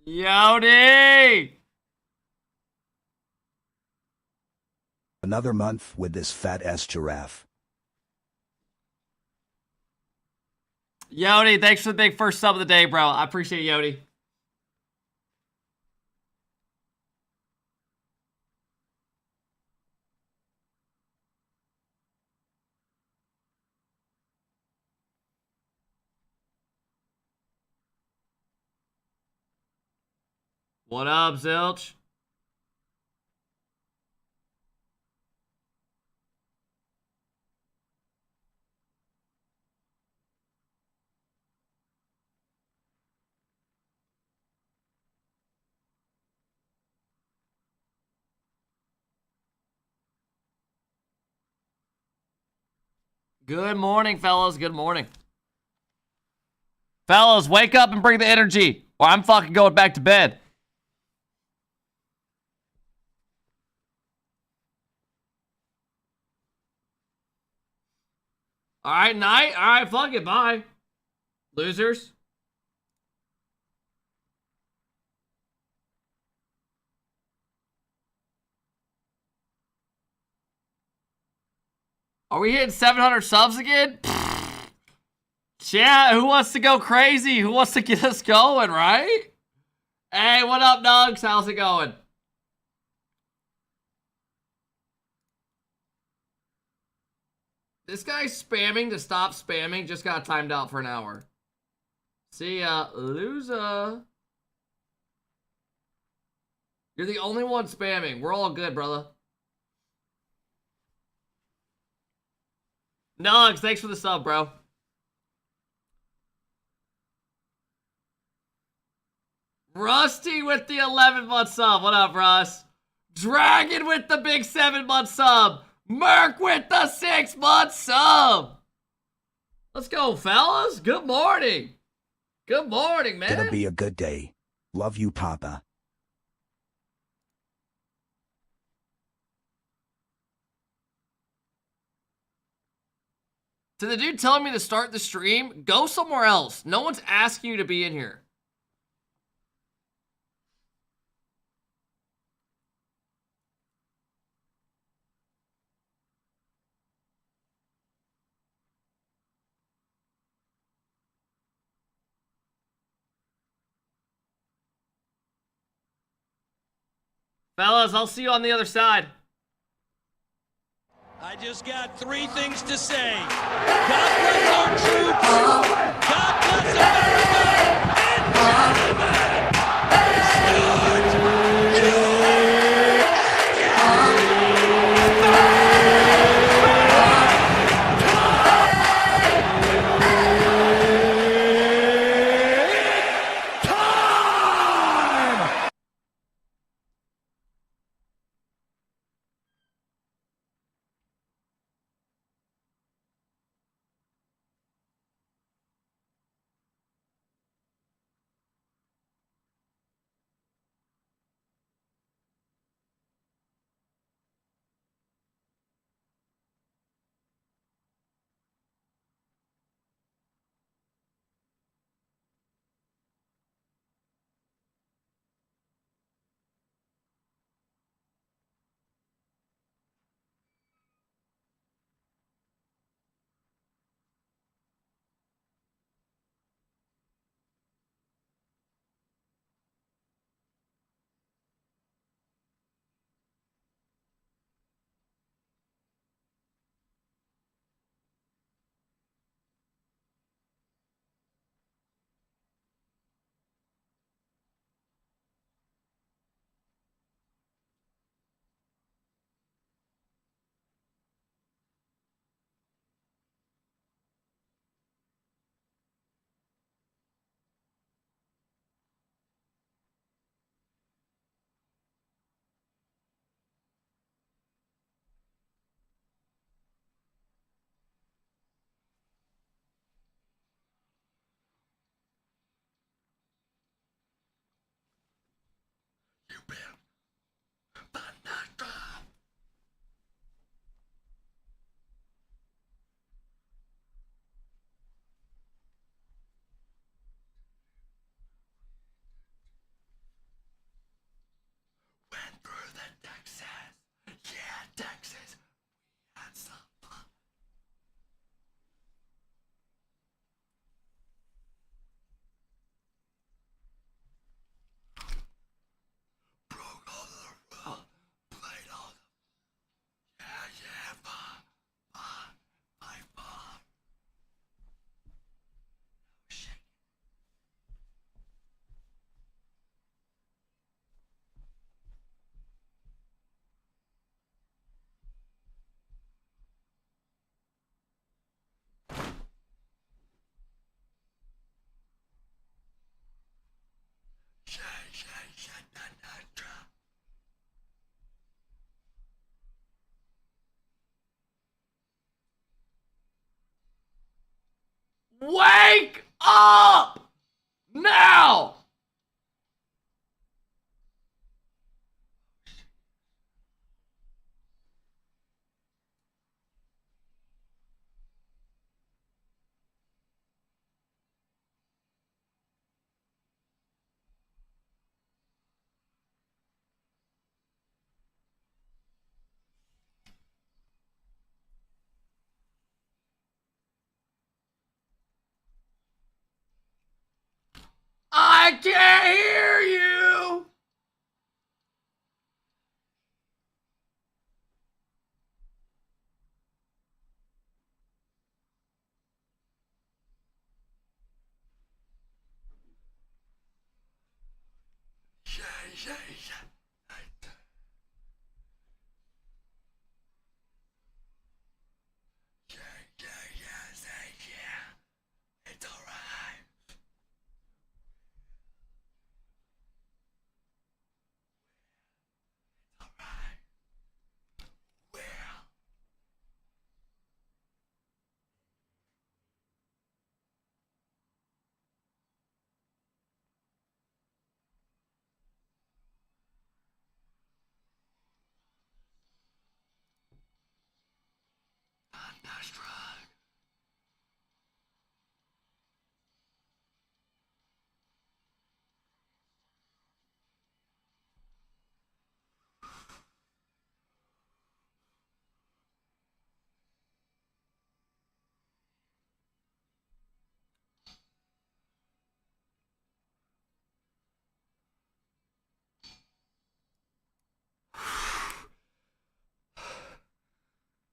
Yodi! Another month with this fat-ass giraffe. Yodi, thanks for the big first sub of the day, bro. I appreciate it, Yodi. What up, Zilch? Good morning, fellas. Good morning. Fellas, wake up and bring the energy, or I'm fucking going back to bed. Alright, night. Alright, fuck it. Bye. Losers. Are we hitting 700 subs again? Chat, who wants to go crazy? Who wants to get us going, right? Hey, what up, Nugs? How's it going? This guy's spamming to stop spamming. Just got timed out for an hour. See ya, loser. You're the only one spamming. We're all good, brother. Nugs, thanks for the sub, bro. Rusty with the 11-month sub. What up, Russ? Dragon with the big 7-month sub. Merc with the 6-month sub. Let's go, fellas. Good morning. Good morning, man. Gonna be a good day. Love you, Papa. To the dude telling me to start the stream, go somewhere else. No one's asking you to be in here. Fellas, I'll see you on the other side. I just got 3 things to say. God bless our troops. God bless America. And Wake up! Now! I can't hear you! It's alright. Alright. Well. Thunderstruck.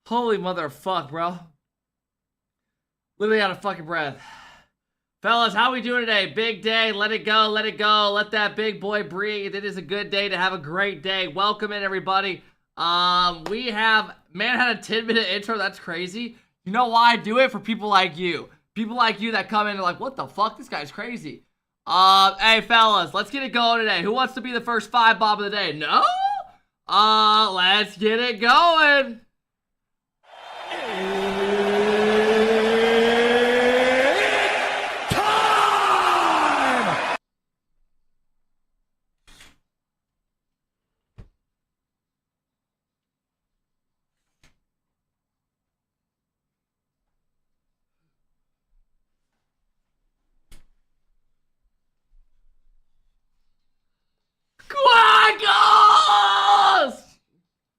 Holy motherfuck, bro. Literally out of fucking breath. Fellas, how we doing today? Big day. Let it go. Let it go. Let that big boy breathe. It is a good day to have a great day. Welcome in, everybody. We have... Man had a 10-minute intro. That's crazy. You know why I do it? For people like you. People like you that come in and are like, what the fuck? This guy's crazy. Hey, fellas. Let's get it going today. Who wants to be the first 5 bob of the day? No? Let's get it going. Quackles!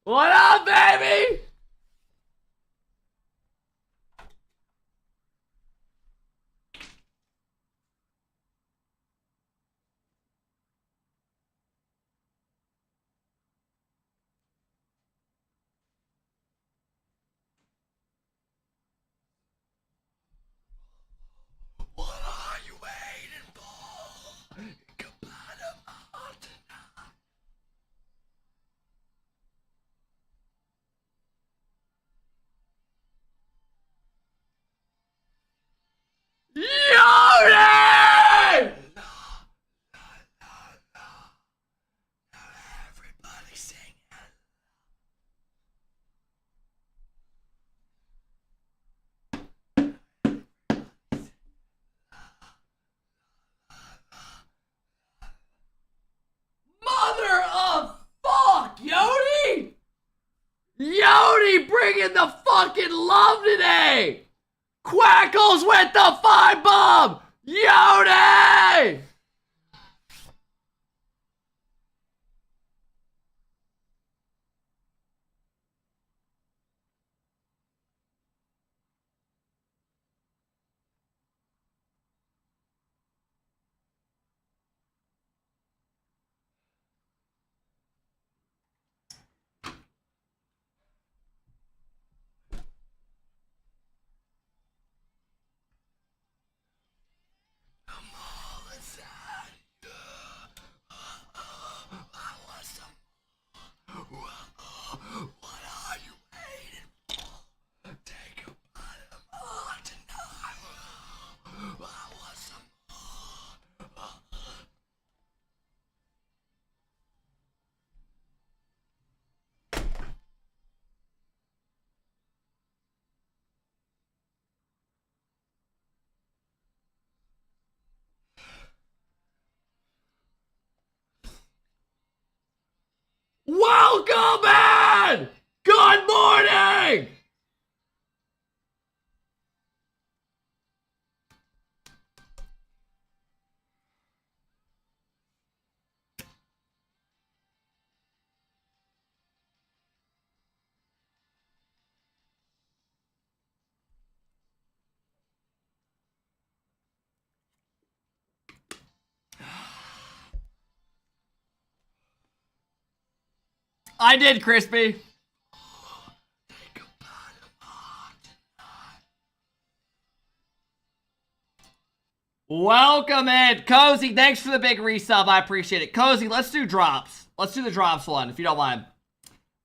What up, baby? What are you waiting for? Come on up tonight. Yoni! Everybody sing. Mother of fuck, Yoni! Yoni bringing the fucking love today! Quackles with the 5 bomb! Yoni! I'm all inside. I did, Crispy. Welcome in. Cozy, thanks for the big resub. I appreciate it. Cozy, let's do drops. Let's do the drops one, if you don't mind.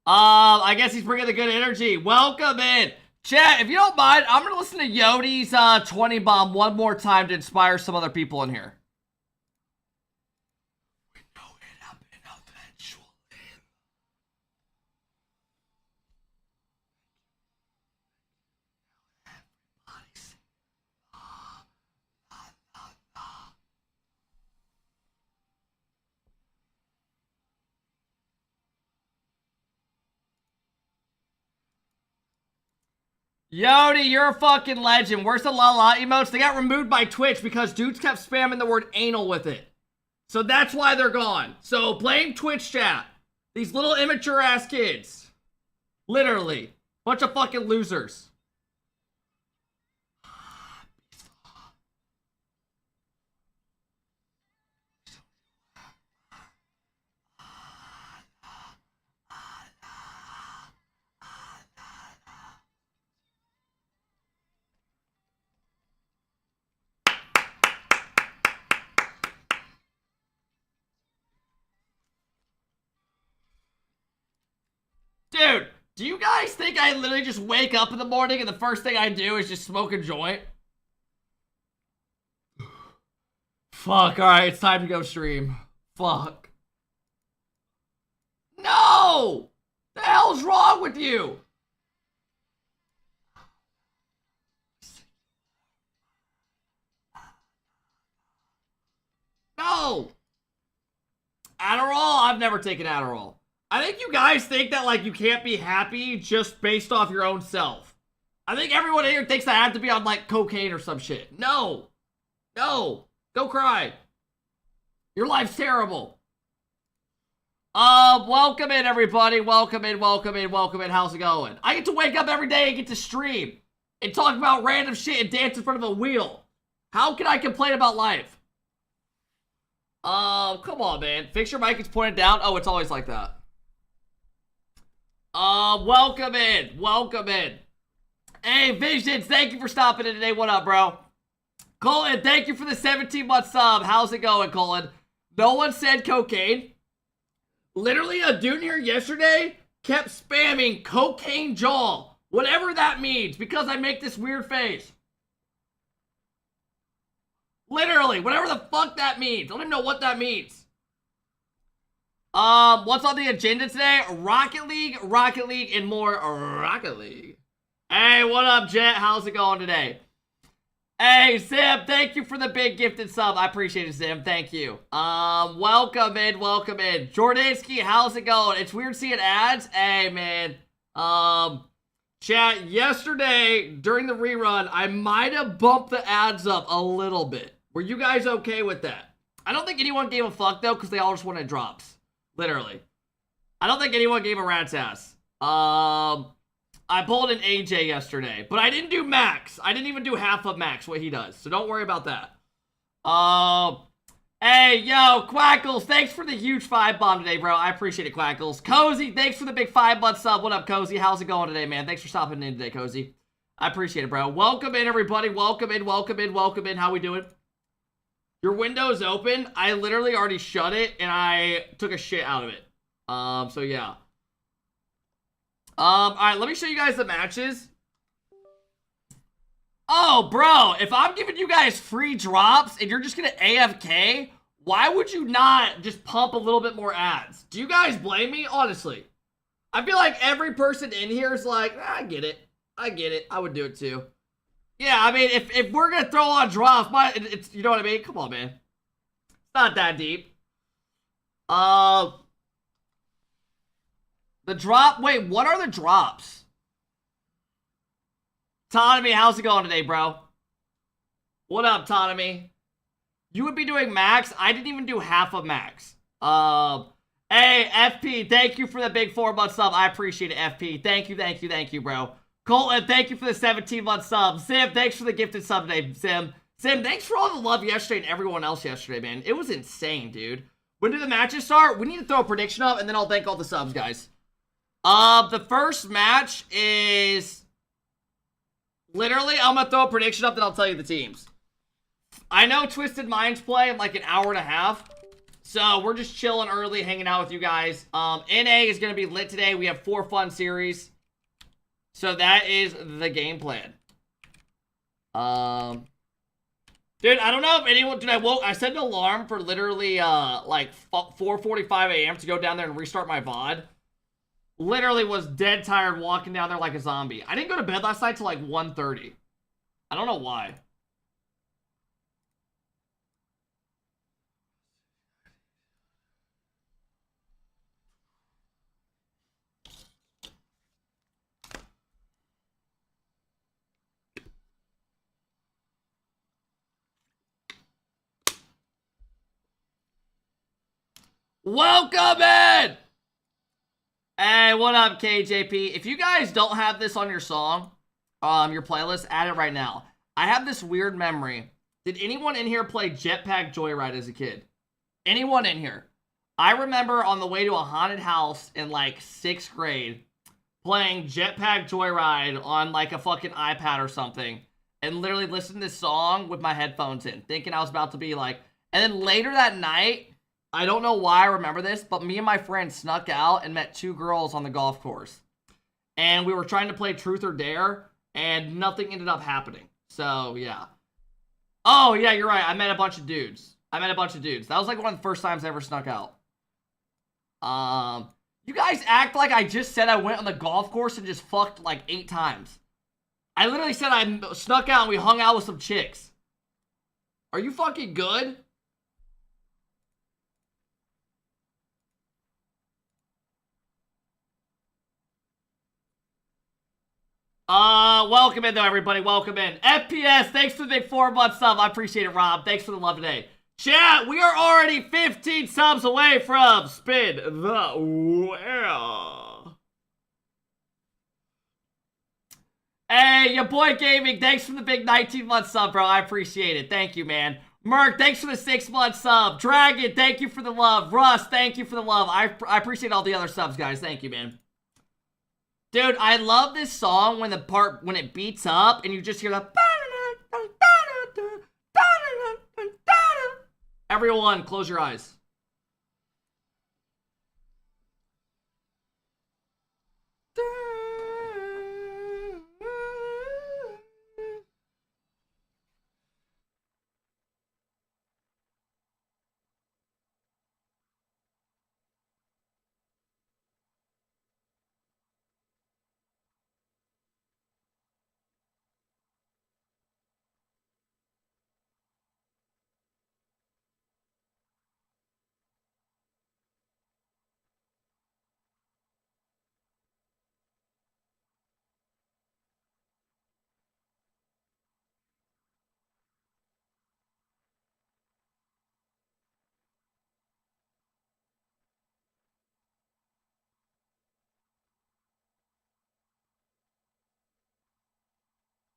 I guess he's bringing the good energy. Welcome in. Chat, if you don't mind, I'm going to listen to Yodi's 20 bomb one more time to inspire some other people in here. We know it happen eventually. Yodi, you're a fucking legend. Where's the la la emotes? They got removed by Twitch because dudes kept spamming the word anal with it. So that's why they're gone. So blame Twitch chat. These little immature ass kids. Literally. Bunch of fucking losers. Dude, do you guys think I literally just wake up in the morning and the first thing I do is just smoke a joint? Fuck, alright, it's time to go stream. Fuck. No! The hell's wrong with you? No! Adderall? I've never taken Adderall. I think you guys think that, like, you can't be happy just based off your own self. I think everyone here thinks that I have to be on, like, cocaine or some shit. No. No. Go cry. Your life's terrible. Welcome in, everybody. Welcome in, welcome in, welcome in. How's it going? I get to wake up every day and get to stream and talk about random shit and dance in front of a wheel. How can I complain about life? Come on, man. Fix your mic, it's pointed down. Oh, it's always like that. Welcome in. Welcome in. Hey, Visions, thank you for stopping in today. What up, bro? Colin, thank you for the 17-month sub. How's it going, Colin? No one said cocaine. Literally, a dude here yesterday kept spamming cocaine jaw. Whatever that means, because I make this weird face. Literally, whatever the fuck that means. I don't even know what that means. What's on the agenda today? Rocket League, and more Rocket League. Hey, what up, Jet? How's it going today? Hey, Zim, thank you for the big gifted sub. I appreciate it, Zim. Thank you. Welcome in, welcome in. Jordansky, how's it going? It's weird seeing ads. Hey, man. Chat, yesterday, during the rerun, I might have bumped the ads up a little bit. Were you guys okay with that? I don't think anyone gave a fuck, though, because they all just wanted drops. Literally. I don't think anyone gave a rat's ass. I pulled an AJ yesterday, but I didn't do Max. I didn't even do half of Max, what he does. So don't worry about that. Hey, yo, Quackles, thanks for the huge 5 bomb today, bro. I appreciate it, Quackles. Cozy, thanks for the big 5-month sub. What up, Cozy? How's it going today, man? Thanks for stopping in today, Cozy. I appreciate it, bro. Welcome in, everybody. Welcome in, welcome in, welcome in. How we doing? Your window's open. I literally already shut it, and I took a shit out of it. So yeah. Alright, let me show you guys the matches. Oh, bro, if I'm giving you guys free drops and you're just gonna AFK, why would you not just pump a little bit more ads? Do you guys blame me? Honestly. I feel like every person in here is like, I get it. I get it. I would do it too. Yeah, I mean, if we're gonna throw on drops, it's, you know what I mean? Come on, man. It's not that deep. The drop, wait, what are the drops? Tonomy, how's it going today, bro? What up, Tonomy? You would be doing Max. I didn't even do half of Max. Hey, FP, thank you for the big 4-month sub. I appreciate it, FP. Thank you, thank you, thank you, bro. Colton, thank you for the 17-month sub. Sim, thanks for the gifted sub today, Sim. Sim, thanks for all the love yesterday and everyone else yesterday, man. It was insane, dude. When do the matches start? We need to throw a prediction up, and then I'll thank all the subs, guys. The first match is literally, I'm gonna throw a prediction up, then I'll tell you the teams. I know Twisted Minds play in like an hour and a half, so we're just chilling early, hanging out with you guys. NA is gonna be lit today. We have 4 fun series, so that is the game plan. Dude, I don't know if anyone, dude, I set an alarm for literally, like 4:45 a.m. to go down there and restart my VOD. Literally was dead tired walking down there like a zombie. I didn't go to bed last night till like 1:30. I don't know why. Welcome in! Hey, what up, KJP? If you guys don't have this on your song, your playlist, add it right now. I have this weird memory. Did anyone in here play Jetpack Joyride as a kid? Anyone in here? I remember on the way to a haunted house in like 6th grade playing Jetpack Joyride on like a fucking iPad or something and literally listening to this song with my headphones in, thinking I was about to be like... And then later that night... I don't know why I remember this, but me and my friend snuck out and met 2 girls on the golf course. And we were trying to play Truth or Dare, and nothing ended up happening. So, yeah. Oh, yeah, you're right. I met a bunch of dudes. That was like one of the first times I ever snuck out. You guys act like I just said I went on the golf course and just fucked like 8 times. I literally said I snuck out and we hung out with some chicks. Are you fucking good? Welcome in though, everybody. Welcome in. FPS, thanks for the big 4-month sub. I appreciate it, Rob. Thanks for the love today. Chat, we are already 15 subs away from Spin the Wheel. Hey, your boy Gaming, thanks for the big 19-month sub, bro. I appreciate it. Thank you, man. Merc, thanks for the 6-month sub. Dragon, thank you for the love. Russ, thank you for the love. I appreciate all the other subs, guys. Thank you, man. Dude, I love this song when it beats up and you just hear the... Everyone, close your eyes.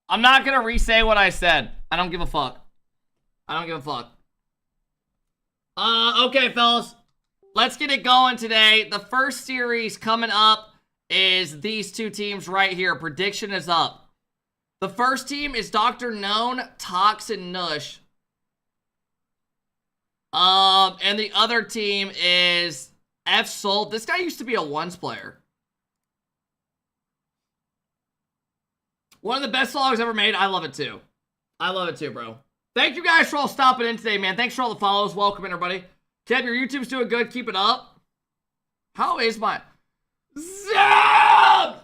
I'm not gonna re-say what I said. I don't give a fuck. Okay, fellas. Let's get it going today. The first series coming up is these 2 teams right here. Prediction is up. The first team is Dr. Known, Tox, and Nush. And the other team is F Soul. This guy used to be a ones player. One of the best songs ever made. I love it too. Bro. Thank you guys for all stopping in today, man. Thanks for all the follows. Welcome, everybody. Kev, your YouTube's doing good. Keep it up. How is my... Zam!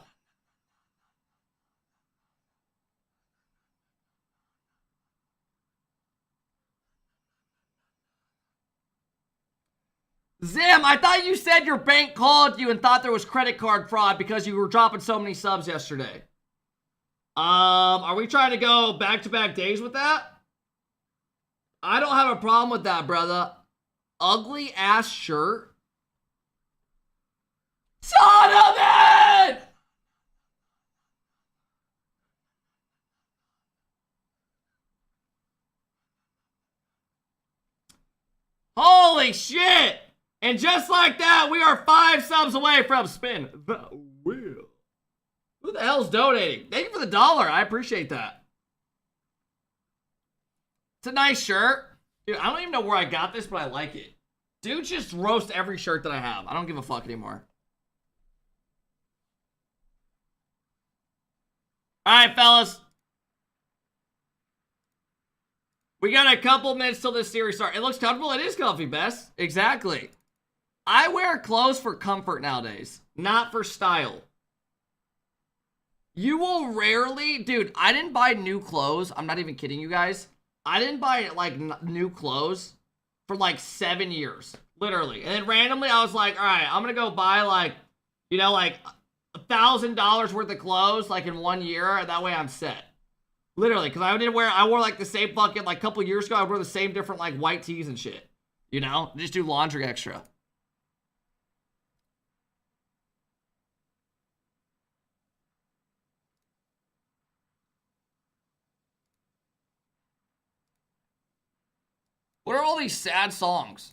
Zam, I thought you said your bank called you and thought there was credit card fraud because you were dropping so many subs yesterday. Are we trying to go back-to-back days with that? I don't have a problem with that, brother. Ugly ass shirt. Son of it! Holy shit! And just like that, we are 5 subs away from spin the wheel. Who the hell's donating? Thank you for the $1. I appreciate that. It's a nice shirt. Dude, I don't even know where I got this, but I like it. Dude, just roast every shirt that I have. I don't give a fuck anymore. Alright, fellas. We got a couple minutes till this series starts. It looks comfortable. It is comfy, Bess. Exactly. I wear clothes for comfort nowadays, not for style. You will rarely... Dude, I didn't buy new clothes. I'm not even kidding you guys. I didn't buy, like, new clothes for, like, 7 years. Literally. And then randomly, I was like, alright, I'm gonna go buy, like, you know, like, $1,000 worth of clothes, like, in 1 year. That way I'm set. Literally, because I wore, like, the same fucking, like, a couple years ago, I wore the same different, like, white tees and shit. You know? Just do laundry extra. What are all these sad songs?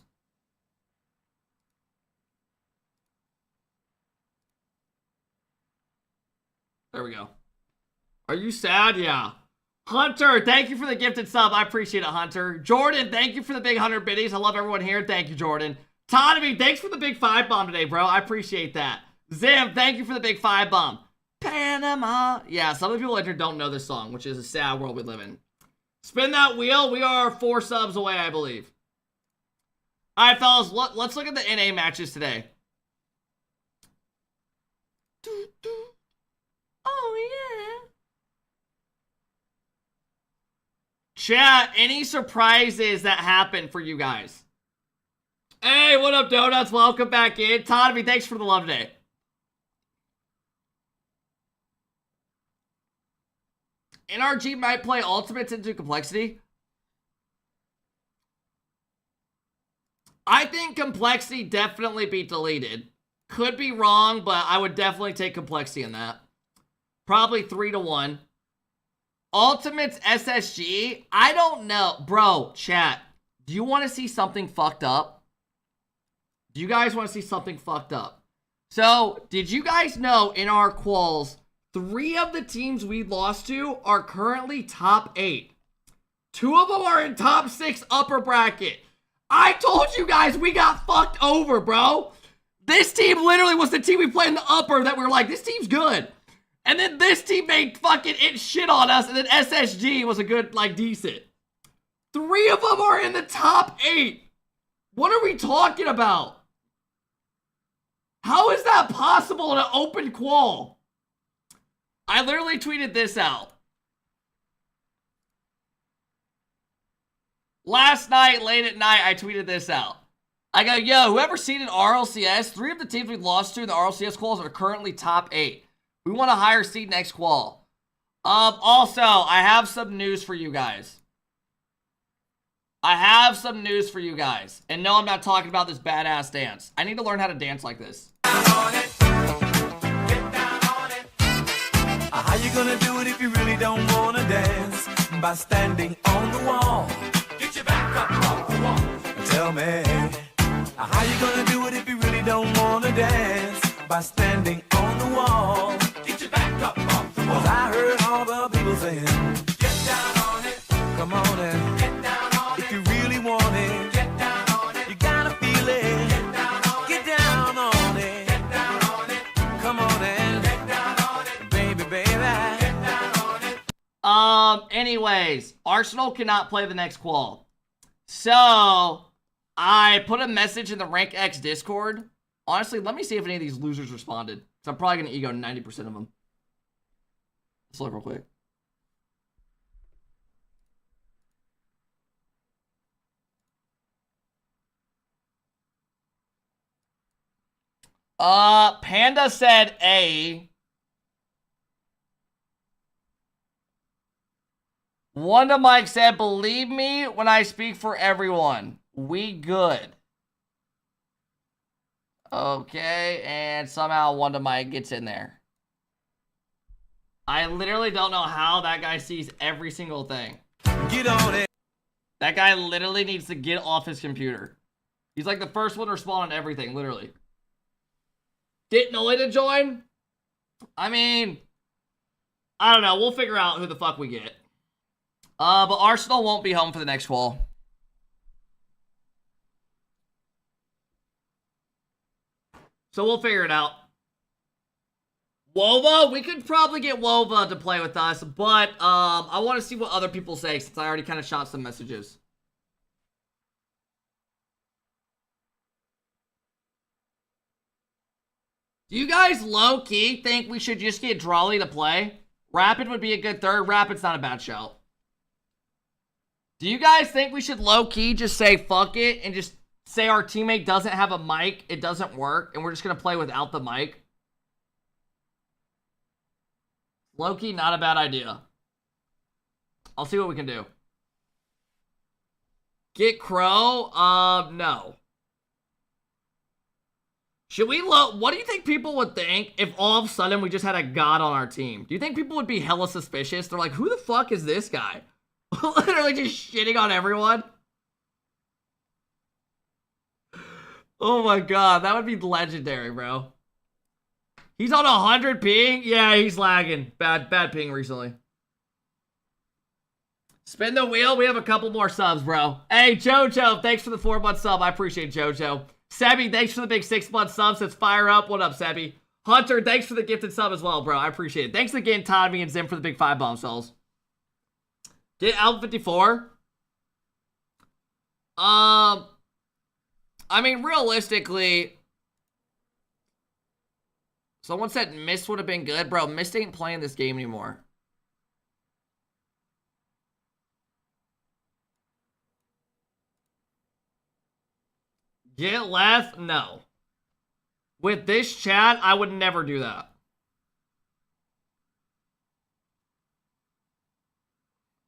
There we go. Are you sad? Yeah. Hunter, thank you for the gifted sub. I appreciate it, Hunter. Jordan, thank you for the big 100 biddies. I love everyone here. Thank you, Jordan. Tonomy, thanks for the big 5 bomb today, bro. I appreciate that. Zim, thank you for the big 5 bomb. Panama. Yeah, some of the people in here don't know this song, which is a sad world we live in. Spin that wheel. We are 4 subs away, I believe. All right, fellas, let's look at the NA matches today. Oh, yeah. Chat, any surprises that happened for you guys? Hey, what up, Donuts? Welcome back in. Tonomy, thanks for the love today. NRG might play Ultimates into Complexity. I think Complexity definitely be deleted. Could be wrong, but I would definitely take Complexity in that. Probably 3-1. Ultimates SSG? I don't know. Bro, chat. Do you want to see something fucked up? Do you guys want to see something fucked up? So, did you guys know in our quals, 3 of the teams we lost to are currently top 8. 2 of them are in top 6 upper bracket. I told you guys we got fucked over, bro. This team literally was the team we played in the upper that we were like, this team's good. And then this team made fucking it shit on us, and then SSG was a good, like, decent. 3 of them are in the top 8. What are we talking about? How is that possible in an open qual? I literally tweeted this out. Last night, late at night, I tweeted this out. I go, yo, whoever seeded RLCS, 3 of the teams we lost to in the RLCS quals are currently top 8. We want a higher seed next qual. Also, I have some news for you guys. And no, I'm not talking about this badass dance. I need to learn how to dance like this. How you gonna do it if you really don't wanna dance? By standing on the wall. Get your back up off the wall. Tell me, how you gonna do it if you really don't wanna dance? By standing on the wall. Get your back up off the wall. 'Cause I heard all the people saying, get down on it. Come on and get down on it. If you really want it, get down on it. You gotta feel it. Get down on it. Get down on it. Get down on it. Come on and get down on it. Baby, baby. Get down on it. Anyways, Arsenal cannot play the next qual. So, I put a message in the Rank X Discord. Honestly, let me see if any of these losers responded. Because I'm probably going to ego 90% of them. Let's look real quick. Panda said A. Wanda Mike said, believe me when I speak for everyone. We good. Okay, and somehow Wanda Mike gets in there. I literally don't know how that guy sees every single thing. Get on it. That guy literally needs to get off his computer. He's like the first one to respond on everything, literally. Get Noy to join? I mean, I don't know. We'll figure out who the fuck we get. But Arsenal won't be home for the next wall. So we'll figure it out. Wova? We could probably get Wova to play with us, but I want to see what other people say since I already kind of shot some messages. Do you guys low-key think we should just get Drawley to play? Rapid would be a good third. Rapid's not a bad shout. Do you guys think we should low-key just say fuck it and just say our teammate doesn't have a mic, it doesn't work, and we're just going to play without the mic? Low-key, not a bad idea. I'll see what we can do. Get Crow? No. Should we what do you think people would think if all of a sudden we just had a god on our team? Do you think people would be hella suspicious? They're like, who the fuck is this guy? Literally just shitting on everyone. Oh my god, that would be legendary, bro. He's on 100 ping? Yeah, he's lagging. Bad ping recently. Spin the wheel. We have a couple more subs, bro. Hey, Jojo, thanks for the 4-month sub. I appreciate Jojo. Sebi, thanks for the big 6-month sub. Says fire up. What up, Sebi? Hunter, thanks for the gifted sub as well, bro. I appreciate it. Thanks again, Tommy and Zim, for the big 5 bomb cells. Get Alpha 54. I mean, realistically, someone said Mist would have been good. Bro, Mist ain't playing this game anymore. Get left? No. With this chat, I would never do that.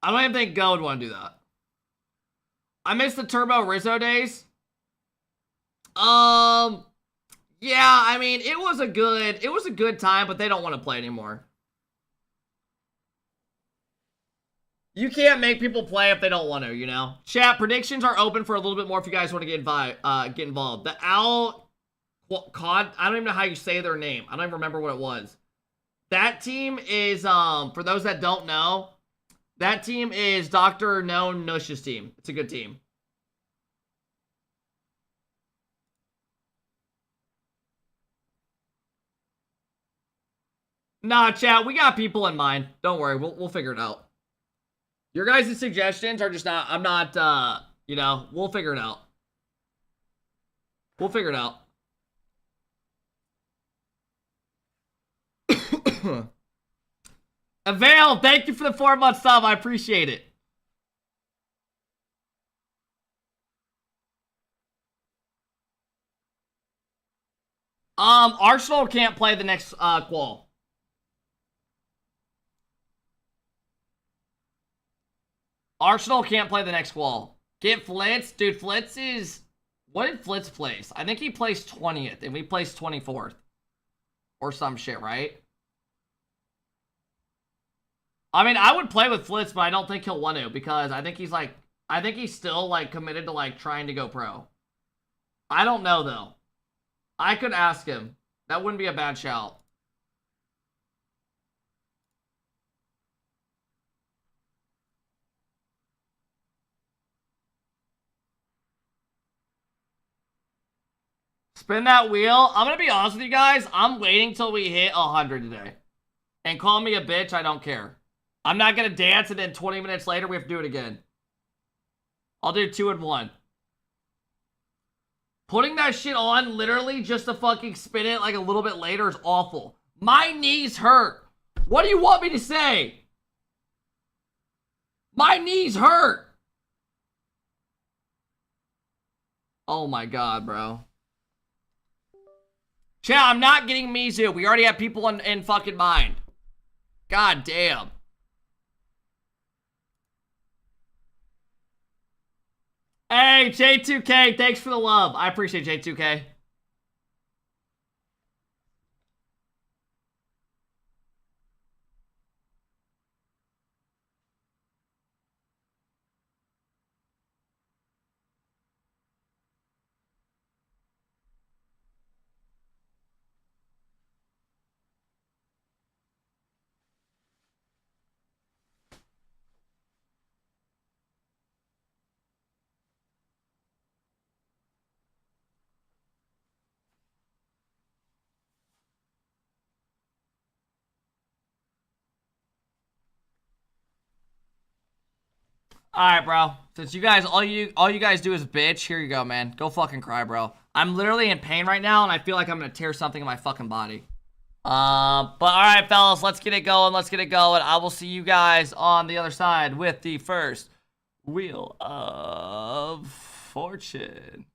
I don't even think Go would want to do that. I miss the Turbo Rizzo days. Yeah, I mean, it was a good time, but they don't want to play anymore. You can't make people play if they don't want to, you know? Chat, predictions are open for a little bit more if you guys want to get involved. The Owl COD, I don't even know how you say their name. I don't even remember what it was. That team is, for those that don't know, that team is Dr. Known Nush's team. It's a good team. Nah, chat, we got people in mind. Don't worry, we'll figure it out. Your guys' suggestions are just not, I'm not, you know, we'll figure it out. We'll figure it out. Avail, thank you for the 4-month sub. I appreciate it. Arsenal can't play the next qual. Arsenal can't play the next qual. Get Flitz. Dude, Flitz is... What did Flitz place? I think he placed 20th, and we placed 24th. Or some shit, right? I mean, I would play with Flitz, but I don't think he'll want to, because I think he's, like... I think he's still, like, committed to, like, trying to go pro. I don't know, though. I could ask him. That wouldn't be a bad shout. Spin that wheel. I'm going to be honest with you guys. I'm waiting till we hit 100 today. And call me a bitch. I don't care. I'm not going to dance and then 20 minutes later we have to do it again. I'll do 2 and 1. Putting that shit on literally just to fucking spin it like a little bit later is awful. My knees hurt. What do you want me to say? My knees hurt. Oh my god, bro. Chat, I'm not getting Mizu. We already have people in fucking mind. God damn. Hey, J2K, thanks for the love. I appreciate J2K. Alright, bro. Since you guys, all you guys do is bitch, here you go, man. Go fucking cry, bro. I'm literally in pain right now, and I feel like I'm gonna tear something in my fucking body. But alright, fellas, let's get it going. Let's get it going. I will see you guys on the other side with the first Wheel of Fortune.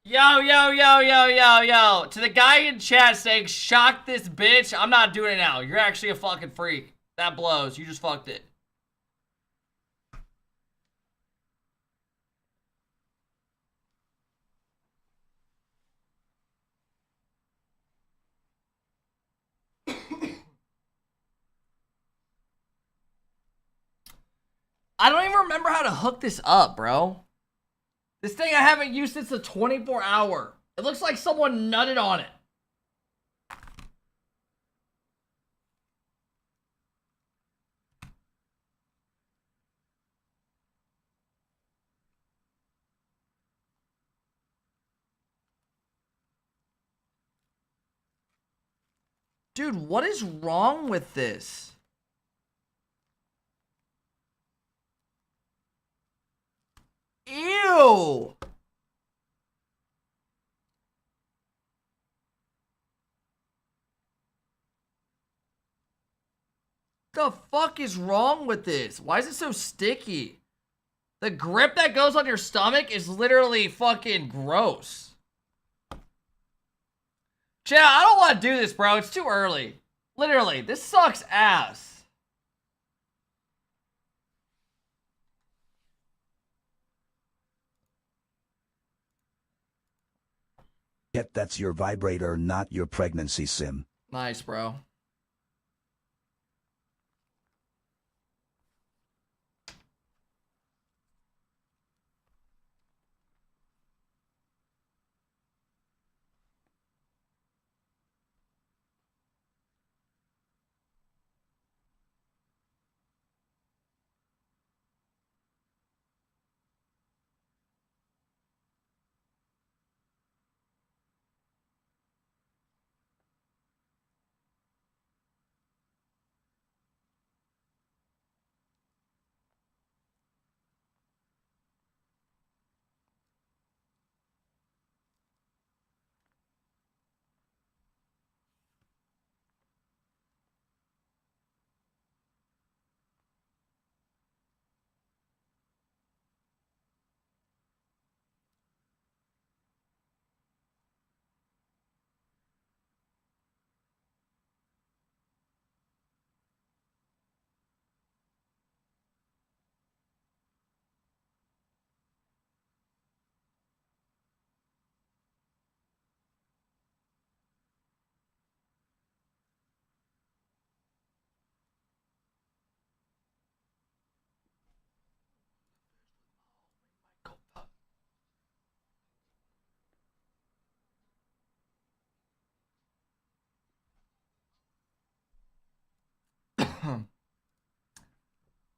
Yo, yo, yo, yo, yo, yo. To the guy in chat saying, shock this bitch, I'm not doing it now. You're actually a fucking freak. That blows. You just fucked it. I don't even remember how to hook this up, bro. This thing I haven't used since the 24-hour. It looks like someone nutted on it. Dude, what is wrong with this? Ew! The fuck is wrong with this? Why is it so sticky? The grip that goes on your stomach is literally fucking gross. Chat, I don't want to do this, bro. It's too early. Literally, this sucks ass. Yet that's your vibrator, not your pregnancy sim. Nice, bro.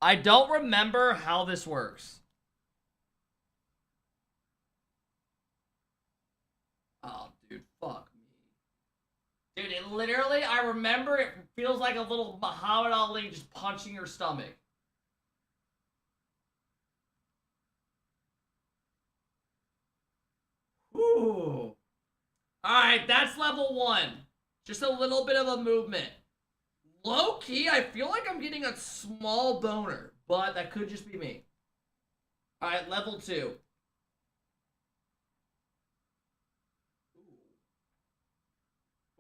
I don't remember how this works. Oh, dude, fuck me. Dude, it literally, I remember it feels like a little Muhammad Ali just punching your stomach. Ooh. Alright, that's level 1. Just a little bit of a movement. Low key, I feel like I'm getting a small boner, but that could just be me. Alright, level 2.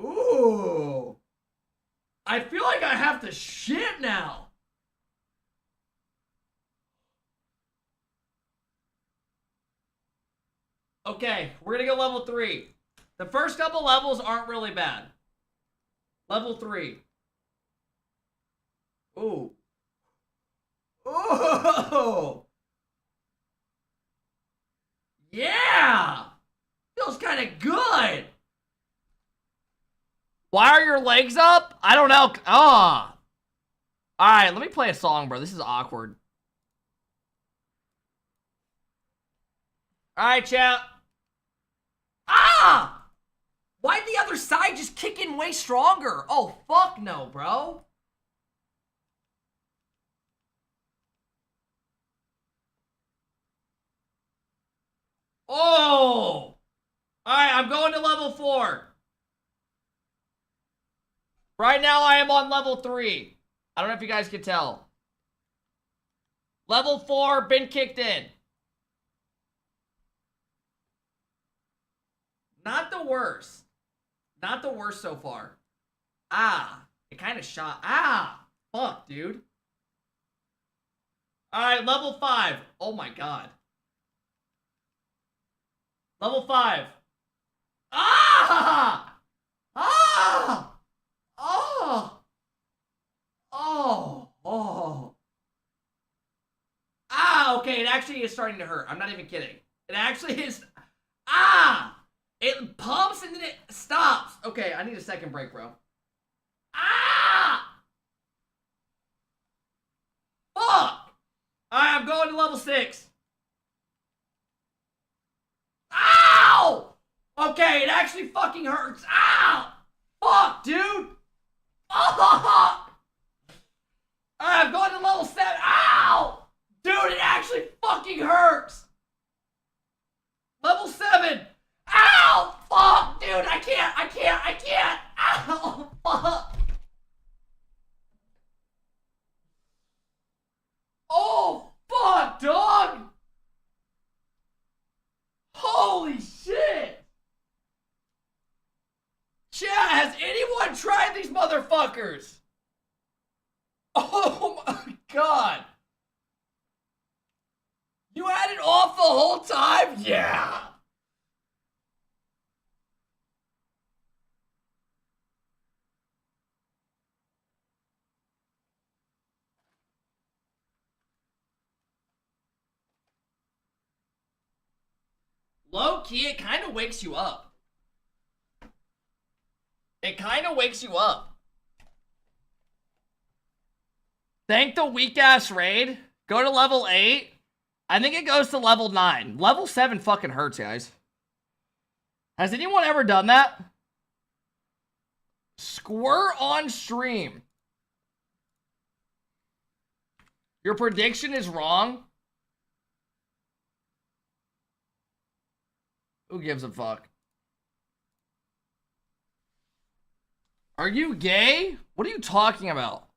Ooh. I feel like I have to shit now. Okay, we're gonna go level 3. The first couple levels aren't really bad. Level 3. Ooh. Ooh. Yeah. Feels kind of good. Why are your legs up? I don't know. Ah. All right, let me play a song, bro. This is awkward. All right, chat. Ah! Why'd the other side just kick in way stronger? Oh, fuck no, bro. Oh! Alright, I'm going to level 4. Right now, I am on level 3. I don't know if you guys can tell. Level 4, been kicked in. Not the worst. Not the worst so far. Ah, it kind of shot. Ah, fuck, dude. Alright, level 5. Oh my god. Level 5. Ah! Ah! Oh! Oh! Oh! Ah, okay, it actually is starting to hurt. I'm not even kidding. It actually is. Ah! It pumps and then it stops. Okay, I need a second break, bro. Ah! Fuck! Alright, I'm going to level 6. Ow! Okay, it actually fucking hurts. Ow! Fuck, dude! Fuck! Alright, I'm going to level 7. Ow! Dude, it actually fucking hurts! Level 7! Ow! Fuck, dude, I can't! Ow! Fuck! Oh, fuck, dog! Holy shit! Chat, has anyone tried these motherfuckers? Oh my god! You had it off the whole time? Yeah! Low key, it kind of wakes you up. It kind of wakes you up. Thank the weak ass raid. Go to level 8. I think it goes to level 9. Level 7 fucking hurts, guys. Has anyone ever done that? Squirt on stream. Your prediction is wrong. Who gives a fuck? Are you gay? What are you talking about?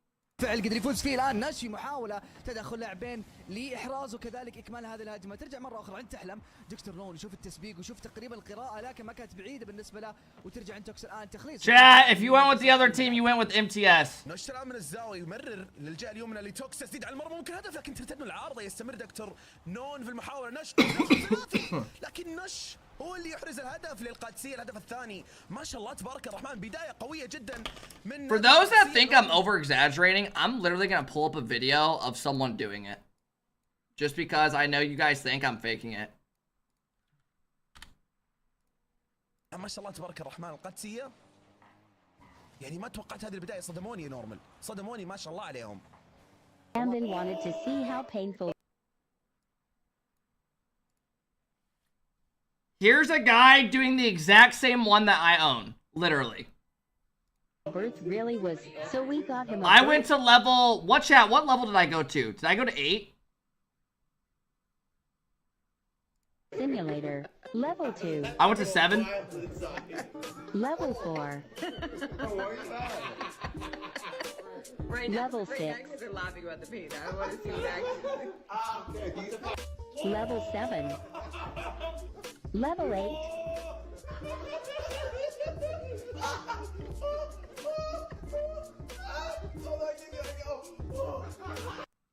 فعل قدر يفوز فيه الان نشي محاوله تدخل لاعبين لاحراز وكذلك اكمال هذه الهجمه ترجع مره اخرى انت تحلم دكتور نون يشوف التسبيق ويشوف تقريبا القراءه لكن ما كانت بعيده بالنسبه له وترجع انت الان تخليص. Chat, if you went with the other team, you went with MTS. نشر من الزاويه يمرر للجهه اليمنى لتوكس تسديد على المرمى ممكن هدف لكن ترتد العارضه يستمر دكتور نون في المحاوله نش لكن نش هو اللي يحرز الهدف للقادسيه الهدف الثاني ما شاء الله تبارك الرحمن بدايه قويه جدا من For those that think I'm over exaggerating, I'm literally gonna pull up a video of someone doing it. Just because I know you guys think I'm faking it. ما شاء الله تبارك الرحمن القادسيه يعني ما توقعت هذه البدايه صدموني نورمال صدموني ما شاء الله عليهم Brandon wanted to see how painful Here's a guy doing the exact same one that I own. Literally. birth really was, so we got him a I birth went to level... What level did I go to? Did I go to 8? simulator. Level 2. I went to 7. Level 4. Level 6. They're laughing about the pain. I want to see that. Level 7. Level 8.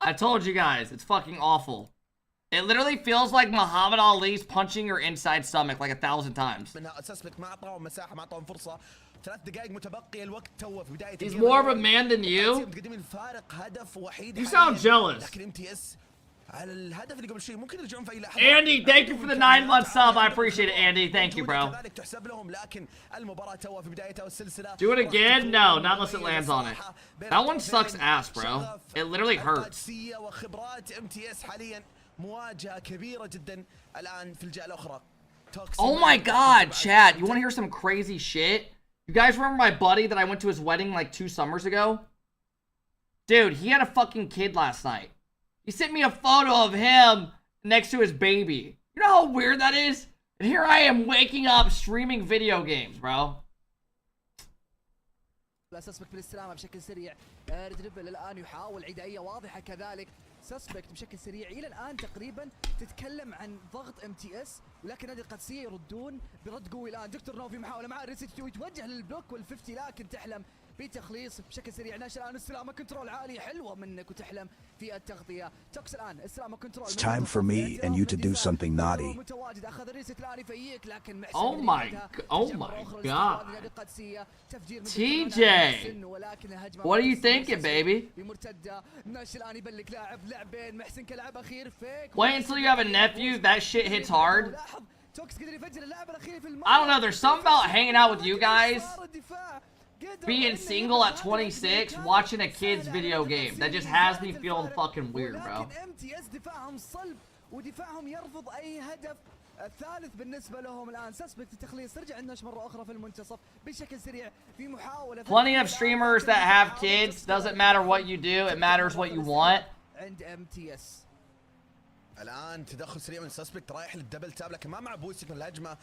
I told you guys, it's fucking awful. It literally feels like Muhammad Ali's punching your inside stomach like 1,000 times. He's more of a man than you? You sound jealous. Andy, thank you for the 9-month sub. I appreciate it, Andy. Thank you, bro. Do it again? No, not unless it lands on it. That one sucks ass, bro. It literally hurts. Oh my god, chat. You want to hear some crazy shit? You guys remember my buddy that I went to his wedding like 2 summers ago? Dude, he had a fucking kid last night. He sent me a photo of him next to his baby. You know how weird that is? And here I am waking up streaming video games, bro. سسبكت بالاستلامه بشكل سريع ريدريبل الان يحاول عدائيه واضحه كذلك سسبكت بشكل سريع الى الان تقريبا تتكلم عن ضغط ام تي اس ولكن نادي القادسيه يردون برد قوي الان دكتور نو في محاوله مع الريسيت يتوجه للبلوك وال50 لكن تحلم بتخليص بشكل سريع ناشر الان استلامه كنترول عالي حلوه منك وتحلم في التغطيه توكس الان استلامه كنترول It's time for me and you to do something naughty. متواجد اخذ الريسيت الان يفيك لكن Oh my god. TJ, what are you thinking, baby? Wait until you have a nephew. That shit hits hard. I don't know. There's something about hanging out with you guys, being single at 26, watching a kid's video game. That just has me feeling fucking weird, bro. الثالث بالنسبه لهم الان سسبكت التخليص ترجع النش مره اخرى في المنتصف بشكل سريع في محاوله Plenty of streamers that have kids. Doesn't matter what you do, it matters what you want. عند ام تي اس الان تدخل سريع من سسبكت رايح للدبل تاب لكن ما مع بوستك من الهجمه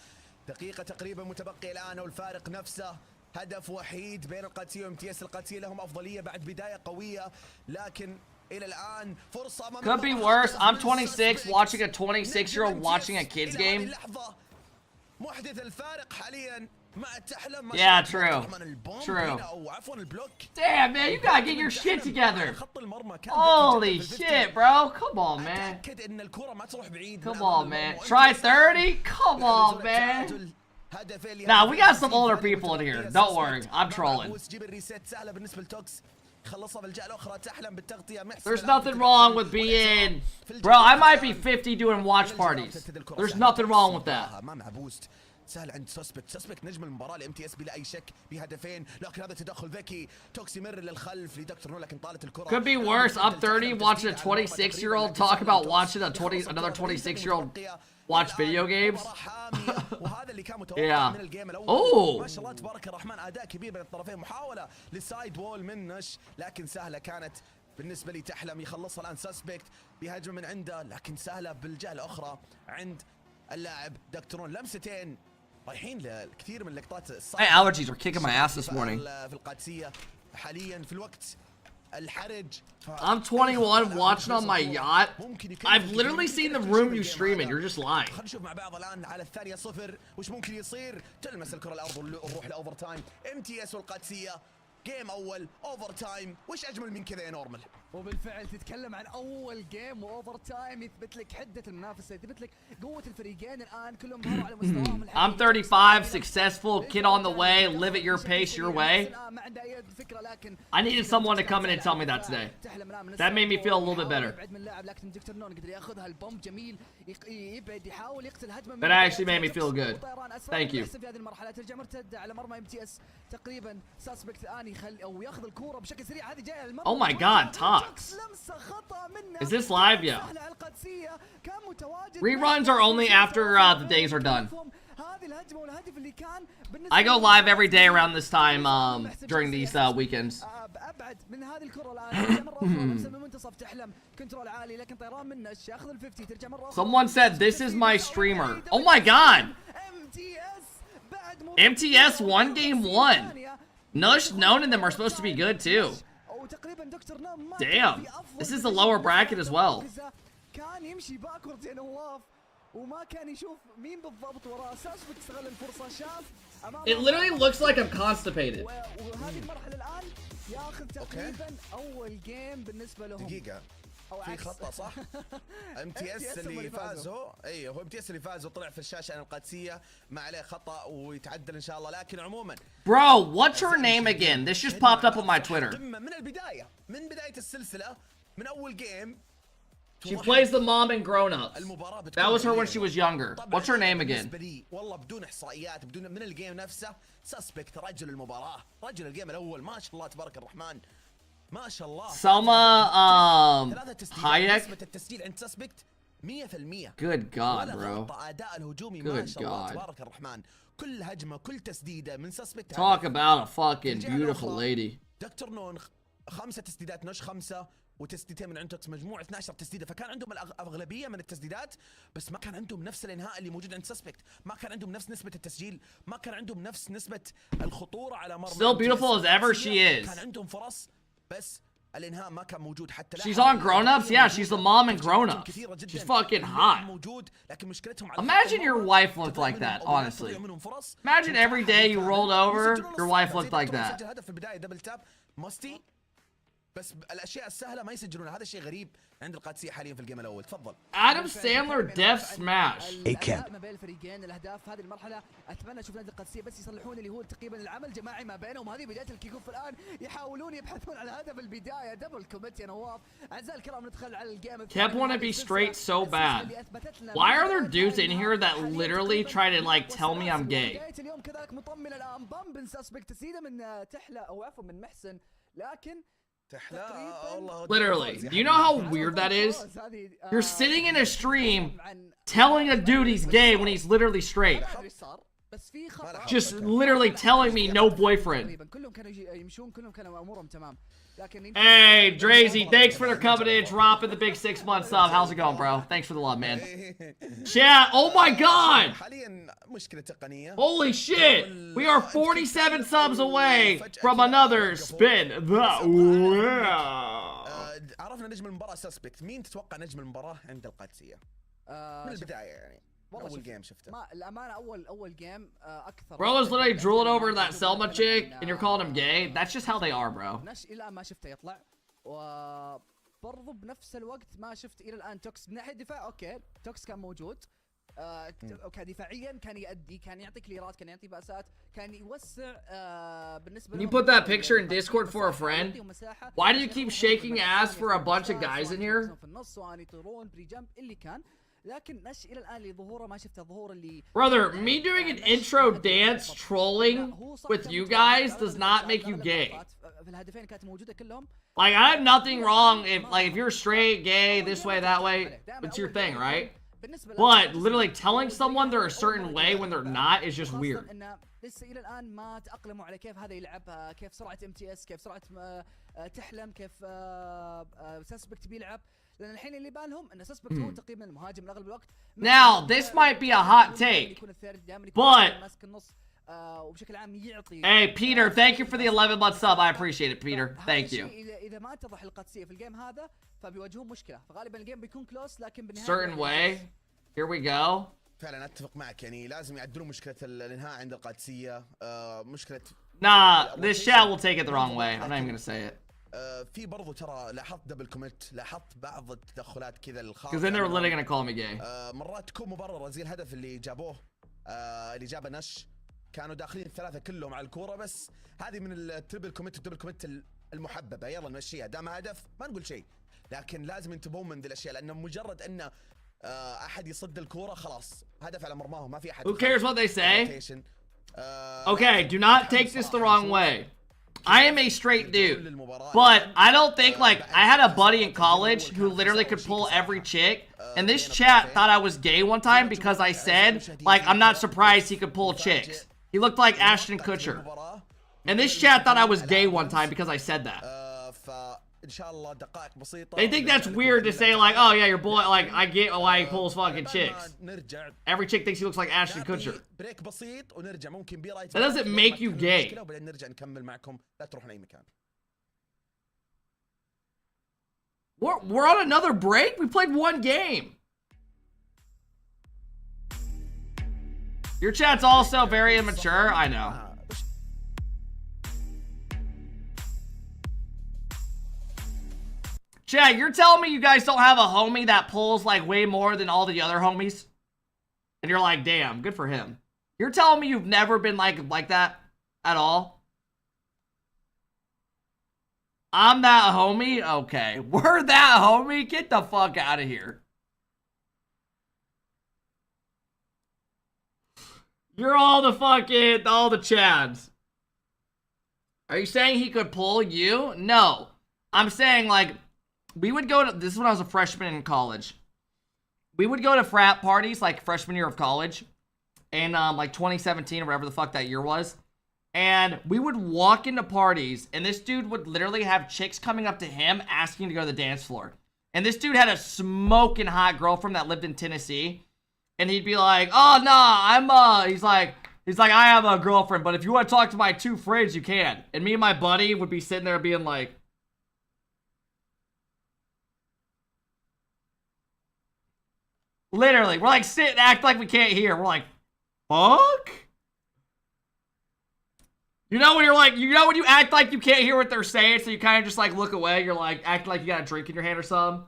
دقيقه تقريبا متبقيه الان والفارق نفسه هدف وحيد بين القادسيه وام تي اس القادسيه لهم افضليه بعد بدايه قويه لكن إلى الآن فرصة Could be worse. I'm 26 watching a 26-year-old watching a kid's game. محدث الفارق حاليا مع التحلم Yeah, true. True. Damn, man, you gotta get your shit together. Holy shit, bro. Come on, man. Come on, man. Try 30? Come on, man. Nah, we got some older people in here. Don't worry. I'm trolling. There's nothing wrong with being... Bro, I might be 50 doing watch parties. There's nothing wrong with that. سهل عند سسبكت نجم المباراه لام تي اس بلا اي شك بهدفين لكن هذا تدخل ذكي توكس يمر للخلف لدكتور نو لكن طالت الكره Could be worse. I'm 30 watching a 26-year-old talk about watching another 26-year-old watch video games. Yeah. Oh. ما شاء الله تبارك الرحمن اداء كبير بين الطرفين محاوله للسايد وول من نش لكن سهله كانت بالنسبه لي تحلم يخلصها الان سسبكت بهجمه من عنده لكن سهله بالجهه الاخرى عند اللاعب دكتورون لمستين رايحين لكثير من اللقطات My allergies are kicking my ass this morning. في القادسيه حاليا في الوقت الحرج I'm 21 watching on my yacht. I've literally seen the room you stream in. You're just lying. خلينا نشوف مع بعض الان على الثانيه صفر وش ممكن يصير تلمس الكره الارض ونروح لاوفر تايم ام تي اس والقادسيه جيم اول اوفر تايم وش اجمل من كذا يا نورمال وبالفعل تتكلم عن اول جيم واوفر تايم يثبت لك حده المنافسه يثبت لك قوه الفريقين الان كلهم ظهروا على مستواهم I'm 35, successful, kid on the way, live at your pace, your way. I needed someone to come in and tell me that today. That made me feel a little bit better. That actually made me feel good. Thank you. تقريبا سسبكت الان يخلي او ياخذ الكوره بشكل سريع. هذه جايه المرمى. Oh my god, Tox. لمسه خطا منه. Is this live? Yeah. سهلة على القادسية. كان متواجد. Reruns are only after the days are done. هذه الهجمه والهدف اللي كان I go live every day around this time during these weekends. ابعد من هذه الكره الان. مره اخرى لمسه من المنتصف تحلم كنترول عالي لكن طيران منه ياخذ ال 50 ترجع مره اخرى. Someone said this is my streamer. Oh my god. MTS won game 1. Nush, Known, and them are supposed to be good too. Damn. This is the lower bracket as well. كان يمشي باكورد يا نواف وما كان يشوف مين بالضبط وراه. ساسبك استغل الفرصه شاف. It literally looks like I'm constipated. وهذه المرحله الان ياخذ تقريبا اول جيم بالنسبه لهم. دقيقة أو في عكس. خطأ صح؟ ام تي اس اللي فازوا. اي هو ام تي اس اللي فازوا طلع في الشاشة عن القادسية ما عليه خطأ ويتعدل ان شاء الله. لكن عموما Bro, what's her name again? This just popped up on my Twitter. قمة من البداية من بداية السلسلة من أول جيم. She plays the mom in Grown Ups. المباراة That was her when she was younger. What's her name again? بالنسبة لي والله بدون إحصائيات بدون من الجيم نفسه سسبكت رجل المباراة رجل الجيم الأول ما شاء الله تبارك الرحمن ما شاء الله. Selma Hayek. نسبة التسجيل عند سسبكت 100%. Good God, bro. أداء الهجومي ما Good شاء الله God. تبارك الرحمن. كل هجمة كل تسديدة من سسبكت. Talk about a fucking beautiful lady. دكتور نون 5 تسديدات نوش 5 وتسديدتين من عند توكس مجموع 12 تسديده. فكان عندهم الاغلبيه من التسديدات بس ما كان عندهم نفس الانهاء اللي موجود عند سسبكت. ما كان عندهم نفس نسبه التسجيل. ما كان عندهم نفس نسبه الخطوره على مرمى. Still beautiful as ever she is. كان عندهم فرص بس الانهاء ما كان موجود حتى. She's on Grown Ups? Yeah, she's the mom in Grown Ups. She's fucking hot. موجود لكن مشكلتهم Imagine your wife looked like that, honestly. Imagine every day you rolled over, your wife looked like that. سجل هدف في البدايه دبل تاب موستي بس الاشياء السهله ما يسجلونها. هذا الشيء غريب عند القادسيه حاليا في الجيم الاول. تفضل. Adam Sandler Death Smash. ما بين الفريقين الاهداف هذه المرحله اتمنى اشوف نادي القادسيه بس يصلحون اللي هو تقريبا العمل الجماعي ما بينهم. هذه بدايه الكيك اوف الان يحاولون يبحثون عن هدف البدايه. دبل كوميت يا نواف. اعزائي الكرام ندخل على الجيم. Kept want to be straight so bad. Why are there dudes in here that literally try to like tell me I'm gay? بدايه اليوم كذلك مطمن الان بامب سسبكت تسديده من تحلى او عفوا من محسن لكن Literally. Do you know how weird that is? You're sitting in a stream telling a dude he's gay when he's literally straight. Just literally telling me no boyfriend. Hey, Drazy, thanks for coming in, dropping the big 6-month sub. How's it going, bro? Thanks for the love, man. Chat, oh my god! Holy shit! We are 47 subs away from another spin. عرفنا نجم المباراة سسبكت. مين تتوقع نجم المباراة عند القادسية؟ من البداية يعني. أول جيم شفته. ما الأمانة أول جيم أكثر. Bro is literally drooling over that Selma chick, and you're calling him gay. That's just how they are, bro. نش إلى ما شفته يطلع وبرضو بنفس الوقت ما شفت إلى الآن توكس من ناحية الدفاع. أوكي توكس كان موجود. اوكي دفاعيا كان يأدي كان يعطي كليرات كان يعطي باسات كان يوسع بالنسبه Can you put that picture in Discord for a friend? Why do you keep shaking ass for a bunch of guys in here? في النص واني يطيرون بري جامب اللي كان لكن نش الى الان لظهوره ما شفته الظهور اللي Brother, me doing an intro dance trolling with you guys does not make you gay. في الهدفين كانت موجوده كلهم. Like I have nothing wrong if you're straight, gay, this way, that way, it's your thing, right? But literally telling someone they're a certain way when they're not is just weird. لسه الى الان ما تاقلموا على كيف هذا يلعب كيف سرعه MTS كيف سرعه تحلم كيف سسبكت بيلعب لان الحين اللي بالهم ان سسبكت هو تقريبا المهاجم اغلب الوقت. Now this might be a hot take, but وبشكل عام يعطي. Hey Peter, thank you for the 11-month sub. I appreciate it, Peter. Thank you. اذا ما اتضح القادسيه في الجيم هذا فبيواجهون مشكله فغالبا الجيم بيكون كلوس لكن بالنهايه certain way. Here we go. فعلا اتفق معك يعني لازم يعدلون مشكله الانهاء عند القادسيه. مشكله Nah, this chat will take it the wrong way. I'm not even gonna say it. في برضو ترى لاحظت دبل كوميت لاحظت بعض التدخلات كذا الخاصه. Because then they were literally gonna call me gay. مرات تكون مبرره زي الهدف اللي جابوه اللي جابه نش كانوا داخلين الثلاثه كلهم على الكوره بس هذه من التربل كوميت والدبل كوميت المحببه. يلا نمشيها دام هدف ما نقول شيء لكن لازم ينتبهون من ذي الاشياء لانه مجرد انه احد يصد الكوره خلاص هدف على مرماهم ما في احد. Who cares what they say? Okay, do not take this the wrong way. I am a straight dude, but I don't think, like, I had a buddy in college who literally could pull every chick, and this chat thought I was gay one time because I said, like, I'm not surprised he could pull chicks. He looked like Ashton Kutcher. And this chat thought I was gay one time because I said that. They think that's weird to say, like, oh yeah, your boy, like, I get why he pulls fucking chicks. Every chick thinks he looks like Ashton Kutcher. That doesn't make you gay. We're on another break? We played one game. Your chat's also very immature, I know. Chat, you're telling me you guys don't have a homie that pulls like way more than all the other homies? And you're like, damn, good for him. You're telling me you've never been like that at all? I'm that homie? Okay. We're that homie? Get the fuck out of here. You're all the Chads. Are you saying he could pull you? No. I'm saying, like, we would go to, this is when I was a freshman in college. We would go to frat parties, like, freshman year of college. And, like, 2017 or whatever the fuck that year was. And we would walk into parties, and this dude would literally have chicks coming up to him asking to go to the dance floor. And this dude had a smoking hot girlfriend that lived in Tennessee. And he'd be like, oh, nah, he's like, I have a girlfriend, but if you want to talk to my two friends, you can. And me and my buddy would be sitting there being like, literally, we're like, sit and act like we can't hear. We're like, fuck? You know when you're like, you know when you act like you can't hear what they're saying, so you kind of just like look away, you're like, acting like you got a drink in your hand or something?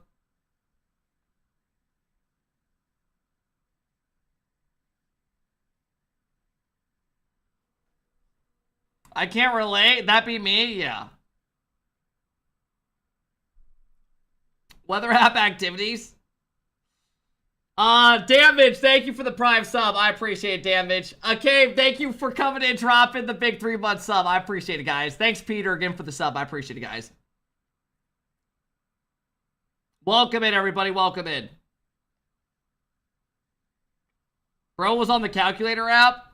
I can't relate. That be me? Yeah. Weather app activities? Damage, thank you for the Prime sub. I appreciate it, Damage. Okay, thank you for coming in, dropping the big 3-month sub. I appreciate it, guys. Thanks, Peter, again for the sub. I appreciate it, guys. Welcome in, everybody. Welcome in. Bro was on the calculator app.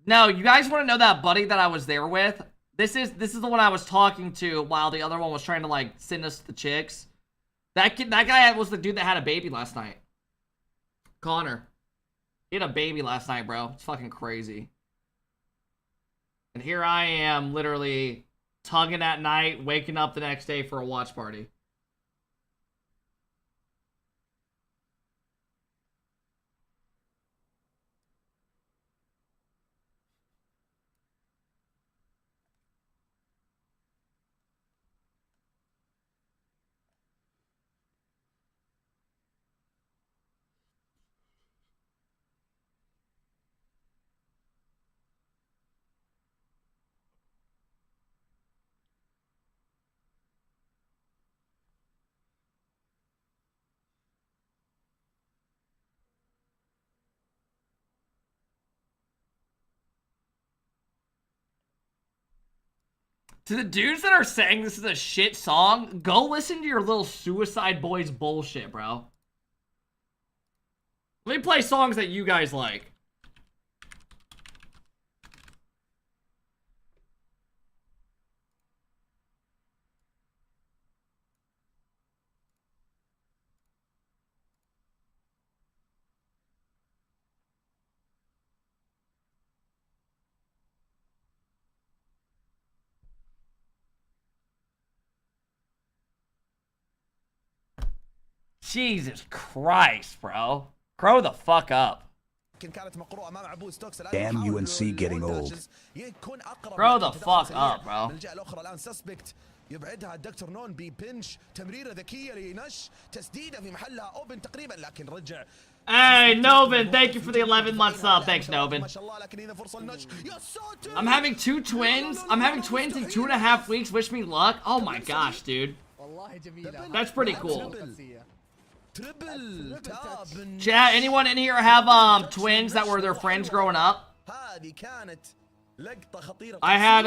No, you guys want to know that buddy that I was there with? This is the one I was talking to while the other one was trying to, like, send us the chicks. That guy was the dude that had a baby last night. Connor. He had a baby last night, bro. It's fucking crazy. And here I am, literally tugging at night, waking up the next day for a watch party. To the dudes that are saying this is a shit song, go listen to your little Suicide Boys bullshit, bro. Let me play songs that you guys like. Jesus Christ, bro. Grow the fuck up. Damn UNC getting old. Grow the fuck up, bro. يبعدها الدكتور نون ببنش تمريره ذكيه لنش تسديده في محلها اوبن تقريبا لكن رجع. Hey, Novin, thank you for the 11-month sub. Thanks, Novin. I'm having two twins. I'm having twins in 2.5 weeks. Wish me luck. Oh my gosh, dude. That's pretty cool. Chat, anyone in here have twins that were their friends growing up? لقطة خطيرة. I had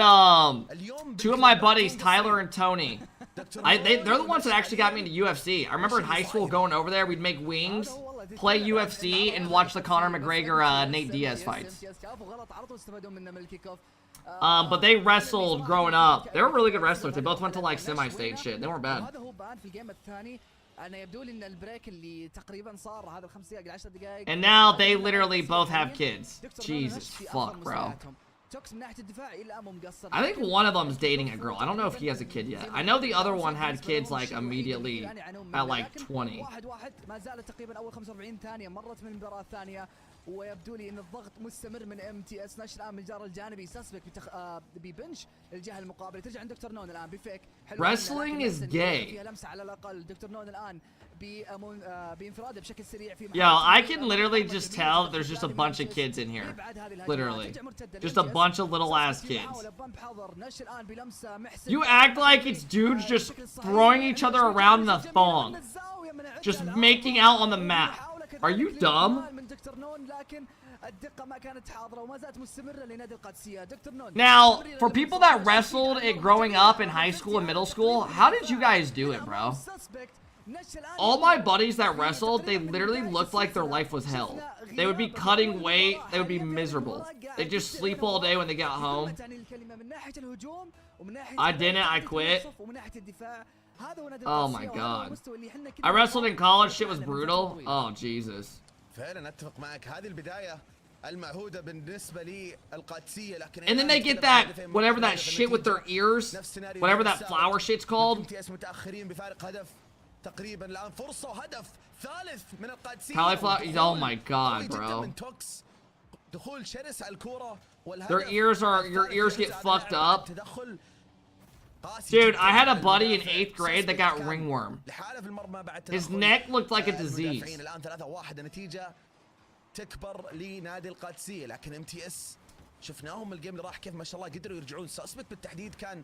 اليوم 2 of my buddies, Tyler and Tony. They're the ones that actually got me into UFC. I remember in high school going over there, we'd make wings, play UFC, and watch the Conor McGregor Nate Diaz fights. But they wrestled growing up. They were really good wrestlers. They both went to like semi-state shit. They weren't bad. And now they literally both have kids. Jesus fuck, bro. I think one of them's dating a girl. I don't know if he has a kid yet. I know the other one had kids like immediately at like 20. ويبدو لي ان الضغط مستمر من MTS. نشر الان من الجار الجانبي سسبك ببنش للجهه المقابله. ترجع عند دكتور نون الان بفيك. Wrestling is gay. فيها لمسه على الاقل. دكتور نون الان بانفراده بشكل سريع في Yo, I can literally just tell that there's just a bunch of kids in here. Literally. Just a bunch of little ass kids. You act like it's dudes just throwing each other around in a thong. Just making out on the mat. Are you dumb? Now, for people that wrestled it growing up in high school and middle school, how did you guys do it, bro? All my buddies that wrestled, they literally looked like their life was hell. They would be cutting weight, they would be miserable. They just sleep all day when they got home. I didn't, I quit. Oh my god. I wrestled in college, shit was brutal. Oh Jesus. And then they get that, whatever that shit with their ears, whatever that flower shit's called. Cauliflower, oh my god, bro. Their ears are, your ears get fucked up. Dude, I had a buddy in 8th grade that got ringworm. His neck looked like a disease. تكبر لنادي القادسية لكن MTS شفناهم الجيم اللي راح كيف ما شاء الله قدروا يرجعون. سسبك بالتحديد كان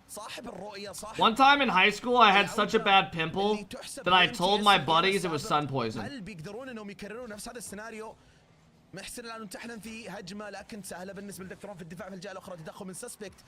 صاحب الرؤية صاحب. One time in high school I had such a bad pimple that I told my buddies it was sun poison. هل بيقدرون انهم يكررون نفس هذا السيناريو؟ محسن الان تحلم في هجمة لكن سهلة بالنسبة لدكتورون في الدفاع. في الجهة الأخرى تدخل من سسبكت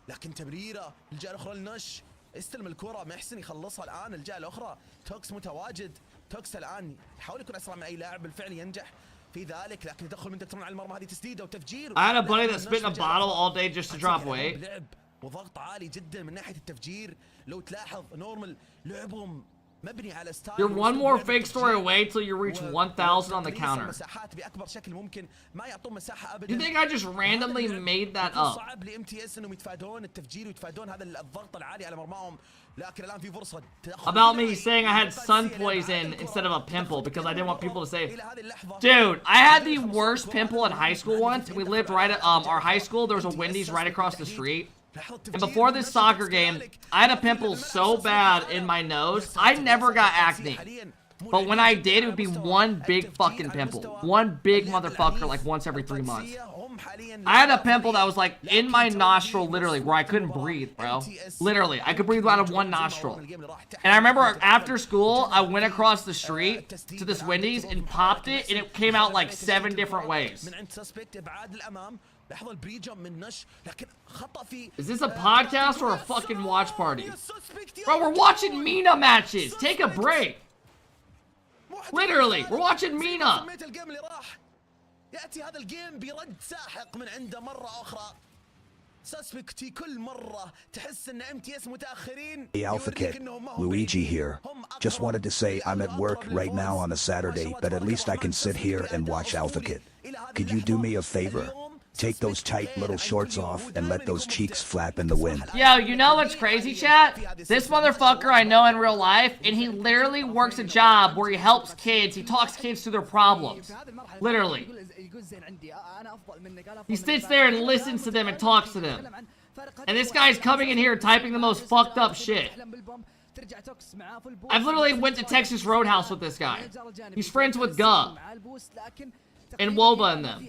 لكن تمريرة الجهة الأخرى لنش استلم الكرة. محسن يخلصها الآن. الجهة الأخرى توكس متواجد. توكس الآن يحاول يكون أسرع من أي لاعب بالفعل ينجح في ذلك لكن يدخل من دكتورون على المرمى. هذه تسديدة وتفجير. I had a buddy that spit in a bottle all day just to drop weight. لعب وضغط عالي جدا من ناحية التفجير. لو تلاحظ نورمال لعبهم مبني على ستايل. You're one more fake story away till you reach 1,000 on the counter. مساحات بأكبر شكل ممكن. ما يعطون مساحة أبدا. You think I just randomly made that up? صعب لMTS انهم يتفادون التفجير ويتفادون هذا الضغط العالي على مرماهم. لكن الآن في فرصة. About me saying I had sun poison instead of a pimple because I didn't want people to say. Dude, I had the worst pimple in high school once. We lived right at our high school. There was a Wendy's right across the street. And before this soccer game, I had a pimple so bad in my nose, I never got acne. But when I did, it would be one big fucking pimple. One big motherfucker like once every 3 months. I had a pimple that was like in my nostril literally where I couldn't breathe, bro. Literally, I could breathe out of one nostril. And I remember after school, I went across the street to this Wendy's and popped it and it came out like 7 different ways. Is this a podcast or a fucking watch party? Bro, we're watching Mina matches. Take a break. Literally, we're watching Mina. يأتي هذا الجيم برد ساحق من عنده مرة أخرى. سسبكتي كل مرة تحس إن MTS متأخرين. Hey Alpha Kid, Luigi here. Just wanted to say I'm at work right now on a Saturday, but at least I can sit here and watch Alpha Kid. Could you do me a favor? Take those tight little shorts off and let those cheeks flap in the wind. Yo, you know what's crazy, chat? This motherfucker I know in real life, and he literally works a job where he helps kids. He talks kids through their problems. Literally. He sits there and listens to them and talks to them. And this guy's coming in here typing the most fucked up shit. I've literally went to Texas Roadhouse with this guy. He's friends with Gub and Woba and them.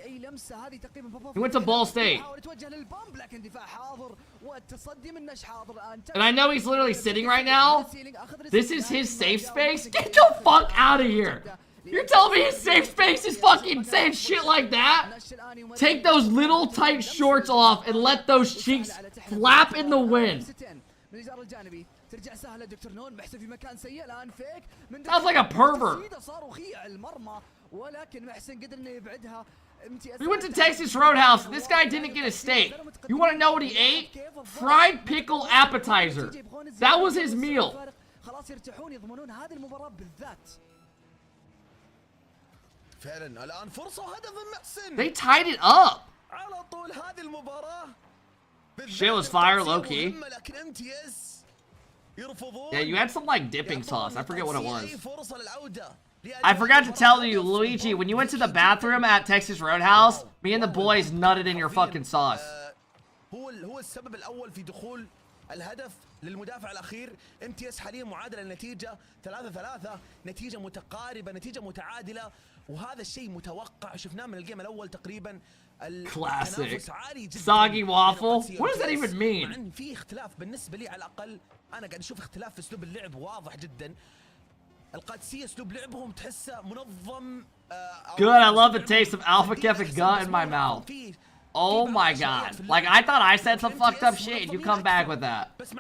He went to Ball State. And I know he's literally sitting right now. This is his safe space. Get the fuck out of here. You're telling me his safe space is fucking saying shit like that? Take those little tight shorts off and let those cheeks flap in the wind. Sounds like a pervert. We went to Texas Roadhouse and this guy didn't get a steak. You want to know what he ate? Fried pickle appetizer. That was his meal. They tied it up. Shit was fire, low key. Yeah, you had some like dipping sauce. I forget what it was. I forgot to tell you, Luigi, when you went to the bathroom at Texas Roadhouse, me and the boys nutted in your fucking sauce. الهدف للمدافع الاخير MTS حاليا معادله النتيجه 3-3 نتيجه متقاربه نتيجه متعادله وهذا الشيء متوقع شفناه من الجيم الاول تقريبا. Classic. Soggy waffle? What does that even mean? في اختلاف بالنسبه لي على الاقل انا قاعد اشوف اختلاف في اسلوب اللعب واضح جدا. القادسيه اسلوب لعبهم تحسه منظم. Good, I love the taste of Alpha Kefik gut in my mouth. Oh my god. Like, I thought I said some fucked up shit and you come back with that. This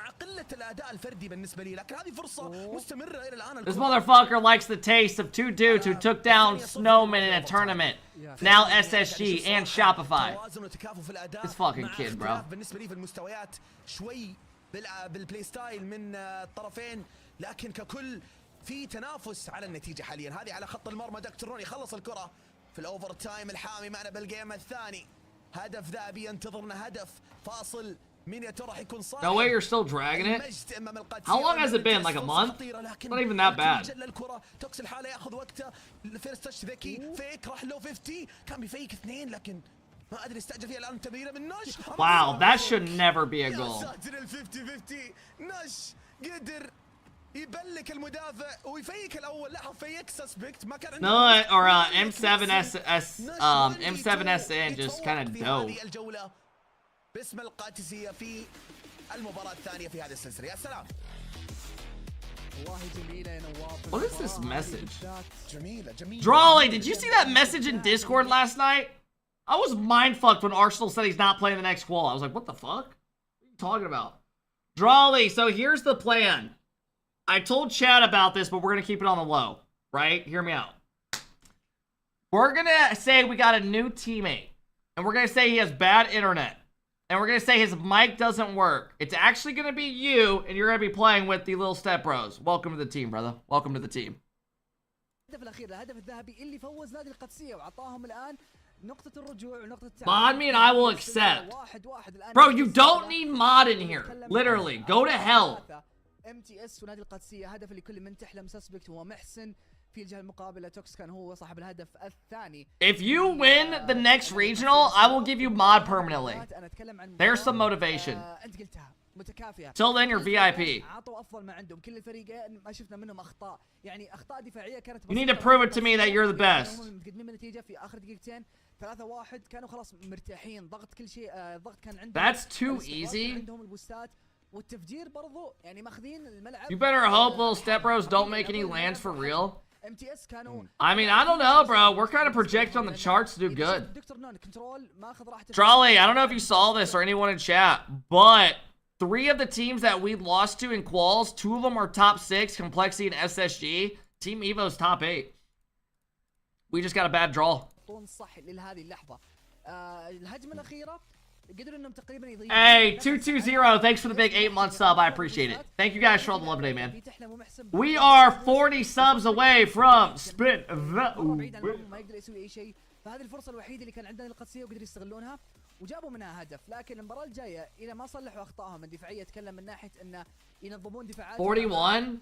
motherfucker likes the taste of two dudes who took down Snowman in a tournament. Now SSG and Shopify. This fucking kid, bro. في تنافس على النتيجة حاليا هذه على خط المرمى دكتور نون يخلص الكرة في الأوفر تايم الحامي معنا بالجيم الثاني هدف ذهبي ينتظرنا هدف فاصل مين يا ترى راح يكون صاحب. No way you're still dragging it? How long has it been? Like a month? Not even that bad. توكس الحالة ياخذ وقته الفيرست تاتش ذكي فيك راح لو 50 كان بيفيك اثنين لكن ما ادري استعجل فيها الآن تمريرة من نش. Wow, that should never be a goal. نش قدر يبلك المدافع ويفيك الاول لا فيك سسبكت ما كان No, or M7SN just kind of dove. الجولة باسم القادسية في المباراة الثانية في هذه السلسلة يا سلام. What is this message? Drawley, did you see that message in Discord last night? I was mindfucked when Arsenal said he's not playing the next wall. I was like, what the fuck? What are you talking about? Drawley, so here's the plan. I told Chad about this, but we're going to keep it on the low, right? Hear me out. We're going to say we got a new teammate, and we're going to say he has bad internet, and we're going to say his mic doesn't work. It's actually going to be you, and you're going to be playing with the little step bros. Welcome to the team, brother. Welcome to the team. Mod me and I will accept. Bro, you don't need mod in here. Literally, go to hell. MTS ونادي القادسية هدف لكل من تحلم سسبكت هو محسن في الجهة المقابلة توكس كان هو صاحب الهدف الثاني. If you win the next regional, I will give you mod permanently. There's some motivation. أنت قلتها متكافئة. Till then, you're VIP. عطوا أفضل ما عندهم كل الفريقين ما شفنا منهم أخطاء يعني أخطاء دفاعية كانت. You need to prove it to me that you're the best. متقدمين بالنتيجة في آخر دقيقتين 3-1 كانوا خلاص مرتاحين ضغط كل شيء ضغط كان عندهم. That's too easy. عندهم البوستات. والتفجير برضو يعني ماخذين الملعب. You better hope little step bros don't make any lands for real. I mean, I don't know, bro. We're kind of projected on the charts to do good. Trolley, I don't know if you saw this or anyone in chat, but 3 of the teams that we lost to in quals, 2 of them are top 6, Complexity and SSG. Team Evo's top 8. We just got a bad draw. Hey, 220, thanks for the big 8-month sub. I appreciate it. Thank you guys for all the love today, man. We are 40 subs away from split فهذه الفرصة الوحيدة اللي كان عندنا القادسية وقدروا يستغلونها وجابوا منها هدف لكن المباراة الجاية إذا ما صلحوا أخطائهم الدفاعية اتكلم من ناحية إنه ينظمون دفاعات 41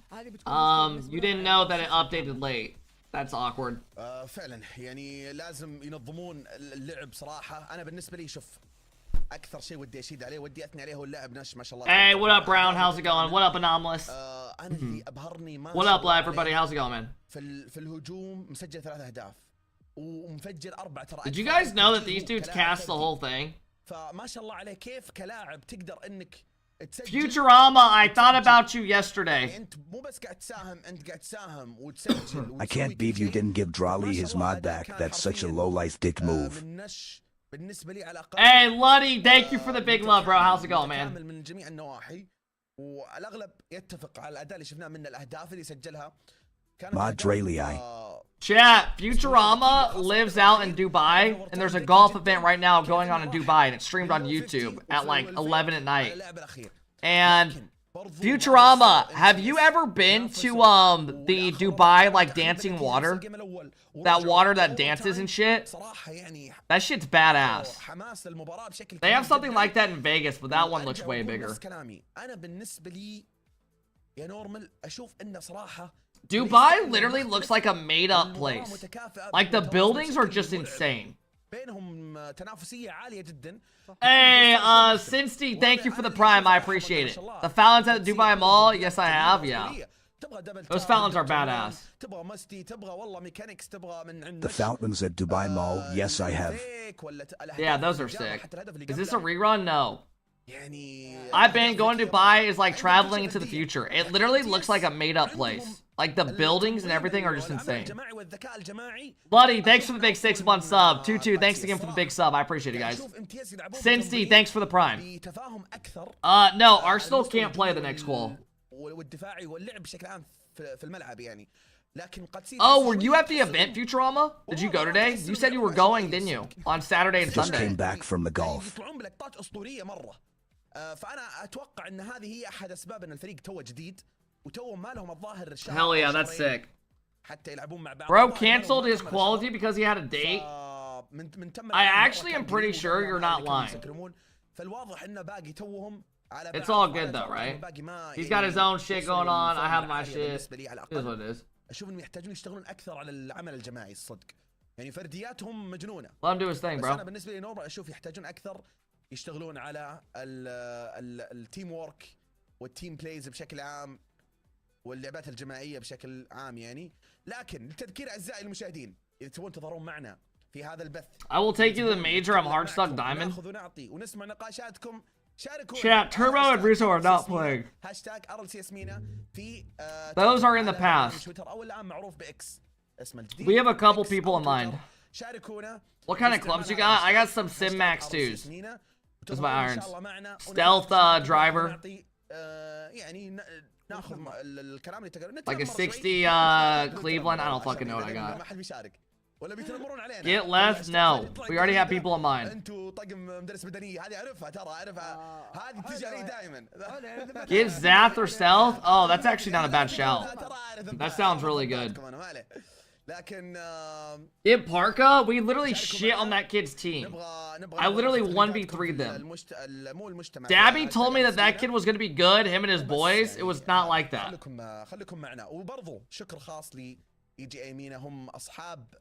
you didn't know that it updated late. That's awkward. فعلا يعني لازم ينظمون اللعب صراحة. أنا بالنسبة لي شوف اكثر شيء ودي اشيد عليه ودي اثني عليه هو اللاعب نش ما شاء الله. Hey, what up Brown? How's it going? What up Anomalous? انا اللي ابهرني ما What up live everybody? How's it going, man? في الهجوم مسجل 3 اهداف ومفجر 4 ترى. Did you guys know that these dudes cast the whole thing? فما شاء الله عليه كيف كلاعب تقدر انك تسجل. Futurama, I thought about you yesterday. انت مو بس قاعد تساهم، انت قاعد تساهم وتسجل I can't believe you didn't give Drawley his mod back. That's such a low-life dick move. من نش بالنسبه لي على الاقل. Hey, Luddy, thank you for the big love, bro. How's it going, man? متكامل من جميع النواحي، والاغلب يتفق على الاداء اللي شفناه من الاهداف اللي سجلها. Mod Draley. Chat, Futurama lives out in Dubai, and there's a golf event right now going on in Dubai, and it's streamed on YouTube at like 11 at night. And Futurama, have you ever been to the Dubai like dancing water? That water that dances and shit? That shit's badass. They have something like that in Vegas, but that one looks way bigger. Dubai literally looks like a made-up place. Like, the buildings are just insane. Hey, Cincy, thank you for the prime. I appreciate it. The fountains at the Dubai Mall? Yes, I have. Yeah. Those fountains are badass. The fountains at Dubai Mall? Yes, I have. Yeah, those are sick. Is this a rerun? No. I've been going to Dubai is like traveling into the future. It literally looks like a made-up place. Like, the buildings and everything are just insane. Buddy, thanks for the big 6-month sub. 22, thanks again for the big sub. I appreciate it, guys. Cincy, thanks for the prime. No, Arsenal can't play the next qual. Oh, were you at the event, Futurama? Did you go today? You said you were going, didn't you? On Saturday and Just Sunday. came back from the golf. Hell yeah, that's sick. Bro canceled his quality because he had a date. I actually am pretty sure you're not lying. It's all good though, right? He's got his own shit going on. I have my shit. It is what it is. اشوف انهم يحتاجون يشتغلون اكثر على العمل الجماعي الصدق. يعني فردياتهم مجنونه. Let him do his thing, بس bro. انا بالنسبه لي نورا اشوف يحتاجون اكثر يشتغلون على التيم وورك والتيم بلايز بشكل عام واللعبات الجماعيه بشكل عام يعني. لكن للتذكير اعزائي المشاهدين، اذا تبون تظهرون معنا في هذا البث. I will take you to the major. I'm hard stuck diamond. ناخذ ونعطي ونسمع نقاشاتكم. Chat, Turbo and Russo are not playing. هاشتاج RLCS مينا في Those are in the past. تويتر او الان معروف باكس اسمه الجديد. We have a couple people in mind. شاركونا. What kind of clubs you got? I got some Sim Max 2s. Those are my irons. Stealth driver. يعني ناخذ الكلام اللي تقدر. Like a 60 Cleveland. I don't fucking know what I got. ما حد بيشارك. ولا بيتنمرون علينا. Get left? No. We already have people in mind. انتوا طقم مدرس بدنيه هذه اعرفها ترى اعرفها. هذه تجي علي دائما. Get Zath or Stealth? Oh, that's actually not a bad shout. That sounds really good. لكن Get Parka? We literally shit on that kid's team. I literally 1v3'd them. Dabby told me that that kid was going to be good, him and his boys. It was not like that. خليكم معنا وبرضو شكر خاص لي EG مينا، هم اصحاب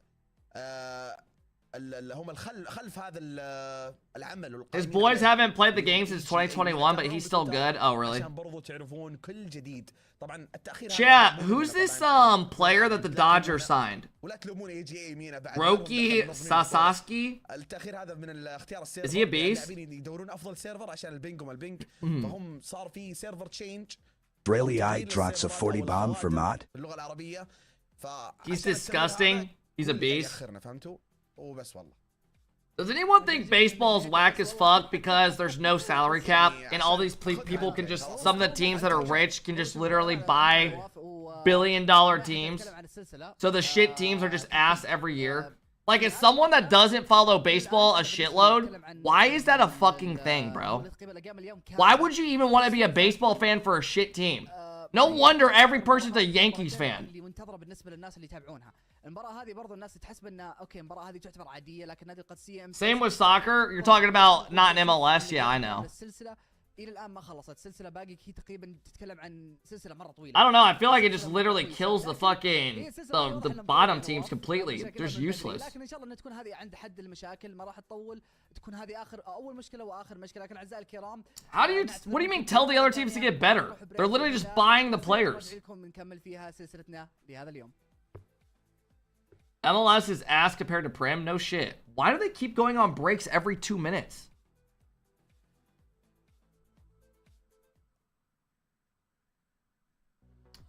هم خلف هذا العمل. His boys haven't played the game since 2021, but he's still good. Oh, really? عشان برضو تعرفون كل جديد. طبعا التأخير. Chat, who's this player that the Dodgers signed? ولا تلومون EG مينا بعد. Roki Sasaki? التأخير هذا من الاختيار السيرفر. Is he a beast? اللاعبين يدورون افضل سيرفر عشان البينج وما البينج، فهم صار في سيرفر تشينج. Draley drops a 40 bomb for mod. باللغة العربية. He's disgusting. He's a beast. فهمتوا؟ وبس والله. Does anyone think baseball is whack as fuck because there's no salary cap and all these people can just, some of the teams that are rich can just literally buy billion-dollar teams? So the shit teams are just ass every year. Like, as someone that doesn't follow baseball a shitload, why is that a fucking thing, bro? Why would you even want to be a baseball fan for a shit team? No wonder every person's a Yankees fan. Same with soccer. You're talking about not in MLS? Yeah, I know. I don't know. I feel like it just literally kills the fucking the bottom teams completely. They're just useless. How do you? What do you mean? Tell the other teams to get better? They're literally just buying the players. MLS is ass compared to Prim. No shit. Why do they keep going on breaks every 2 minutes?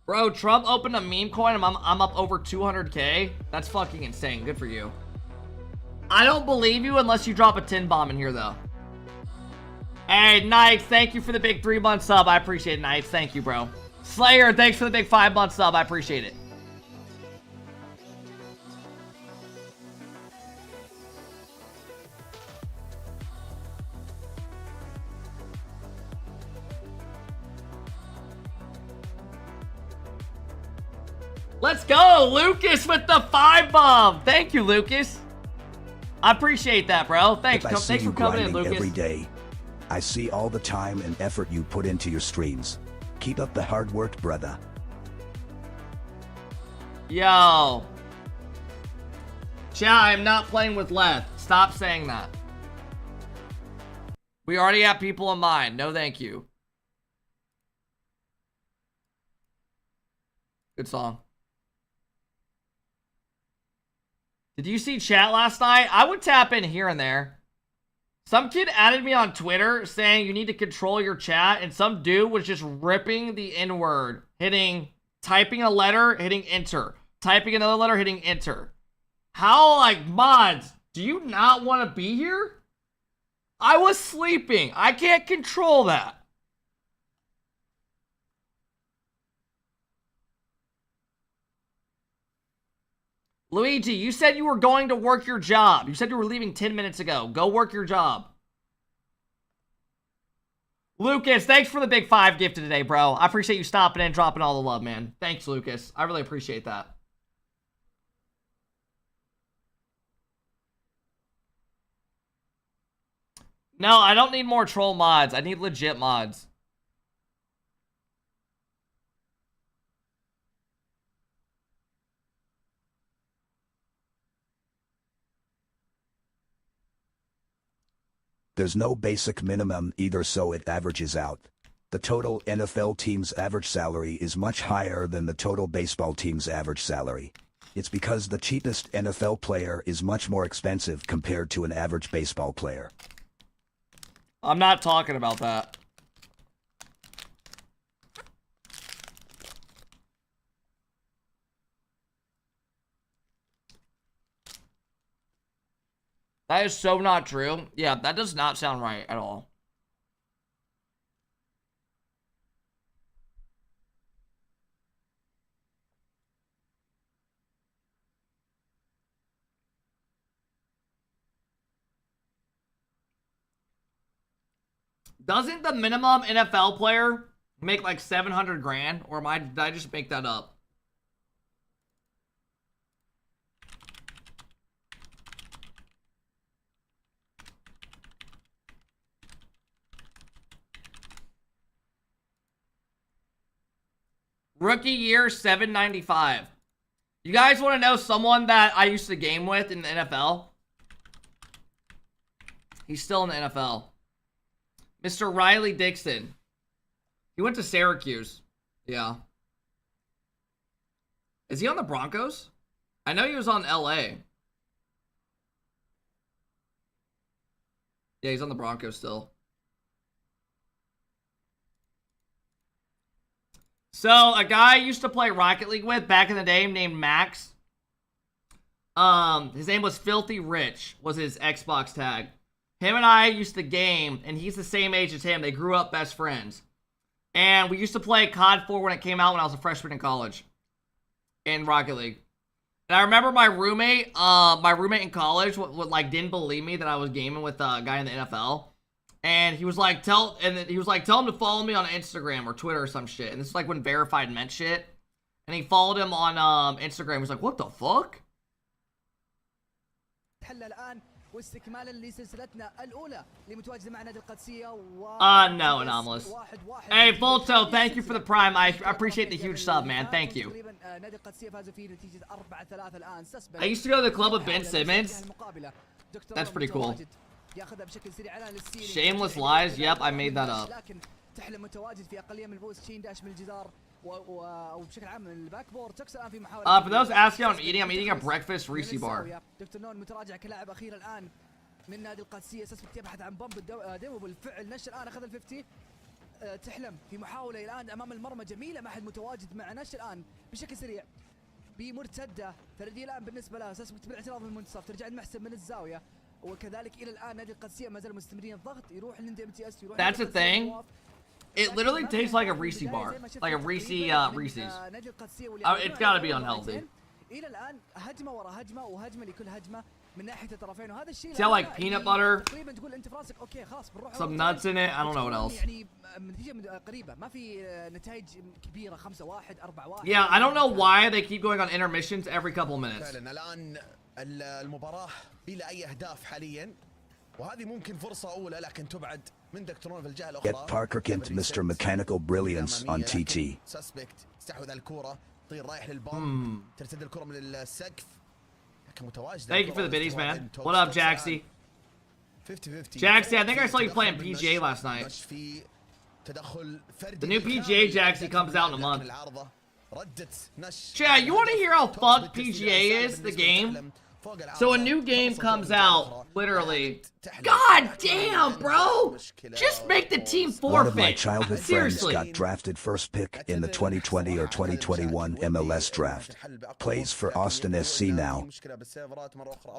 Bro, Trump opened a meme coin and I'm up over 200K. That's fucking insane. Good for you. I don't believe you unless you drop a tin bomb in here, though. Hey, Knights, thank you for the big 3-month sub. I appreciate it, Knights. Thank you, bro. Slayer, thanks for the big 5-month sub. I appreciate it. Let's go, Lucas with the 5 bomb. Thank you, Lucas. I appreciate that, bro. Thanks. I see Thanks you for coming in, grinding Lucas. every day. I see all the time and effort you put into your streams. Keep up the hard work, brother. Yo. Chat, I'm not playing with Leth. Stop saying that. We already have people in mind. No, thank you. Good song. Did you see chat last night? I would tap in here and there. Some kid added me on Twitter saying you need to control your chat, and some dude was just ripping the N-word, typing a letter, hitting enter. Typing another letter, hitting enter. How, like, mods, do you not want to be here? I was sleeping. I can't control that. Luigi, you said you were going to work your job. You said you were leaving 10 minutes ago. Go work your job. Lucas, thanks for the big 5 gifted today, bro. I appreciate you stopping in and dropping all the love, man. Thanks, Lucas. I really appreciate that. No, I don't need more troll mods. I need legit mods. There's no basic minimum either, so it averages out. The total NFL team's average salary is much higher than the total baseball team's average salary. It's because the cheapest NFL player is much more expensive compared to an average baseball player. I'm not talking about that. That is so not true. Yeah, that does not sound right at all. Doesn't the minimum NFL player make like 700 grand? Or did I just make that up? Rookie year, 795. You guys want to know someone that I used to game with in the NFL? He's still in the NFL. Mr. Riley Dixon. He went to Syracuse. Yeah. Is he on the Broncos? I know he was on LA. Yeah, he's on the Broncos still. So, a guy I used to play Rocket League with back in the day named Max. His name was Filthy Rich, was his Xbox tag. Him and I used to game, and he's the same age as him. They grew up best friends. And we used to play COD 4 when it came out when I was a freshman in college. In Rocket League. And I remember my roommate in college like didn't believe me that I was gaming with a guy in the NFL. And he was like, tell him to follow me on Instagram or Twitter or some shit. And this is like when verified meant shit. And he followed him on Instagram. He was like, what the fuck? No, Anomalous. Hey, Volto, thank you for the prime. I appreciate the huge sub, man. Thank you. I used to go to the club with Ben Simmons. That's pretty cool. Shameless lies? Yep, I made that up. For those asking how I'm eating a breakfast Reese bar. تحلم في محاولة الآن أمام المرمى جميلة، ما حد متواجد مع نش الآن بشكل سريع بمرتدة. فردي الآن بالنسبة لها أساس بالاعتراض من المنتصف، ترجع المحسن من الزاوية، وكذلك إلى الآن نادي القادسية ما زالوا مستمرين الضغط، يروح للMTS يروح. That's the thing. It literally tastes like a Reese bar, like a Reese's. It's gotta be unhealthy. إلى الآن هجمة ورا هجمة وهجمة لكل هجمة من ناحية الطرفين، وهذا الشيء See how like peanut butter, تقريبا تقول أنت في راسك أوكي خلاص بنروح some nuts in it. I don't know what else. يعني نتيجة قريبة، ما في نتائج كبيرة 5-1 4-1. Yeah, I don't know why they keep going on intermissions every couple minutes. فعلا الآن المباراة بلا أي أهداف حاليا، وهذه ممكن فرصة أولى لكن تبعد من دكتورون في الجهة الأخرى. Get Parker Kent Mr. Mechanical Brilliance on TT. سسبكت استحوذ على الكرة، طير رايح للبام، ترتد الكرة من السقف لكن متواجد. Thank you for the biddies, man. What up, Jaxie? 50-50. Jaxie, I think I saw you playing PGA last night. The new PGA Jaxie comes out in a month. Chad, you want to hear how fucked PGA is, the game? So a new game comes out, literally. God damn, bro! Just make the team One of my forfeit. childhood Seriously. friends got drafted first pick in the 2020 or 2021 MLS draft. Plays for Austin SC now.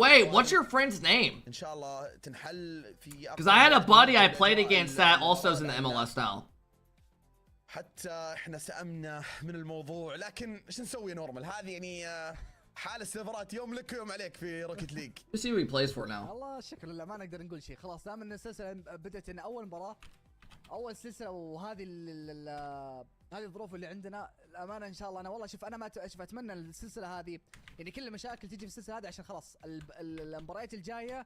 Wait, what's your friend's name? Because I had a buddy I played against that also is in the MLS now. حتى احنا سأمنا من الموضوع، لكن ايش نسوي نورمال؟ هذه يعني حال السيرفرات يوم لك ويوم عليك في روكيت ليج. Let's see who he plays for now. والله شكرا لله ما نقدر نقول شيء، خلاص دام ان السلسله بدات ان اول مباراه اول سلسله، وهذه هذه الظروف اللي عندنا الامانه ان شاء الله. انا والله شوف انا ما شوف اتمنى السلسله هذه يعني كل المشاكل تجي في السلسله هذه عشان خلاص المباريات الجايه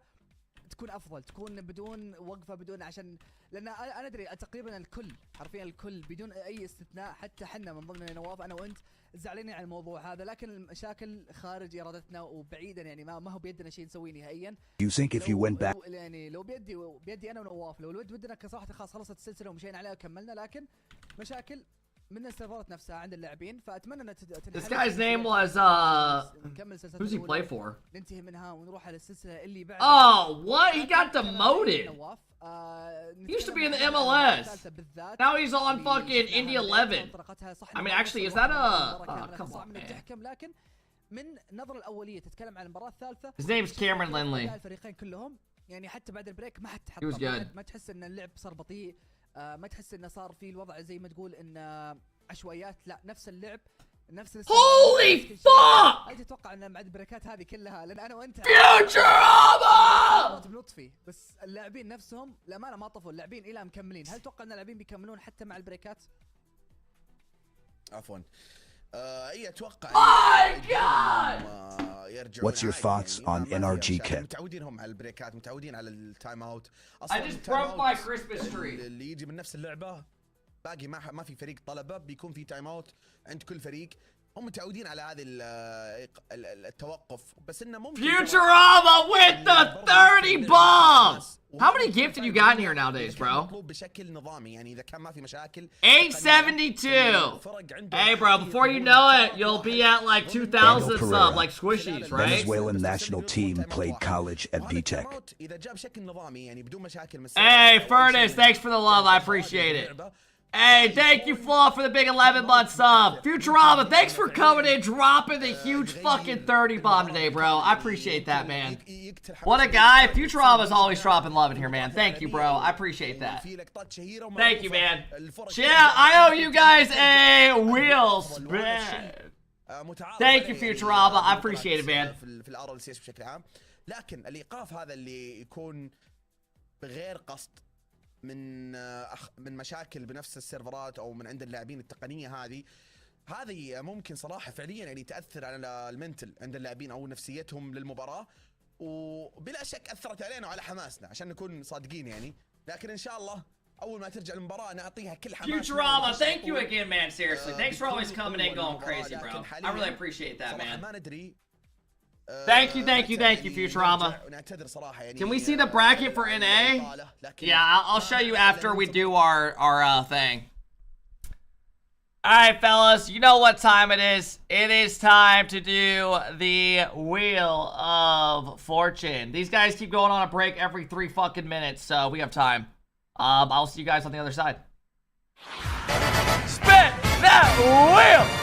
تكون افضل، تكون بدون وقفه بدون، عشان لان انا ادري تقريبا الكل حرفيا الكل بدون اي استثناء، حتى حنا من ضمن نواف انا وانت زعلانين على الموضوع هذا، لكن المشاكل خارج ارادتنا وبعيدا يعني ما هو بيدنا شيء نسويه نهائيا. You think if you went back يعني لو بيدي انا ونواف لو ودنا صراحه خلاص خلصت السلسله ومشينا عليها وكملنا، لكن مشاكل من السيرفرات نفسها عند اللاعبين، فاتمنى ان This guy's name was who's he play for? ننتهي منها ونروح على السلسله اللي بعد. Oh, what? He got demoted. He used to be in the MLS. Now he's on fucking Indy 11. I mean, actually, is that come on, man. لكن من نظر الاوليه تتكلم عن المباراه الثالثه. His name's Cameron Lindley. الفريقين كلهم يعني حتى بعد البريك ما حد He was good. ما تحس ان اللعب صار بطيء، ما تحس انه صار في الوضع زي ما تقول ان عشوائيات، لا نفس اللعب نفس Holy fuck! هل تتوقع ان مع البريكات هذه كلها، لان انا وانت Futurama! بنطفي بس اللاعبين نفسهم للامانه ما طفوا، اللاعبين الى مكملين، هل تتوقع ان اللاعبين بيكملون حتى مع البريكات؟ عفوا اي اتوقع يرجعون. What's your thoughts on NRG Kent? متعودين على البريكات، متعودين على التايم اوت. I just broke my Christmas tree. اللي يجي من نفس اللعبه باقي ما في فريق طلبه، بيكون في تايم اوت عند كل فريق، هم متعودين على هذه التوقف، بس انه ممكن Futurama with the 30 bombs. How many gifts did you got in here nowadays, bro? بشكل نظامي يعني اذا كان ما في مشاكل. 872. Hey, bro, before you know it, you'll be at like 2,000 sub, like squishies, right? Venezuelan national team played college at BTech. اذا جاء بشكل نظامي يعني بدون مشاكل. Hey, Furnace, thanks for the love. I appreciate it. Hey, thank you, Flaw, for the big 11-month sub. Futurama, thanks for coming in, dropping the huge fucking 30 bomb today, bro. I appreciate that, man. What a guy. Futurama's always dropping love in here, man. Thank you, bro. I appreciate that. Thank you, man. Yeah, I owe you guys a wheel spin. Thank you, Futurama. I appreciate it, man. في RLCS بشكل عام، لكن الايقاف هذا اللي يكون بغير قصد من مشاكل بنفس السيرفرات او من عند اللاعبين التقنيه، هذه ممكن صراحه فعليا يعني تاثر على المنتل عند اللاعبين او نفسيتهم للمباراه، وبلا شك اثرت علينا وعلى حماسنا عشان نكون صادقين يعني، لكن ان شاء الله اول ما ترجع المباراه نعطيها كل حماس. Futurama, thank you again, man. Seriously, thanks for always coming in going crazy, bro. I really appreciate that, man. ما ندري. Thank you, Futurama. Can we see the bracket for NA? Yeah, I'll show you after we do our thing. Alright, fellas, you know what time it is. It is time to do the Wheel of Fortune. These guys keep going on a break every 3 fucking minutes, so we have time. I'll see you guys on the other side. that wheel.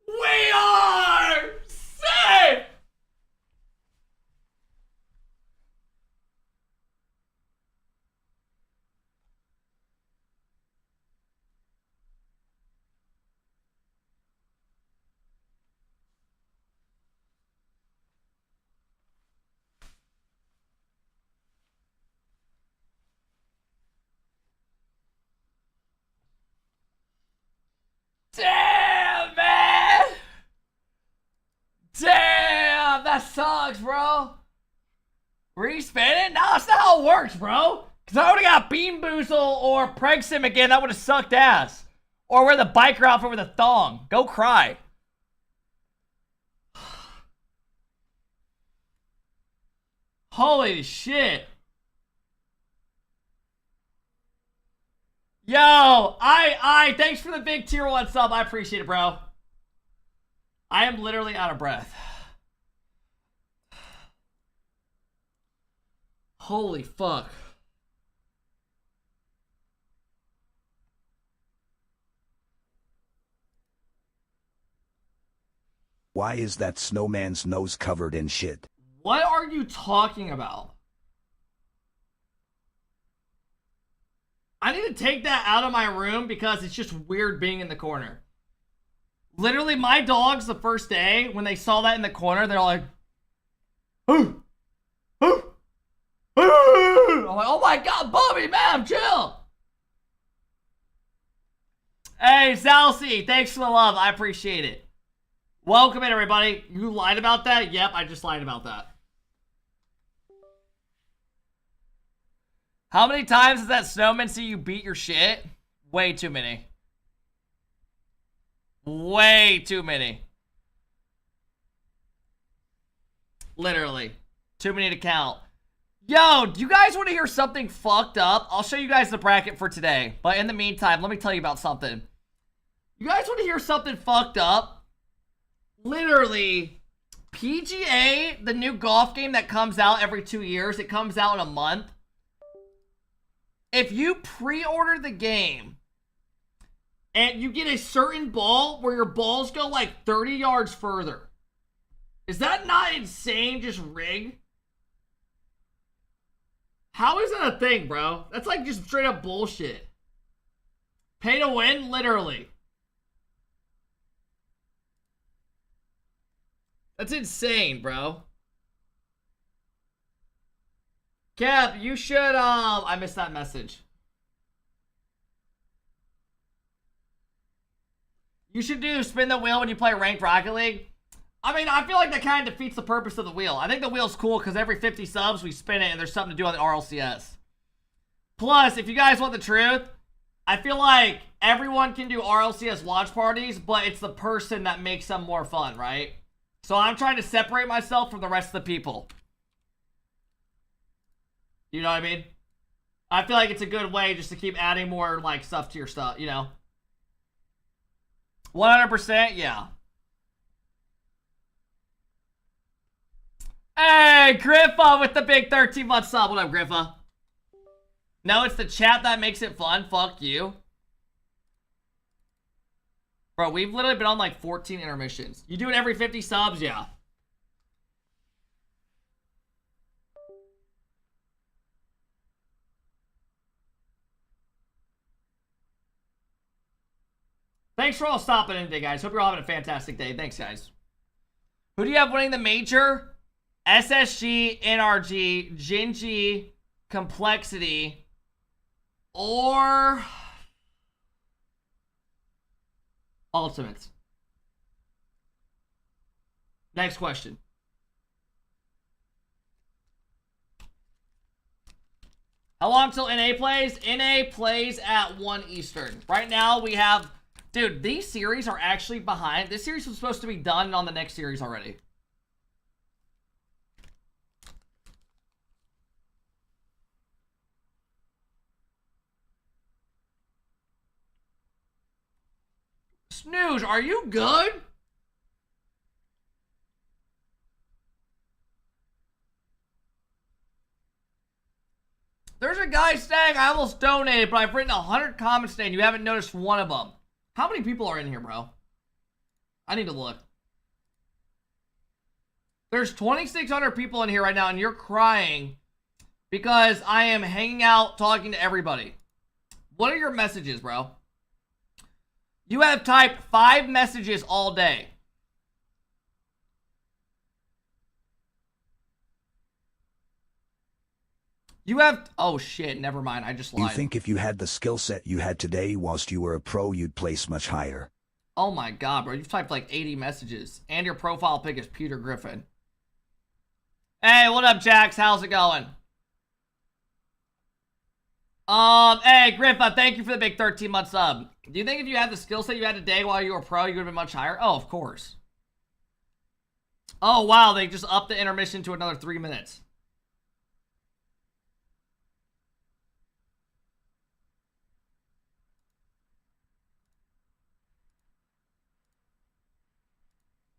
We are safe! Damn, man! Damn, that sucks, bro. Respin it? No, that's not how it works, bro. Because I would have got Bean Boozle or Preg Sim again. That would have sucked ass. Or wear the biker outfit with a thong. Go cry. Holy shit. Yo, thanks for the big tier 1 sub. I appreciate it, bro. I am literally out of breath. Holy fuck. Why is that snowman's nose covered in shit? What are you talking about? I need to take that out of my room because it's just weird being in the corner. Literally, my dogs the first day, when they saw that in the corner, they're like, "Ooh, ooh, ooh." I'm like, oh my god, Bobby, man, chill. Hey, Zalcy, thanks for the love. I appreciate it. Welcome in, everybody. You lied about that? Yep, I just lied about that. How many times does that snowman see you beat your shit? Way too many. Way too many. Literally. Too many to count. Yo, do you guys want to hear something fucked up? I'll show you guys the bracket for today. But in the meantime, let me tell you about something. You guys want to hear something fucked up? Literally, PGA, the new golf game that comes out every 2 years, it comes out in a month. If you pre-order the game and you get a certain ball where your balls go like 30 yards further, is that not insane? Just rig? How is that a thing, bro? That's like just straight up bullshit. Pay to win? Literally. That's insane, bro. Cap, you should, I missed that message. You should do spin the wheel when you play ranked Rocket League. I mean, I feel like that kind of defeats the purpose of the wheel. I think the wheel's cool because every 50 subs we spin it and there's something to do on the RLCS. Plus, if you guys want the truth, I feel like everyone can do RLCS watch parties, but it's the person that makes them more fun, right? So I'm trying to separate myself from the rest of the people. You know what I mean? I feel like it's a good way just to keep adding more, like, stuff to your stuff, you know? 100%, yeah. Hey, Griffa with the big 13-month sub. What up, Griffa? No, it's the chat that makes it fun. Fuck you. Bro, we've literally been on like 14 intermissions. You do it every 50 subs? Yeah. Thanks for all stopping in today, guys. Hope you're all having a fantastic day. Thanks, guys. Who do you have winning the major? SSG, NRG, GenG, Complexity, or Ultimates. Next question. How long till NA plays? NA plays at 1 Eastern. Right now we have... Dude, these series are actually behind. This series was supposed to be done on the next series already. Snooze, are you good? There's a guy saying I almost donated, but I've written 100 comments today and you haven't noticed one of them. How many people are in here, bro? I need to look. There's 2,600 people in here right now and you're crying because I am hanging out talking to everybody. What are your messages, bro? You have typed 5 messages all day. You have... Oh, shit. Never mind. I just lied. You think if you had the skill set you had today whilst you were a pro, you'd place much higher? Oh, my God, bro. You've typed like 80 messages. And your profile pic is Peter Griffin. Hey, what up, Jax? How's it going? Hey, Griffa, thank you for the big 13-month sub. Do you think if you had the skill set you had today while you were pro, you would have been much higher? Oh, of course. Oh, wow. They just upped the intermission to another 3 minutes.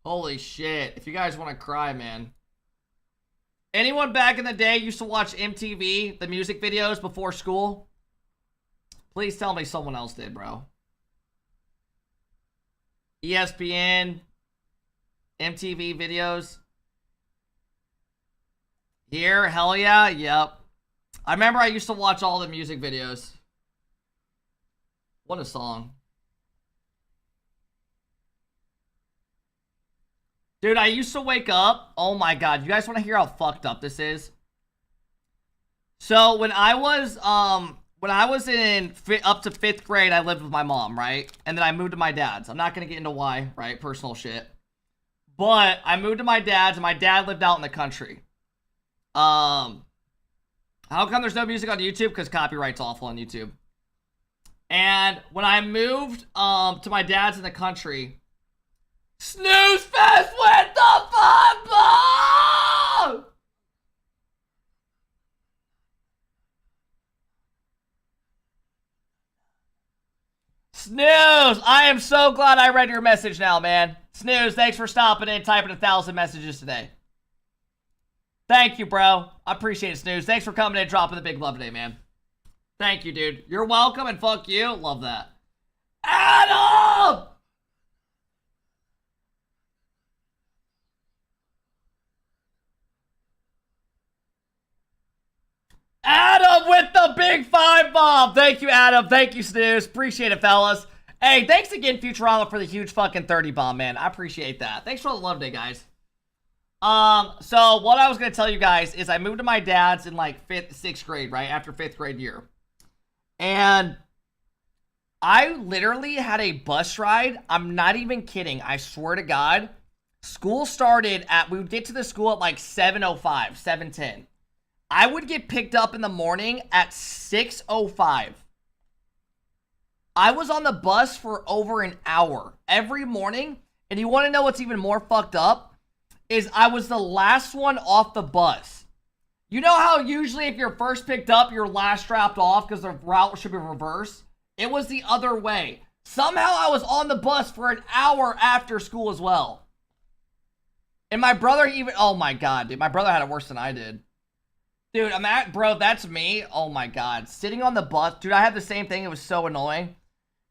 Holy shit. If you guys want to cry, man. Anyone back in the day used to watch MTV, the music videos before school? Please tell me someone else did, bro. ESPN, MTV videos. Here, hell yeah, yep. I remember I used to watch all the music videos. What a song. Dude, I used to wake up. Oh my God. You guys want to hear how fucked up this is? So when I was in up to 5th grade, I lived with my mom, right? And then I moved to my dad's. I'm not going to get into why, right? Personal shit. But I moved to my dad's and my dad lived out in the country. How come there's no music on YouTube? Because copyright's awful on YouTube. And when I moved to my dad's in the country, Snooze Fest with the football! Snooze, I am so glad I read your message now, man. Snooze, thanks for stopping in and typing 1,000 messages today. Thank you, bro. I appreciate it, Snooze. Thanks for coming in and dropping the big love today, man. Thank you, dude. You're welcome and fuck you. Love that. Adam! Adam with the big 5 bomb. Thank you, Adam. Thank you, Snooze. Appreciate it, fellas. Hey, thanks again, Futurama, for the huge fucking 30 bomb, man. I appreciate that. Thanks for all the love today, guys. So what I was going to tell you guys is I moved to my dad's in like 6th grade, right? After 5th grade year. And I literally had a bus ride. I'm not even kidding. I swear to God. School started we would get to the school at like 7:05, 7:10. I would get picked up in the morning at 6:05. I was on the bus for over an hour every morning. And you want to know what's even more fucked up? Is I was the last one off the bus. You know how usually if you're first picked up, you're last dropped off because the route should be reversed? It was the other way. Somehow I was on the bus for an hour after school as well. And my brother even, oh my God, dude, my brother had it worse than I did. Dude, bro, that's me. Oh my God. Sitting on the bus, dude, I had the same thing. It was so annoying.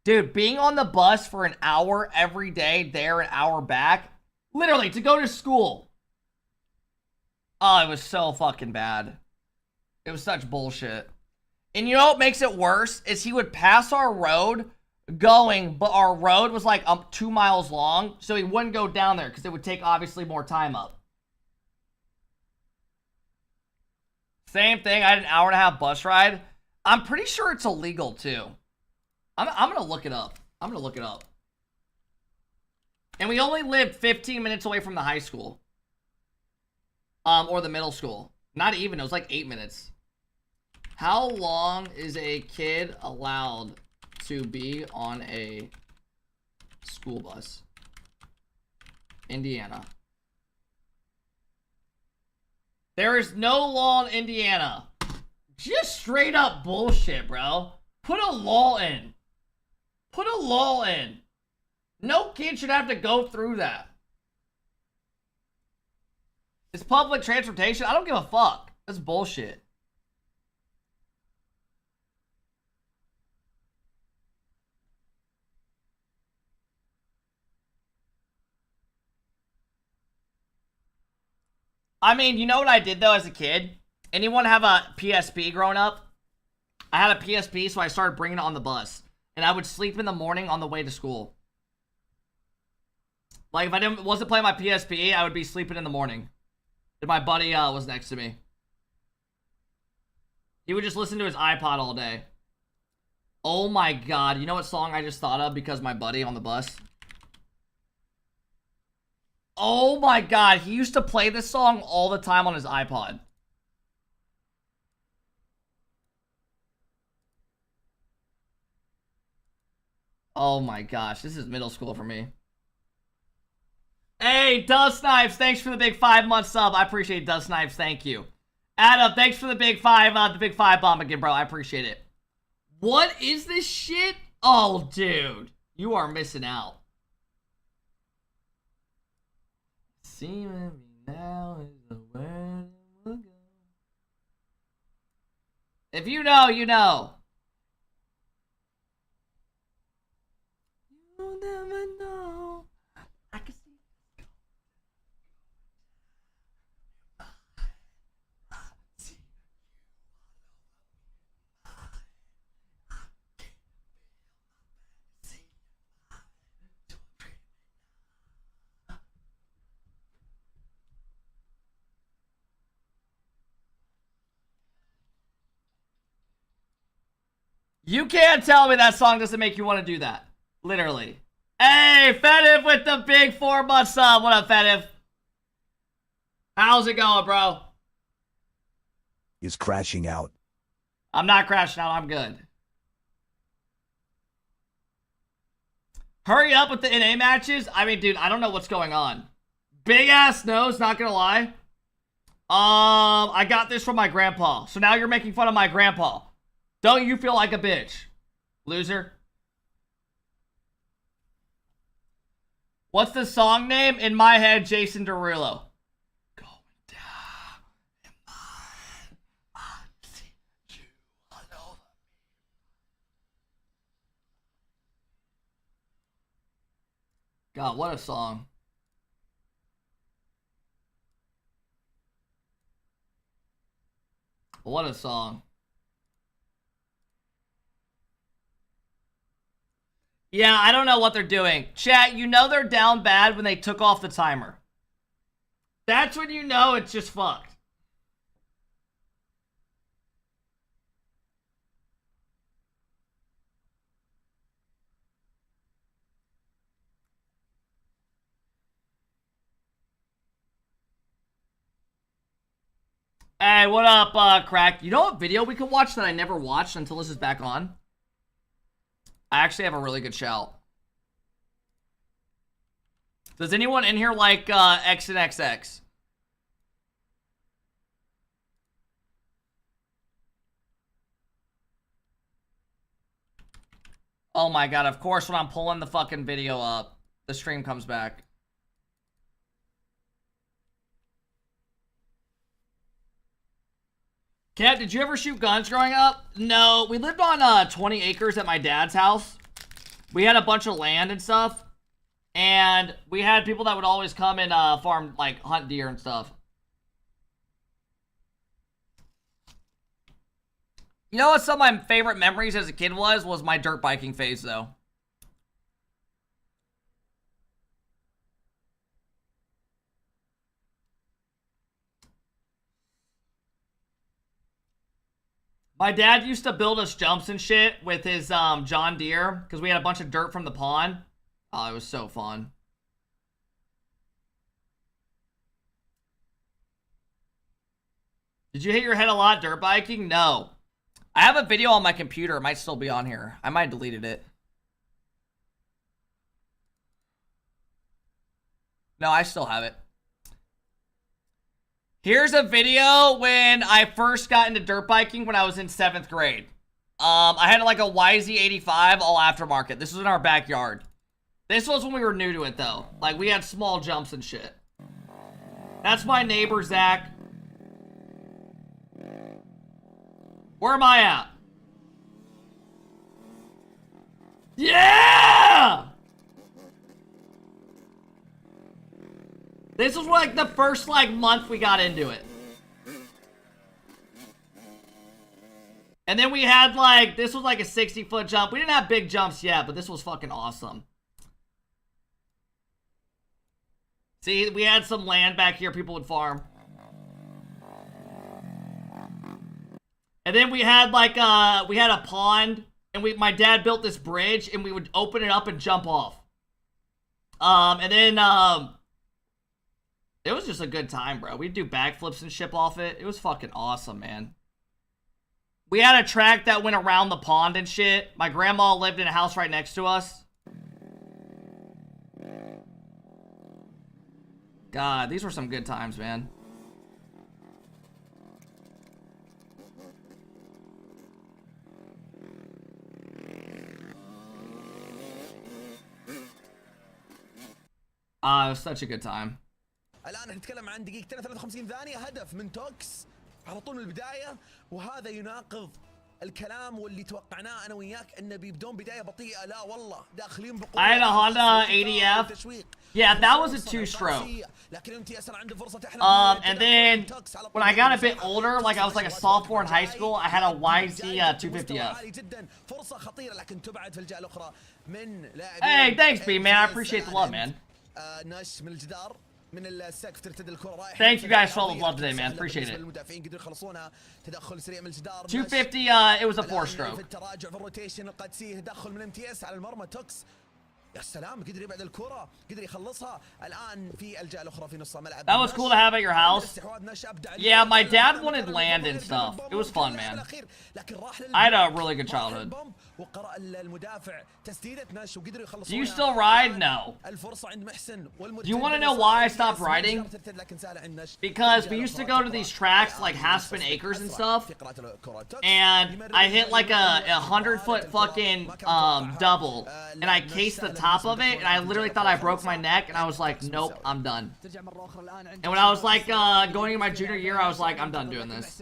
Dude, being on the bus for an hour every day, there, an hour back, literally to go to school. Oh, it was so fucking bad. It was such bullshit. And you know what makes it worse? Is he would pass our road going, but our road was like 2 miles long, so he wouldn't go down there because it would take obviously more time up. Same thing, I had an hour and a half bus ride. I'm pretty sure it's illegal too. I'm gonna look it up. I'm gonna look it up. And we only lived 15 minutes away from the high school. Or the middle school. Not even, it was like 8 minutes. How long is a kid allowed to be on a school bus? Indiana. There is no law in Indiana. Just straight up bullshit, bro. Put a law in. Put a law in. No kid should have to go through that. It's public transportation. I don't give a fuck. That's bullshit. I mean, you know what I did though as a kid? Anyone have a PSP growing up? I had a PSP, so I started bringing it on the bus. And I would sleep in the morning on the way to school. Like, if I wasn't playing my PSP, I would be sleeping in the morning. And my buddy was next to me. He would just listen to his iPod all day. Oh my God. You know what song I just thought of because my buddy on the bus? Oh my God. He used to play this song all the time on his iPod. Oh my gosh. This is middle school for me. Hey, Dust Snipes, thanks for the big 5-month sub. I appreciate it, Dust Snipes. Thank you. Adam, thanks for the big 5 bomb again, bro. I appreciate it. What is this shit? Oh, dude. You are missing out. See me now is the word we'll go. If you know, you know. You'll never know. I can see. You can't tell me that song doesn't make you want to do that. Literally. Hey, Fediv with the big 4-month sub. What up, Fediv? How's it going, bro? Is crashing out. I'm not crashing out. I'm good. Hurry up with the NA matches. I mean, dude, I don't know what's going on. Big ass nose, not gonna lie. I got this from my grandpa. So now you're making fun of my grandpa. Don't you feel like a bitch, loser? What's the song name? In my head, Jason Derulo. Going down in mine, I see you all over me. God, what a song. What a song. Yeah, I don't know what they're doing. Chat, you know they're down bad when they took off the timer. That's when you know it's just fucked. Hey, what up, Crack? You know what video we could watch that I never watched until this is back on? I actually have a really good shout. Does anyone in here like X and XX? Oh my god, of course when I'm pulling the fucking video up, the stream comes back. Kat, did you ever shoot guns growing up? No, we lived on 20 acres at my dad's house. We had a bunch of land and stuff. And we had people that would always come and farm, like, hunt deer and stuff. You know what some of my favorite memories as a kid was my dirt biking phase, though. My dad used to build us jumps and shit with his John Deere because we had a bunch of dirt from the pond. Oh, it was so fun. Did you hit your head a lot dirt biking? No. I have a video on my computer. It might still be on here. I might have deleted it. No, I still have it. Here's a video when I first got into dirt biking when I was in 7th grade. I had like a YZ85 all aftermarket. This was in our backyard. This was when we were new to it though. Like we had small jumps and shit. That's my neighbor, Zach. Where am I at? Yeah! This was like the first like month we got into it. And then we had like, this was like a 60-foot jump. We didn't have big jumps yet, but this was fucking awesome. See, we had some land back here people would farm. And then we had like, we had a pond. And my dad built this bridge and we would open it up and jump off. And then, it was just a good time, bro. We'd do backflips and shit off it. It was fucking awesome, man. We had a track that went around the pond and shit. My grandma lived in a house right next to us. God, these were some good times, man. It was such a good time. الآن نتكلم عن دقيقتين 53 ثانية هدف من توكس على طول من البداية وهذا يناقض الكلام واللي توقعناه أنا وياك إنه بيبدون بداية بطيئة لا والله داخلين بقوة. I had a Honda 80F. Yeah, that was a 2-stroke. And then when I got a bit older, like I was like a sophomore in high school, I had a YZ 250F. Hey, thanks, B, man. I appreciate the love, man. Thank you guys for all the love today, man. Appreciate it. 250, it was a 4-stroke. That was cool to have at your house. Yeah, my dad wanted land and stuff. It was fun, man. I had a really good childhood. Do you still ride? No. Do you want to know why I stopped riding? Because we used to go to these tracks like Haspin Acres and stuff, and I hit like a 100-foot fucking double, and I cased the top of it, and I literally thought I broke my neck, and I was like, nope, I'm done. And when I was like going into my junior year, I was like, I'm done doing this.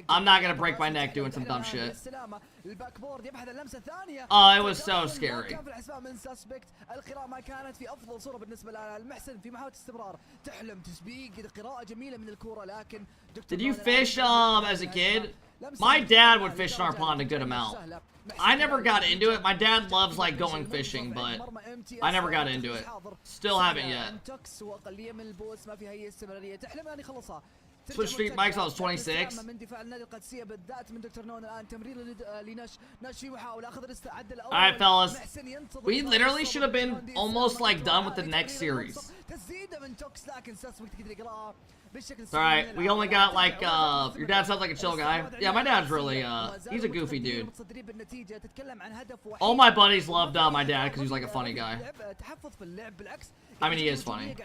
I'm not gonna break my neck doing some dumb shit. Oh, it was so scary. Did you fish as a kid? My dad would fish in our pond a good amount. I never got into it. My dad loves like going fishing, but I never got into it. Still haven't yet. Switch Street Bikes, I was 26. Alright, fellas. We literally should have been almost like done with the next series. Alright, we only got like, your dad sounds like a chill guy. Yeah, my dad's really, he's a goofy dude. All my buddies loved my dad because he's like a funny guy. I mean, he is funny.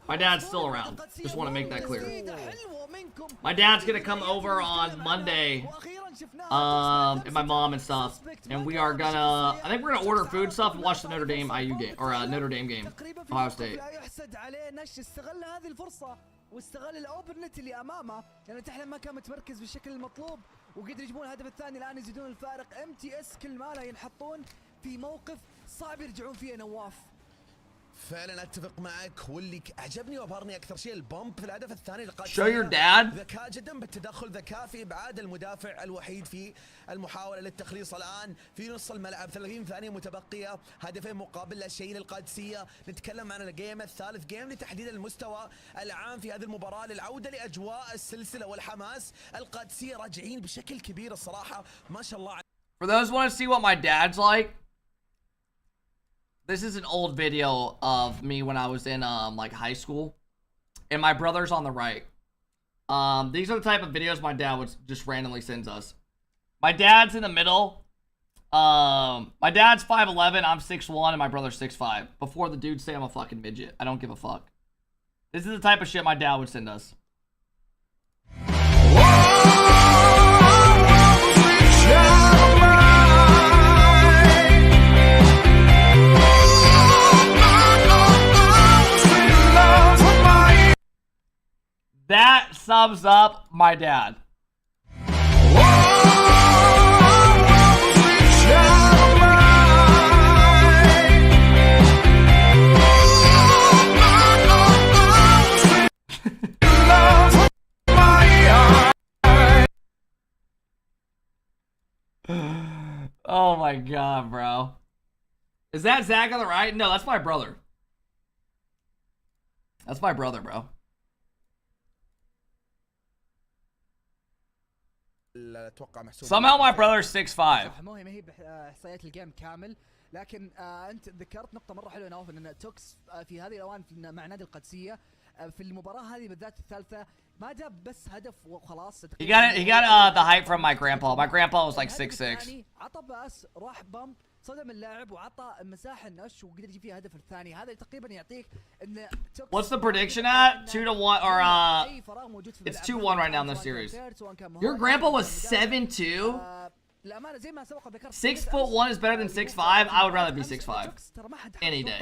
My dad's still around. Just want to make that clear. My dad's gonna come over on Monday and my mom and stuff. And we are gonna, I think we're gonna order food and stuff and watch the Notre Dame IU game, or Notre Dame game, Ohio State. واستغل الاوبن نت اللي امامه لان تحلم ما كان متمركز بالشكل المطلوب وقدر يجيبون الهدف الثاني. الان يزيدون الفارق. MTS كل ما لا ينحطون في موقف صعب يرجعون فيه نواف. فعلا اتفق معك، واللي اعجبني وابهرني اكثر شيء البومب في الهدف الثاني Show your dad. ذكاء جدا بالتدخل، ذكاء في ابعاد المدافع الوحيد في المحاوله للتخليص. الان في نص الملعب 30 ثانيه متبقيه، هدفين مقابل لا شيء للقادسيه. نتكلم عن الجيم الثالث، جيم لتحديد المستوى العام في هذه المباراه، للعوده لاجواء السلسله والحماس. القادسيه راجعين بشكل كبير الصراحه، ما شاء الله. For those who want to see what my dad's like, this is an old video of me when I was in like high school, and my brother's on the right. These are the type of videos my dad would just randomly sends us. My dad's in the middle. My dad's 5'11", I'm 6'1", and my brother's 6'5". Before the dudes say I'm a fucking midget, I don't give a fuck. This is the type of shit my dad would send us. That sums up my dad. Oh my god, bro. Is that Zach on the right? No, that's my brother. That's my brother, bro. Somehow my brother's 6'5". ما هي باحصائيات الجيم كامل، لكن انت ذكرت نقطه مره حلوه نواف، ان توكس في هذه الاوان مع نادي القادسيه في المباراه هذه بالذات الثالثه ما جاب بس هدف وخلاص. He got the hype from my grandpa. My grandpa was like 6'6". عطى باس، راح بامب، صدم اللاعب وعطى مساحه النش وقدر يجيب فيها هدف الثاني. هذا تقريبا يعطيك ان What's the prediction at? 2-1 or it's 2-1 right now in this series. Your grandpa was 7'2"? 6'1" is better than 6'5". I would rather be 6'5" any day.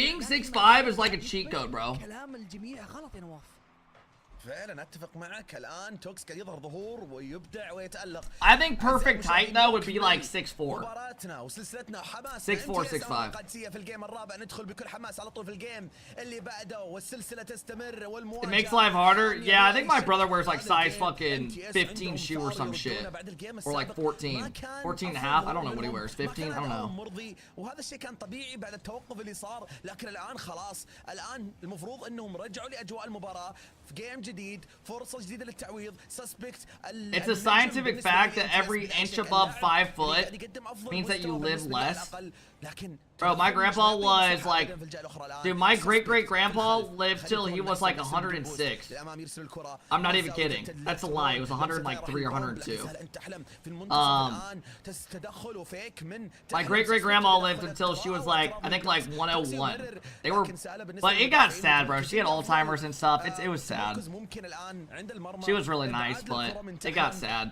Being 6'5" is like a cheat code, bro. فعلا اتفق معك. الان توكس قاعد يظهر ظهور ويبدع ويتالق. I think perfect height though would be like 6'4". مباراتنا وسلسلتنا حماس 6'4", 6'5". في الجيم الرابع ندخل بكل حماس على طول في الجيم اللي بعده والسلسله تستمر It والمواجهه. makes life harder. Yeah, I think my brother wears like size fucking 15 shoe or some shit. Or like 14. 14 and a half. I don't know what he wears. 15? I don't know. مرضي، وهذا الشيء كان طبيعي بعد التوقف اللي صار، لكن الان خلاص. الان المفروض انهم رجعوا لاجواء المباراه في جيم جديد، فرصه جديده للتعويض. It's a scientific fact that every inch above 5 foot means that you live less. Bro, my grandpa was like, dude, my great-great-grandpa lived till he was like 106. I'm not even kidding. That's a lie. It was 103 or 102. My great-great-grandma lived until she was like, I think like 101. They were, but it got sad, bro. She had Alzheimer's and stuff. It was sad. She was really nice, but it got sad.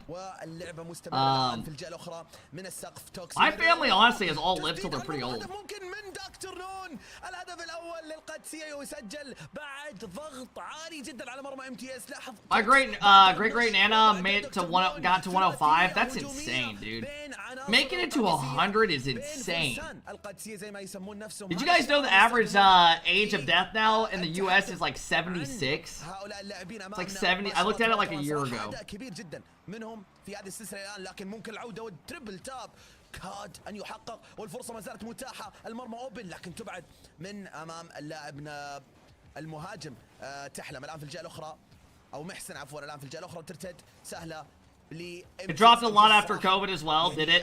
My family honestly has all lived till they're pretty old. ممكن من دكتور نون. الهدف الاول للقادسيه يسجل بعد ضغط عالي جدا على مرمى MTS. لاحظ my great nana made it to got to 105. That's insane, dude. Making it to 100 is insane. Did you guys know the average age of death now in the US is like 76? It's like 70. I looked at it like a year ago. كبير جدا منهم في هذه السلسله الان، لكن ممكن العوده والتربل تاب كاد ان يحقق، والفرصه ما زالت متاحه. المرمى اوبن لكن تبعد من امام اللاعب المهاجم تحلم. الان في الجهه الاخرى، او محسن عفوا، الان في الجهه الاخرى ترتد سهله. It dropped a lot after COVID as well, did it?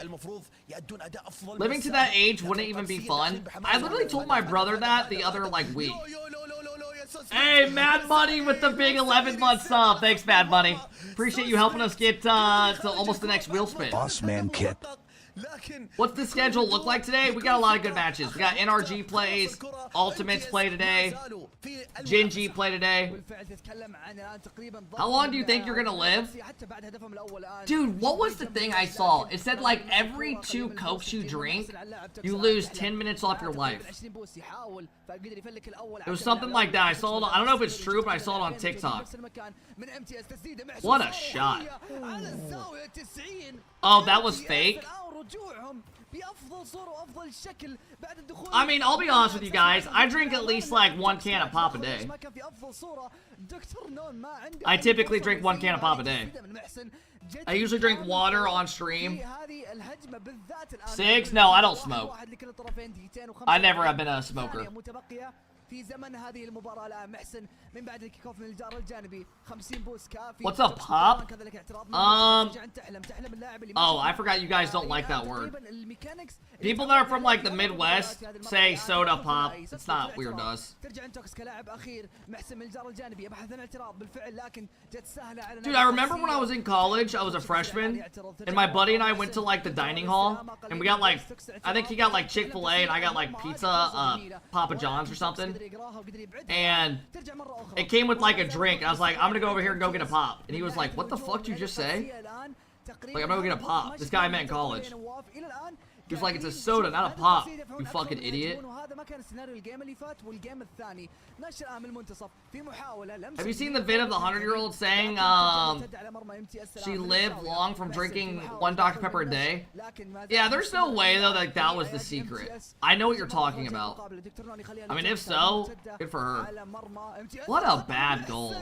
Living to that age wouldn't even be fun. I literally told my brother that the other like week. Hey, Mad Money with the big 11-month sub. Thanks, Mad Money. Appreciate you helping us get to almost the next wheel spin. Boss man Kip, لكن What's the schedule look like today? We got a lot of good matches. We got NRG plays, Ultimates play today, GenG play today. بالفعل تتكلم عن الان تقريبا How long do you think you're gonna live? حتى بعد هدفهم الاول الان. Dude, what was the thing I saw? It said like every 2 cokes you drink, you lose 10 minutes off your life. 20 بوس يحاول فقدر يفلك الاول. It was something like that. I saw it. I don't know if it's true, but I saw it on TikTok. من MTS تسديده محسوسة What a shot. على الزاوية 90. Oh, that was fake? الآن رجوعهم بأفضل صورة وأفضل شكل بعد الدخول. I mean, I'll be honest with you guys. I drink at least like 1 can of pop a day. ما كان في أفضل صورة. دكتور نون ما عنده I typically drink 1 can of pop a day. I usually drink water on stream. 6? No, I don't smoke. I never have been a smoker. في زمن هذه المباراة الآن محسن من بعد الكيك اوف من الجار الجانبي 50 بوس كافي. What's up, Pop? Oh, I forgot you guys don't like that word. People that are from like the Midwest say soda pop. It's not weird to us. Dude, I remember when I was in college, I was a freshman, and my buddy and I went to like the dining hall, and we got like, I think he got like Chick-fil-A, and I got like pizza, Papa John's or something, and it came with like a drink, and I was like, I'm gonna go over here and go get a pop, and he was like, what the fuck did you just say? Like, I'm gonna go get a pop. This guy I met in college. He was like, it's a soda, not a pop, you fucking idiot. Have you seen the vid of the 100-year-old saying, she lived long from drinking 1 Dr. Pepper a day? Yeah, there's no way, though, that that was the secret. I know what you're talking about. I mean, if so, good for her. What a bad goal.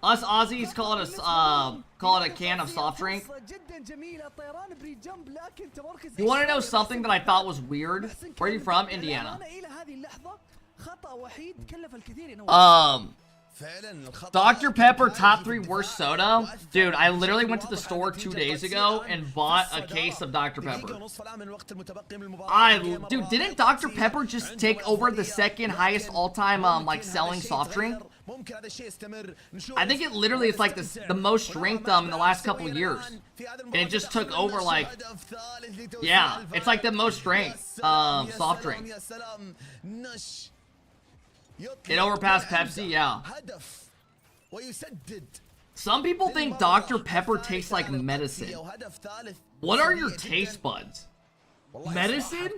Us Aussies call it a can of soft drink. You want to know something that I thought was weird? Where are you from? Indiana. Dr. Pepper top 3 worst soda? Dude, I literally went to the store 2 days ago and bought a case of Dr. Pepper. Dude, didn't Dr. Pepper just take over the 2nd highest all-time, like, selling soft drink? I think it literally is like the most drank in the last couple years. And it just took over, like, yeah, it's like the most drank, soft drink. It overpassed Pepsi, yeah. Some people think Dr. Pepper tastes like medicine. What are your taste buds? Medicine?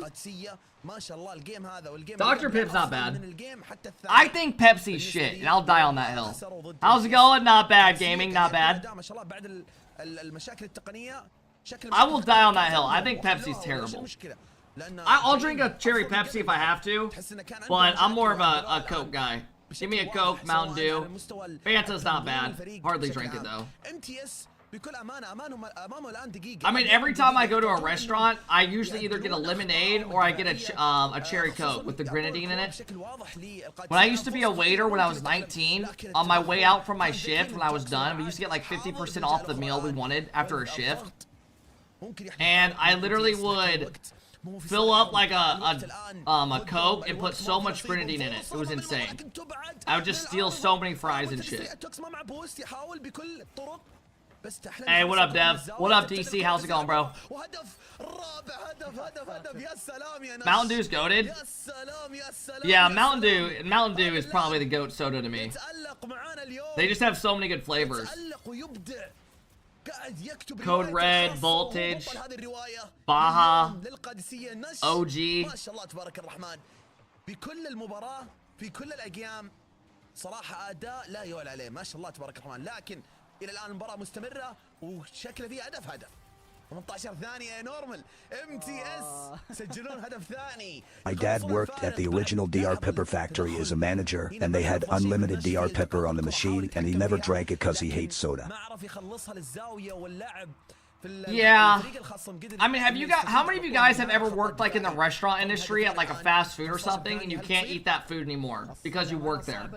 Dr. Pip's not bad. I think Pepsi's shit, and I'll die on that hill. How's it going? Not bad, gaming, not bad. I will die on that hill. I think Pepsi's terrible. I'll drink a cherry Pepsi if I have to, but I'm more of a Coke guy. Give me a Coke, Mountain Dew. Fanta's not bad. Hardly drink it though. I mean, every time I go to a restaurant, I usually either get a lemonade or I get a cherry Coke with the grenadine in it. When I used to be a waiter when I was 19, on my way out from my shift when I was done, we used to get like 50% off the meal we wanted after a shift. And I literally would fill up like a Coke and put so much grenadine in it. It was insane. I would just steal so many fries and shit. Hey, what up, Dev? What up, DC? How's it going, bro? Mountain Dew's goated? Yeah, Mountain Dew is probably the GOAT soda to me. They just have so many good flavors. Code Red, Voltage, Baja, OG. بكل المباراة في كل الأيام صراحة أداء لا يعلى عليه ما شاء الله تبارك الرحمن لكن إلى الآن المباراة مستمرة وشكله فيه هدف 18 ثانية نورمال MTS سجلون هدف ثاني. My dad worked at the original DR Pepper factory as a manager, and they had unlimited DR Pepper on the machine, and he never drank it because he hates soda. Yeah, I mean, how many of you guys have ever worked like in the restaurant industry at like a fast food or something, and you can't eat that food anymore because you work there?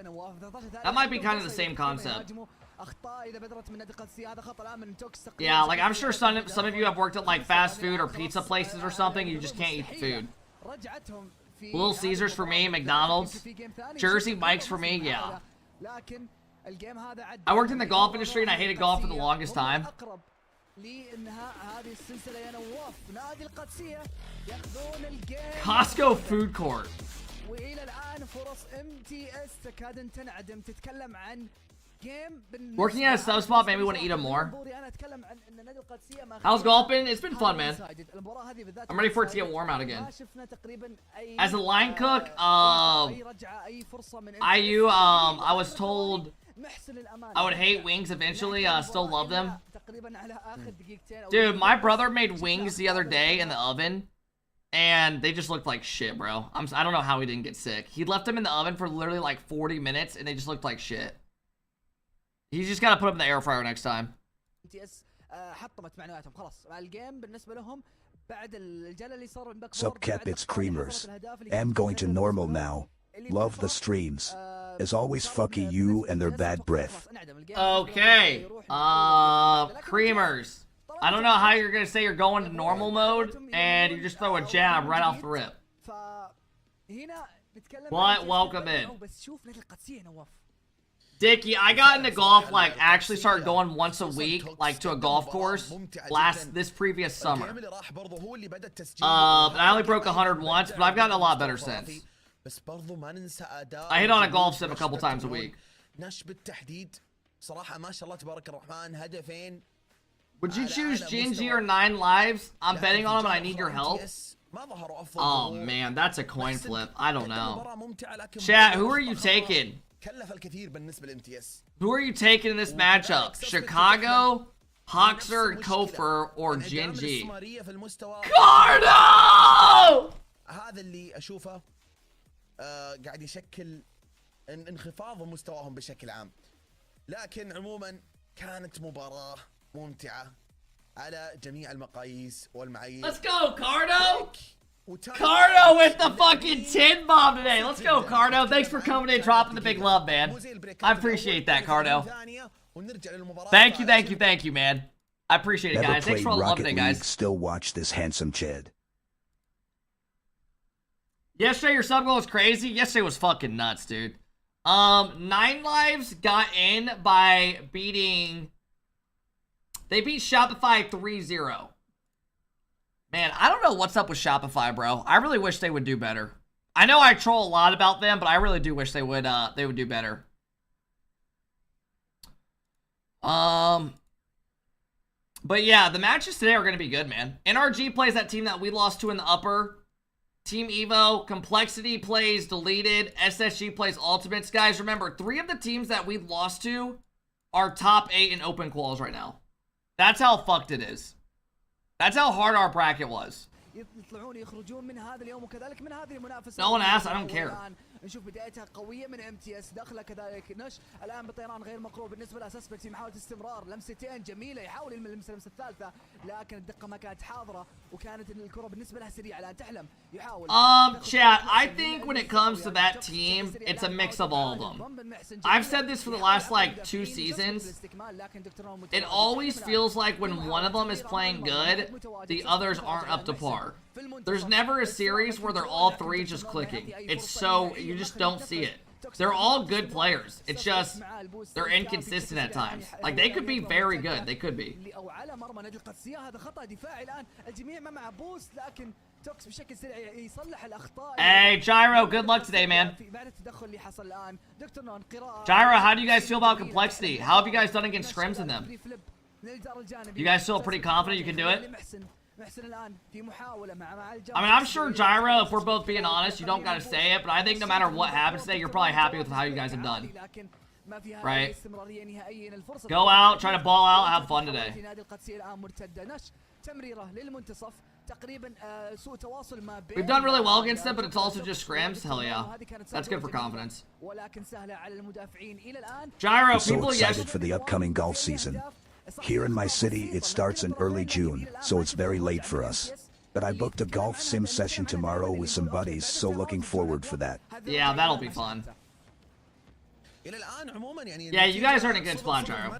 That might be kind of the same concept. Yeah, like I'm sure some of you have worked at like fast food or pizza places or something, and you just can't eat the food. Little Caesars for me, McDonald's, Jersey Mike's for me, yeah. I worked in the golf industry and I hated golf for the longest time. لانهاء هذه السلسله يا نواف. نادي القادسيه ياخذون الجيم. Costco food court. والى الان فرص MTS تكاد ان تنعدم. تتكلم عن جيم Working at a sub spot made me want to eat 'em more. انا اتكلم عن ان نادي القادسيه ما How's golf been? It's been fun, man. المباراه هذه بالذات I'm ready for it to get warm out again. ما شفنا تقريبا اي As a line cook, اي رجعه اي فرصه من I was told محسن الأمان. I would hate wings eventually. Still love them. تقريبا على آخر دقيقتين أو Dude, my brother made wings the other day in the oven, and they just looked like shit, bro. I don't know how he didn't get sick. He left them in the oven for literally like 40 minutes, and they just looked like shit. He's just gotta put them in the air fryer next time. MTS حطمت معنوياتهم خلاص. الجيم بالنسبة لهم بعد الجلة اللي صار من Sup Cap, it's Creamers. I'm going to normal now. Love the streams. As always, fucky you and their bad breath. Okay. Creamers. I don't know how you're gonna say you're going to normal mode, and you just throw a jab right off the rip. But welcome in. Dickie, I got into golf, like, actually started going once a week, like, to a golf course this previous summer. And I only broke 100 once, but I've gotten a lot better since. بس برضو ما ننسى اداء. I hit on a golf sim a couple times a week. نش بالتحديد صراحة ما شاء الله تبارك الرحمن هدفين. Would you choose GenG or 9 lives? I'm betting on them and I need your help. Oh man, that's a coin flip. I don't know. Chat, who are you taking? كلف الكثير بالنسبة للMTS. Who are you taking in this matchup? Chicago, Hoxer, and Kofer, or GenG? Cardo! هذا اللي اشوفه قاعد يشكل انخفاض مستواهم بشكل عام. لكن عموما كانت مباراة ممتعة على جميع المقاييس والمعايير. Let's go, Cardo! Cardo with the fucking 10 bomb today. Let's go, Cardo. Thanks for coming in, dropping the big love, man. I appreciate that, Cardo. Thank you, man. I appreciate it, guys. Thanks for all the love today, guys. Still watch this handsome Chad. Yesterday, your sub goal was crazy. Yesterday was fucking nuts, dude. 9 lives got in by beating... They beat Shopify 3-0. Man, I don't know what's up with Shopify, bro. I really wish they would do better. I know I troll a lot about them, but I really do wish they would do better. But yeah, the matches today are going to be good, man. NRG plays that team that we lost to in the upper. Team Evo, Complexity plays Deleted, SSG plays Ultimates. Guys, remember, 3 of the teams that we lost to are top 8 in open quals right now. That's how fucked it is. That's how hard our bracket was. No one asked, I don't care. نشوف بدايتها قويه من MTS دخله كذلك نش الان بطيران غير مقروب بالنسبه لاسسبكت في محاوله استمرار لمستين جميله يحاول يلمس اللمسه الثالثه لكن الدقه ما كانت حاضره وكانت الكره بالنسبه لها سريعه الان تحلم يحاول chat, I think when it comes to that team it's a mix of all of them. I've said this for the last like 2 seasons. It always feels like when one of them is playing good, the others aren't up to par. There's never a series where they're all 3 just clicking. It's so, you just don't see it. They're all good players. It's just, they're inconsistent at times. Like, they could be very good. They could be. Hey, Gyro, good luck today, man. Gyro, how do you guys feel about Complexity? How have you guys done against scrims in them? You guys feel pretty confident you can do it? I mean, I'm sure, Gyro, if we're both being honest, you don't gotta say it, but I think no matter what happens today, you're probably happy with how you guys have done. Right? Go out, try to ball out, have fun today. We've done really well against them, but it's also just scrims. Hell yeah. That's good for confidence. Gyro, I'm so people excited for the upcoming golf season. Here in my city, it starts in early June, so it's very late for us. But I booked a golf sim session tomorrow with some buddies, so looking forward for that. Yeah, that'll be fun. Yeah, you guys are in a good spot, Gyro.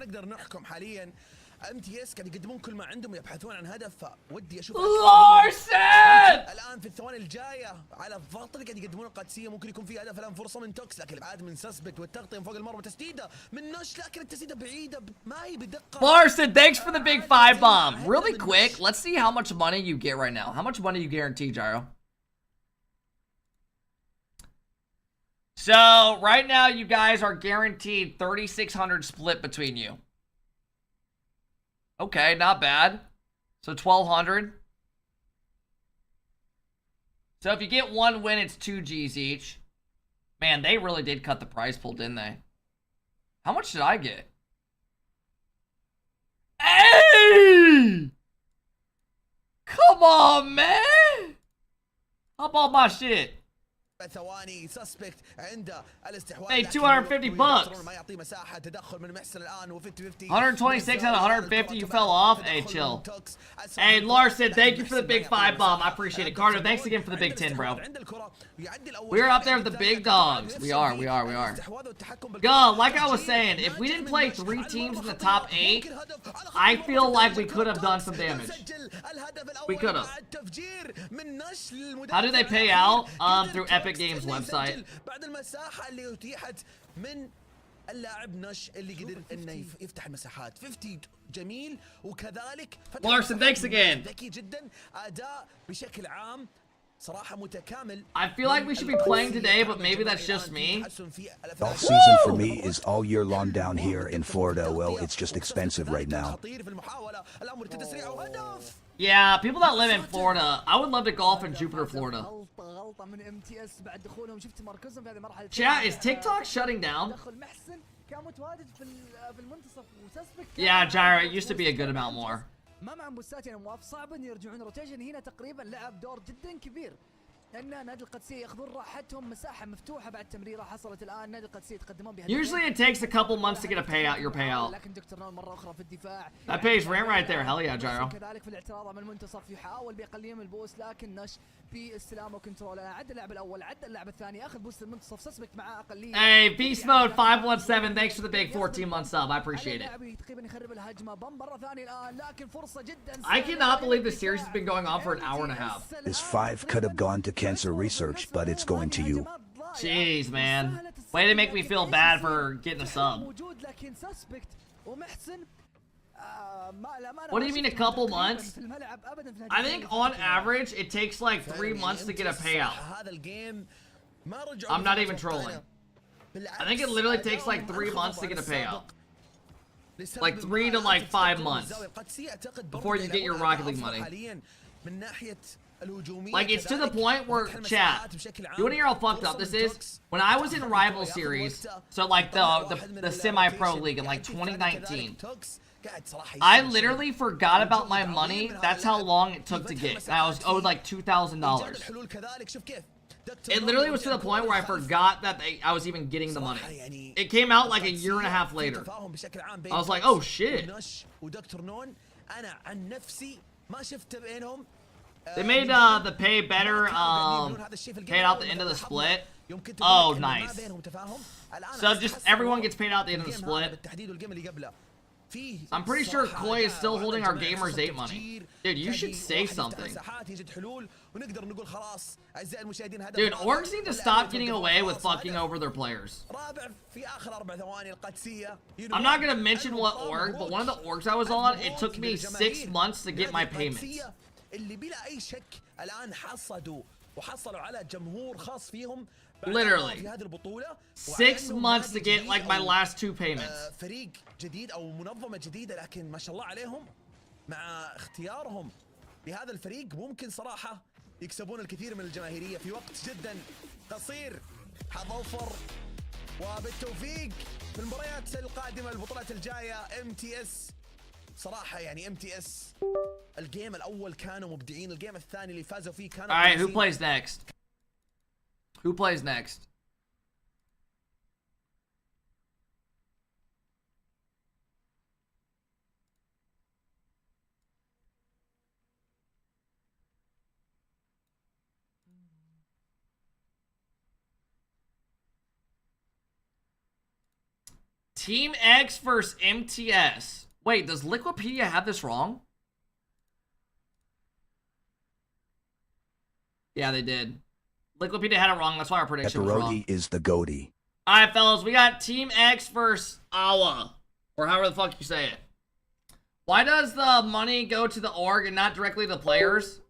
MTS قاعد يقدمون كل ما عندهم يبحثون عن هدف فودي اشوف لارسن الان في الثواني الجايه على الضغط اللي قاعد يقدمونه القادسيه ممكن يكون في هدف الان فرصه من توكس لكن الابعاد من سسبكت والتغطيه من فوق المرمى تسديده من نش لكن التسديده بعيده ما هي بدقه. Larson, thanks for the big 5 bomb. Really quick, let's see how much money you get right now. How much money you guarantee, Gyro? So, right now you guys are guaranteed 3,600 split between you. Okay, not bad. So 1,200. So if you get one win, it's 2 G's each. Man, they really did cut the prize pool, didn't they? How much did I get? Hey! Come on, man! How about my shit? ثواني سسبكت عنده الاستحواذ Hey, 250 bucks. ما يعطي مساحه تدخل من محسن الان و 50 126 out of 150, you fell off? Hey, chill. Hey, Larson, thank you for the big 5 bomb. I appreciate it. Carter, thanks again for the big 10, bro. We're up there with the big dogs. We are. God, like I was saying, if we didn't play 3 teams in the top 8, I feel like we could have done some damage. We could have. How do they pay out? Through Epic Games website. بعد المساحه اللي اتيحت من اللاعب نش اللي قدر انه يفتح المساحات 50 جميل وكذلك Larson, thanks again. ذكي جدا اداء بشكل عام صراحه متكامل. I feel like we should be playing today, but maybe that's just me. Off season for me is all year long down here in Florida. Well, it's just expensive right now. Yeah, people that live in Florida, I would love to golf in Jupiter, Florida. Chat, is TikTok shutting down? Yeah, Gyro, it used to be a good amount more. ما مع بوسات يعني مواف صعب ان يرجعون روتيشن هنا تقريبا لعب دور جدا كبير لان نادي القادسيه ياخذون راحتهم مساحه مفتوحه بعد تمريره حصلت الان نادي القادسيه يتقدمون بها. Usually it takes a couple months to get a payout, your payout. لكن دكتور نون مره اخرى في الدفاع. That pays rent right there. Hell yeah, Gyro. كذلك في الاعتراض من المنتصف يحاول باقليم البوس لكن نش باستلام وكنترول عدى اللاعب الاول عدى اللاعب الثاني اخذ بوست المنتصف سسبكت مع اقليه. Hey, Beast Mode 517, thanks for the big 14-month sub. I appreciate it. تقريبا يخرب الهجمه بم مره ثانيه الان لكن فرصه جدا. I cannot believe the series has been going on for an hour and a half. This 5 could have gone to cancer research, but it's going to you. Jeez, man. Way to make me feel bad for getting a sub. What do you mean a couple months? I think on average it takes like 3 months to get a payout. I'm not even trolling. I think it literally takes like 3 months to get a payout. Like 3 to like 5 months before you get your Rocket League money. Like, it's to the point where, chat, you wanna hear how fucked up this is? When I was in Rival Series, so like the semi-pro league in like 2019, I literally forgot about my money. That's how long it took to get. I was owed like $2,000. It literally was to the point where I forgot that I was even getting the money. It came out like a year and a half later. I was like, oh shit. They made the pay better, paid out the end of the split. Oh, nice. So just everyone gets paid out the end of the split. I'm pretty sure Koi is still holding our Gamers 8 money. Dude, you should say something. Dude, orgs need to stop getting away with fucking over their players. I'm not gonna mention what org, but one of the orgs I was on, it took me 6 months to get my payments. اللي بلا اي شك الان حصدوا وحصلوا على جمهور خاص فيهم literally في هذه البطولة 6 months to get like my last 2 payments. فريق جديد او منظمة جديدة لكن ما شاء الله عليهم مع اختيارهم لهذا الفريق ممكن صراحة يكسبون الكثير من الجماهيرية في وقت جدا قصير. حظ اوفر وبالتوفيق في المباريات القادمة البطولات الجاية MTS صراحة يعني MTS الجيم الأول كانوا مبدعين الجيم الثاني اللي فازوا فيه كانوا Alright, who plays next? Who plays next? Team X versus MTS. Wait, does Liquipedia have this wrong? Yeah, they did. Liquipedia had it wrong. That's why our prediction was wrong. Pepperoni is the goatee. All right, fellas. We got Team X versus Awa. Or however the fuck you say it. Why does the money go to the org and not directly to the players?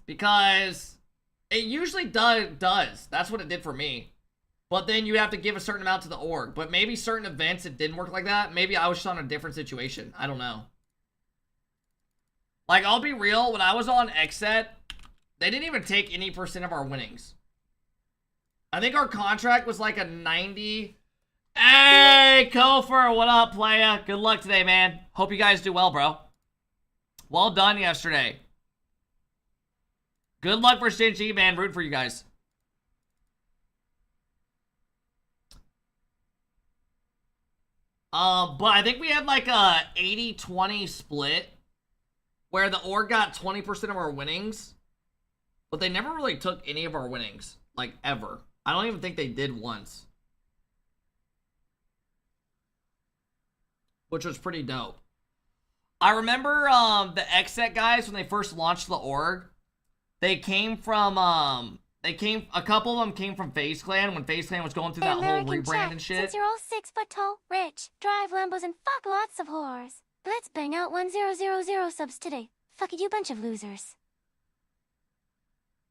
Because it usually does. That's what it did for me. But then you have to give a certain amount to the org. But maybe certain events it didn't work like that. Maybe I was just on a different situation. I don't know. Like, I'll be real. When I was on XSET, they didn't even take any % of our winnings. I think our contract was like a 90. Hey, Kofer, what up, playa? Good luck today, man. Hope you guys do well, bro. Well done yesterday. Good luck for GenG, man. Root for you guys. But I think we had like a 80-20 split where the org got 20% of our winnings, but they never really took any of our winnings, like ever. I don't even think they did once, which was pretty dope. I remember the XSET guys when they first launched the org. They came from a couple of them came from FaZe Clan when FaZe Clan was going through that whole rebrand and shit. Since you're all 6 foot tall, rich, drive Lambos, and fuck lots of whores, let's bang out 1000 subs today. Fuck it, you bunch of losers.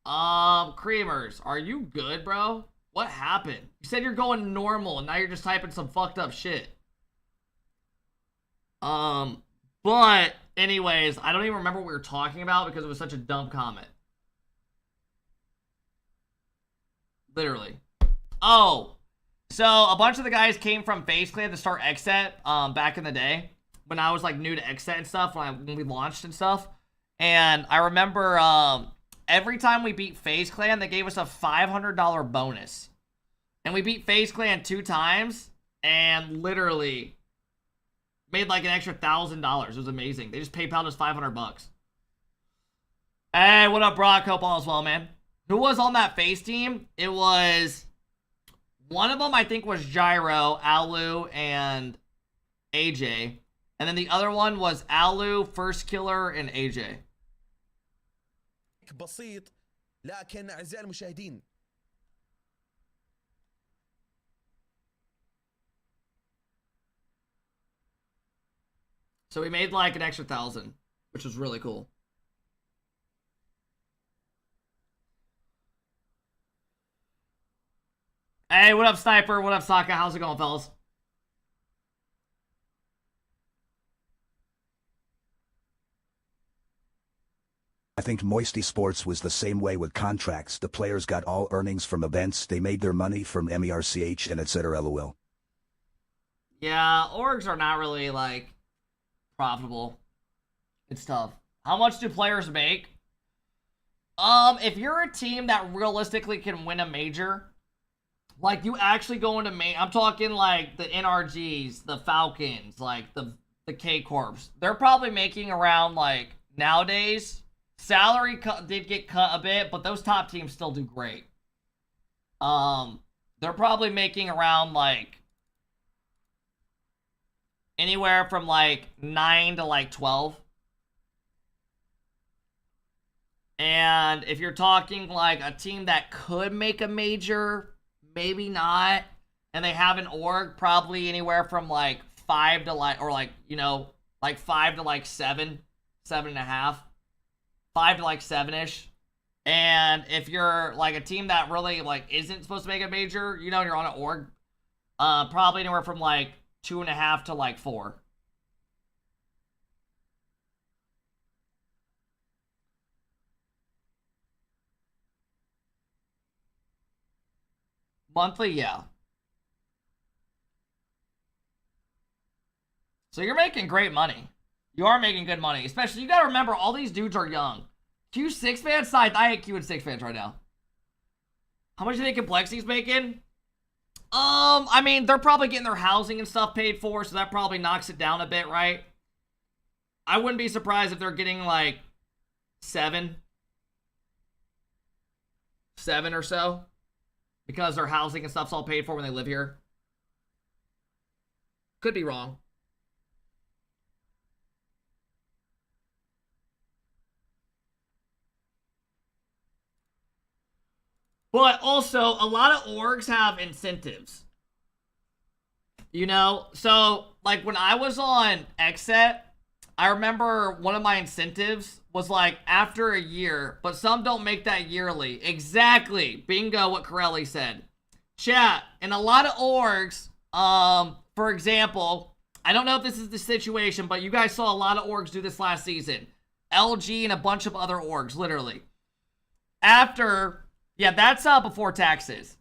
Creamers, are you good, bro? What happened? You said you're going normal, and now you're just typing some fucked up shit. But anyways, I don't even remember what we were talking about because it was such a dumb comment. Literally. Oh, so a bunch of the guys came from FaZe Clan to start XSET back in the day when I was like new to XSET and stuff, when we launched and stuff. And I remember every time we beat FaZe Clan, they gave us a $500 bonus. And we beat FaZe Clan 2 times and literally made like an extra $1,000. It was amazing. They just PayPal'd us $500. Hey, what up, Brock? Hope all is well, man. Who was on that FaZe team? It was one of them, I think, was Gyro, Alu, and AJ. And then the other one was Alu, First Killer, and AJ. بسيط لكن أعزائي المشاهدين So we made like an extra 1,000, which was really cool. Hey, what up, Sniper? What up, Sokka? How's it going, fellas? I think Moist Esports was the same way with contracts. The players got all earnings from events. They made their money from MERCH and etc. LOL. Yeah, orgs are not really, like, profitable. It's tough. How much do players make? If you're a team that realistically can win a major, like, you actually go into I'm talking, like, the NRGs, the Falcons, like, the K-Corps. They're probably making around, like, nowadays, salary did get cut a bit, but those top teams still do great. They're probably making around, like, anywhere from, like, 9 to, like, 12. And if you're talking, like, a team that could make a major, maybe not, and they have an org, probably anywhere from, like, 5 to, like, or, like, you know, like, 5 to, like, 7, 7.5. 5 to, like, 7-ish. And if you're, like, a team that really, like, isn't supposed to make a major, you know, you're on an org, probably anywhere from, like, 2.5 to, like, 4. Monthly, yeah. So you're making great money. You are making good money. Especially, you gotta remember, all these dudes are young. Q6 fans? Side, I hate Q and 6 fans right now. How much do you think Complexity's making? I mean, they're probably getting their housing and stuff paid for, so that probably knocks it down a bit, right? I wouldn't be surprised if they're getting, like, 7 or so. Because their housing and stuff's all paid for when they live here. Could be wrong. But also, a lot of orgs have incentives. You know? So, like, when I was on XSET, I remember one of my incentives was, like, after a year, but some don't make that yearly. Exactly. Bingo, what Corelli said. Chat, and a lot of orgs, for example, I don't know if this is the situation, but you guys saw a lot of orgs do this last season. LG and a bunch of other orgs, literally. After... Yeah, that's before taxes.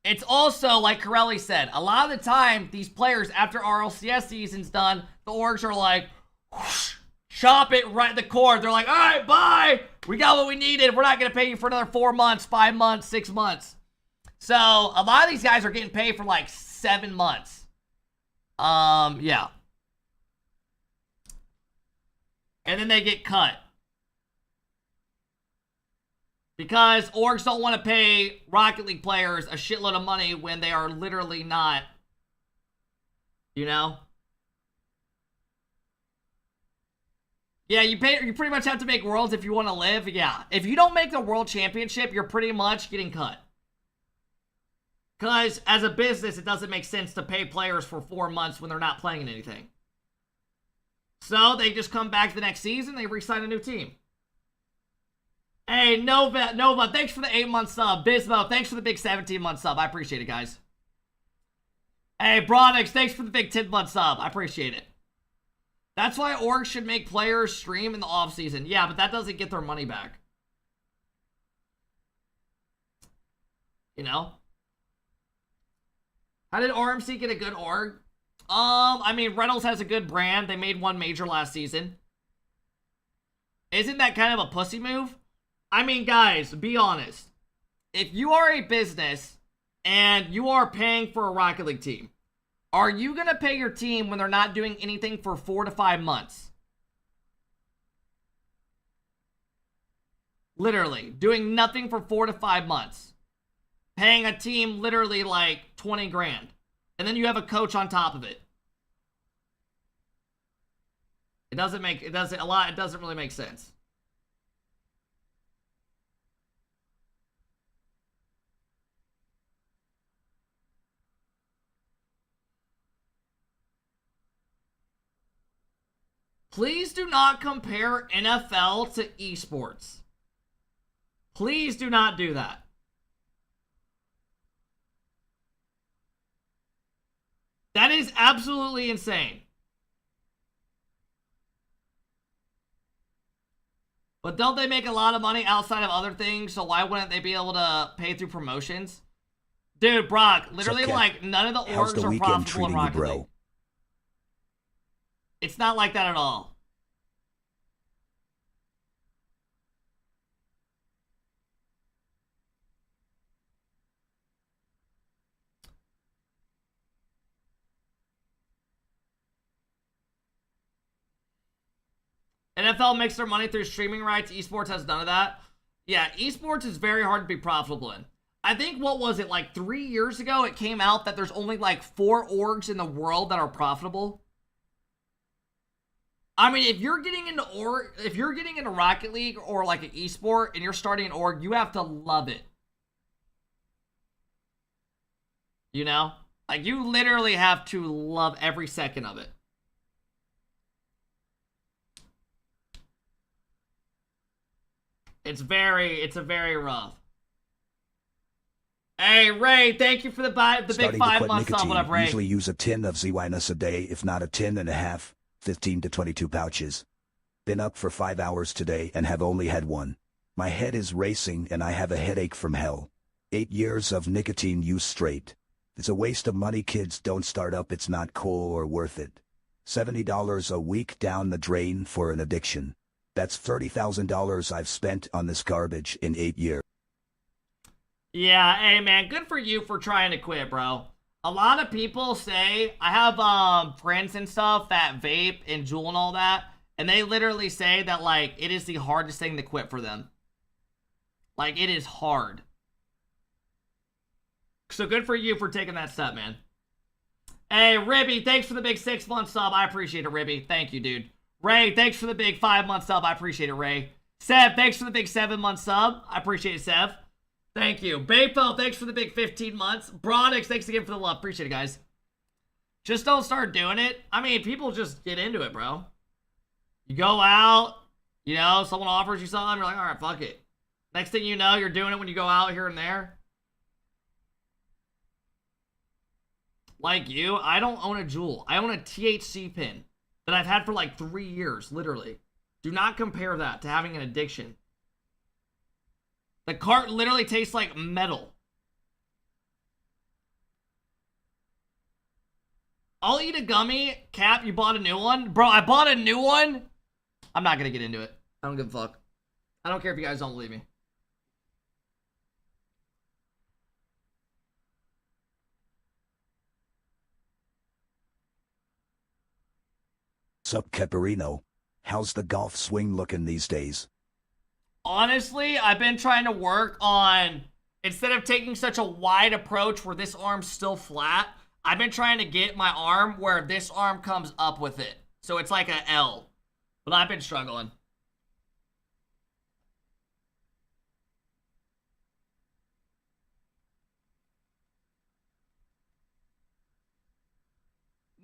It's also, like Corelli said, a lot of the time, these players, after RLCS season's done, the orgs are like, whoosh, chop it right in the cord. They're like, all right, bye. We got what we needed. We're not going to pay you for another 4 months, 5 months, 6 months. So, a lot of these guys are getting paid for like 7 months. Yeah. And then they get cut. Because orgs don't want to pay Rocket League players a shitload of money when they are literally not, you know? Yeah, you pretty much have to make worlds if you want to live. Yeah. If you don't make the world championship, you're pretty much getting cut. Because as a business, it doesn't make sense to pay players for 4 months when they're not playing in anything. So they just come back the next season, they re-sign a new team. Hey, Nova, thanks for the 8-month sub. Bismo, thanks for the big 17-month sub. I appreciate it, guys. Hey, Bronix, thanks for the big 10-month sub. I appreciate it. That's why orgs should make players stream in the off-season. Yeah, but that doesn't get their money back. You know? How did RMC get a good org? I mean, Reynolds has a good brand. They made one major last season. Isn't that kind of a pussy move? I mean, guys, be honest. If you are a business and you are paying for a Rocket League team, are you going to pay your team when they're not doing anything for 4 to 5 months? Literally, doing nothing for 4 to 5 months. Paying a team literally like 20 grand. And then you have a coach on top of it. It doesn't really make sense. Please do not compare NFL to esports. Please do not do that. That is absolutely insane. But don't they make a lot of money outside of other things? So why wouldn't they be able to pay through promotions? Dude, Brock, literally like none of the orgs are profitable in Rocket League. It's not like that at all. NFL makes their money through streaming rights. Esports has none of that. Yeah, esports is very hard to be profitable in. I think, what was it, like 3 years ago, it came out that there's only like 4 orgs in the world that are profitable. I mean, if you're getting into Rocket League or like an esport and you're starting an org, you have to love it. You know? Like, you literally have to love every second of it. It's a very rough. Hey, Ray, thank you for the big 5-month sub. What up, Ray? Usually use a tin of Z-Winus a day, if not a tin and a half, 15 to 22 pouches. Been up for 5 hours today and have only had one. My head is racing and I have a headache from hell. 8 years of nicotine use straight. It's a waste of money, kids. Don't start up. It's not cool or worth it. $70 a week down the drain for an addiction. That's $30,000 I've spent on this garbage in 8 years. Yeah, hey man, good for you for trying to quit, bro. A lot of people say, I have friends and stuff that vape and Juul and all that, and they literally say that like it is the hardest thing to quit for them. Like, it is hard. So good for you for taking that step, man. Hey, Ribby, thanks for the big 6-month sub. I appreciate it, Ribby. Thank you, dude. Ray, thanks for the big 5-month sub. I appreciate it, Ray. Sev, thanks for the big 7-month sub. I appreciate it, Sev. Thank you. Baypo, thanks for the big 15 months. Bronix, thanks again for the love. Appreciate it, guys. Just don't start doing it. I mean, people just get into it, bro. You go out, you know, someone offers you something, you're like, all right, fuck it. Next thing you know, you're doing it when you go out here and there. Like you, I don't own a jewel. I own a THC pin that I've had for like 3 years, literally. Do not compare that to having an addiction. The cart literally tastes like metal. I'll eat a gummy. Cap, you bought a new one? Bro, I bought a new one. I'm not going to get into it. I don't give a fuck. I don't care if you guys don't believe me. Sup, Caparino? How's the golf swing looking these days? Honestly, I've been trying to work on, instead of taking such a wide approach where this arm's still flat, I've been trying to get my arm where this arm comes up with it. So it's like a L. But I've been struggling.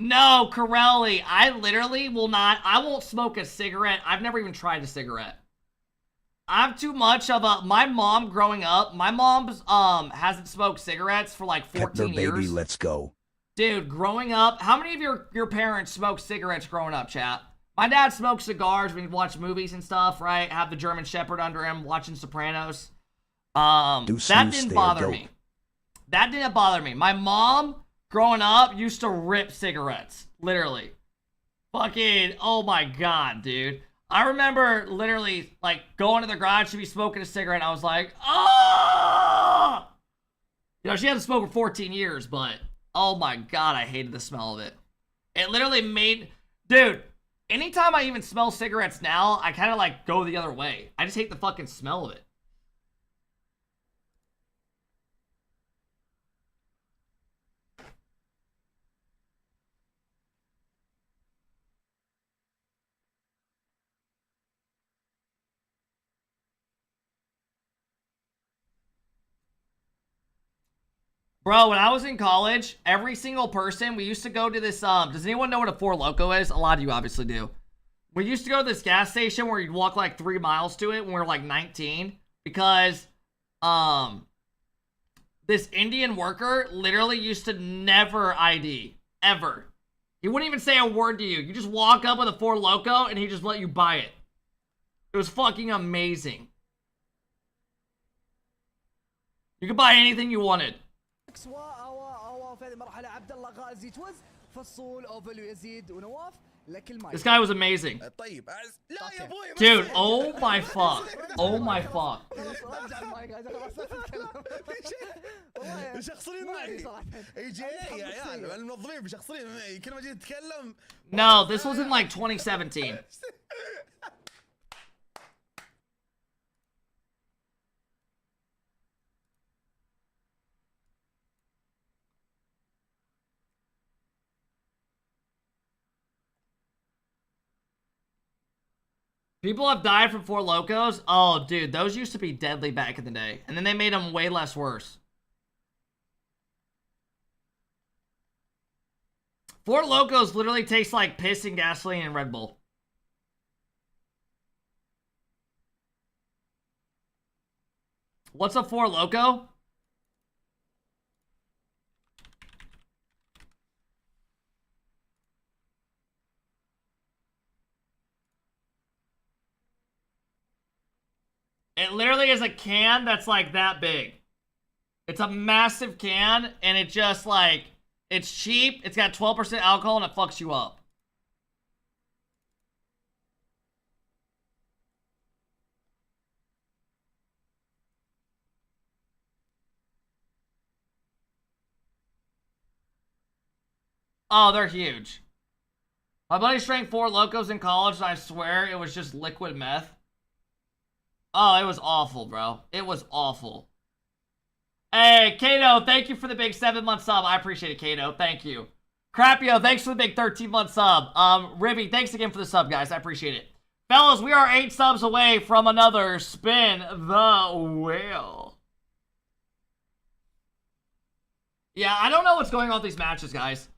No, Corelli, I literally will not, I won't smoke a cigarette. I've never even tried a cigarette. I'm too much of a, my mom growing up, my mom's hasn't smoked cigarettes for like 14 Pepper years. baby, let's go. Dude, growing up, how many of your parents smoked cigarettes growing up, chat? My dad smoked cigars when he'd watch movies and stuff, right? Have the German Shepherd under him, watching Sopranos. That didn't bother me. That didn't bother me. My mom, growing up, used to rip cigarettes. Literally. Fucking, oh my god, dude. I remember literally, like, going to the garage, she'd be smoking a cigarette, and I was like, oh! You know, she hadn't smoked for 14 years, but, oh my god, I hated the smell of it. It literally made, dude, anytime I even smell cigarettes now, I kind of, like, go the other way. I just hate the fucking smell of it. Bro, when I was in college, every single person, we used to go to this, does anyone know what a Four Loko is? A lot of you obviously do. We used to go to this gas station where you'd walk like 3 miles to it when we were like 19 because, this Indian worker literally used to never ID, ever. He wouldn't even say a word to you. You just walk up with a Four Loko and he just let you buy it. It was fucking amazing. You could buy anything you wanted. في هذه المرحلة عبد الله غازي توز فصول اوفل يزيد ونواف لك المايك. This guy was amazing. طيب لا يا ابوي Dude, oh my fuck. Oh my fuck. رجع المايك هذا خلاص تتكلم. بيشخصنين معي يجي يا عيال المنظمين بيشخصنين معي كل ما جيت اتكلم. No, this was in like 2017. People have died from Four Locos? Oh, dude, those used to be deadly back in the day. And then they made them way less worse. Four Locos literally taste like piss and gasoline and Red Bull. What's a Four Loko? It literally is a can that's like that big. It's a massive can, and it just like, it's cheap, it's got 12% alcohol, and it fucks you up. Oh, they're huge. My buddy drank Four Locos in college, and I swear it was just liquid meth. Oh, it was awful, bro. It was awful. Hey, Kato, thank you for the big 7-month sub. I appreciate it, Kato. Thank you. Crapio, thanks for the big 13-month sub. Ribby, thanks again for the sub, guys. I appreciate it. Fellas, we are 8 subs away from another spin the wheel. Yeah, I don't know what's going on with these matches, guys.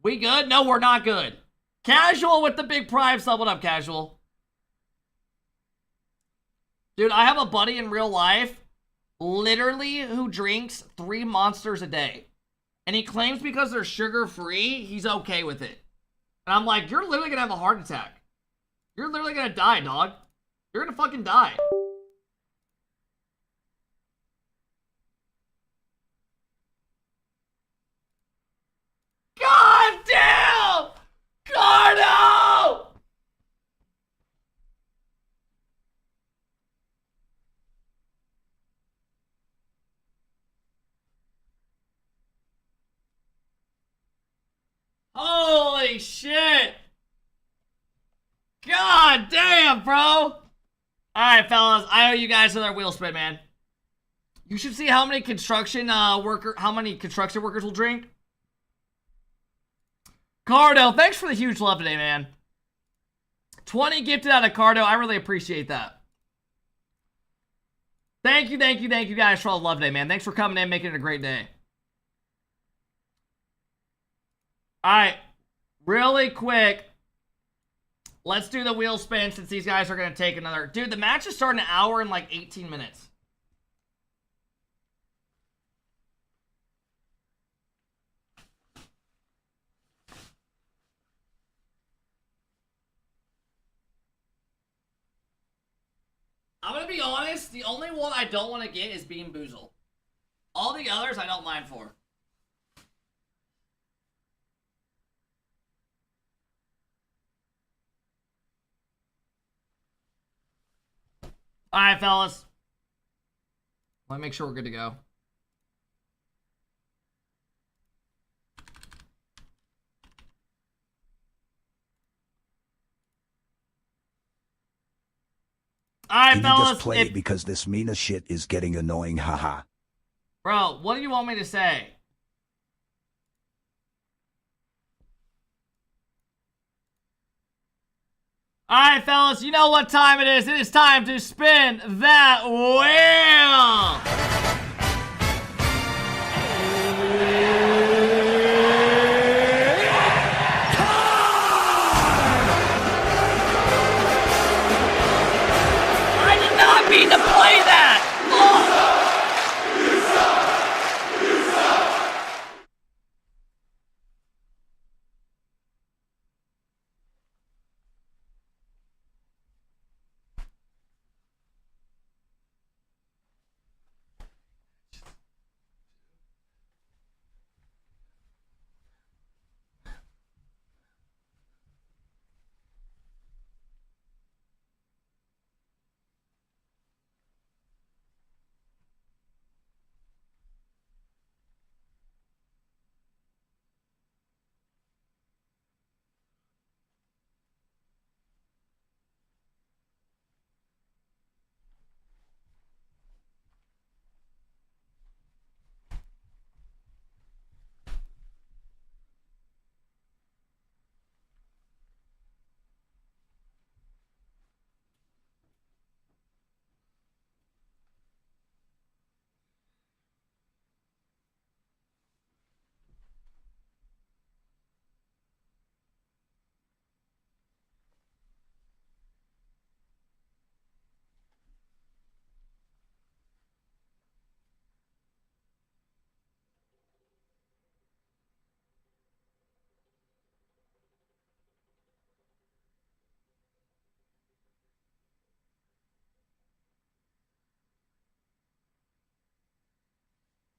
We good? No, we're not good. Casual with the big prime sub. What up, Casual? Dude, I have a buddy in real life, literally, who drinks 3 Monsters a day. And he claims because they're sugar-free, he's okay with it. And I'm like, you're literally gonna have a heart attack. You're literally gonna die, dog. You're gonna fucking die. God damn! Cardo! Holy shit! God damn, bro! Alright, fellas, I owe you guys another wheel spin, man. You should see how many construction workers will drink. Cardo, thanks for the huge love today, man. 20 gifted out of Cardo. I really appreciate that. Thank you guys for all the love today, man. Thanks for coming in, making it a great day. Alright, really quick. Let's do the wheel spin since these guys are going to take another... Dude, the match is starting an hour and like 18 minutes. I'm going to be honest, the only one I don't want to get is Bean Boozle. All the others I don't mind for. Alright, fellas. Let me make sure we're good to go. Alright, Can fellas. you just play it because this Mina shit is getting annoying, haha. Bro, what do you want me to say? Alright, fellas, you know what time it is. It is time to spin that wheel! I did not mean to play that!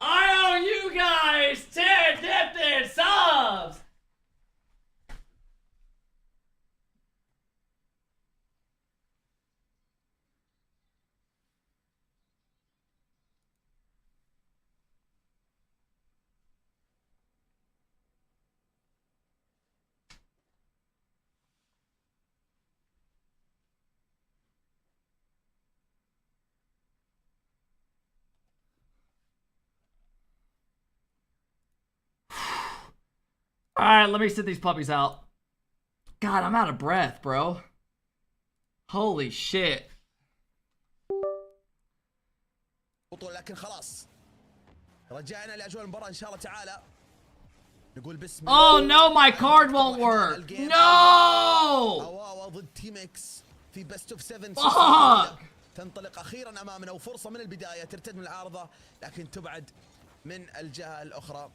I owe you guys 10 gifted subs! Alright, let me sit these puppies out. God, I'm out of breath, bro. Holy shit. لكن خلاص رجعنا لاجواء المباراه ان شاء الله تعالى. نقول بسم Oh no, my card won't work. No! اواوا ضد تيم اكس في بيست اوف 7. Fuck! تنطلق اخيرا امامنا وفرصه من البدايه ترتد من العارضه لكن تبعد من الجهه الاخرى.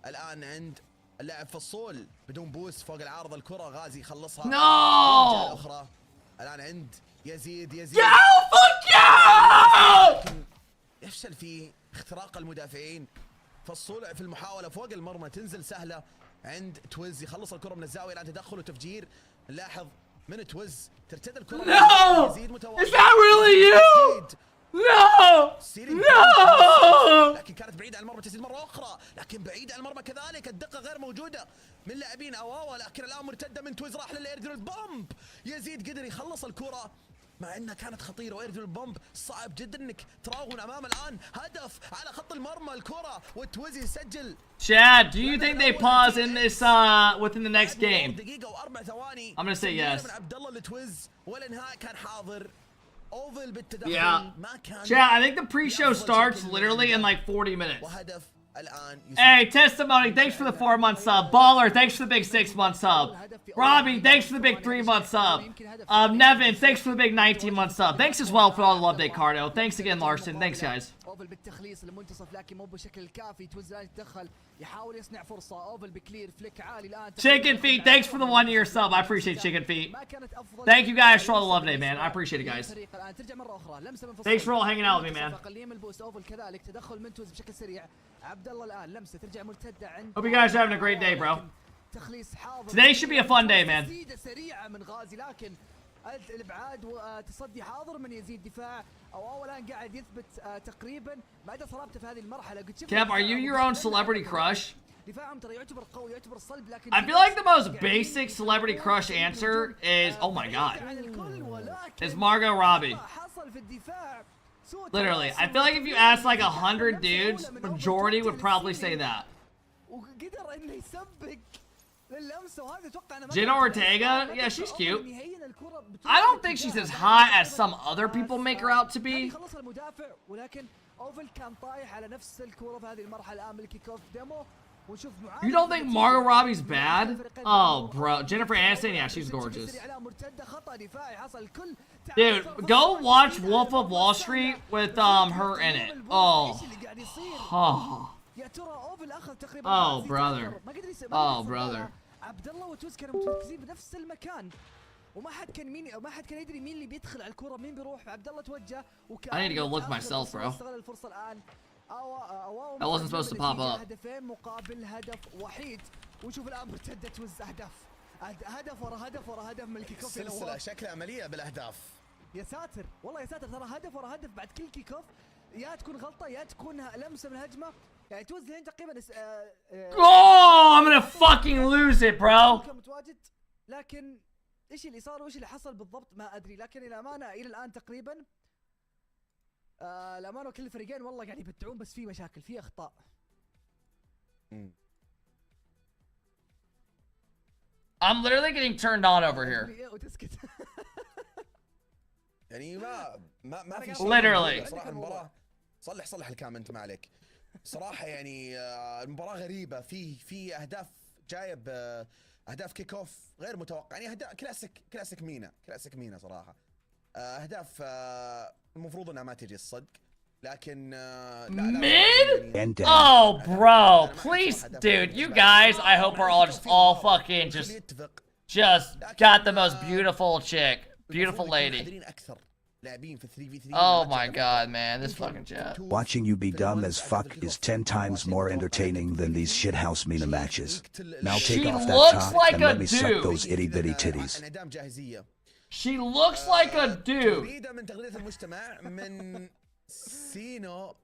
الان عند اللاعب فصول بدون بوس فوق العارضه، الكره غازي يخلصها. الجهه No! الاخرى الان عند يزيد. Go! Fuck you! يفشل في اختراق المدافعين. فصول في المحاولة فوق المرمى تنزل سهلة عند تويز، يخلص الكرة من الزاوية. الآن تدخل وتفجير. نلاحظ من تويز ترتد الكرة. No! يزيد Is that really you? No! No! لكن كانت بعيدة عن المرمى. تسديد مرة أخرى لكن بعيدة عن المرمى كذلك. الدقة غير موجودة من لاعبين اواوا، لكن الآن مرتدة من تويز راح للايردرول بومب. يزيد قدر يخلص الكرة مع انها كانت خطيره. وايردرول بومب صعب جدا انك تراوغ امام. الان هدف على خط المرمى الكره وتويزي يسجل. Chad, do you think they pause in this within the next game? دقيقه واربع ثواني. I'm gonna say yes. من عبد الله لتويز والانهاء كان حاضر. اوفل بالتدخل Yeah. ما كان. Chad, I think the pre-show starts literally in like 40 minutes. وهدف الان. Hey, Testimony, thanks for the 4-month sub. Baller, thanks for the big 6-month sub. Robbie, thanks for the big 3-month sub. Nevin, thanks for the big 19-month sub. Thanks as well for all the love day, Cardo. Thanks again, Larson. Thanks, guys. اوفل بالتخليص للمنتصف لكن مو بشكل كافي. تويز الان يتدخل يحاول يصنع فرصه. اوفل بكلير فليك عالي الان. Chicken Feet, thanks for the 1-year sub. I appreciate Chicken Feet. Thank you guys for all the love today, man. I appreciate it, guys. Thanks for all hanging out with me, man. اوفل كذلك تدخل من تويز بشكل سريع. عبد الله الان لمسه ترجع مرتده عند. Hope you guys are having a great day, bro. تخليص حاضر. Today should be a fun day, man. تسديده سريعه من غازي لكن الابعاد وتصدي حاضر من يزيد. دفاع او الان قاعد يثبت تقريبا بعد صلابته في هذه المرحله. قلت Kev, are you your own celebrity crush? دفاعهم ترى يعتبر قوي يعتبر صلب لكن I feel like the most basic celebrity crush answer is, oh my god, is Margot Robbie. حصل في الدفاع. Literally, I feel like if you ask like 100 dudes, majority would probably say that. وقدر انه يسبق للمسه وهذا اتوقع انا. Jenna Ortega, yeah, she's cute. I don't think she's as hot as some other people make her out to be. خلص المدافع ولكن اوفل كان طايح على نفس الكوره في هذه المرحله. الان بالكيك اوف ديمو ونشوف. You don't think Margot Robbie's bad? Oh, bro, Jennifer Aniston, yeah, she's gorgeous. Dude, go watch Wolf of Wall Street with her in it. Oh. Oh, brother. Oh, brother. عبد الله وتوز كانوا مركزين بنفس المكان وما حد كان يدري مين اللي بيدخل على الكرة مين بيروح. عبد الله توجه وكان. I need to go look myself, bro. استغل الفرصة الآن. That wasn't supposed to pop up. هدفين مقابل هدف وحيد. ونشوف الآن مرتدة توز. هدف ورا هدف ورا هدف من الكيك اوف. سلسلة شكلها مليئة بالاهداف. يا ساتر والله يا ساتر. ترى هدف ورا هدف بعد كل كيك اوف. يا تكون غلطة يا تكون لمسة من هجمة. يعني توز الحين تقريبا Oh, I'm gonna fucking lose it, bro. متواجد لكن ايش اللي صار وايش اللي حصل بالضبط ما ادري. لكن الامانه الى الان تقريبا الامانه كل الفريقين والله قاعد يبدعون بس في مشاكل في اخطاء. I'm literally getting turned on over here. وتسكت. يعني ما في شيء. Literally. صراحه المباراه صلح الكامنت ما عليك. صراحه يعني المباراه غريبه. في اهداف جايه اهداف كيك اوف غير متوقع. يعني اهداف كلاسيك مينا صراحه. اهداف المفروض انها ما تجي الصدق لكن Mid? Oh, bro, please, dude, you guys, I hope are all fucking just got the most beautiful chick, beautiful lady. Oh my god, man, this fucking chat. Watching you be dumb as fuck is 10 times more entertaining than these shithouse Mina matches. Now take off that top and let me suck those itty bitty titties. She looks like a dude. من تغذية المجتمع من سينو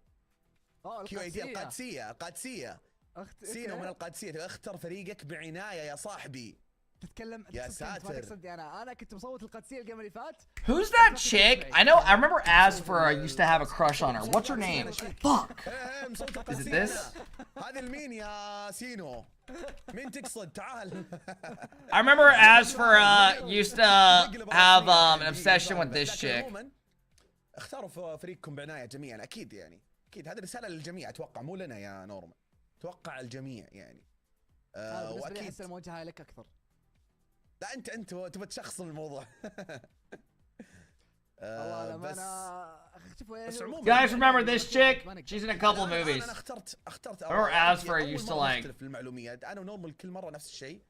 كيو اي دي القادسية. سينو من القادسية. اختر فريقك بعناية يا صاحبي. تتكلم يا ساتر. انا كنت مصوت القادسية الجيم اللي فات. Who's that chick? I remember Asfur used to have a crush on her. What's her name? Fuck. Is it this? هذا المين يا سينو؟ مين تقصد؟ تعال. I remember Asfur used to have an obsession with this chick. اختاروا فريقكم بعناية جميعا اكيد يعني. اكيد هذه رساله للجميع اتوقع، مو لنا يا نورمان، اتوقع الجميع يعني. بالنسبه لي واكيد احس الموجهه لك اكثر. لا انت تبى تشخصن الموضوع. والله لما بس انا بس عموما Guys, remember this chick? She's in a couple الآن movies. انا اخترت Remember Asper used to like. نختلف في المعلوميات، انا ونورمال كل مره نفس الشيء.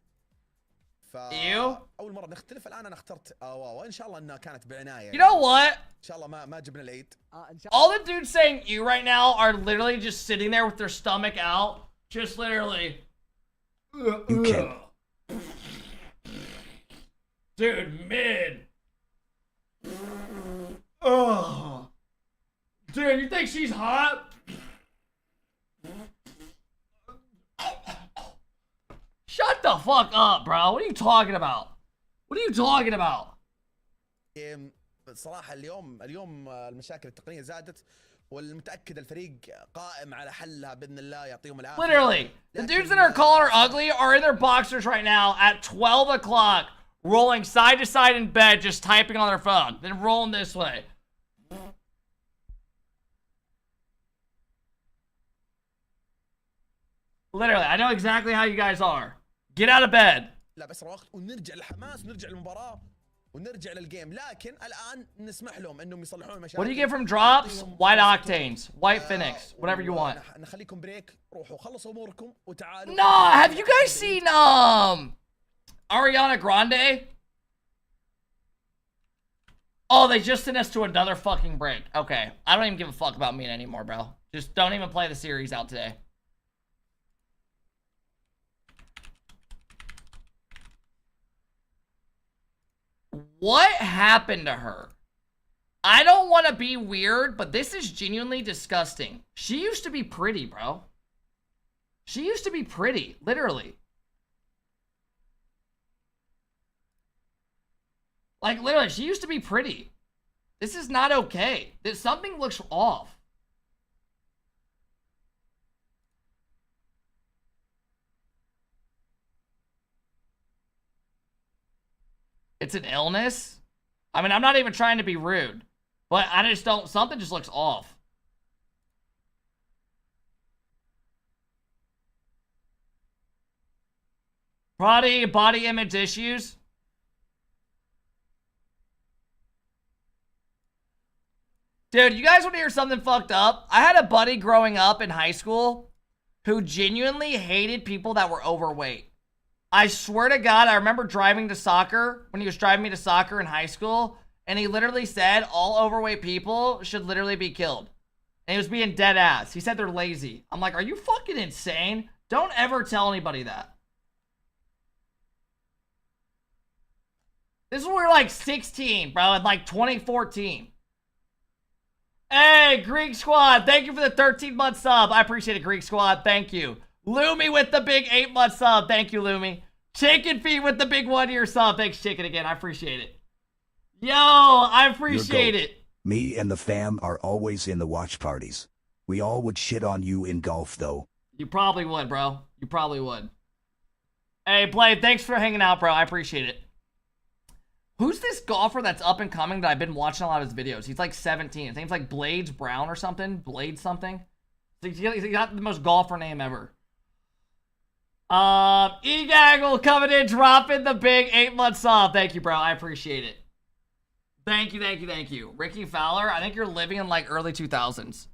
You? اول مره نختلف، الان انا اخترت واو، ان شاء الله انها كانت بعنايه. You know what? ان شاء الله ما جبنا العيد. ان شاء All the dudes saying you right now are literally just sitting there with their stomach out, just literally. You can. Dude, mid. Oh. Dude, you think she's hot? Shut the fuck up, bro. What are you talking about? What are you talking about? بصراحه اليوم المشاكل التقنيه زادت، والمتاكد الفريق قائم على حلها باذن الله، يعطيهم العافيه. Literally, the dudes that are calling her ugly are in their boxers right now at 12 o'clock, rolling side to side in bed, just typing on their phone, then rolling this way. Literally, I know exactly how you guys are. Get out of bed. لا بس وقت ونرجع للحماس ونرجع للمباراه ونرجع للجيم، لكن الان نسمح لهم انهم يصلحون المشاكل. What do you get from drops? White octanes, white phoenix, whatever you want. نخليكم بريك، روحوا خلصوا اموركم وتعالوا. No, have you guys seen Ariana Grande? Oh, they just sent us to another fucking break. Okay, I don't even give a fuck about Mina anymore, bro. Just don't even play the series out today. What happened to her? I don't want to be weird, but this is genuinely disgusting. She used to be pretty, bro. She used to be pretty, literally. Like, literally, she used to be pretty. This is not okay. Something looks off. It's an illness? I mean, I'm not even trying to be rude, but I just don't, something just looks off. Body image issues? Dude, you guys want to hear something fucked up? I had a buddy growing up in high school who genuinely hated people that were overweight. I swear to God, I remember driving to soccer, when he was driving me to soccer in high school, and he literally said all overweight people should literally be killed. And he was being dead ass. He said they're lazy. I'm like, are you fucking insane? Don't ever tell anybody that. This is when we were like 16, bro, in like 2014. Hey, Greek Squad, thank you for the 13-month sub. I appreciate it, Greek Squad. Thank you. Lumi with the big 8-month sub. Thank you, Lumi. Chicken Feet with the big 1-year sub. Thanks, Chicken, again. I appreciate it. Yo, I appreciate it. Me and the fam are always in the watch parties. We all would shit on you in golf, though. You probably would, bro. You probably would. Hey, Blade, thanks for hanging out, bro. I appreciate it. Who's this golfer that's up and coming that I've been watching a lot of his videos? He's like 17. His name's like Blades Brown or something. Blade something. He's got the most golfer name ever. E-Gaggle coming in, dropping the big 8-month sub. Thank you, bro. I appreciate it. Thank you, thank you, thank you. Ricky Fowler, I think you're living in like early 2000s.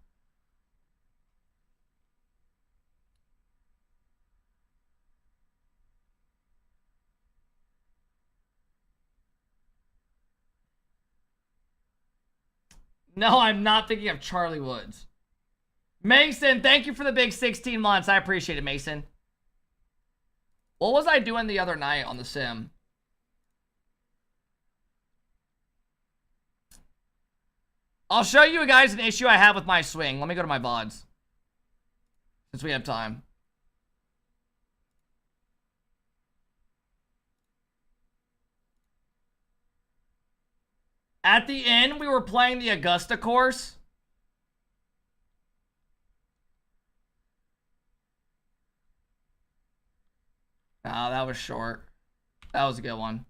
No, I'm not thinking of Charlie Woods. Mason, thank you for the big 16 months. I appreciate it, Mason. What was I doing the other night on the sim? I'll show you guys an issue I have with my swing. Let me go to my VODs, since we have time. At the end, we were playing the Augusta course. Oh, that was short. That was a good one.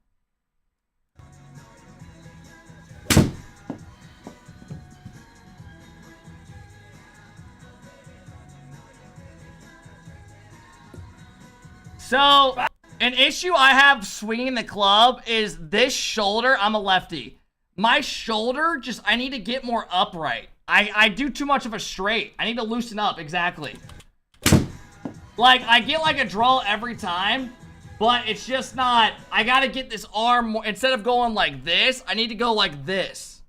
So, an issue I have swinging the club is this shoulder. I'm a lefty. My shoulder just, I need to get more upright. I do too much of a straight. I need to loosen up, exactly. Like, I get like a draw every time, but it's just not, I gotta get this arm more, instead of going like this, I need to go like this.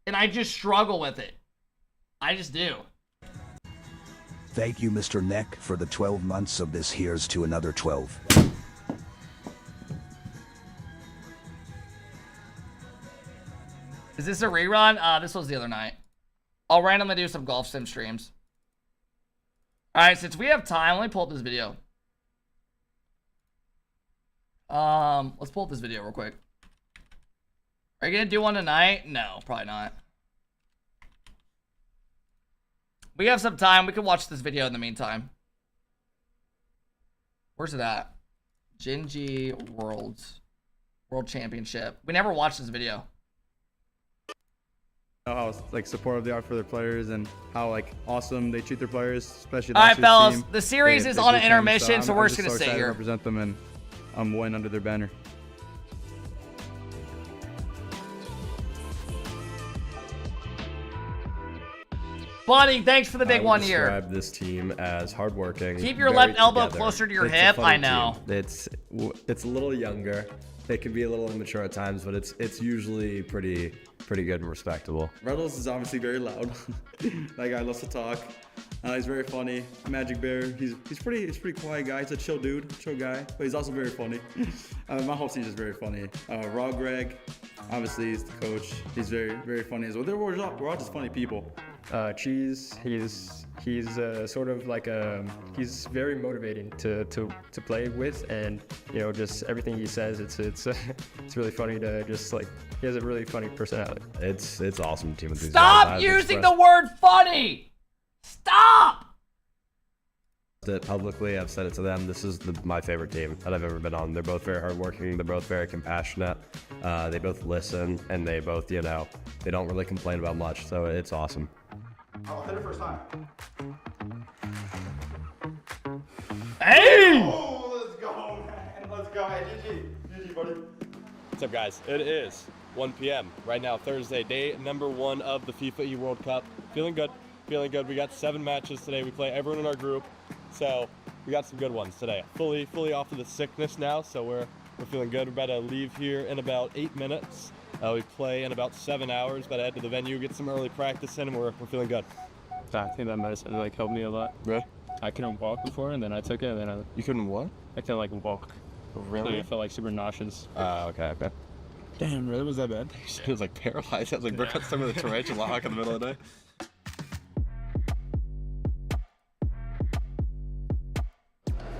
And I just struggle with it. I just do. Thank you, Mr. Neck, for the 12 months of this. Here's to another 12. Is this a rerun? This was the other night. I'll randomly do some golf sim streams. Alright, since we have time, let me pull up this video. Let's pull up this video real quick. Are you gonna do one tonight? No, probably not. We have some time. We can watch this video in the meantime. Where's it at? GenG World Championship. We never watched this video. How like supportive they are for their players and how like awesome they treat their players, especially. All right, fellas. The series is on an intermission, so we're just gonna sit here. Represent them and win under their banner. Buddy, thanks for the big one here. I would describe this team as hardworking. Keep your left elbow closer to your hip. I know. It's a little younger. They can be a little immature at times, but it's usually pretty good and respectable. Reynolds is obviously very loud. That guy loves to talk. He's very funny. Magic Bear, he's pretty quiet guy. He's a chill dude, chill guy, but he's also very funny. My whole team is very funny. Raw Greg, obviously he's the coach. He's very funny as well. We're all just funny people. Cheese, he's sort of like he's very motivating to play with, and you know, just everything he says, it's really funny to just like, he has a really funny personality. It's awesome team enthusiasm. Stop using the word funny. Stop. It publicly, I've said it to them. This is my favorite team that I've ever been on. They're both very hardworking. They're both very compassionate. They both listen, and they both, you know, they don't really complain about much. So it's awesome. I'll hit it first time. Hey! Oh, let's go, man. Let's go. Hey, GG, buddy. What's up, guys? It is 1 p.m. right now, Thursday, day number 1 of the FIFA E World Cup. Feeling good. We got 7 matches today. We play everyone in our group, so we got some good ones today. Fully off of the sickness now, so we're feeling good. We're about to leave here in about 8 minutes. We play in about 7 hours. About to head to the venue, get some early practice in, and we're feeling good. I think that medicine like helped me a lot. Really? I couldn't walk before, and then I took it, and then You couldn't what? I couldn't like walk. Really? I felt like super nauseous. Okay. Damn, really? Was that bad? It was like paralyzed. I was like, bro, got some of the tarantula lock in the middle of the day.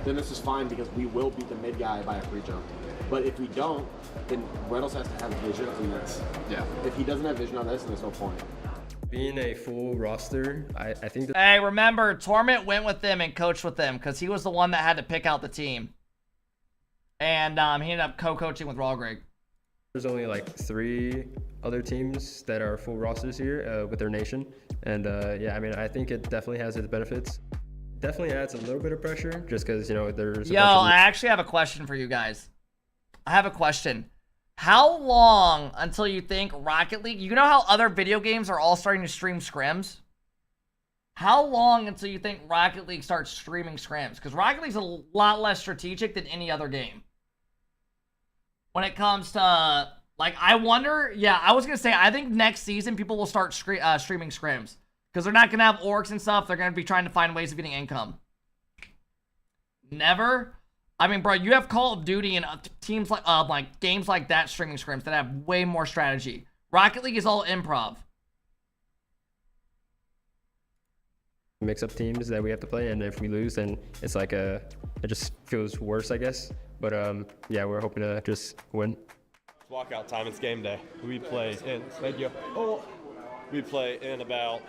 Then this is fine because we will beat the mid guy by a free jump. But if we don't, then Reynolds has to have vision on this. Yeah. If he doesn't have vision on this, then there's no point. Being a full roster, I think that. Hey, remember, Torment went with them and coached with them because he was the one that had to pick out the team. And he ended up co-coaching with Raw Greg. There's only like 3 other teams that are full rosters here with their nation. And yeah, I mean, I think it definitely has its benefits. Definitely adds a little bit of pressure just because, you know, there's a bunch of... I actually have a question for you guys. I have a question. How long until you think Rocket League... You know how other video games are all starting to stream scrims? How long until you think Rocket League starts streaming scrims? Because Rocket League's a lot less strategic than any other game. When it comes to... Like, I wonder... Yeah, I was going to say, I think next season people will start streaming scrims. Because they're not going to have orcs and stuff. They're going to be trying to find ways of getting income. Never? I mean, bro, you have Call of Duty and teams like games like that streaming scrims that have way more strategy. Rocket League is all improv. Mix up teams that we have to play, and if we lose, then it's like it just feels worse, I guess. But yeah, we're hoping to just win. Walkout time. It's game day. We play in. Thank you. Oh, we play in about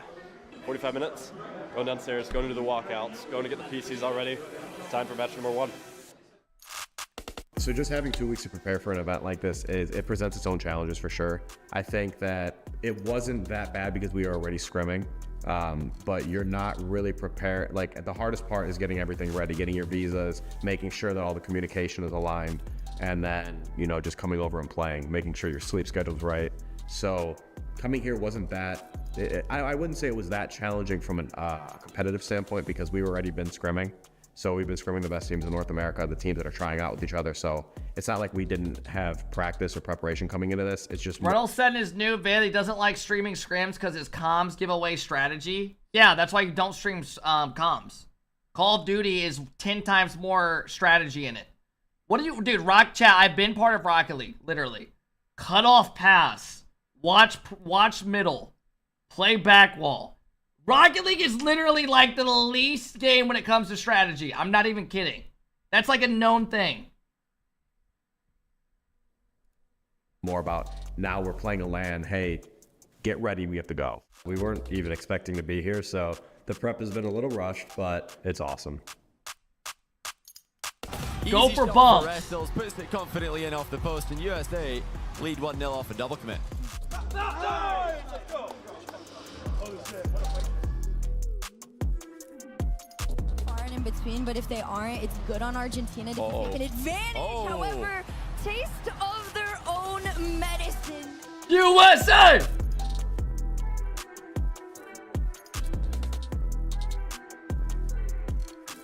45 minutes. Going downstairs, going to do the walkouts, going to get the PCs all ready. It's time for match number 1. So just having 2 weeks to prepare for an event like this, it presents its own challenges for sure. I think that it wasn't that bad because we were already scrimming. but you're not really prepared. Like, the hardest part is getting everything ready, getting your visas, making sure that all the communication is aligned, and then, you know, just coming over and playing, making sure your sleep schedule's right. So coming here wasn't that, I wouldn't say it was that challenging from a competitive standpoint, because we've already been scrimming. So we've been scrimming the best teams in North America, the teams that are trying out with each other. So it's not like we didn't have practice or preparation coming into this. It's just... Reynolds said in his new vid he doesn't like streaming scrims because his comms give away strategy. Yeah, that's why you don't stream comms. Call of Duty is 10 times more strategy in it. What do you... Dude, Rock Chat, I've been part of Rocket League, literally. Cut off pass. Watch middle. Play back wall. Rocket League is literally like the least game when it comes to strategy. I'm not even kidding. That's like a known thing. More about, now we're playing a LAN, hey, get ready, we have to go. We weren't even expecting to be here, so the prep has been a little rushed, but it's awesome. Go for bump. Puts it confidently in off the post, and USA lead 1-0 off a double commit. In between, but if they aren't, it's good on Argentina to take an advantage. However, taste of their own medicine. USA!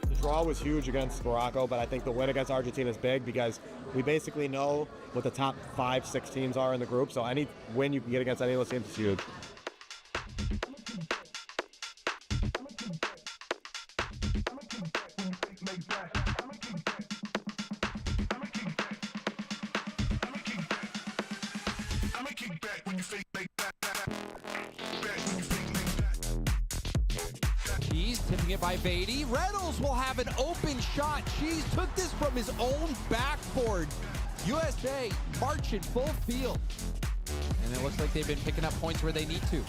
The draw was huge against Morocco, but I think the win against Argentina is big because we basically know what the top 5-6 teams are in the group, so any win you can get against any of those teams is huge. He's tipping it by Beatty. Reynolds will have an open shot. Cheese took this from his own backboard. USA marching full field. And it looks like they've been picking up points where they need to.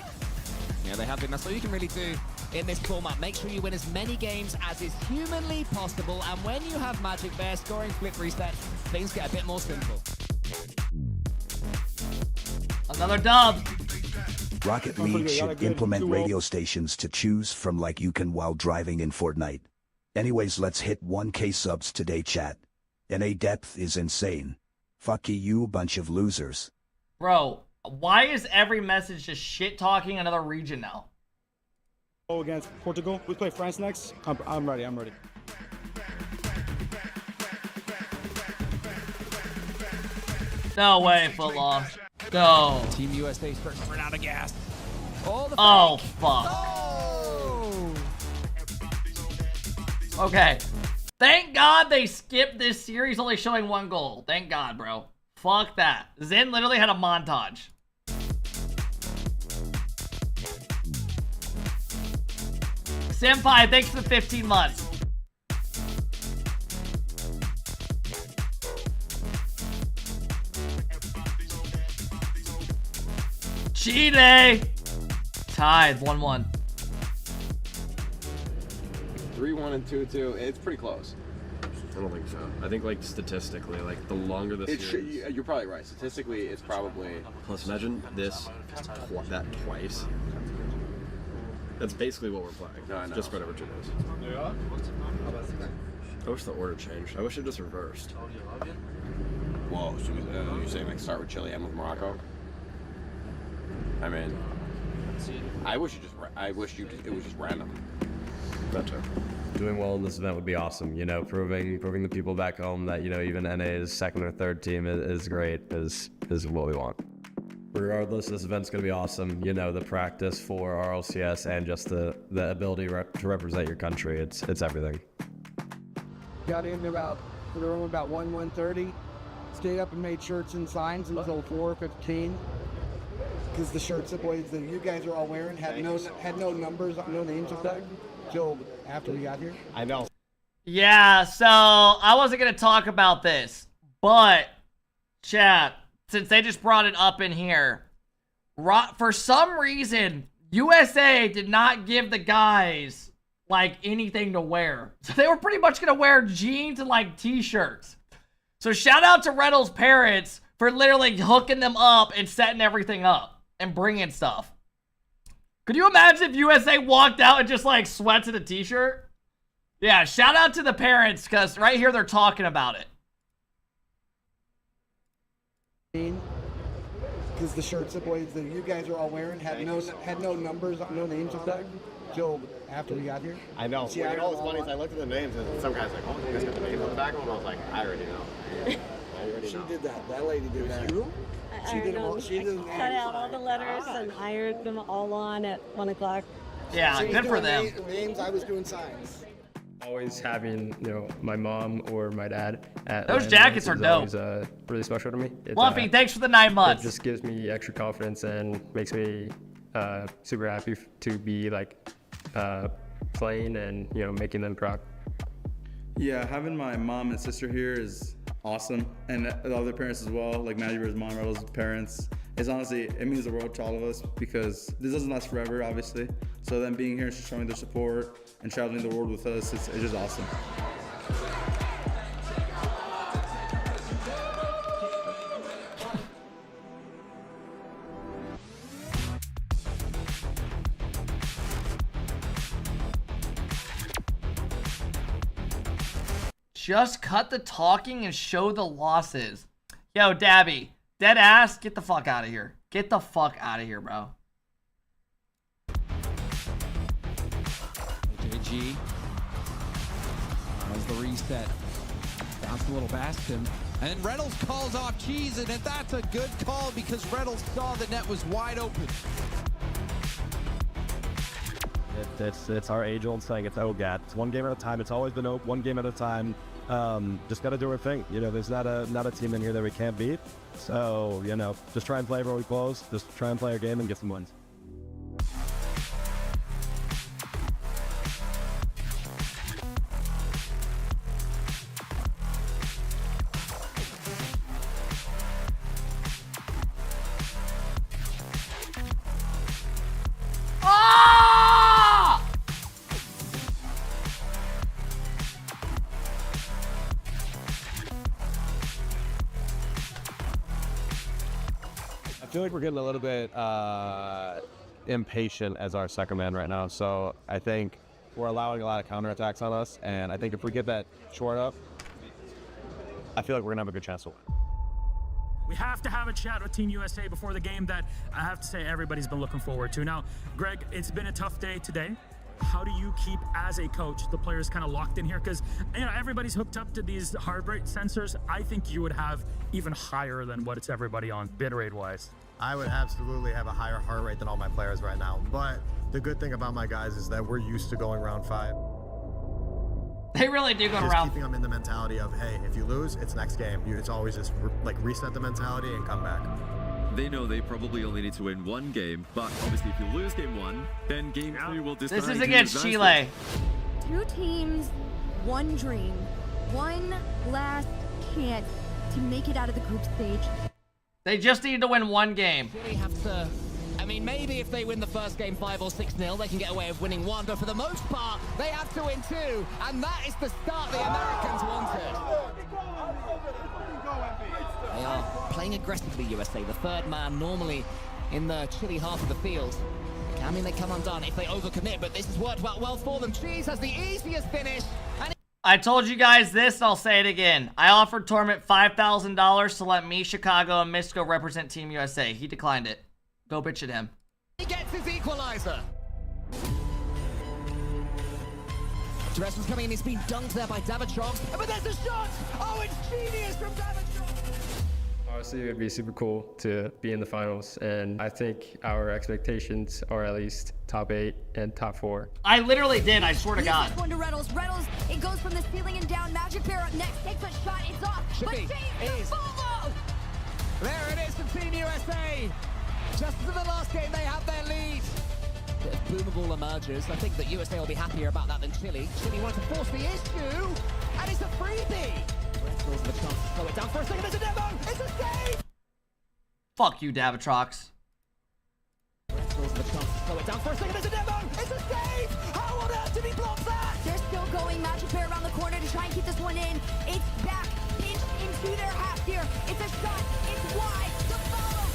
Yeah, they have been. That's all you can really do in this format. Make sure you win as many games as is humanly possible. And when you have Magic there, scoring flip reset, things get a bit more simple. Another dub. Rocket League should implement radio stations to choose from like you can while driving in Fortnite. Anyways, let's hit 1K subs today, chat. NA depth is insane. Fuck you, bunch of losers. Bro, why is every message just shit talking another region now? Oh, against Portugal. We play France next. I'm ready. I'm ready. No way, foot loss. Go. Team USA starts to run out of gas. Oh, fuck. Oh. Okay. Thank God they skipped this series only showing 1 goal. Thank God, bro. Fuck that. Zen literally had a montage. Senpai, thanks for the 15 months. Chile! Tied, 1-1. 3-1 and 2-2. It's pretty close. I don't think so. I think, like, statistically, like, the longer the series... You're probably right. Statistically, it's probably... Plus, imagine this, that twice. That's basically what we're playing. No, I know. Just spread over 2 days. Yeah. I wish the order changed. I wish it just reversed. Whoa, so you saying like start with Chile and with Morocco? I mean, I wish it was just random. Better. Doing well in this event would be awesome. You know, proving the people back home that, you know, even NA's second or third team is great is what we want. Regardless, this event's going to be awesome. You know, the practice for RLCS and just the ability to represent your country. It's everything. Got in about 1:30. Stayed up and made shirts and signs until 4:15. Because the shirts that you guys are all wearing had no numbers, no names of that until after we got here. I know. Yeah, so I wasn't going to talk about this, but chat, since they just brought it up in here, for some reason, USA did not give the guys, like, anything to wear. So they were pretty much going to wear jeans and, like, t-shirts. So shout out to Reynolds' parents for literally hooking them up and setting everything up and bringing stuff. Could you imagine if USA walked out and just like sweats in a t-shirt? Yeah, shout out to the parents, because right here they're talking about it. Because the shirts that boys that you guys are all wearing had no numbers, no names on them till after we got here. I know. See, Well, you know what's funny is I looked at the names and some guy's like, oh, you guys got the names on the back of them? I was like, I already know. I already She know. did that. That lady did that. You? She did all. She did. Cut out all the letters and ironed them all on at 1 o'clock. Yeah, She was good for doing them. Names. I was doing signs. Always having, you know, my mom or my dad at Those LAN jackets are is dope. always, really special to me. Lumpy, thanks for the 9 months. It just gives me extra confidence and makes me super happy to be like playing and, you know, making them proud. Yeah, having my mom and sister here is awesome, and the other parents as well, like Matty Bear's mom, Reddle's parents. It's honestly, it means the world to all of us because this doesn't last forever, obviously. So them being here, showing their support, and traveling the world with us, it's just awesome. Just cut the talking and show the losses. Yo, Dabby, dead ass, get the fuck out of here. Get the fuck out of here, bro. GenG as the reset. Bounce a little past him. And Reynolds calls off Cheese, and that's a good call because Reynolds saw the net was wide open. It's our age-old saying. It's OGAT. It's one game at a time. It's always been one game at a time. Just got to do our thing. You know, there's not a team in here that we can't beat. So, you know, just try and play everywhere we close. Just try and play our game and get some wins. I feel like we're getting a little bit impatient as our second man right now. So I think we're allowing a lot of counterattacks on us. And I think if we get that short up, I feel like we're going to have a good chance to win. We have to have a chat with Team USA before the game that I have to say everybody's been looking forward to. Now, Greg, it's been a tough day today. How do you keep, as a coach, the players kind of locked in here? Because, you know, everybody's hooked up to these heart rate sensors. I think you would have even higher than what it's everybody on, bit rate-wise. I would absolutely have a higher heart rate than all my players right now. But the good thing about my guys is that we're used to going round 5. They really do go just around. Keeping them in the mentality of, hey, if you lose, it's next game. It's always just like reset the mentality and come back. They know they probably only need to win one game, but obviously if you lose game 1, then game 2 will decide. This is against Chile. 2 teams, 1 dream, 1 last chance to make it out of the group stage. They just need to win 1 game. Really have to. I mean, maybe if they win the first game 5 or 6-0, they can get away with winning 1, but for the most part, they have to win 2, and that is the start the Americans wanted. They are playing aggressively, USA. The third man normally in the Chile half of the field. I mean, they come undone if they overcommit, but this has worked well for them. Cheese has the easiest finish. And I told you guys this, and I'll say it again. I offered Torment $5,000 to let me, Chicago, and Mystico represent Team USA. He declined it. Go bitch at him. he gets his equalizer. Teresa's coming in, he's been dunked there by Davitrox, but there's a shot! Oh, it's genius from Davitrox! Honestly, it would be super cool to be in the finals, and I think our expectations are at least top 8 and top 4. I literally did, I swear to God. One to Reynolds. Reynolds, it goes from the ceiling and down. Magic Pair up next, takes a shot, it's off. Should but be. James, the follow! There it is for Team USA! Just as in the last game, they have their lead. Bit of boomable emerges. I think that USA will be happier about that than Chile. Chile wanted to force the issue, and it's a freebie. Reynolds with a chance to slow it down for a second. There's a demo. It's a save. Fuck you, Davitrox. Reynolds with a chance to slow it down for a second. There's a demo. It's a save. How on earth did he block that? They're still going. Magic Pair around the corner to try and keep this one in. It's back, pinched into their half here. It's a shot. It's wide. The follow.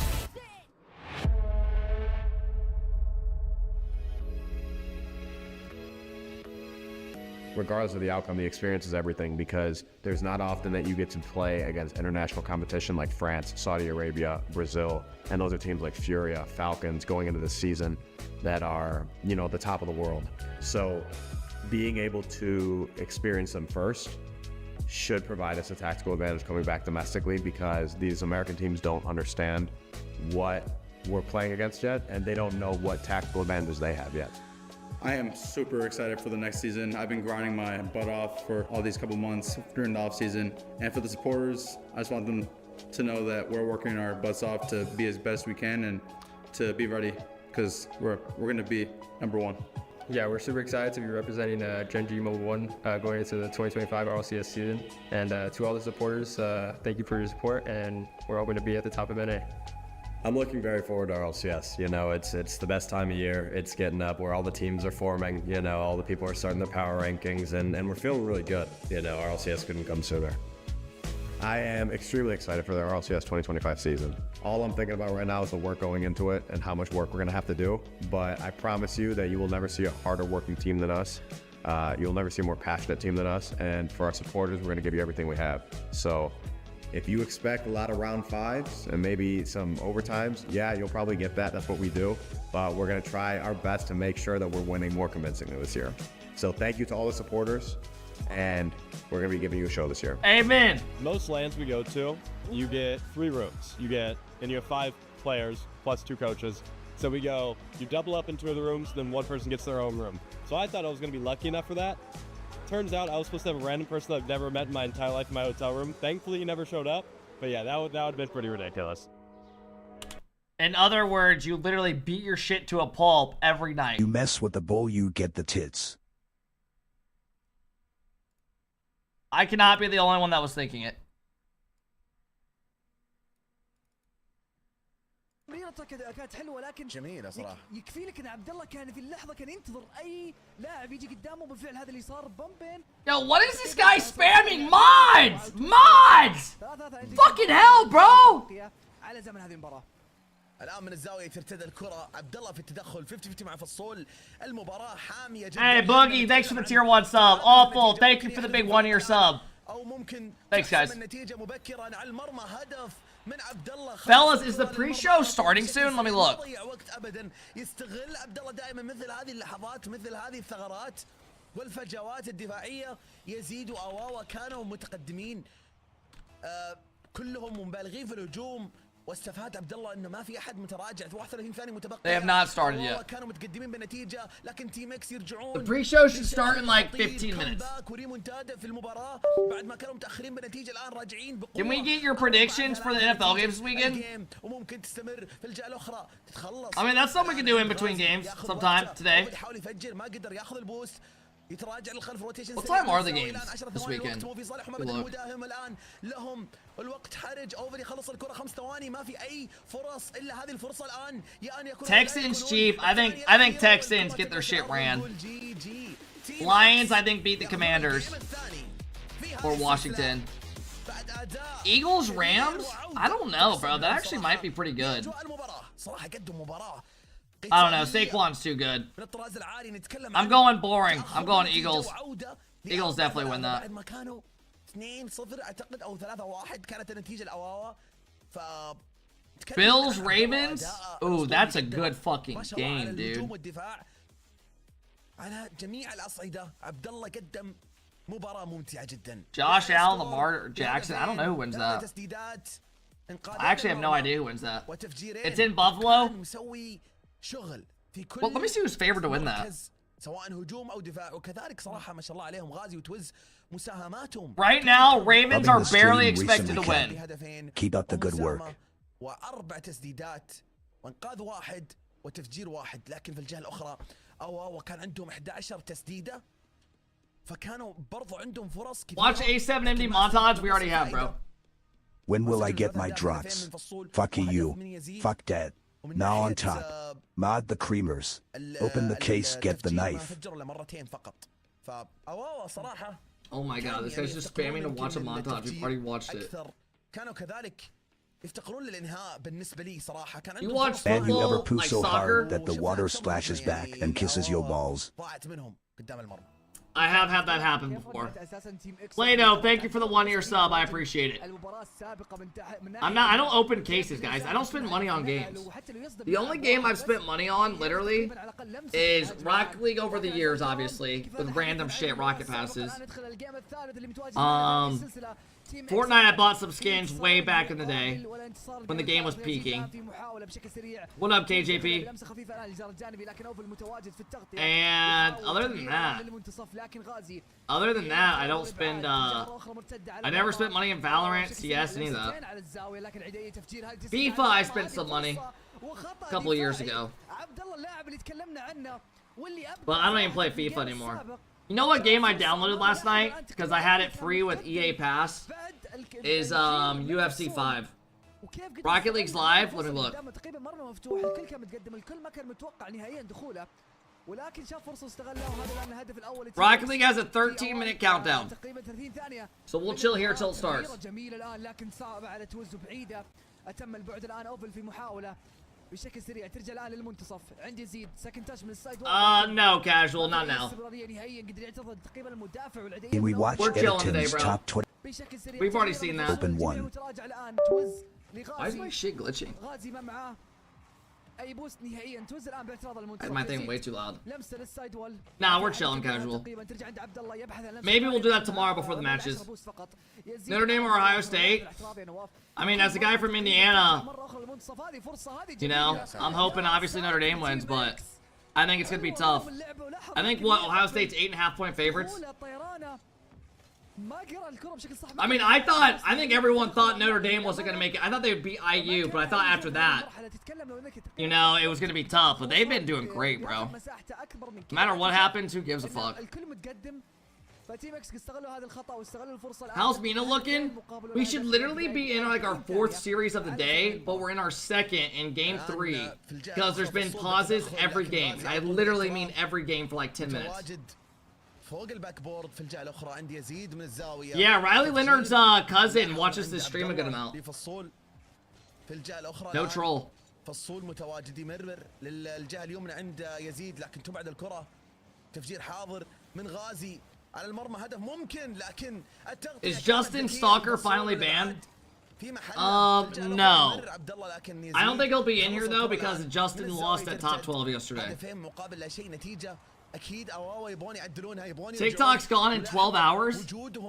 regardless of the outcome, the experience is everything, because there's not often that you get to play against international competition like France, Saudi Arabia, Brazil, and those are teams like Furia, Falcons going into this season that are, you know, the top of the world. So being able to experience them first should provide us a tactical advantage coming back domestically, because these American teams don't understand what we're playing against yet, and they don't know what tactical advantages they have yet. I am super excited for the next season. I've been grinding my butt off for all these couple months during the off season. And for the supporters, I just want them to know that we're working our butts off to be as best we can and to be ready, because we're going to be #1. Yeah, we're super excited to be representing GenG Mobile 1 going into the 2025 RLCS season. And to all the supporters, thank you for your support, and we're hoping to be at the top of NA. I'm looking very forward to RLCS. You know, it's the best time of year. It's getting up where all the teams are forming. You know, all the people are starting their power rankings, and we're feeling really good. You know, RLCS couldn't come sooner. I am extremely excited for the RLCS 2025 season. All I'm thinking about right now is the work going into it and how much work we're going to have to do. But I promise you that you will never see a harder working team than us. You'll never see a more passionate team than us. And for our supporters, we're going to give you everything we have. So if you expect a lot of round 5s and maybe some overtimes, yeah, you'll probably get that. That's what we do. But we're going to try our best to make sure that we're winning more convincingly this year. So thank you to all the supporters, and we're going to be giving you a show this year. Amen. Most lands we go to, you get 3 rooms. And you have 5 players plus 2 coaches. So we go, you double up into the rooms, then one person gets their own room. So I thought I was going to be lucky enough for that. Turns out I was supposed to have a random person that I've never met in my entire life in my hotel room. Thankfully, he never showed up. But yeah, that would have been pretty ridiculous. In other words, you literally beat your shit to a pulp every night. You mess with the bull, you get the tits. I cannot be the only one that was thinking it. كانت حلوه لكن جميله صراحه. يكفي لك ان عبد الله كان في اللحظه كان ينتظر اي لاعب يجي قدامه بالفعل هذا اللي صار بمبين. Yo, what is this guy spamming? Mods! Mods! Fucking hell, bro! على زمن هذه المباراه. الان من الزاويه ترتدى الكره، عبد الله في التدخل 50-50 مع فصول. المباراه حاميه جدا. Hey Boogie, thanks for the tier 1 sub. Awful, thank you for the big 1-year sub. او ممكن Thanks guys. النتيجه مبكرا على المرمى. هدف من عبد الله. Fellas, is the pre-show starting soon? Let me look. يضيع وقت ابدا. يستغل عبد الله دائما مثل هذه اللحظات، مثل هذه الثغرات والفجوات الدفاعيه. يزيد واواوا كانوا متقدمين كلهم مبالغين في الهجوم، واستفاد عبد الله انه ما في احد متراجع. 31 ثانيه متبقيه. They have not started yet. كانوا متقدمين بالنتيجه، لكن تيم اكس يرجعون. The pre-show should start in like 15 minutes. وريمونتادا في المباراه بعد ما كانوا متاخرين بالنتيجه، الان راجعين بقوه. Can we get your predictions for the NFL games this weekend? وممكن تستمر في الجهه الاخرى تتخلص. I mean, that's something we can do in between games sometime today. يحاول يفجر، ما قدر ياخذ البوست. يتراجع للخلف روتيشن. What time are the games this weekend? المداهم الان لهم الوقت حرج. اوفر يخلص الكره 5 ثواني، ما في اي فرص الا هذه الفرصه الان. يا ان يكون Texans Chief. I think Texans get their shit ran. Lions I think beat the Commanders or Washington. Eagles Rams? I don't know, bro. That actually might be pretty good. I don't know. Saquon's too good. I'm going boring. I'm going Eagles. Eagles definitely win that. 2-0 اعتقد او 3-1 كانت النتيجه الاواوا. ف Bills Ravens? Ooh, that's a good fucking game, dude. على جميع الاصعده عبد الله قدم مباراه ممتعه جدا. Josh Allen, Lamar Jackson. I don't know who wins that. I actually have no idea who wins that. It's in Buffalo. Well, let me see who's favored to win that. سواء هجوم او دفاع، وكذلك صراحه ما شاء الله عليهم غازي وتوز مساهماتهم. Right now, Ravens are barely expected to win. Keep up the good work. و4 تسديدات وانقاذ 1 وتفجير 1، لكن في الجهه الاخرى اواوا كان عندهم 11 تسديده، فكانوا برضو عندهم فرص كثيره. Watch A7MD montage we already have, bro. When will I get my drops? Fuck you. Fuck that. Now on top. Mod the creamers. Open the case, get the knife. Oh my god, this guy's just spamming to watch a montage. We've already watched it. You watch And you ever football poo like so soccer? hard that the water splashes back and kisses your balls. I have had that happen before. Play-Doh, thank you for the 1-year sub. I appreciate it. I don't open cases, guys. I don't spend money on games. The only game I've spent money on, literally, is Rocket League over the years, obviously, with random shit Rocket passes. Fortnite, I bought some skins way back in the day when the game was peaking. What up, KJP? And other than that, I don't spend, I never spent money in Valorant, CS, any of that. FIFA, I spent some money a couple of years ago. But I don't even play FIFA anymore. You know what game I downloaded last night? Because I had it free with EA Pass. Is UFC 5. Rocket League's live. Let me look. Rocket League has a 13-minute countdown. So we'll chill here till it starts. No, casual, not now. Can we watch Editon's top 20? We've already seen that. Open 1. Why is my shit glitching? That's my thing way too loud. Nah, we're chilling, casual. Maybe we'll do that tomorrow before the matches. Notre Dame or Ohio State? I mean, as a guy from Indiana, you know, I'm hoping obviously Notre Dame wins, but I think it's going to be tough. I think, Ohio State's 8.5-point favorites? I mean, I think everyone thought Notre Dame wasn't going to make it. I thought they would beat IU, but I thought after that, you know, it was going to be tough. But they've been doing great, bro. No matter what happens, who gives a fuck? How's Mina looking? We should literally be in like our 4th series of the day, but we're in our 2nd in game 3 because there's been pauses every game. I literally mean every game for like 10 minutes. Yeah, Riley Leonard's cousin watches this stream a good amount. No troll. فالصول متواجد يمرر للجهه اليمنى عند يزيد لكن تبعد الكره تفجير حاضر من غازي على المرمى هدف ممكن لكن Is Justin Stalker finally banned? No. I don't think he'll be in here though because Justin lost at top 12 yesterday. TikTok's gone in 12 hours?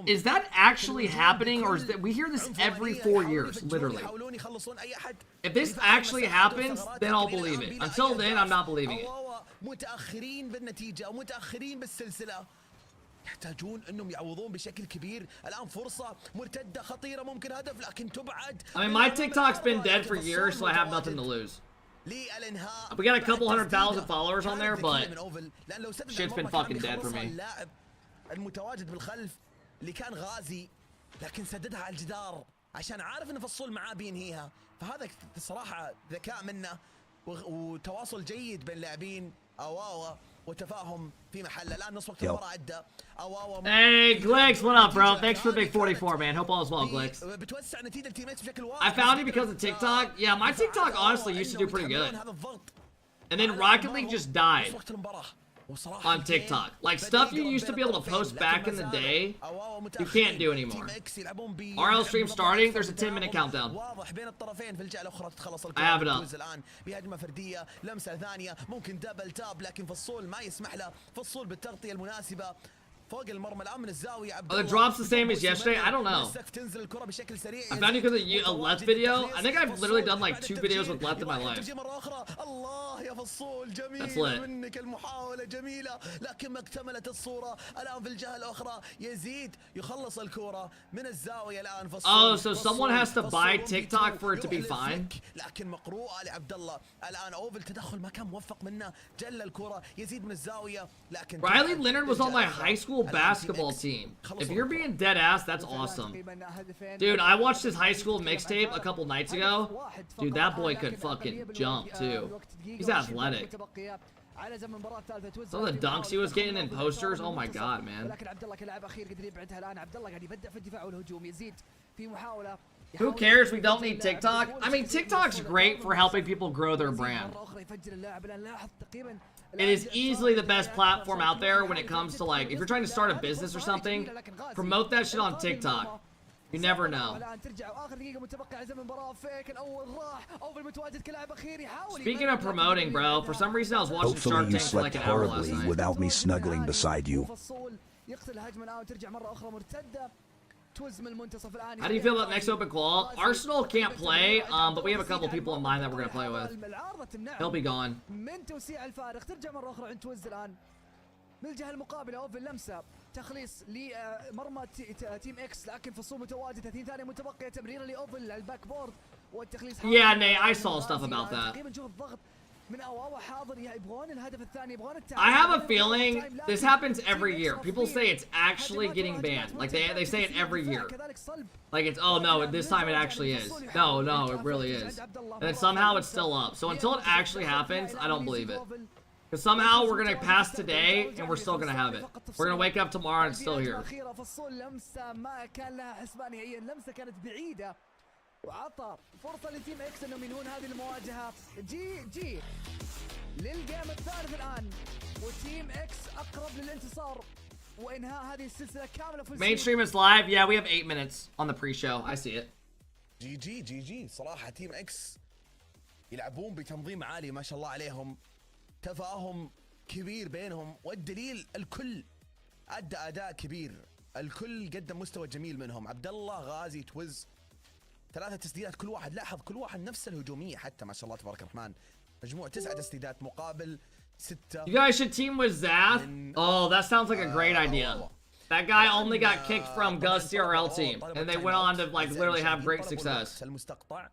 Is that actually happening, or is that we hear this every 4 years, literally? If this actually happens, then I'll believe it. Until then, I'm not believing it. يحتاجون انهم يعوضون بشكل كبير الان فرصه مرتده خطيره ممكن هدف لكن تبعد. I mean, my TikTok's been dead for years, so I have nothing to lose. We got a couple 100,000 followers on there, but shit's been fucking dead for me. المتواجد بالخلف اللي كان غازي لكن سددها على الجدار عشان عارف ان فصول معاه بينهيها فهذا صراحه ذكاء منه وتواصل جيد بين لاعبين اواوا وتفاهم في محله الان نص وقت المباراه عدى اواوا. Hey Glix, what up, bro? Thanks for the big 44, man. Hope all is well, Glix. بتوسع نتيجه التيميت بشكل واضح. I found you because of TikTok. Yeah, my TikTok honestly used to do pretty good. And then Rocket League just died on TikTok. Like stuff you used to be able to post back in the day, you can't do anymore. RL stream starting, there's a 10-minute countdown. I have it up. بهجمه فرديه لمسه ثانيه ممكن دبل تاب لكن فصول ما يسمح له فصول بالتغطيه المناسبه فوق المرمى الان من الزاويه عبد الله. Are the drops the same as yesterday? I don't know. I found you because of a left video. I think I've literally done like 2 videos with left in my life. الله يا فصول جميل منك المحاوله جميله لكن ما اكتملت الصوره الان في الجهه الاخرى يزيد يخلص الكره من الزاويه الان فصول. Oh, so someone has to buy TikTok for it to be fine. لكن مقروءه لعبد الله الان اوفل تدخل ما كان موفق منه جل الكره يزيد من الزاويه لكن Riley Leonard was on my high school basketball team. If you're being dead ass, that's awesome. Dude, I watched his high school mixtape a couple nights ago. Dude, that boy could fucking jump too. He's athletic. Some of the dunks he was getting in posters, oh my god, man. Who cares? We don't need TikTok. I mean, TikTok's great for helping people grow their brand. It is easily the best platform out there when it comes to, like, if you're trying to start a business or something, promote that shit on TikTok. You never know. Speaking of promoting, bro, for some reason I was watching Hopefully Shark you Tank for like slept an hour last horribly night. without me snuggling beside you. How do you feel about next open qual? Arsenal can't play, but we have a couple people in mind that we're gonna play with. He'll be gone. من الجهه المقابله اوفن لمسه تخليص لمرمى تيم اكس لكن فصول متواجده 30 ثانيه متبقيه تمريره لاوفن للباك بورد والتخليص. Yeah, Nate, I saw stuff about that. تقريبا شوف الضغط من اواوا حاضر يبغون الهدف الثاني يبغون التعادل. I have a feeling this happens every year. People say it's actually getting banned. Like they say it every year. Like it's, oh no, this time it actually is. No, it really is. And then somehow it's still up. So until it actually happens, I don't believe it. Because somehow we're going to pass today and we're still going to have it. We're going to wake up tomorrow and it's still here. وعطى فرصة لتيم اكس انهم ينهون هذه المواجهة. جي للجيم الثالث الان وتيم اكس اقرب للانتصار وانهاء هذه السلسلة كاملة في Mainstream is live. Yeah, we have 8 minutes on the pre-show. I see it. جي صراحة تيم اكس يلعبون بتنظيم عالي ما شاء الله عليهم. تفاهم كبير بينهم والدليل الكل أدى أداء كبير. الكل قدم مستوى جميل منهم. عبد الله غازي توز 3 تسديدات كل واحد. لاحظ كل واحد نفس الهجومية حتى ما شاء الله تبارك الرحمن. مجموع 9 تسديدات مقابل 6. You guys should team with Zath. Oh, that sounds like a great idea. That guy only got kicked from Gus CRL team and they went on to like literally have great success. المستقطع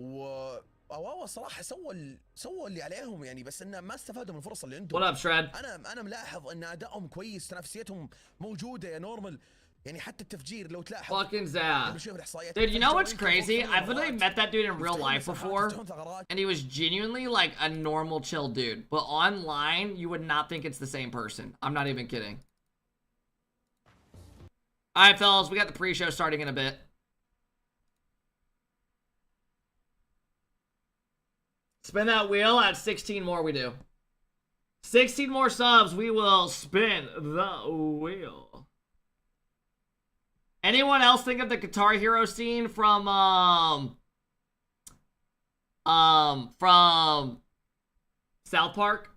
واوا صراحه سووا اللي عليهم يعني بس انه ما استفادوا من الفرص اللي عندهم. What up, Shred? انا ملاحظ ان ادائهم كويس تنافسيتهم موجوده يا نورمال يعني حتى التفجير لو تلاحظ. Fucking Zath. Dude, you know what's crazy? I've literally met that dude in real life before and he was genuinely like a normal chill dude, but online you would not think it's the same person. I'm not even kidding. All right, fellas, we got the pre-show starting in a bit. Spin that wheel. At 16 more we do. 16 more subs, we will spin the wheel. Anyone else think of the Guitar Hero scene from South Park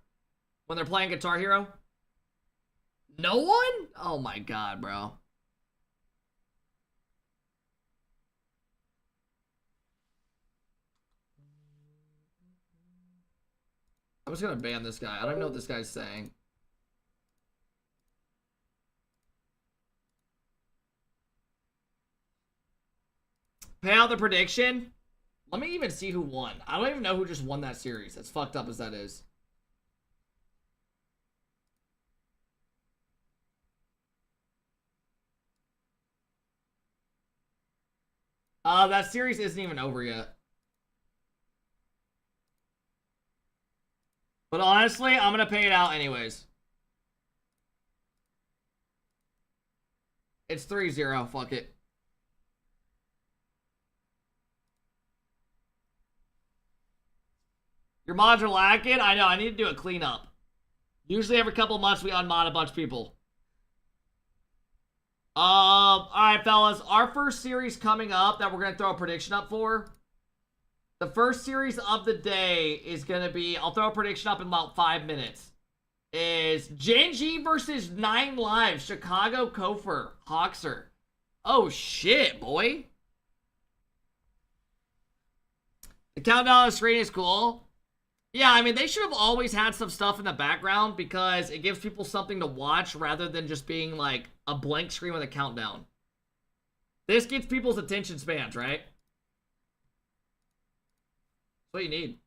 when they're playing Guitar Hero? No one? Oh my god, bro. I'm just gonna ban this guy. I don't even know what this guy's saying. Pay out the prediction? Let me even see who won. I don't even know who just won that series. As fucked up as that is. That series isn't even over yet. But honestly, I'm going to pay it out anyways. It's 3-0. Fuck it. Your mods are lacking? I know. I need to do a cleanup. Usually every couple of months we unmod a bunch of people. Alright, fellas. Our first series coming up that we're going to throw a prediction up for. The first series of the day is going to be, I'll throw a prediction up in about 5 minutes, is GenG versus 9 Lives, Chicago Kofer, Hoxer. Oh shit, boy. The countdown on the screen is cool. Yeah, I mean, they should have always had some stuff in the background because it gives people something to watch rather than just being like a blank screen with a countdown. This gets people's attention spans, right? That's what you need.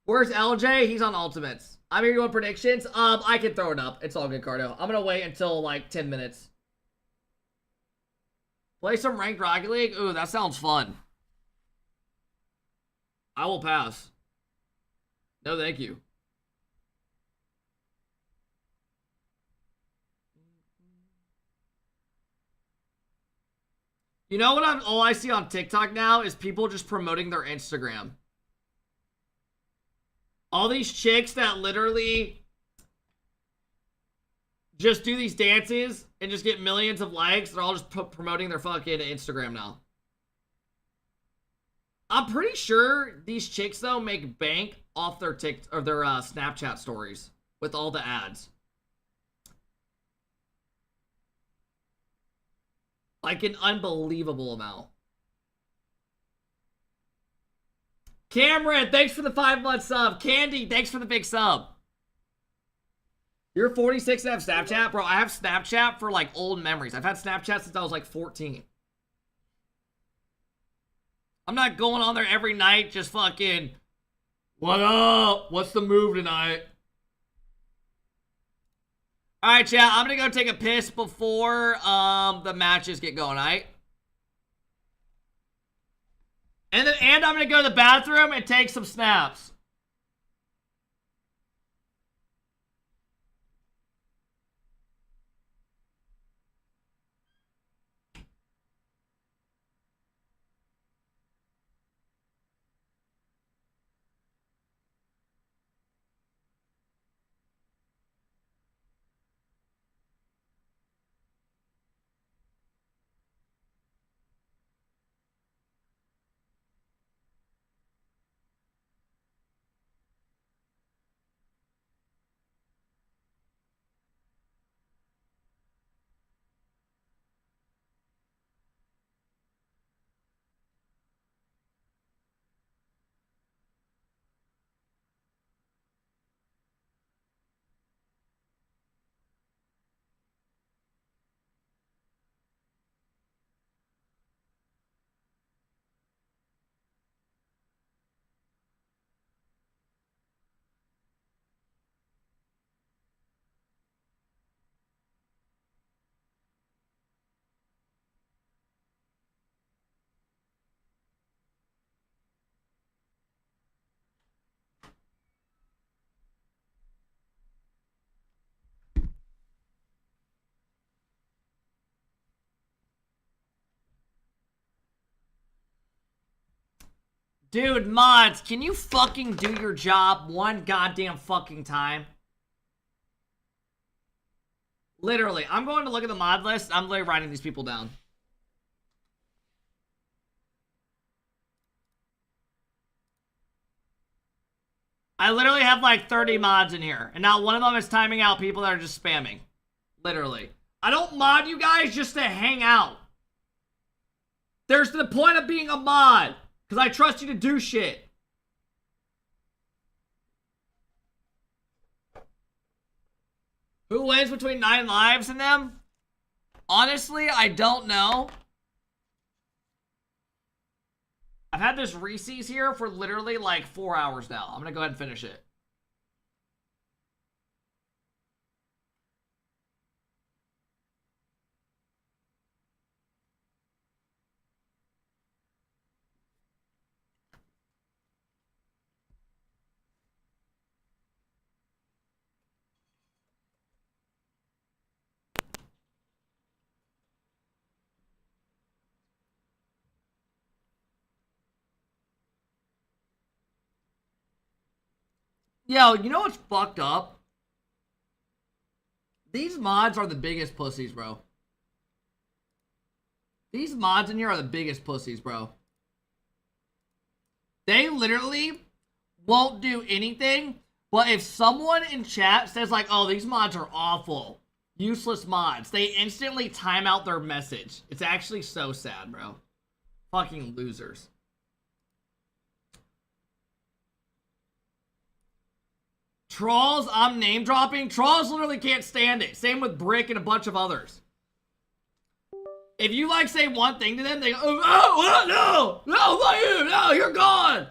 Where's LJ? He's on Ultimates. I'm here doing predictions. I can throw it up. It's all good, Cardo. I'm gonna wait until like 10 minutes. Play some ranked Rocket League? Ooh, that sounds fun. I will pass. No, thank you. You know what all I see on TikTok now is people just promoting their Instagram. All these chicks that literally just do these dances and just get millions of likes, they're all just promoting their fucking Instagram now. I'm pretty sure these chicks though make bank off their their Snapchat stories with all the ads. Like an unbelievable amount. Cameron, thanks for the 5-month sub. Candy, thanks for the big sub. You're 46 and have Snapchat? Bro, I have Snapchat for like old memories. I've had Snapchat since I was like 14. I'm not going on there every night just fucking, what up? What's the move tonight? Alright, chat, I'm gonna go take a piss before the matches get going, alright? And I'm gonna go to the bathroom and take some snaps. Dude, mods, can you fucking do your job one goddamn fucking time? Literally, I'm going to look at the mod list. I'm literally writing these people down. I literally have like 30 mods in here. And not one of them is timing out people that are just spamming. Literally. I don't mod you guys just to hang out. There's the point of being a mod. Because I trust you to do shit. Who wins between 9 lives and them? Honestly, I don't know. I've had this Reese's here for literally like 4 hours now. I'm going to go ahead and finish it. Yo, you know what's fucked up? These mods are the biggest pussies, bro. These mods in here are the biggest pussies, bro. They literally won't do anything, but if someone in chat says like, oh, these mods are awful, useless mods, they instantly time out their message. It's actually so sad, bro. Fucking losers. Trolls, I'm name dropping. Trolls literally can't stand it. Same with Brick and a bunch of others. If you like say one thing to them, they go, oh, no, fuck you, no, you're gone.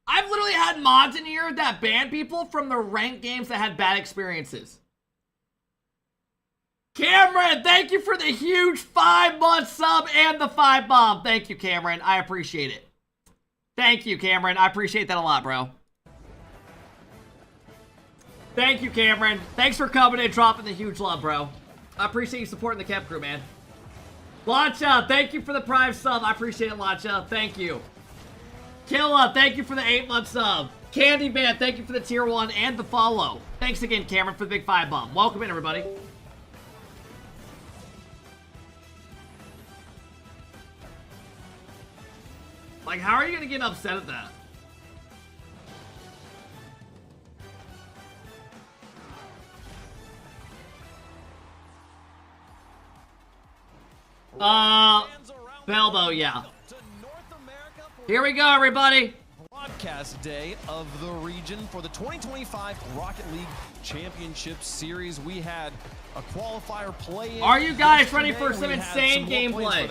I've literally had mods in here that ban people from the ranked games that had bad experiences. Cameron, thank you for the huge 5-month sub and the 5 bomb. Thank you, Cameron. I appreciate it. Thank you, Cameron. I appreciate that a lot, bro. Thank you, Cameron. Thanks for coming and dropping the huge love, bro. I appreciate you supporting the Camp Crew, man. Lacha, thank you for the Prime sub. I appreciate it, Lacha. Thank you. Killa, thank you for the 8-month sub. Candyman, thank you for the tier 1 and the follow. Thanks again, Cameron, for the big 5 bump. Welcome in, everybody. Like, how are you gonna get upset at that? Belbo, yeah. Here we go, everybody. Broadcast day of the region for the 2025 Rocket League Championship Series. We had a qualifier play. Are you guys ready for some insane gameplay?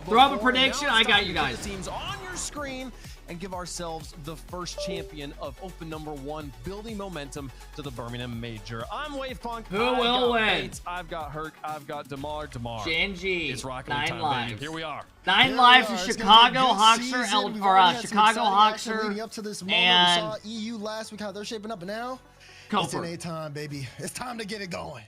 Throw up a prediction. I got you guys. Teams on your screen and give ourselves the first champion of Open number 1, building momentum to the Birmingham Major. I'm Wavepunk. Who will win? I've got Herc. I've got Damar. GenG. It's Rocket 9 time, lives. baby. Here we are. 9 lives in Chicago, Hawkster, Chicago Hawkster, leading up to this moment. and we saw EU last week, how they're shaping up, and now it's NA time, baby. It's time to get it going.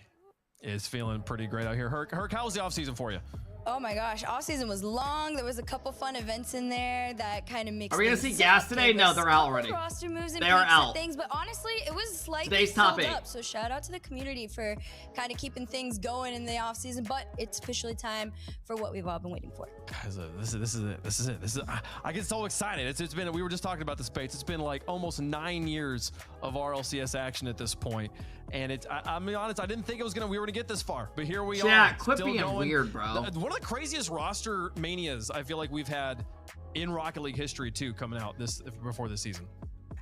It's feeling pretty great out here. Herc, how was the offseason for you? Oh my gosh, off season was long. There was a couple fun events in there that kind of mixed. Are we gonna see Gas today? No, they're out already. Roster moves and they are out. Things, but honestly, it was like today's top 8. Up. So shout out to the community for kind of keeping things going in the off season. But it's officially time for what we've all been waiting for. Guys, this is it. I get so excited. It's been. We were just talking about the space. It's been like almost 9 years of RLCS action at this point. And it's, I'm being honest, I didn't think we were gonna get this far, but here we are. Yeah, quit still being going. weird, bro. One of the craziest roster manias I feel like we've had in Rocket League history too, coming out before this season.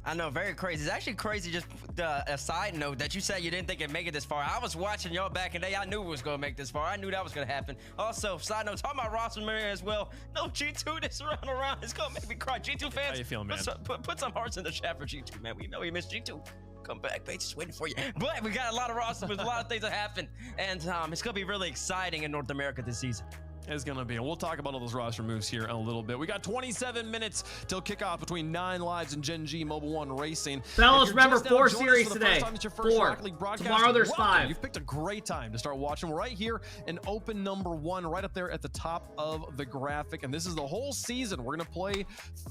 I know, very crazy. It's actually crazy, just a side note, that you said you didn't think it'd make it this far. I was watching y'all back in the day. I knew it was going to make this far. I knew that was going to happen. Also, side note, talking about roster mirror as well. No, G2 this run around. It's going to make me cry. G2 fans, how you feeling, man? Put some hearts in the chat for G2, man. We know you missed G2. Come back, Bates is waiting for you. But we got a lot of rosters, a lot of things that happen. And it's going to be really exciting in North America this season. It's gonna be, and we'll talk about all those roster moves here in a little bit. We got 27 minutes till kickoff between 9 Lives and GenG Mobile One Racing. Fellas, remember 4 series today. 4. Tomorrow there's 5. You've picked a great time to start watching. We're right here in Open number 1, right up there at the top of the graphic. And this is the whole season. We're gonna play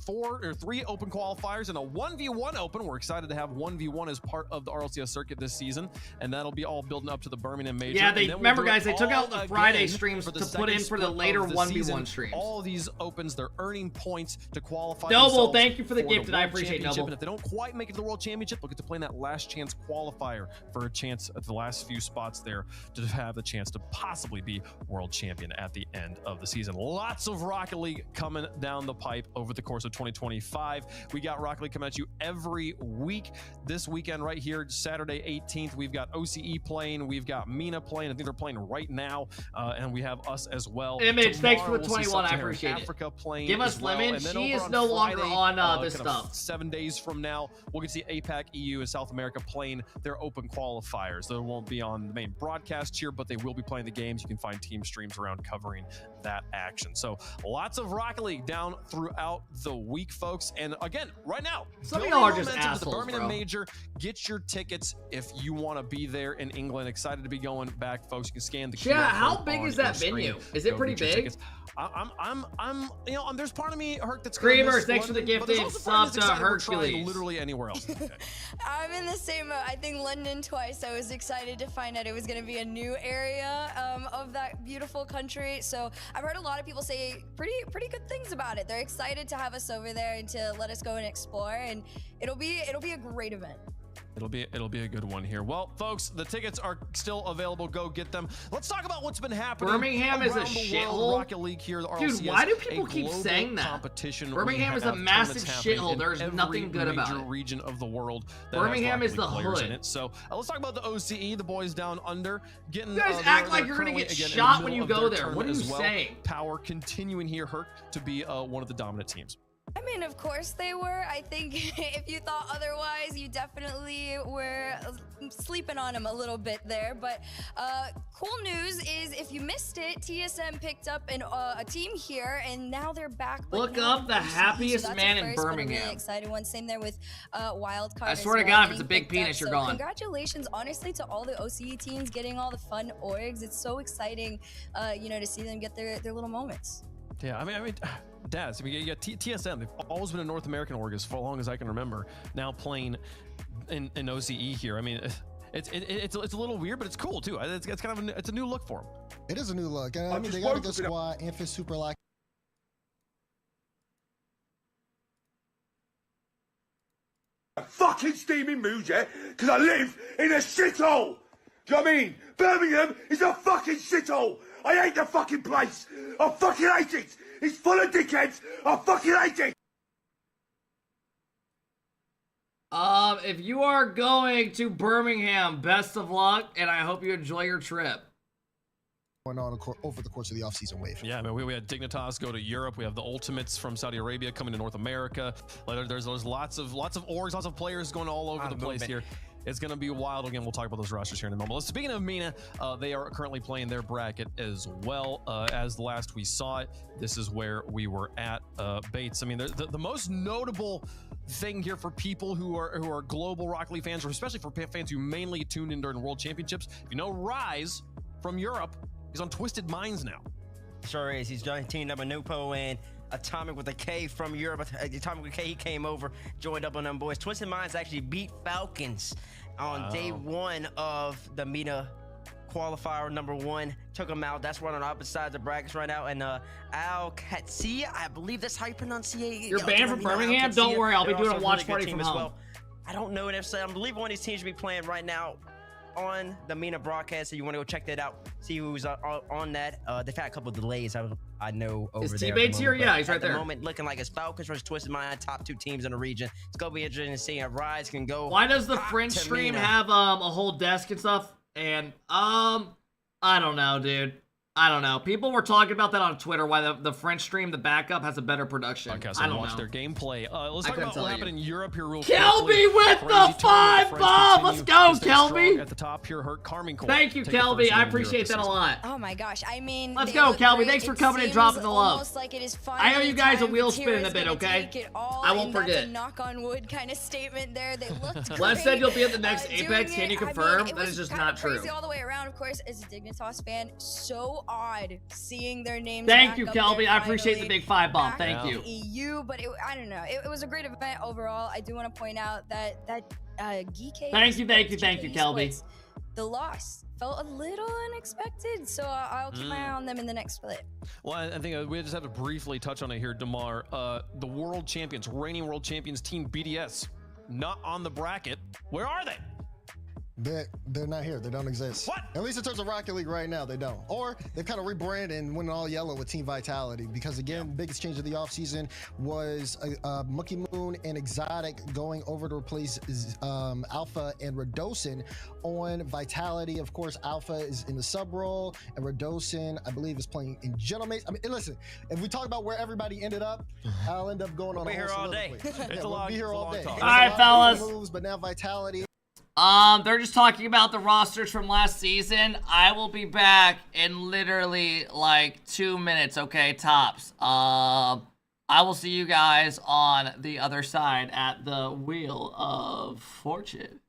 3 Open qualifiers and a 1v1 Open. We're excited to have 1v1 as part of the RLCS circuit this season, and that'll be all building up to the Birmingham Major. Yeah, remember guys, they took out the Friday streams to put in for the later 1v1 streams. All these opens, they're earning points to qualify. Noble, thank you for the gift, and I appreciate Noble. And if they don't quite make it to the World Championship, they'll get to play in that last chance qualifier for a chance at the last few spots there to have the chance to possibly be world champion at the end of the season. Lots of Rocket League coming down the pipe over the course of 2025. We got Rocket League coming at you every week. This weekend right here, Saturday 18th, we've got OCE playing, we've got Mina playing. I think they're playing right now, and we have us as well. Image, thanks for the 21. I appreciate Africa playing. Give us well. Lemon. She is no longer on this stuff. 7 days from now, we'll get to see APAC, EU, and South America playing their open qualifiers. They won't be on the main broadcast here, but they will be playing the games. You can find team streams around covering that action. So lots of Rocket League down throughout the week, folks. And again, right now, some of y'all are just assholes, the Birmingham bro. Major. Get your tickets if you want to be there in England. Excited to be going back, folks. You can scan the QR how big is that venue? Is it pretty big? I'm you know, there's part of me, Herc, that's Screamers, thanks for the gifted sub to Hercules. Literally anywhere else. I'm in the same I think London twice. I was excited to find out it was going to be a new area of that beautiful country. So I've heard a lot of people say pretty good things about it. They're excited to have us over there and to let us go and explore, and it'll be a great event. It'll be a good one here. Well, folks, the tickets are still available. Go get them. Let's talk about what's been happening. Birmingham is a shithole. Rocket League here, the RLCS, dude, why do people keep saying that? Birmingham is a massive shithole. There's nothing good about it. Region of the world. Birmingham is the hood. So let's talk about the OCE, the boys down under. Getting, you guys act like you're gonna get shot when you go there. What are you saying? Power continuing here, Herc, to be one of the dominant teams. I mean, of course they were. I think if you thought otherwise, you definitely were sleeping on them a little bit there. But cool news is, if you missed it, TSM picked up a team here, and now they're back. Look up the happiest man in Birmingham. Birmingham. Really excited one. Same there with Wildcard. I swear to God, if it's a big penis, you're gone. Congratulations, honestly, to all the OCE teams getting all the fun orgs. It's so exciting, you know, to see them get their little moments. Yeah, I mean, Daz, I mean, you got TSM. They've always been a North American org as long as I can remember. Now playing in OCE here. I mean, it's a little weird, but it's cool too. It's kind of it's a new look for them. It is a new look. I mean, they got a good squad. Infant super lock. A fucking steaming mood, yeah? Because I live in a shithole. Do you know what I mean? Birmingham is a fucking shithole. I hate the fucking place. I fucking hate it. It's full of dickheads. I fucking hate it. If you are going to Birmingham, best of luck, and I hope you enjoy your trip. Going on over the course of the offseason wave. Yeah, I mean, we had Dignitas go to Europe. We have the Ultimates from Saudi Arabia coming to North America. There's lots of orgs, lots of players going all over the place here. It's going to be wild. Again, we'll talk about those rosters here in a moment. Speaking of MENA, they are currently playing their bracket as well. As the last we saw it, this is where we were at. Bates, I mean, the most notable thing here for people who are global Rocket League fans, or especially for fans who mainly tuned in during World Championships, you know, Rise from Europe is on Twisted Minds now. Sure is. He's teamed up with Nupo and Atomic with a K from Europe. Atomic with a K, he came over, joined up on them boys. Twisted Minds actually beat Falcons on day one of the MENA qualifier #1. Took them out. That's right on the opposite side of the brackets right now. And Al Katsia, I believe that's how you pronunciate it. You're banned from Birmingham? Don't worry, I'll be doing a watch party from home. Well. I don't know if I believe one of these teams should be playing right now on the MENA broadcast, so you want to go check that out, see who's on that. They've had a couple of delays, I know, over there. Is T-Bates here? Yeah, he's right there. At the moment, looking like it's Falcons versus Twisted Mind, top 2 teams in the region. It's going to be interesting to see if Rise can go. Why does the French stream have a whole desk and stuff? And, I don't know, dude. I don't know. People were talking about that on Twitter, why the French stream, the backup, has a better production. Okay, so I don't watch know. their gameplay. Let's talk about what happened in Europe here real Kelby quickly. with the 5 bomb! Let's go, Kelby! At the top here, hurt Carmine Core. Thank you, Kelby. I appreciate that a lot. Oh my gosh, I mean, Let's go, Kelby. Thanks for coming and dropping the love. Like it is I owe you guys a wheel spin in a bit, okay? I won't forget. That's a knock on wood kind of statement there. They looked great. Les said you'll be at the next Apex. Can you confirm? That is just not true. Crazy all the way around, of course, as a Dignitas fan. So odd seeing their names. Thank you, Kelby. I appreciate the big 5 bomb. Thank you. EU, but I don't know. It was a great event overall. I do want to point out that Geek. Thank you, Kelby. The loss felt a little unexpected, so I'll keep my eye on them in the next split. Well, I think we just have to briefly touch on it here, Damar. The world champions, reigning world champions, Team BDS, not on the bracket. Where are they? They're not here. They don't exist. What? At least in terms of Rocket League right now, they don't. Or they've kind of rebranded and went all yellow with Team Vitality, because again, biggest change of the offseason was Monkey Moon and Exotic going over to replace Alpha and Radosin on Vitality. Of course, Alpha is in the sub role, and Radosin, I believe, is playing in Gentlemates. I mean, listen, if we talk about where everybody ended up, I'll end up going on a whole soliloquy. We'll be here all day. All right, fellas. Moves, but now Vitality. They're just talking about the rosters from last season. I will be back in literally like 2 minutes, okay, tops. I will see you guys on the other side at the Wheel of Fortune.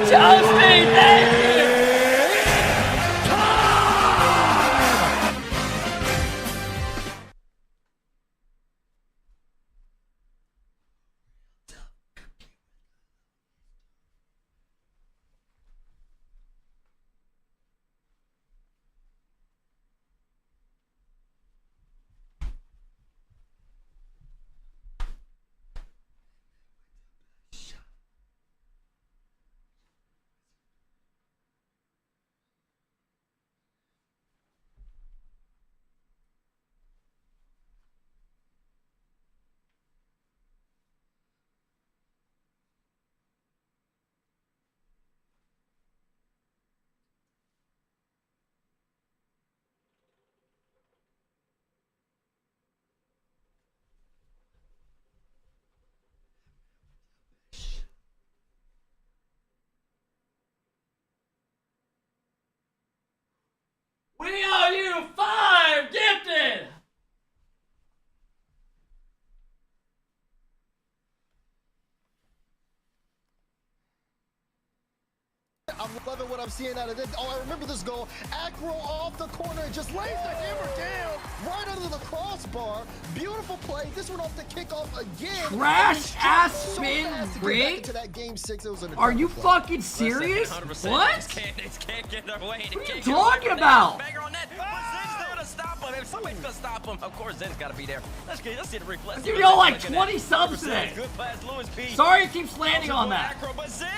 Toasty, thank you! I'm loving what I'm seeing out of this. Oh, I remember this goal. Acro off the corner and just lays the hammer down right under the crossbar. Beautiful play. This one off the kickoff again. Trash ass spin rig? Game 6. It was an Are you fucking serious? Listen, 100%. What? They can't get their way. What are you talking about? Banger on net. But Zen's there to stop him. If somebody's gonna stop him, of course Zen's gotta be there. Let's see the replay. I've given y'all like 20 subs today. Good pass, Lewis P. Sorry it keeps landing on that. Acro, but Zen.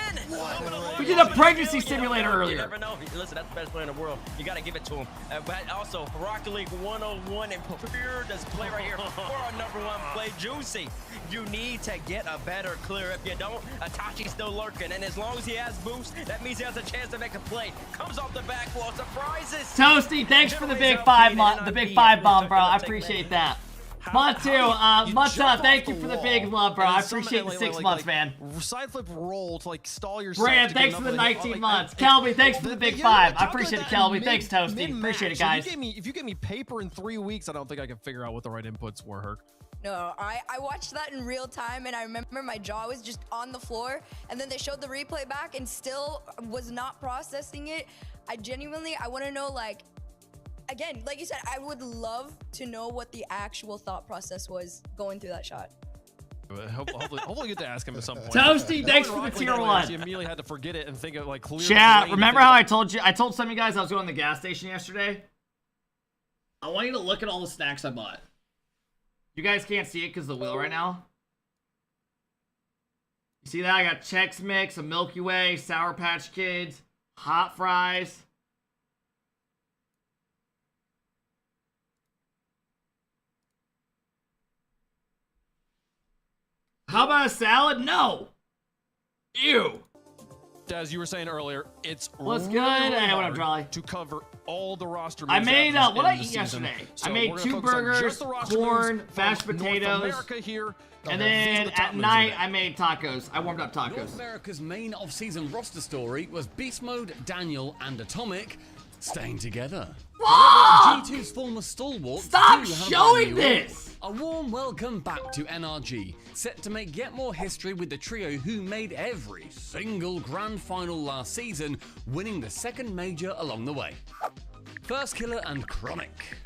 We did a pregnancy simulator You earlier. never know. Listen, that's the best player in the world. You gotta give it to him. But also, Rocket League 101 and pure this play right here for our #1 play, Juicy. You need to get a better clear. If you don't, Itachi's still lurking. And as long as he has boost, that means he has a chance to make a play. Comes off the back wall, surprises. Toasty, thanks for the big 5 bomb, bro. I appreciate that. Mutta, thank you for the big love, bro. I appreciate the 6 months, man. Side flip roll to like stall yourself. Brand, thanks for the 19 months. Kelby, thanks for the big 5. I appreciate it, Kelby. Thanks, Toasty. Appreciate it, guys. If you give me paper in 3 weeks, I don't think I can figure out what the right inputs were, Herc. No, I watched that in real time, and I remember my jaw was just on the floor, and then they showed the replay back and still was not processing it. I want to know, like, again, like you said, I would love to know what the actual thought process was going through that shot. Hopefully get to ask him at some point. Toasty, thanks for the tier 1. You immediately had to forget it and think of like clear. Chat, remember how I told some of you guys I was going to the gas station yesterday? I want you to look at all the snacks I bought. You guys can't see it because of the wheel right now. You see that? I got Chex Mix, a Milky Way, Sour Patch Kids, hot fries. How about a salad? No. Ew. As you were saying earlier, it's what's really good? Really Hey, what up, hard Charlie? to cover all the roster. I made moves what I in the eat season. yesterday. So I made we're gonna 2 focus on burgers, just the roster corn, moves mashed from North potatoes, America here. and These are then the top at moves night in I made tacos. I warmed up tacos. North America's main off-season roster story was Beast Mode, Daniel, and Atomic staying together. Fuck! G2's former stalwarts Stop do have a showing brand new this! A warm welcome back to NRG, set to make yet more history with the trio who made every single grand final last season, winning the second major along the way. First Killer and Chronic.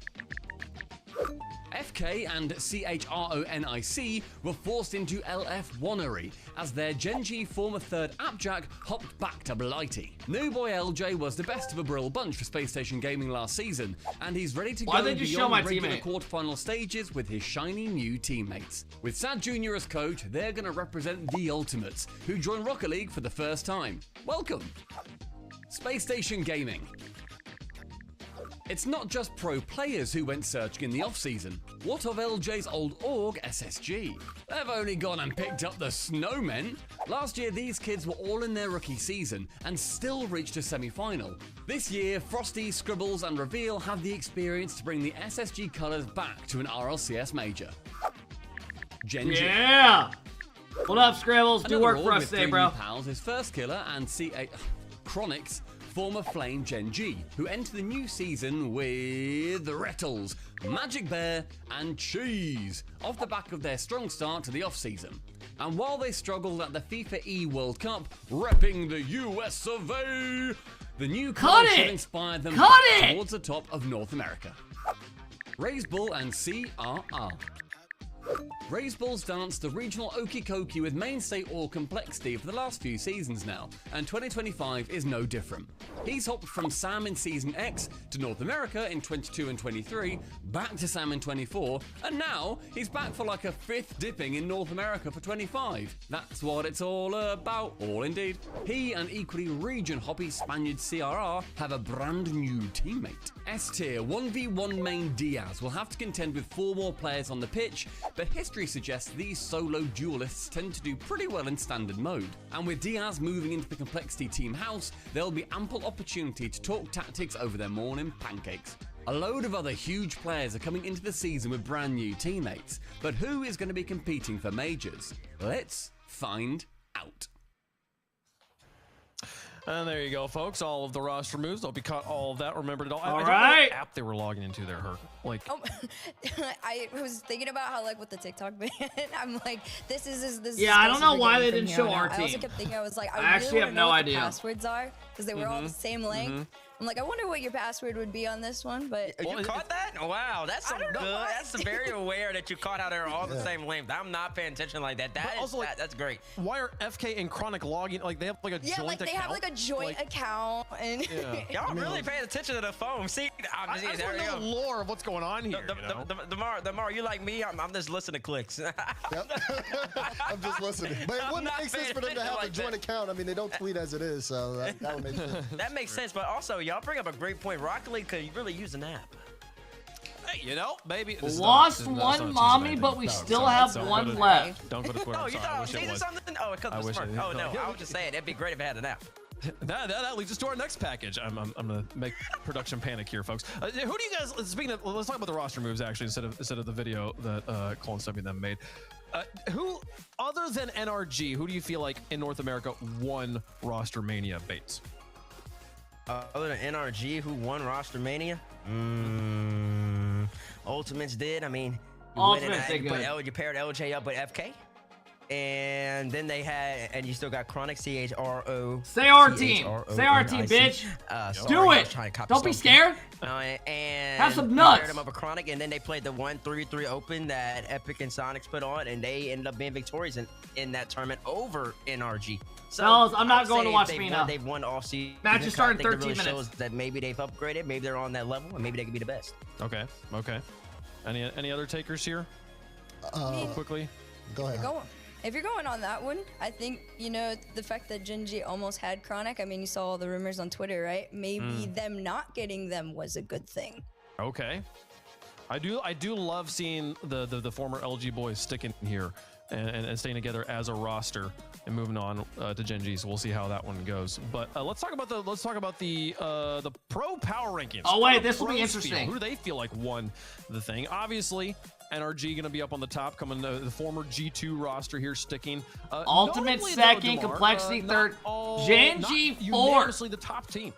FK and CHRONIC were forced into LF1ery as their GenG former third Appjack hopped back to Blighty. New boy LJ was the best of a Brill bunch for Space Station Gaming last season, and he's ready to Why go they just show my beyond regular teammate? quarterfinal stages with his shiny new teammates. With Sad Jr. as coach, they're going to represent the Ultimates, who join Rocket League for the first time. Welcome! Space Station Gaming. It's not just pro players who went searching in the off-season. What of LJ's old org, SSG? They've only gone and picked up the Snowmen. Last year, these kids were all in their rookie season and still reached a semi-final. This year, Frosty, Scribbles, and Reveal have the experience to bring the SSG colours back to an RLCS major. GenG. Yeah! What up, Scribbles? Do Another work for org us with today, 3 bro. new pals is First Killer and Chronic's former Flame GenG, who enter the new season with the Rettles, Magic Bear, and Cheese, off the back of their strong start to the off-season. And while they struggled at the FIFA E World Cup, repping the US of A, the new colour should inspire them towards the top of North America. Raised Bull and CRR. Raised Bull's danced the regional okie kokie with mainstay or complexity for the last few seasons now, and 2025 is no different. He's hopped from Sam in Season X to North America in 22 and 23, back to Sam in 24, and now he's back for like a 5th dipping in North America for 25. That's what it's all about, all indeed. He and equally region hoppy Spaniard CRR have a brand new teammate. S-tier 1v1 main Diaz will have to contend with 4 more players on the pitch, but history suggests these solo duelists tend to do pretty well in standard mode. And with Diaz moving into the complexity team house, there'll be ample opportunity to talk tactics over their morning pancakes. A load of other huge players are coming into the season with brand new teammates, but who is going to be competing for majors? Let's find out. And there you go, folks. All of the roster moves. Hope you caught all of that. Remembered it all. I don't know right. what app they were logging into there, Herc. Like, I was thinking about how, like, with the TikTok ban, I'm like, this is Yeah, I don't know why they from didn't here show on our out. I also team. kept thinking, I was like, I I actually really have wanna know no what idea. the passwords are, because they were all the same length. I'm like, I wonder what your password would be on this one, but You caught that? Wow, that's some good. That's very aware that you caught how they're all the same length. I'm not paying attention like that. That's great. why are FK and Chronic logging? Like, they have like a joint like account? they have like a joint account, and Y'all really paying attention to the phone. See, I just want to know the lore of what's going on here. Damar, you like me? I'm just listening to clicks. I'm just listening. But it wouldn't make sense for them to have a joint account. I mean, they don't tweet as it is, so that would make sense. That makes sense, but also, y'all bring up a great point. Rocket League could really use an app. Hey, you know, maybe Lost one mommy, but we still have one left. Don't go to Twitter. Oh, you thought I was teasing something? Oh, it comes I with wish Smart. I- Oh, no, no. I was just saying, it'd be great if it had an app. That leads us to our next package. I'm gonna make production panic here, folks. Who do you guys? Speaking of, let's talk about the roster moves actually instead of the video that Cole and Stumpy them made. Who other than NRG? Who do you feel like in North America won Roster Mania baits? Other than NRG, who won Roster Mania? Ultimates did. I mean, Ultimates did good. You paired LJ up with FK. And then they had, and you still got Chronic CHRO. Say our team. Say our team, bitch. Do it. Don't be scared. And have some you nuts. paired them up with Chronic, and then they played the 1-3-3 Open that Epic and Sonics put on, and they ended up being victorious in that tournament over NRG. So Fellas, I'm not I'd going say to watch they've Mina. won- They've won all season. Match is starting I think 13 it really minutes. shows that maybe they've upgraded, maybe they're on that level, and maybe they could be the best. Okay. Any other takers here? Quickly. Go ahead. If you're going on that one, I think, you know, the fact that GenG almost had Chronic, I mean, you saw all the rumors on Twitter, right? Maybe them not getting them was a good thing. Okay. I do love seeing the former LG boys sticking here and staying together as a roster and moving on to GenG. So we'll see how that one goes. But let's talk about the pro power rankings. Oh, wait, this will Pros be interesting. feel. Who do they feel like won the thing? Obviously, NRG going to be up on the top, coming the former G2 roster here sticking. Ultimate notably, second, Damar, Complexity not third, all- GenG not fourth. unanimously the top team.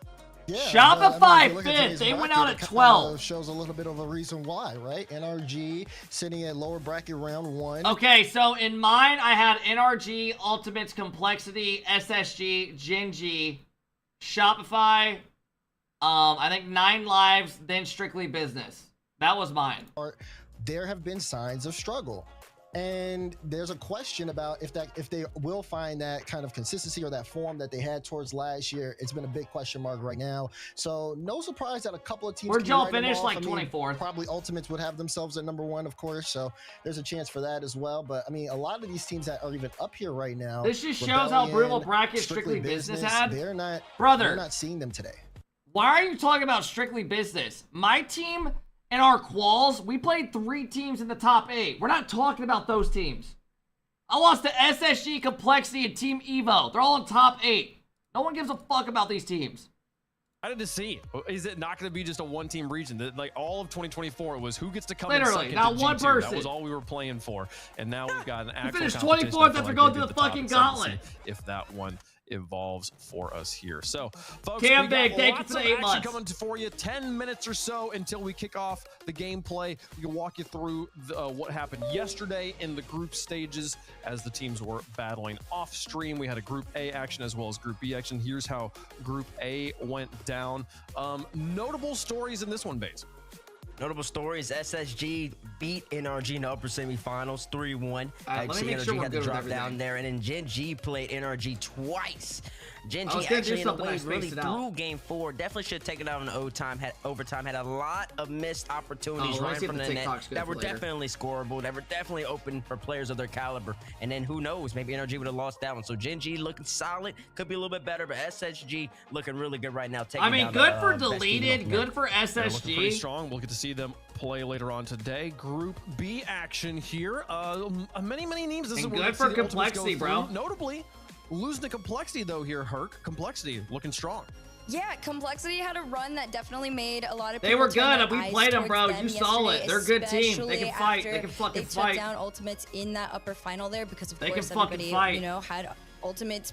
Yeah, Shopify but, I mean, if you look at fifth. today's They went bracket, out at it kind 12. of shows a little bit of a reason why, right? NRG sitting at lower bracket round 1. Okay, so in mine, I had NRG, Ultimates, Complexity, SSG, GenG, Shopify, I think 9 lives, then Strictly Business. That was mine. There have been signs of struggle. And there's a question about if they will find that kind of consistency or that form that they had towards last year. It's been a big question mark right now. So no surprise that a couple of teams. Where'd can y'all write them finish, off. like, I mean, 24th? Probably Ultimates would have themselves at number 1, of course. So there's a chance for that as well. But I mean, a lot of these teams that are even up here right now. This just shows how brutal bracket Strictly Business had. They're not. Brother. We're not seeing them today. Why are you talking about Strictly Business? My team and our quals, we played 3 teams in the top 8. We're not talking about those teams. I lost to SSG, Complexity, and Team Evo. They're all in top 8. No one gives a fuck about these teams. I didn't see. Is it not going to be just a one-team region? Like all of 2024, it was who gets to come Literally, in second not to one G2. person. That was all we were playing for. And now we've got an actual finished competition. 24th I feel after like going we through did the top fucking and seven to gauntlet. see If that one evolves for us here. So, folks, Cam we got Big, thank you lots for the of 8 action months. coming for you. 10 minutes or so until we kick off the gameplay. We can walk you through what happened yesterday in the group stages as the teams were battling off stream. We had a Group A action as well as Group B action. Here's how Group A went down. Notable stories in this one, Baze. Notable stories: SSG beat NRG in the upper semifinals 3-1. Let me make NRG sure we're had to good with drop everything. down there, and then GenG played NRG twice. I was GenG gonna do actually in a something, I way spaced really it out. threw game 4. Definitely should have taken it out in overtime. Had a lot of missed opportunities Oh, let's right see if from the the net TikTok's good that for were later. definitely scoreable. That were definitely open for players of their caliber. And then who knows? Maybe NRG would have lost that one. So GenG looking solid. Could be a little bit better, but SSG looking really good right now. I mean, down good the, for best team Deleted, in North good for They're looking pretty SSG. strong. We'll get to see them play later on today. Group B action here. Many names. This And is where good we for see the Ultimates go Complexity, bro. through. Notably, losing to Complexity though here, Herc. Complexity looking strong. Yeah, Complexity had a run that definitely made a lot of They people were turn good. their We eyes played them, towards bro. them You saw it. yesterday, They're a good team. They can especially fight. They after can fucking they fight. took down Ultimates in that upper final there because, of They course, can fucking everybody, fight. you know, had Ultimates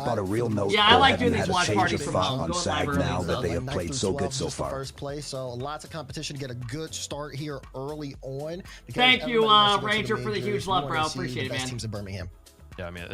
tip on a real note, Yeah, I like doing had these a watch change parties of from front home. on Go SAG library now and that stuff. they have 9 played through so 12 good so just for far. first place, so lots of competition to get a good start here early on. because Thank you, everybody wants to go to Ranger, for the majors. huge We love, wanna bro. see Appreciate the it, best man. teams in Birmingham. Yeah, I mean,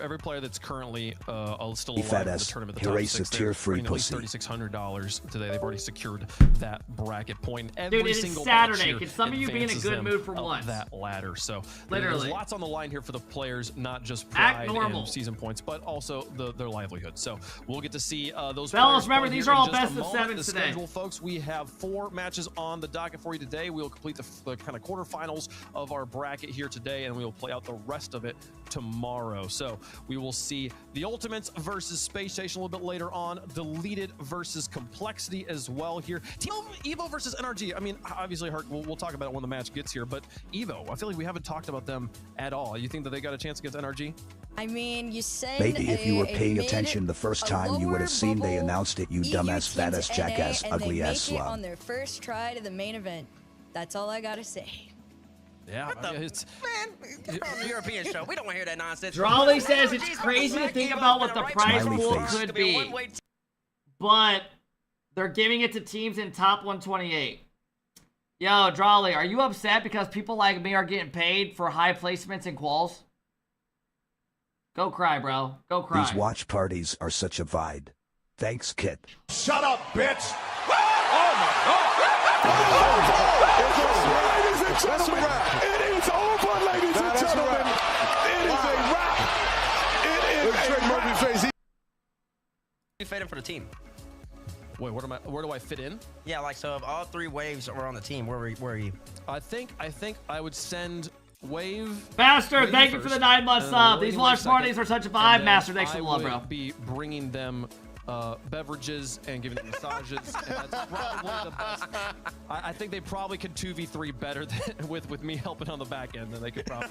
every player that's currently still alive in the Fadas, tournament, the here top is a 6, they're tier-free earning at least pussy. $3,600 today. They've already secured that bracket point. Dude, Every it is single Saturday. match here Can some of you be in a advances good them mood for up once? that ladder. So Literally. there's lots on the line here for the players, not just Act pride normal. and season points, but also their livelihood. So we'll get to see those Fellas, players remember, play these here are all in just a best of moment. sevens The today. schedule, folks, we have 4 matches on the docket for you today. We'll complete the kind of quarterfinals of our bracket here today, and we will play out the rest of it tomorrow. So we will see the Ultimates versus Space Station a little bit later on, Deleted versus Complexity as well here. Team Evo versus NRG. I mean, obviously, Herc, we'll talk about it when the match gets here, but Evo, I feel like we haven't talked about them at all. You think that they got a chance against NRG? I mean, you send Maybe if you were a paying mid- attention the first a time, you would have seen they lower announced it, you EU dumbass, team fat ass, to jackass, NA, and ugly they ass make it slob. on their first try to the main event. That's all I gotta say. Yeah, it's European show. We don't want to hear that nonsense. Drawley says it's crazy to think about what the prize Smiley pool face. could be, but they're giving it to teams in top 128. Yo, Drawley, are you upset because people like me are getting paid for high placements in quals? Go cry, bro. Go cry. These watch parties are such a vibe. Thanks, Kit. Shut up, bitch! Ladies and gentlemen, it is over, ladies and gentlemen. It is a wrap. It is a wrap. You fit in for the team. Wait, where do I fit in? Yeah, like, so if all 3 waves are on the team, where are you? I think I would send Wave. Master, Wave thank you for first, the 9 month and sub. then These Wave watch second, parties are such a and vibe, then Master. Thanks for I the love, would bro. be bringing them beverages and giving them massages. And that's probably the best. I think they probably could 2v3 better than, with me helping on the back end than they could probably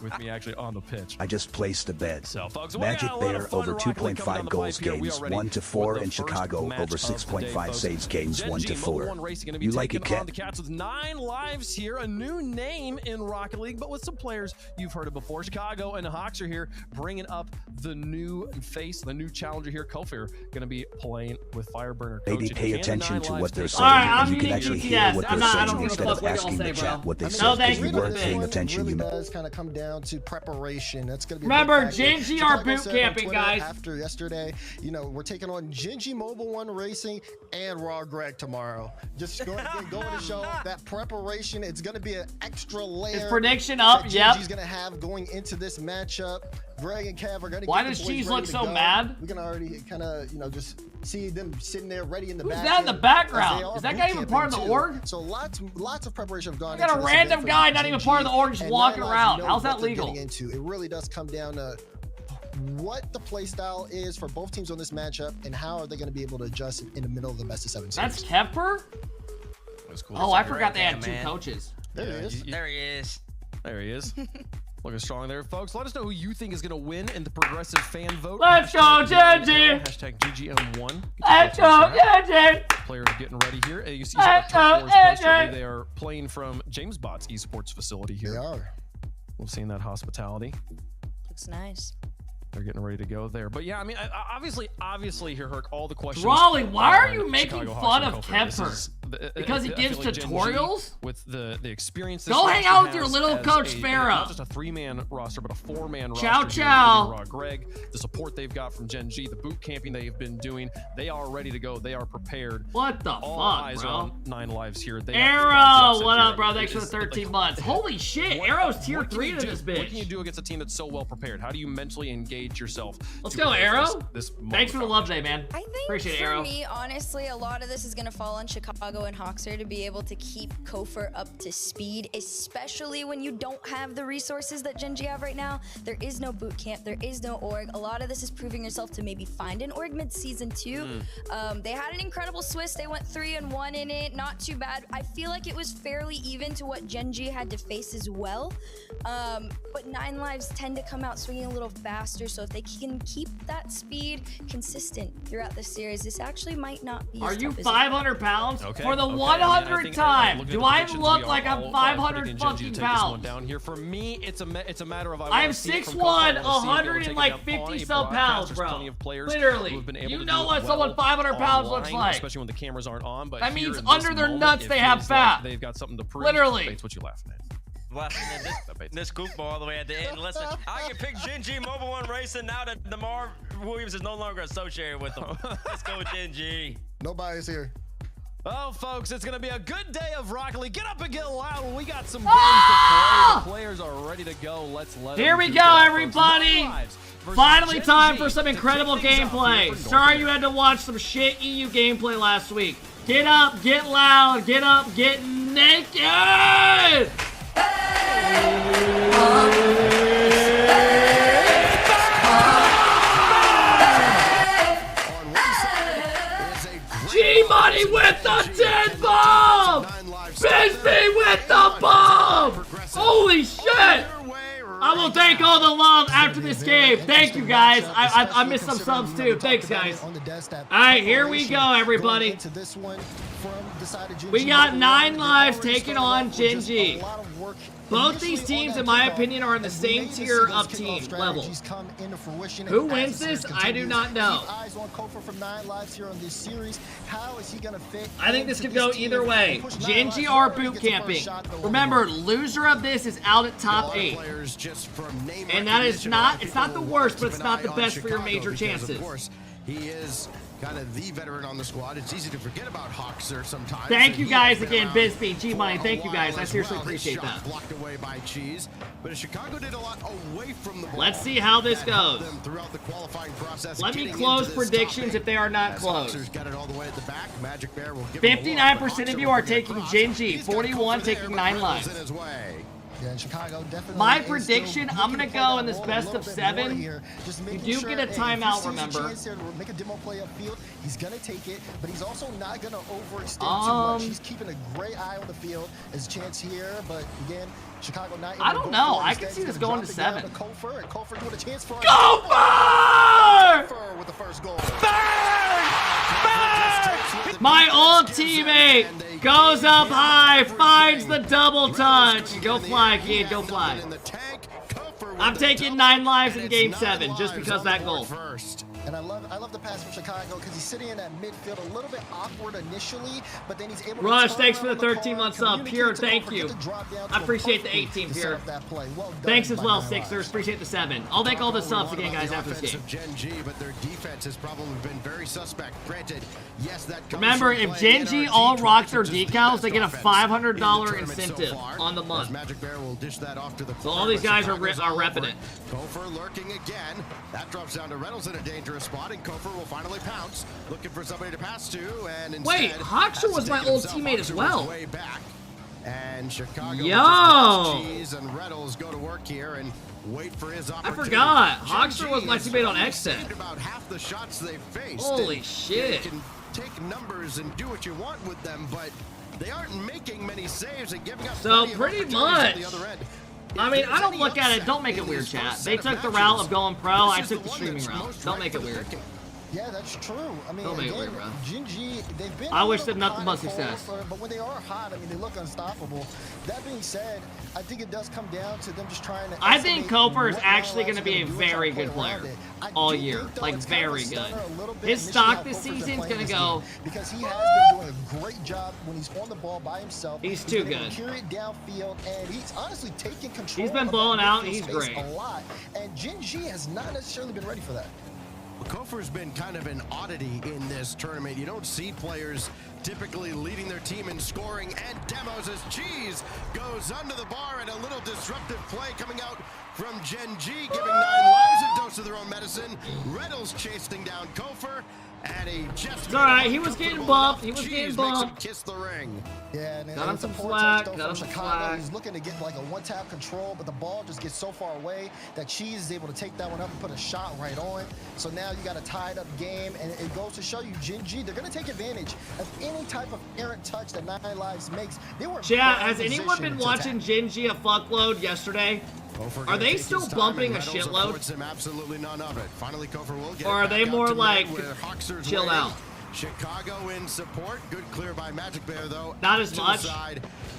with me actually on the pitch. I just placed a bet. So, folks, we Magic got a lot of Bear fun over Rocket League coming 2.5 down the goals pipe here. We games, are ready 1 to with 4 the in first Chicago, match over of the day, 6.5 folks. saves games, 1 to GenG Mobile 4. One Racing gonna be You like taking it, on the Cat? Cats with 9 lives here, a new name in Rocket League, but with some players you've heard of before. Chicago and Hawks are here, bringing up the new face, the new challenger here. Kofir gonna be playing with Fireburner. Maybe coaching. pay Can the attention 9 to lives what they're take saying, on and you I'm can eating actually BTS. hear what I'm they're not- I saying don't give a instead fuck of what y'all asking say, the chat bro. what they No, said. thank If you you for weren't the paying bid. attention, really you does kind of come down to preparation. That's going to be Remember, a big factor. GenG are Chicago boot said on camping, Twitter guys. After yesterday, you know, we're taking on GenG Mobile One Racing and Raw Greg tomorrow. Just going to show that preparation. It's going to be an extra layer. His prediction up, that yep. GenG's going to have going into this matchup. Greg and Cav are going to Why get does the boys Cheese ready look to so go. mad? We can already kind of, you know, just see them sitting there ready in the Who's back. that in the end, background? as they are Is that boot guy even part of the camping, too. org? So lots of preparation have gone I got into a this random event for guy not even GenG, part of the org just and walking Nine Lives around. know How's that what they're legal? getting into. It really does come down to what the play style is for both teams on this matchup and how are they going to be able to adjust in the middle of the best of 7 That's series. Kepper? That's cool. Oh, I forgot they game, had 2 man. coaches. There he is. There he is. There he is. Looking strong there, folks. Let us know who you think is going to win in the progressive fan vote. Let's go, GenG! Hashtag GGM1. Let's go, GenG! Players getting ready here. You see Let's some go, Turf Wars poster. GenG! They are playing from James Bot's Esports facility here. They are. We've seen that hospitality. Looks nice. They're getting ready to go there. But yeah, I mean, obviously here, Herc, all the questions. Raleigh, why are on you making Chicago fun Hawks of and Kofir. Kepper? This is Because he I gives feel like GenG, tutorials? with the experience. Go hang roster out with your has little as coach, a, Farrah. Not just a 3-man roster, but a 4-man roster. Ciao, here, ciao. including Raw Greg, the support they've got from GenG, the boot camping they've been doing. They are ready to go. They are prepared. What the All fuck, eyes bro? are on 9 lives here. They Arrow! What up, bro? Thanks for the 13 months. Holy shit, Arrow's tier 3 to this What can bitch. you do against a team that's so well prepared? How do you mentally engage yourself? Let's to go, prepare for Arrow. this Thanks for the love today, man. I think Appreciate it, for Arrow. me, honestly, a lot of this is going to fall on Chicago and Hawkser to be able to keep Kofir up to speed, especially when you don't have the resources that GenG have right now. There is no boot camp, there is no org. A lot of this is proving yourself to maybe find an org mid-season 2. They had an incredible Swiss. They went 3-1 in it. Not too bad. I feel like it was fairly even to what GenG had to face as well. But 9 lives tend to come out swinging a little faster, so if they can keep that speed consistent throughout the series, this actually might not be Are as you tough as 500 pounds? Okay, For the okay. I 100th think, time, looking at do the I predictions, look we are like I'm all 500 predicting GenG fucking to take this one pounds? down here. For me, it's a matter of I am wanna see it from 6'1", Kofir. I wanna see it be able to 100 take and it like down on 50 a some broadcast. pounds, There's bro. plenty of players Literally. who have been able You to know do what it someone well 500 pounds looks online, like. especially when the cameras aren't on. But That here means in this under their moment, nuts it they have feels like fat. They've got something to prove. Literally. That's what you laughing at. blasting this goofball all the way at the end. Listen, I can pick GenG Mobile One Racing now that DeMar Williams is no longer associated with them. Let's go with GenG. Nobody's here. Oh, folks, it's going to be a good day of Rocket League. Get up and get loud. We got some games to play. The players are ready to go. Let's let Here them we do go, that, everybody. Finally time for some incredible gameplay. Sorry you had to watch some shit EU gameplay last week. Get up, get loud, get up, get naked! G-Money with the 10 bomb! Bisbee with the bomb! Holy shit! I will take all the love after this game. Thank you guys. I missed some subs too. Thanks guys. Alright, here we go everybody. We got 9 lives taking on GenG. Both these teams, in my opinion, are in the same tier of team level. Who wins this? I do not know. I think this could go either way. GenG are boot camping. Remember, loser of this is out at top 8. And that is not, it's not the worst, but it's not the best for your major chances. He is kind of the veteran on the squad. It's easy to forget about Hoxer sometimes. Thank you guys again, Bisbee, G-Money. Thank you guys. I seriously appreciate that. Blocked away by Cheese, but Chicago did a lot away from the ball. Let's see how this goes. Throughout the qualifying process. Let me close predictions if they are not closed. Got it all the way at the back. Magic Bear will give 59% of you are taking GenG, 41 taking 9 lives. Yeah, Chicago definitely. My prediction, I'm going to go in this best of 7. You do get a timeout, remember. Make a demo play upfield. He's going to take it, but he's also not going to overextend too much. He's keeping a great eye on the field. There's a chance here, but again, Chicago not. I don't know. I can see this going to 7. Kofor doing a chance for Kofor! With the first goal. My old teammate goes up high, finds the double touch. Go fly, kid, go fly. I'm taking 9 lives in game 7 just because of that goal. And I love the pass from Chicago because he's sitting in that midfield a little bit awkward initially, but then he's able to Rush, thanks for the 13-month sub. Pure, thank you. I appreciate the 18, Pure. Thanks as well, Sixers. Appreciate the 7. I'll thank all the subs again, guys, after this game. GenG, but their defense has probably been very suspect. Granted, yes, that remember, if GenG all rock their decals, they get a $500 incentive on the month. Magic Bear will dish that off to the so all these guys are repping it. Kofor lurking again. That drops down to Reynolds in a dangerous spot, and Kofor will finally pounce, looking for somebody to pass to, and instead, wait, Hoxer was my old teammate as well. Way back. And Chicago Cheese and Reynolds go to work here and wait for his opportunity. I forgot. Hoxer was my teammate on X-Set. About half the shots they faced. Holy shit. You can take numbers and do what you want with them, but they aren't making many saves and giving up. So pretty much. I mean, I don't look at it. Don't make it weird, chat. They took the route of going pro. I took the streaming route. Don't make it weird. Yeah, that's true. I mean, don't make again, it weird, bro. GenG, they've been. I wish them nothing but success. But when they are hot, I mean, they look unstoppable. That being said, I think it does come down to them just trying to. I think Kofor is actually going to be a very good player all year, like very good. His stock this season is going to go. Because he has been doing a great job when he's on the ball by himself. He's too good. Carry it downfield, and he's honestly taking control. He's been blowing out, and he's great. A lot, and GenG has not necessarily been ready for that. Kofor's been kind of an oddity in this tournament. You don't see players typically leading their team in scoring and demos as Cheese goes under the bar, and a little disruptive play coming out from GenG, giving 9 lives a dose of their own medicine. Reynolds chasing down Kofor, and he just. It's alright, he was getting bumped. He was getting bumped. Kiss the ring. Yeah, and got him some slack. Got him some slack. He's looking to get like a one-tap control, but the ball just gets so far away that Cheese is able to take that one up and put a shot right on. So now you got a tied-up game, and it goes to show you GenG, they're going to take advantage of any type of errant touch that 9 lives makes. They were. Chat, has anyone been watching GenG a fuckload yesterday? Are they still bumping a shitload? Absolutely none of it. Finally, Kofor will get or are they more like chill out? Chicago in support. Good clear by Magic Bear though. Not as much.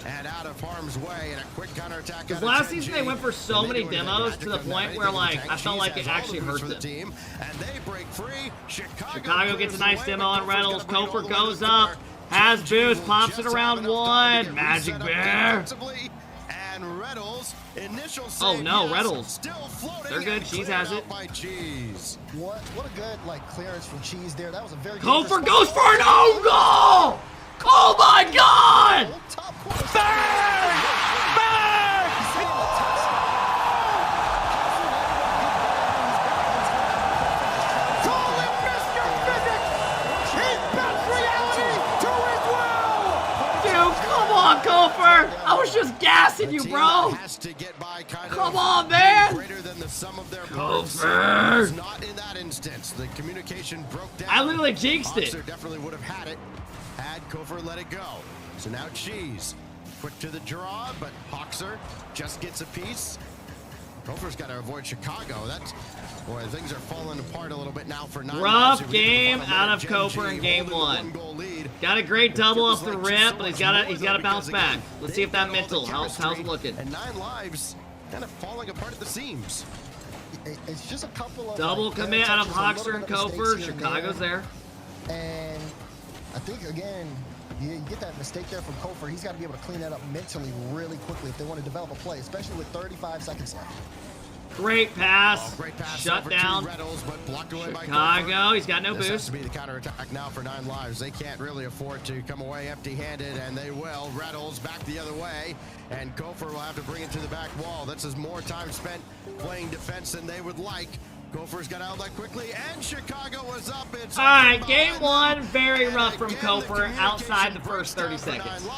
And out of harm's way, and a quick counterattack. Because last season they went for so many demos to the point where like I felt like it actually hurt them. And they break free. Chicago gets a nice demo on Reynolds. Kofor goes up, has boost, pops it around 1. Magic Bear. And Reynolds Oh no, Reddles. They're good. Cheese has it. What a good clearance from Cheese there. That was a very Kofor goes for an own goal! Oh my god! Bang! Come on, Kofor! I was just gassing you, bro! Come on, man! Kofor! Not in that instance. The communication broke down. I literally jinxed it. Hoxer definitely would have had it had Kofor let it go. So now Cheese, quick to the draw, but Hoxer just gets a piece. Kofor's got to avoid Chicago. That's, boy, things are falling apart a little bit now for 9 Rough game out of Kofor in game 1. Got a great double off the rip, but he's got to bounce back. Let's see if that mental, how's it looking? And 9 lives kind of falling apart at the seams. It's just a couple of double commit out of Hoxer and Kofor. Chicago's there. And I think again, you get that mistake there from Kofor. He's got to be able to clean that up mentally really quickly if they want to develop a play, especially with 35 seconds left. Great pass. Great pass. Shut down. Reddles, but blocked away by Chicago. Kofor. He's got no This boost. has to be the counterattack now for 9 lives. They can't really afford to come away empty-handed, and they will. Reddles back the other way, and Kofor will have to bring it to the back wall. This is more time spent playing defense than they would like. Kofor's got out that quickly, and Chicago was up. It's all right, game 1, very rough from Kofor outside the first 30 seconds.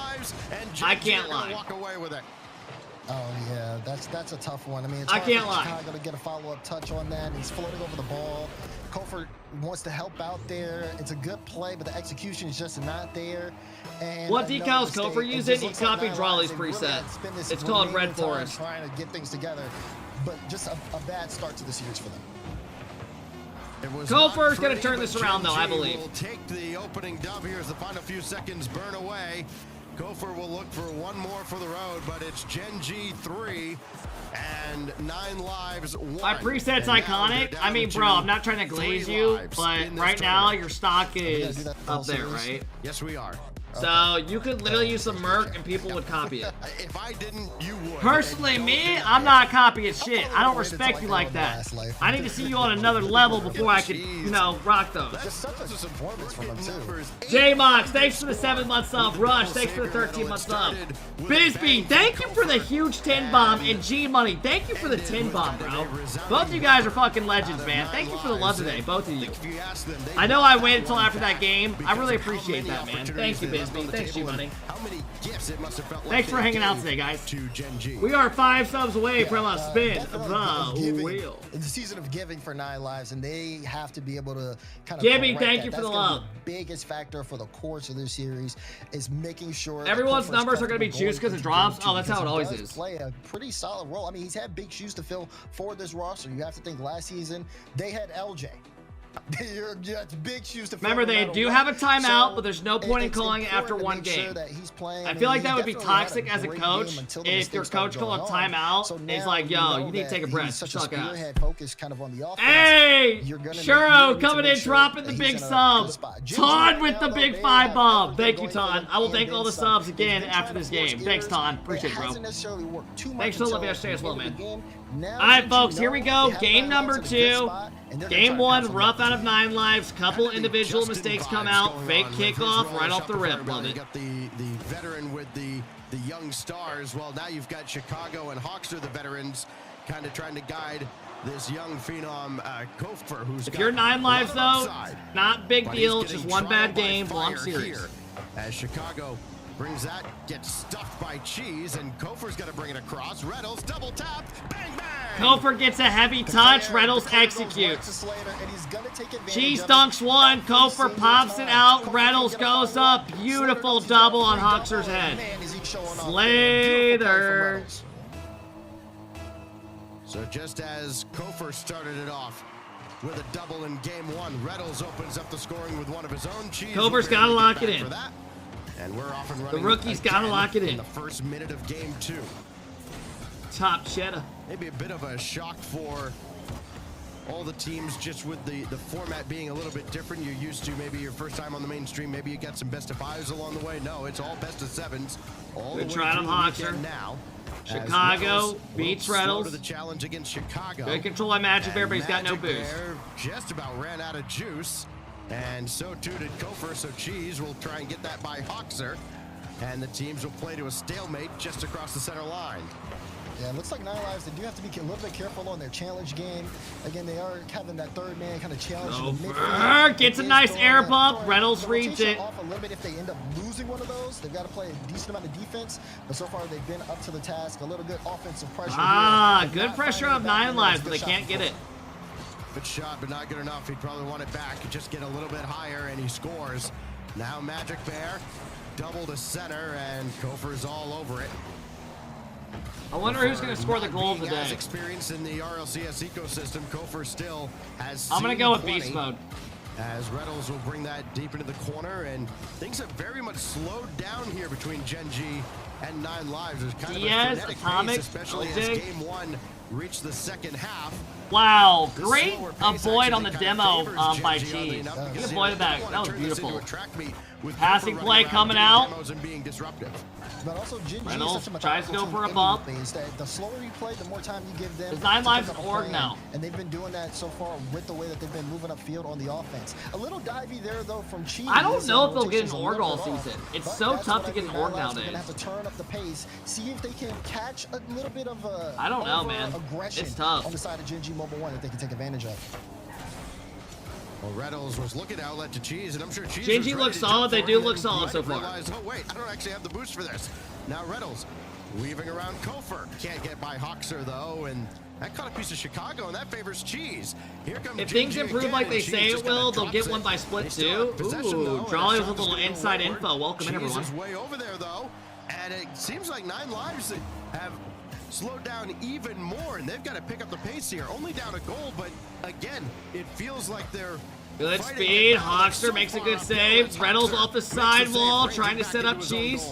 I can't lie. Walk away with it. Oh yeah, that's a tough one. I mean, it's I hard can't for lie. Chicago to get a follow-up touch on that. He's floating over the ball. Kofor wants to help out there. It's a good play, but the execution is just not there. And What decals Kofor using? He copied Drawley's preset. It's called Red Forest. Trying to get things together, but just a bad start to the series for them. Kofor's going to turn this around, though, I believe. Will take the opening dub here as the final few seconds burn away. Kofor will look for one more for the road, but it's GenG 3 and 9 lives 1. My preset's iconic. I mean, bro, I'm not trying to glaze you, but right now your stock is up there, right? Yes, we are. So you could literally use some Merc and people would copy it. If I didn't, you would. Personally, me, I'm not copying shit. I don't respect you like that. I need to see you on another level before I can, you know, rock those. Just such a performance from him too. J-Mox, thanks for the 7-month sub. Rush, thanks for the 13-month sub. Bisbee, thank you for the huge 10 bomb. And G-Money, thank you for the 10 bomb, bro. Both of you guys are fucking legends, man. Thank you for the love today, both of you. I know I waited until after that game. I really appreciate that, man. Thank you, Bisbee. Thanks, G-Money. Thanks for hanging out today, guys. We are 5 subs away from a spin the wheel. It's a season of giving for 9 lives, and they have to be able to kind of Gibby, correct thank that. you for That's the gonna love. be the biggest factor for the course of this series is making sure Everyone's that numbers are going to be comfortable juiced because going it drops. to Oh, that's how it because he always does is. Play a pretty solid role. I mean, he's had big shoes to fill for this roster. You have to think last season they had LJ. That's big shoes to fill. Remember, they no do matter have a what. timeout, So, but there's no point in it's calling it after important to one make sure game. that he's playing. I feel like He that would be definitely had toxic a as a great coach game until the if your mistakes started coach called a going on. timeout So and it's now like, yo, know you need to that take a breath. he's such a Suck ass. spearhead focus kind of on the offense. Hey, You're gonna Churro need to coming make in, sure dropping that the he's big in a sub. good spot. Ton with the Now, big they 5 have bomb. everything Thank you, going for Ton. them I will and thank all the then subs some. again They've been after trying this to force game. Thanks, errors. Ton. Appreciate It it, bro. hasn't necessarily worked too much Thanks for the love, until yes, the end man. of the game. Now, All right, since folks, you here we know go. they have Game 9 number lives in a good 2. spot, and they're gonna Game try to 1, pass on rough that. out of 9 lives. Couple individual mistakes come out. Fake kickoff right off the rip. Love You it. got the veteran with the young stars. Well, now you've got Chicago and Hoxer, the veterans, kind of trying to guide this young phenom Kofor, who's If got you're 9 lives, a though, lot of upside. not big But deal. he's Just getting one trial bad by game, long fire series. here. As Chicago brings that, gets stuffed by Cheese, and Kofor's got to bring it across. Reynolds double tap, bang bang. Kofor gets a heavy touch. Reynolds executes. Cheese dunks one. Kofor pops it out. Reynolds goes up. Beautiful double on Hoxer's head. Slater. So just as Kofor started it off with a double in game 1, Reynolds opens up the scoring with one of his own. Cheese Kofor's got to lock it in. And we're off and The running. rookie's got to lock it in. The first minute of game 2. Top cheddar. Maybe a bit of a shock for all the teams, just with the format being a little bit different. You're used to maybe your first time on the mainstream, maybe you got some best of fives along the way. No, it's all best of sevens all the way through the weekend now. Chicago beats Reynolds. The challenge against Chicago. Good control by Magic Bear, but he's got no boost. Just about ran out of juice, and so too did Kofer. So Cheese will try and get that by Hoxer, and the teams will play to a stalemate just across the center line. Yeah, it looks like 9 Lives, they do have to be a little bit careful on their challenge game. Again, they are having that third man kind of challenge. Gets a nice air bump. Reynolds reads it. Off a little bit if they end up losing one of those. They've got to play a decent amount of defense, but so far they've been up to the task. A little good offensive pressure. Good pressure of 9 Lives, but they can't get it. Good shot, but not good enough. He'd probably want it back. Just get a little bit higher, and he scores. Now Magic Bear, double to center, and Kofer's all over it. I wonder who's going to score the goal today. As experienced in the RLCS ecosystem, Kofer still has. I'm going to go with beast mode. As Reynolds will bring that deep into the corner, and things have very much slowed down here between GenG and 9 Lives. There's kind of a frenetic pace, especially as Game 1 reached the second half. Wow, great avoid on the demo by Cheese. He avoided that. That was beautiful. Passing play coming out. But also, Reynolds tries to go for a bump. The slower you play, the more time you give them. There's 9 Lives in org now. And they've been doing that so far with the way that they've been moving upfield on the offense. A little divey there, though, from Cheese. I don't know if they'll get an org all season. It's so tough to get an org nowadays. They're going to have to turn up the pace, see if they can catch a little bit of I don't know, man. Aggression it's tough. on the side of GenG Mobile 1 that they can take advantage of. Well, Reynolds was looking outlet to Cheese, and I'm sure Cheese GenG looks solid. They do look solid so far. Realized, oh, wait, I don't actually have the boost for this. Now Reynolds weaving around Kofer. Can't get by Hoxer, though, and that caught a piece of Chicago, and that favors Cheese. Here comes if things improve like they say it will, they'll get one by split too. Ooh, Jolly with a little inside info. Welcome in, everyone. Cheese is way over there, though, and it seems like 9 Lives have slowed down even more, and they've got to pick up the pace here. Only down a goal, but again, it feels like they're good speed. Hoxer makes a good save. Reynolds off the side wall, trying to set up Cheese.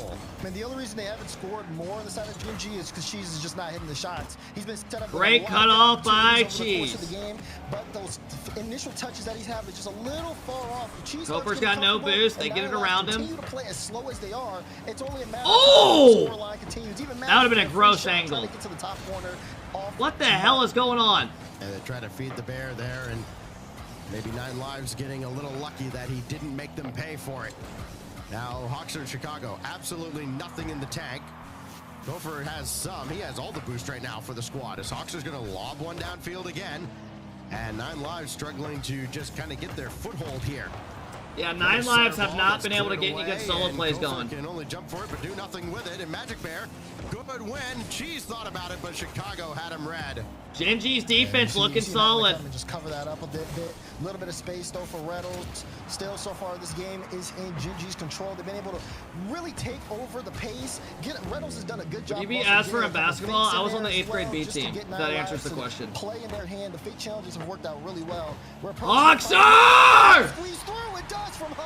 Man, the only reason they haven't scored more on the side of GenG is because Cheese is just not hitting the shots. He's been set up. Great cut off by Cheese. Of the game, but those initial touches that he's having is just a little far off. Kofer's got no boost. They get it around him. Continue to play as slow as they are. It's only a matter of the scoreline continues. Even that would have been a gross angle. To the top corner, what the hell is going on? And they try to feed the bear there, and maybe 9 Lives getting a little lucky that he didn't make them pay for it. Now, Hoxer in Chicago, absolutely nothing in the tank. Kofer has some. He has all the boost right now for the squad. As Hoxer's going to lob one downfield again. And 9 Lives struggling to just kind of get their foothold here. Yeah, 9 Lives have not been able to get any good solo plays going. Can only jump for it, but do nothing with it. And Magic Bear, good win. Cheese thought about it, but Chicago had him red. GenG's defense looking solid. Just cover that up a bit. A little bit of space though for Reynolds. Still, so far this game is in GenG's control. They've been able to really take over the pace. Reynolds has done a good job. Would you be asked for in basketball? I was on the 8th grade B team. That answers the question. Play in their hand. The fake challenges have worked out really well. Hoxer!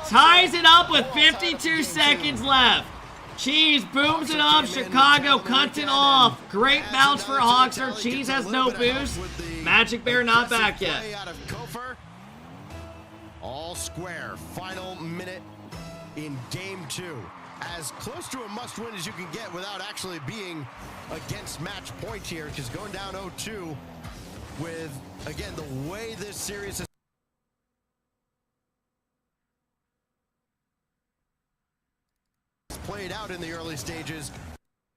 Ties it up with 52 seconds left. Cheese booms it up. Chicago cuts it off. Great bounce for Hoxer. Cheese has no boost. Magic Bear not back yet. All square. Final minute in game 2. As close to a must-win as you can get without actually being against match point here, because going down 0-2 with, again, the way this series has played out in the early stages,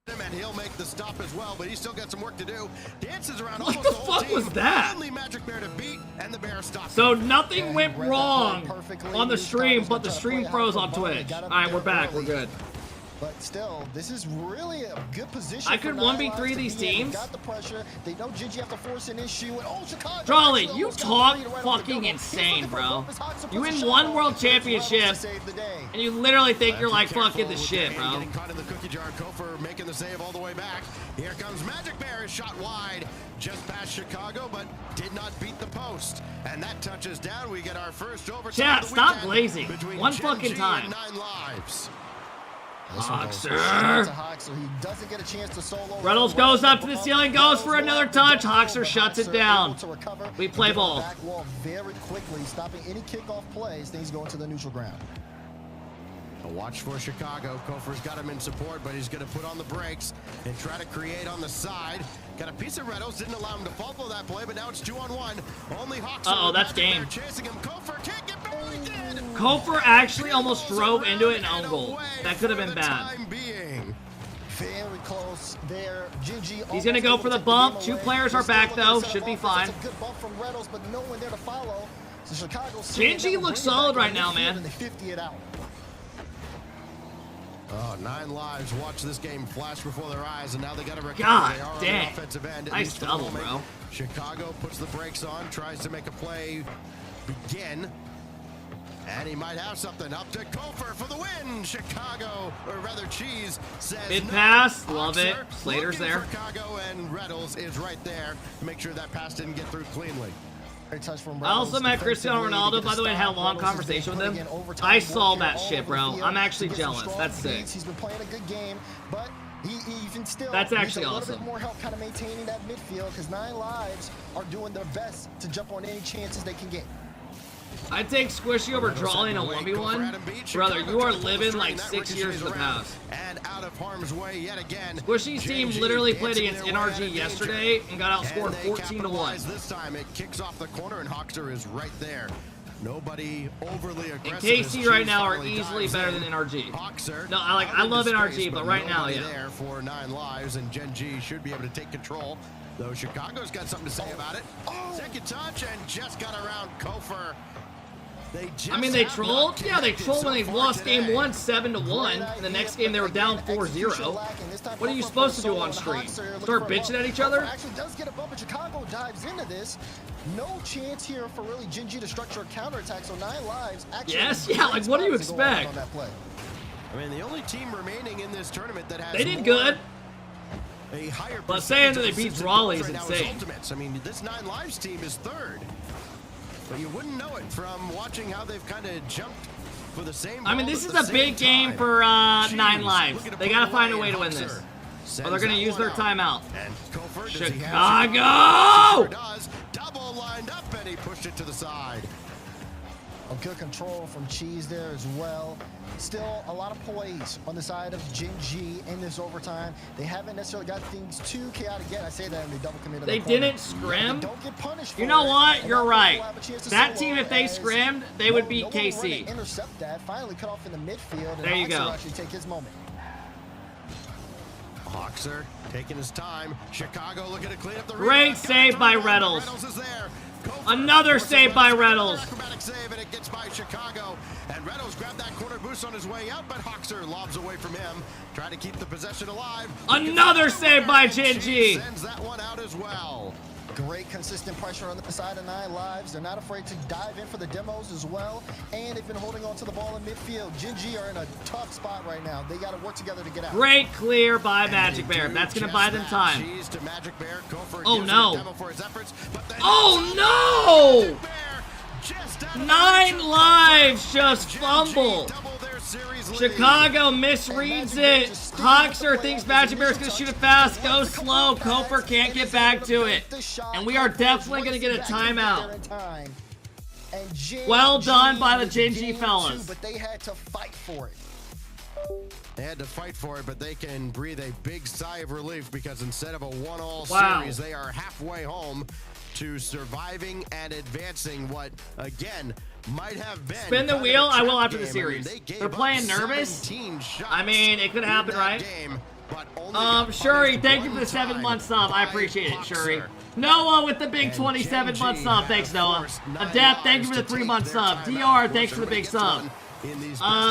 and he'll make the stop as well, but he's still got some work to do. Dances around what almost the the whole fuck team. was that? Only Magic Bear to beat, and the Bear stops. So nothing went wrong on the stream, but the stream froze on Twitch. All right, we're back. We're good. But still, this is really a good position. I could 1v3 these teams. Got the pressure. They know GenG have to force an issue. And oh, Chicago. Charlie, you talk fucking insane, bro. You win one world championship, and you literally think you're like fucking the shit, bro. Getting caught in the cookie jar. Kofer making the save all the way back. Here comes Magic Bear. Shot wide, just past Chicago, but did not beat the post. And that touches down. We get our first overtime. Chat, stop glazing. One fucking time. 9 Lives. Hoxer. He doesn't get a chance to solo. Reynolds goes up to the ceiling, goes for another touch. Hoxer shuts it down. We play ball. Back wall very quickly, stopping any kickoff plays. Things going to the neutral ground. A watch for Chicago. Kofer's got him in support, but he's going to put on the brakes and try to create on the side. Got a piece of Reynolds, didn't allow him to follow that play, but now it's 2-on-1. Only Hawks. Uh-oh, that's game. Chasing him. Kofer can't get back. He did. Kofer actually almost drove into it and own goal. That could have been bad. Very close there. GenG. He's going to go for the bump. Two players are back, though. Should be fine. That's a good bump from Reynolds, but no one there to follow. So Chicago. GenG looks solid right now, man. And they 50 it out. Oh, 9 lives watch this game flash before their eyes, and now they got to recover. God they are dang. on the offensive end, Nice double, bro. Chicago puts the brakes on, tries to make a play begin. And he might have something. Up to Kofer for the win. Chicago, or rather Cheese, says Mid no. pass. Love it. Hoxer Slater's looking there. for Chicago, and Reynolds is right there to make sure that pass didn't get through cleanly. I also met Cristiano Ronaldo, by the way, and had a long conversation with him. I saw that shit, bro. I'm actually jealous. That's sick. He's been playing a good game, but he even still That's actually needs a little awesome. bit more help kind of maintaining that midfield because 9 lives are doing their best to jump on any chances they can get. I'd take Squishy over drawing a 1v1. Brother, you are living like 6 years in the past. And out of harm's way yet again. Squishy's team literally played against NRG yesterday and got outscored 14-1. This time it kicks off the corner and Hoxer is right there. Nobody overly aggressive. And KC right now are easily better than NRG. No, I love NRG, but right now, yeah. There for 9 lives, and GenG should be able to take control. Though Chicago's got something to say about it. Second touch and just got around Kofer. I mean, they trolled. Yeah, they trolled when they lost game 1 7-1. And the next game they were down 4-0. What are you supposed to do on stream? Start bitching at each other? Actually does get a bump, and Chicago dives into this. No chance here for really GenG to structure a counterattack. So 9 lives. Actually, yes, yeah. Like, what do you expect? I mean, the only team remaining in this tournament that has they did good. A higher but saying that they beat Raleigh is insane. I mean, this 9 lives team is 3rd. But you wouldn't know it from watching how they've kind of jumped for the same. I mean, this is a big game for 9 lives. They got to find a way to win this. Or they're going to use their timeout. Chicago! Double lined up, and he pushed it to the side. A good control from Cheese there as well. Still a lot of poise on the side of GenG in this overtime. They haven't necessarily got things too chaotic yet. I say that and they double committed. They didn't scrim. They don't get punished for you know what? it. You're right. That team, if they scrimmed, they would beat KC. Intercept that. Finally cut off in the midfield. And there you go. Actually take his moment. Hoxer taking his time. Chicago looking to clean up the great save by Reynolds. Another save by Reynolds. Acrobatic save, and it gets by Chicago. And Reynolds grabbed that corner boost on his way out, but Hoxer lobs away from him, trying to keep the possession alive. Another save by GenG. Sends that one out as well. Great consistent pressure on the side of 9 lives. They're not afraid to dive in for the demos as well. And they've been holding on to the ball in midfield. GenG are in a tough spot right now. They got to work together to get out. Great clear by Magic Bear. That's going to buy them time. Oh, no. Oh, no! 9 lives just fumble. Chicago misreads it. Hoxer thinks Magic Bear's going to shoot it fast. Goes slow. Kofer can't get back to it. And we are definitely going to get a timeout. Well done by the GenG fellas. But they had to fight for it. They had to fight for it, but they can breathe a big sigh of relief because instead of a 1-all series, they are halfway home to surviving and advancing what, again, might have been. Spin the wheel, I will after the series. They're playing nervous. I mean, it could happen, right? Shuri, thank you for the 7-month sub. I appreciate it, Shuri. Noah with the big 27-month sub. Thanks, Noah. Adept, thank you for the 3-month sub. DR, thanks for the big sub.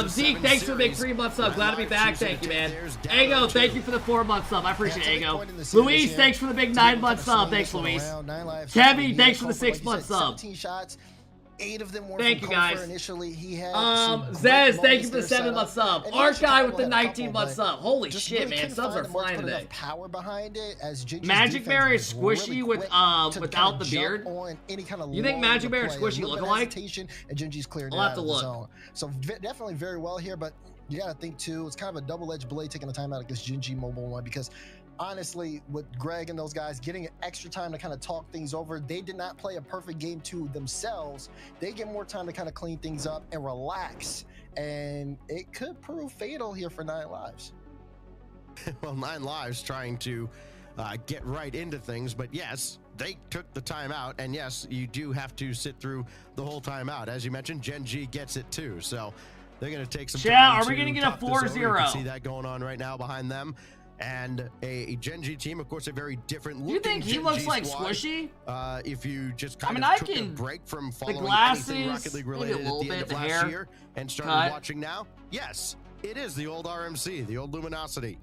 Zeke, thanks for the big 3-month sub. Glad to be back. Thank you, man. Ego, thank you for the 4-month sub. I appreciate it, Ego. Luis, thanks for the big 9-month sub. Thanks, Luis. Kevin, thanks for the 6-month sub. 8 of them were Thank from you, Kofor guys. initially. He had Zez, thank you for the 7-month sub. And he Art actually guy tried with the to let a couple, 19-month but sub. Holy just shit, really man. couldn't Subs find are the mark to flying put enough today. power behind it, as GenG's Magic Bear is defense was squishy really with quick to without kind of the jump beard. on any kind of You think lull Magic in the Bear and play. Squishy A little look bit of alike? hesitation, and GenG's clearing it I'll have out to of the look. zone. So definitely very well here, but you got to think too, it's kind of a double-edged blade taking the time out against GenG Mobile 1, because honestly, with Greg and those guys getting extra time to kind of talk things over, they did not play a perfect game 2 themselves. They get more time to kind of clean things up and relax, and it could prove fatal here for 9 Lives. Well, 9 Lives trying to get right into things, but yes, they took the timeout, and yes, you do have to sit through the whole timeout. As you mentioned, GenG gets it too, so they're going to take some Chat, time are we to going to get a talk this over. You 4-0? can see that going on right now behind them. And a GenG team, of course, a very different looking. You think he GenG looks like squad. Squishy? If you just kind I of took a can- break from the following glasses, anything Rocket League maybe a related little at the end bit, of the last hair year and started cut. watching now, yes, it is the old RMC, the old Luminosity.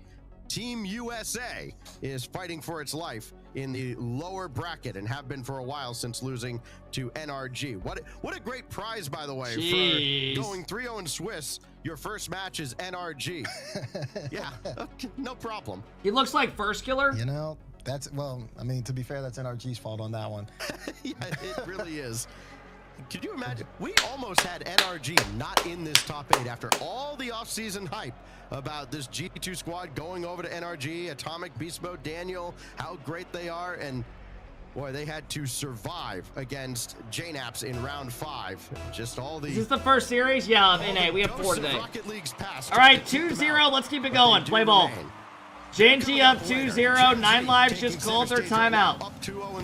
Team USA is fighting for its life in the lower bracket and have been for a while since losing to NRG. What a great prize, by the way, Jeez. for going 3-0 in Swiss. Your first match is NRG. Yeah, okay, no problem. He looks like First Killer. You know, that's, well, I mean, to be fair, that's NRG's fault on that one. Yeah, it really is. Could you imagine? We almost had NRG not in this top 8 after all the offseason hype about this G2 squad going over to NRG, Atomic, Beast Mode, Daniel, how great they are, and boy, they had to survive against JNAPS in round 5. Just all the... Is this the first series? Yeah, of NA. We have 4 today. Rocket League's past. All right, 2-0. Let's keep it going. Play ball. GenG up 2-0. 9 Lives just called their timeout.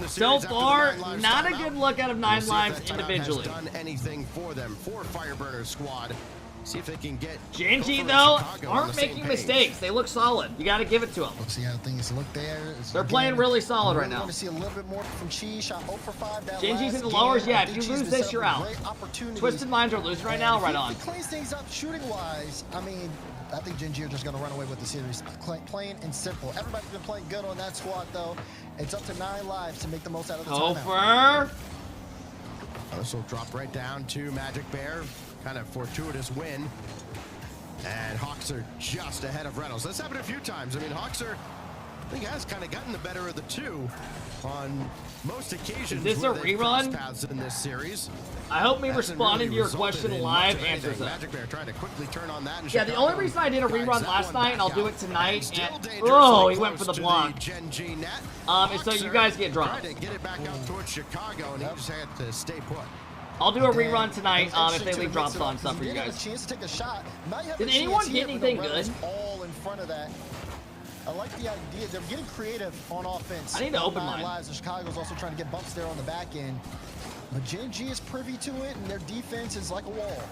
So far, not a good look out of 9 Lives individually. Done anything for them, for Fireburner squad. See if they can get GenG, though, aren't making mistakes. They look solid. You got to give it to them. Let's see how things look there. They're playing really solid right now. Want to see a little bit more from Chi. Shot 0 for 5. GenG's in the lowers. Yeah, if you lose this, you're out. Twisted Minds are losing right now. Right on. If he cleans things up shooting-wise, I mean, I think GenG are just going to run away with the series. Plain and simple. Everybody's been playing good on that squad, though. It's up to 9 Lives to make the most out of the timeout. This will drop right down to Magic Bear. Kind of fortuitous win. And Hawks are just ahead of Reynolds. That's happened a few times. I mean, Hawks are, I think, has kind of gotten the better of the two on most occasions. Is this a rerun? Paths in this series. I hope me responding to your question live answers that. Magic Bear trying to quickly turn on that. Yeah, the only reason I did a rerun last night, and I'll do it tonight, and oh, he went for the block. And so you guys get dropped. Trying to get it back out towards Chicago, and he just had to stay put. I'll do a rerun tonight if they leave drops on stuff for you guys. Did anyone get anything good? All in front of that. I like the idea. They're getting creative on offense. I need to open 9 mine. Lives, and Chicago's also trying to get bumps there on the back end. But GenG is privy to it, and their defense is like a wall.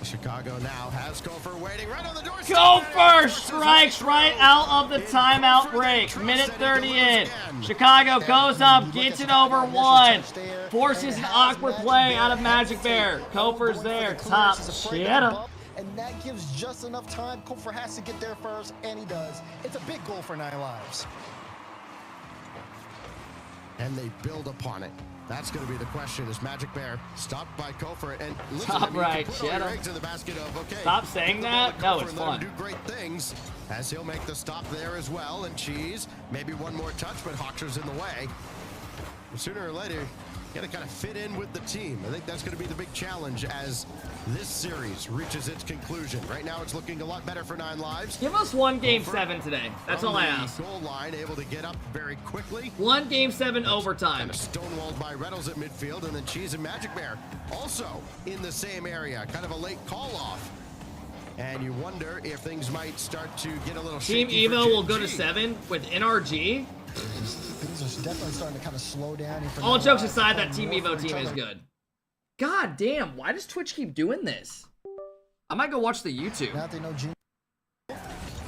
Chicago now has Kofor waiting right on the door. Kofor strikes right out of the timeout break. Minute 30 in. Chicago goes up, gets it over 1. Forces an awkward play out of Magic Bear. Kofor's there, top shit. And that gives just enough time. Kofor has to get there first, and he does. It's a big goal for 9 Lives. And they build upon it. That's going to be the question. Is Magic Bear stopped by Kofor? And listen, Top I mean, right, you put all your shut eggs in the basket of, okay, Stop saying that. No, it's fun. Do great things as he'll make the stop there as well. And Cheese, maybe one more touch, but Hawksher's in the way. And sooner or later, you got to kind of fit in with the team. I think that's going to be the big challenge as this series reaches its conclusion. Right now, it's looking a lot better for 9 Lives. Give us one Game 7 today. That's all I ask. Goal line, able to get up very quickly. One Game 7 overtime. Kind of stonewalled by Reynolds at midfield, and then Cheese and Magic Bear also in the same area. Kind of a late call-off. And you wonder if things might start to get a little Team shaky Evo for will go to GenG. 7 with NRG. Things are definitely starting to kind of slow down. All jokes aside, that Team Evo team is good. God damn, why does Twitch keep doing this? I might go watch the YouTube. Now they know GenG.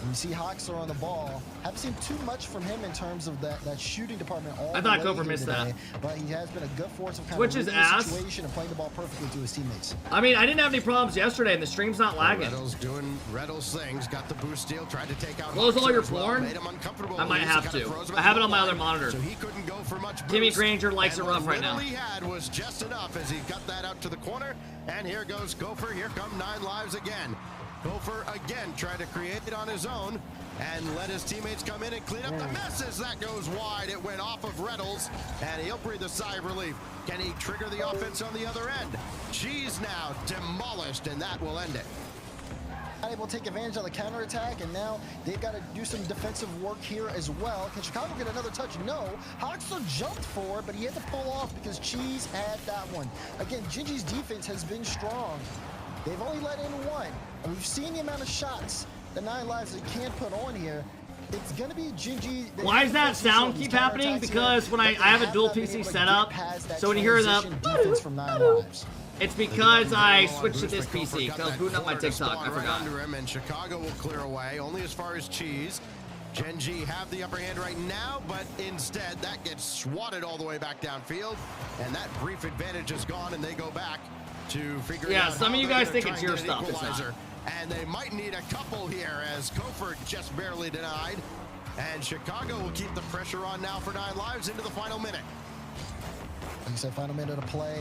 You see Hoxer on the ball. Haven't seen too much from him in terms of that shooting department. I thought Kofer missed that. But he has been a good force of kind Twitch's of reading the ass. situation and playing the ball perfectly to his teammates. I mean, I didn't have any problems yesterday, and the stream's not lagging. Reddle's doing Reddle's things. Got the boost steal. Tried to take out. Close all your Hoxer as well, porn? made him uncomfortable. I might He's have kinda to. froze him I at have the it on my goal other line, monitor. So he couldn't go for much boost. Jimmy Granger likes it And rough what right now. little he had was just enough as he got that out to the corner. And here goes Gopher. Here come 9 lives again. Gopher again trying to create it on his own and let his teammates come in and clean up the messes. That goes wide. It went off of Reddles, and he'll breathe a sigh of relief. Can he trigger the offense on the other end? She's now demolished, and that will end it. Not able to take advantage of the counterattack, and now they've got to do some defensive work here as well. Can Chicago get another touch? No. Hoxer jumped for it, but he had to pull off because Cheese had that one. Again, GenG's defense has been strong. They've only let in 1. And we've seen the amount of shots the 9 lives they can't put on here. It's going to be GenG. Why does that sound keep happening? Because when I have a dual PC set up, so when you hear the defense from 9 lives. it's because I switched to this PC because I was booting up my TikTok. I forgot. Under him, and Chicago will clear away only as far as Cheese. GenG have the upper hand right now, but instead that gets swatted all the way back downfield, and that brief advantage is gone, and they go back to figure Yeah, out some how of you they're guys gonna think try it's and your get an stuff. It's equalizer. not. And they might need a couple here as Kofer just barely denied, and Chicago will keep the pressure on now for 9 lives into the final minute. Like you said, final minute of play.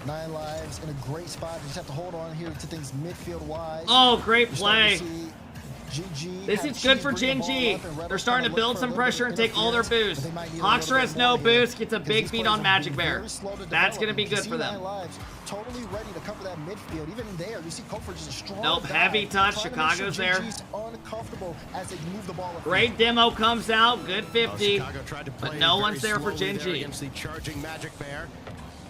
9 lives in a great spot. They just have to hold on here to things midfield wise. Oh, great play. GenG This is good for GenG. They're starting to build some pressure and take all their boosts. Hoxer has no boost, gets a big beat on Magic Bear. That's going to be good for them. Totally ready to cover that midfield. Even there, you see Kofer just a strong Nope, dive, heavy touch. trying to make Chicago's sure there. GenG's uncomfortable as they move the ball. Great demo comes out. Good 50. Chicago tried to play But no very one's there for slowly GenG. against the charging Magic Bear.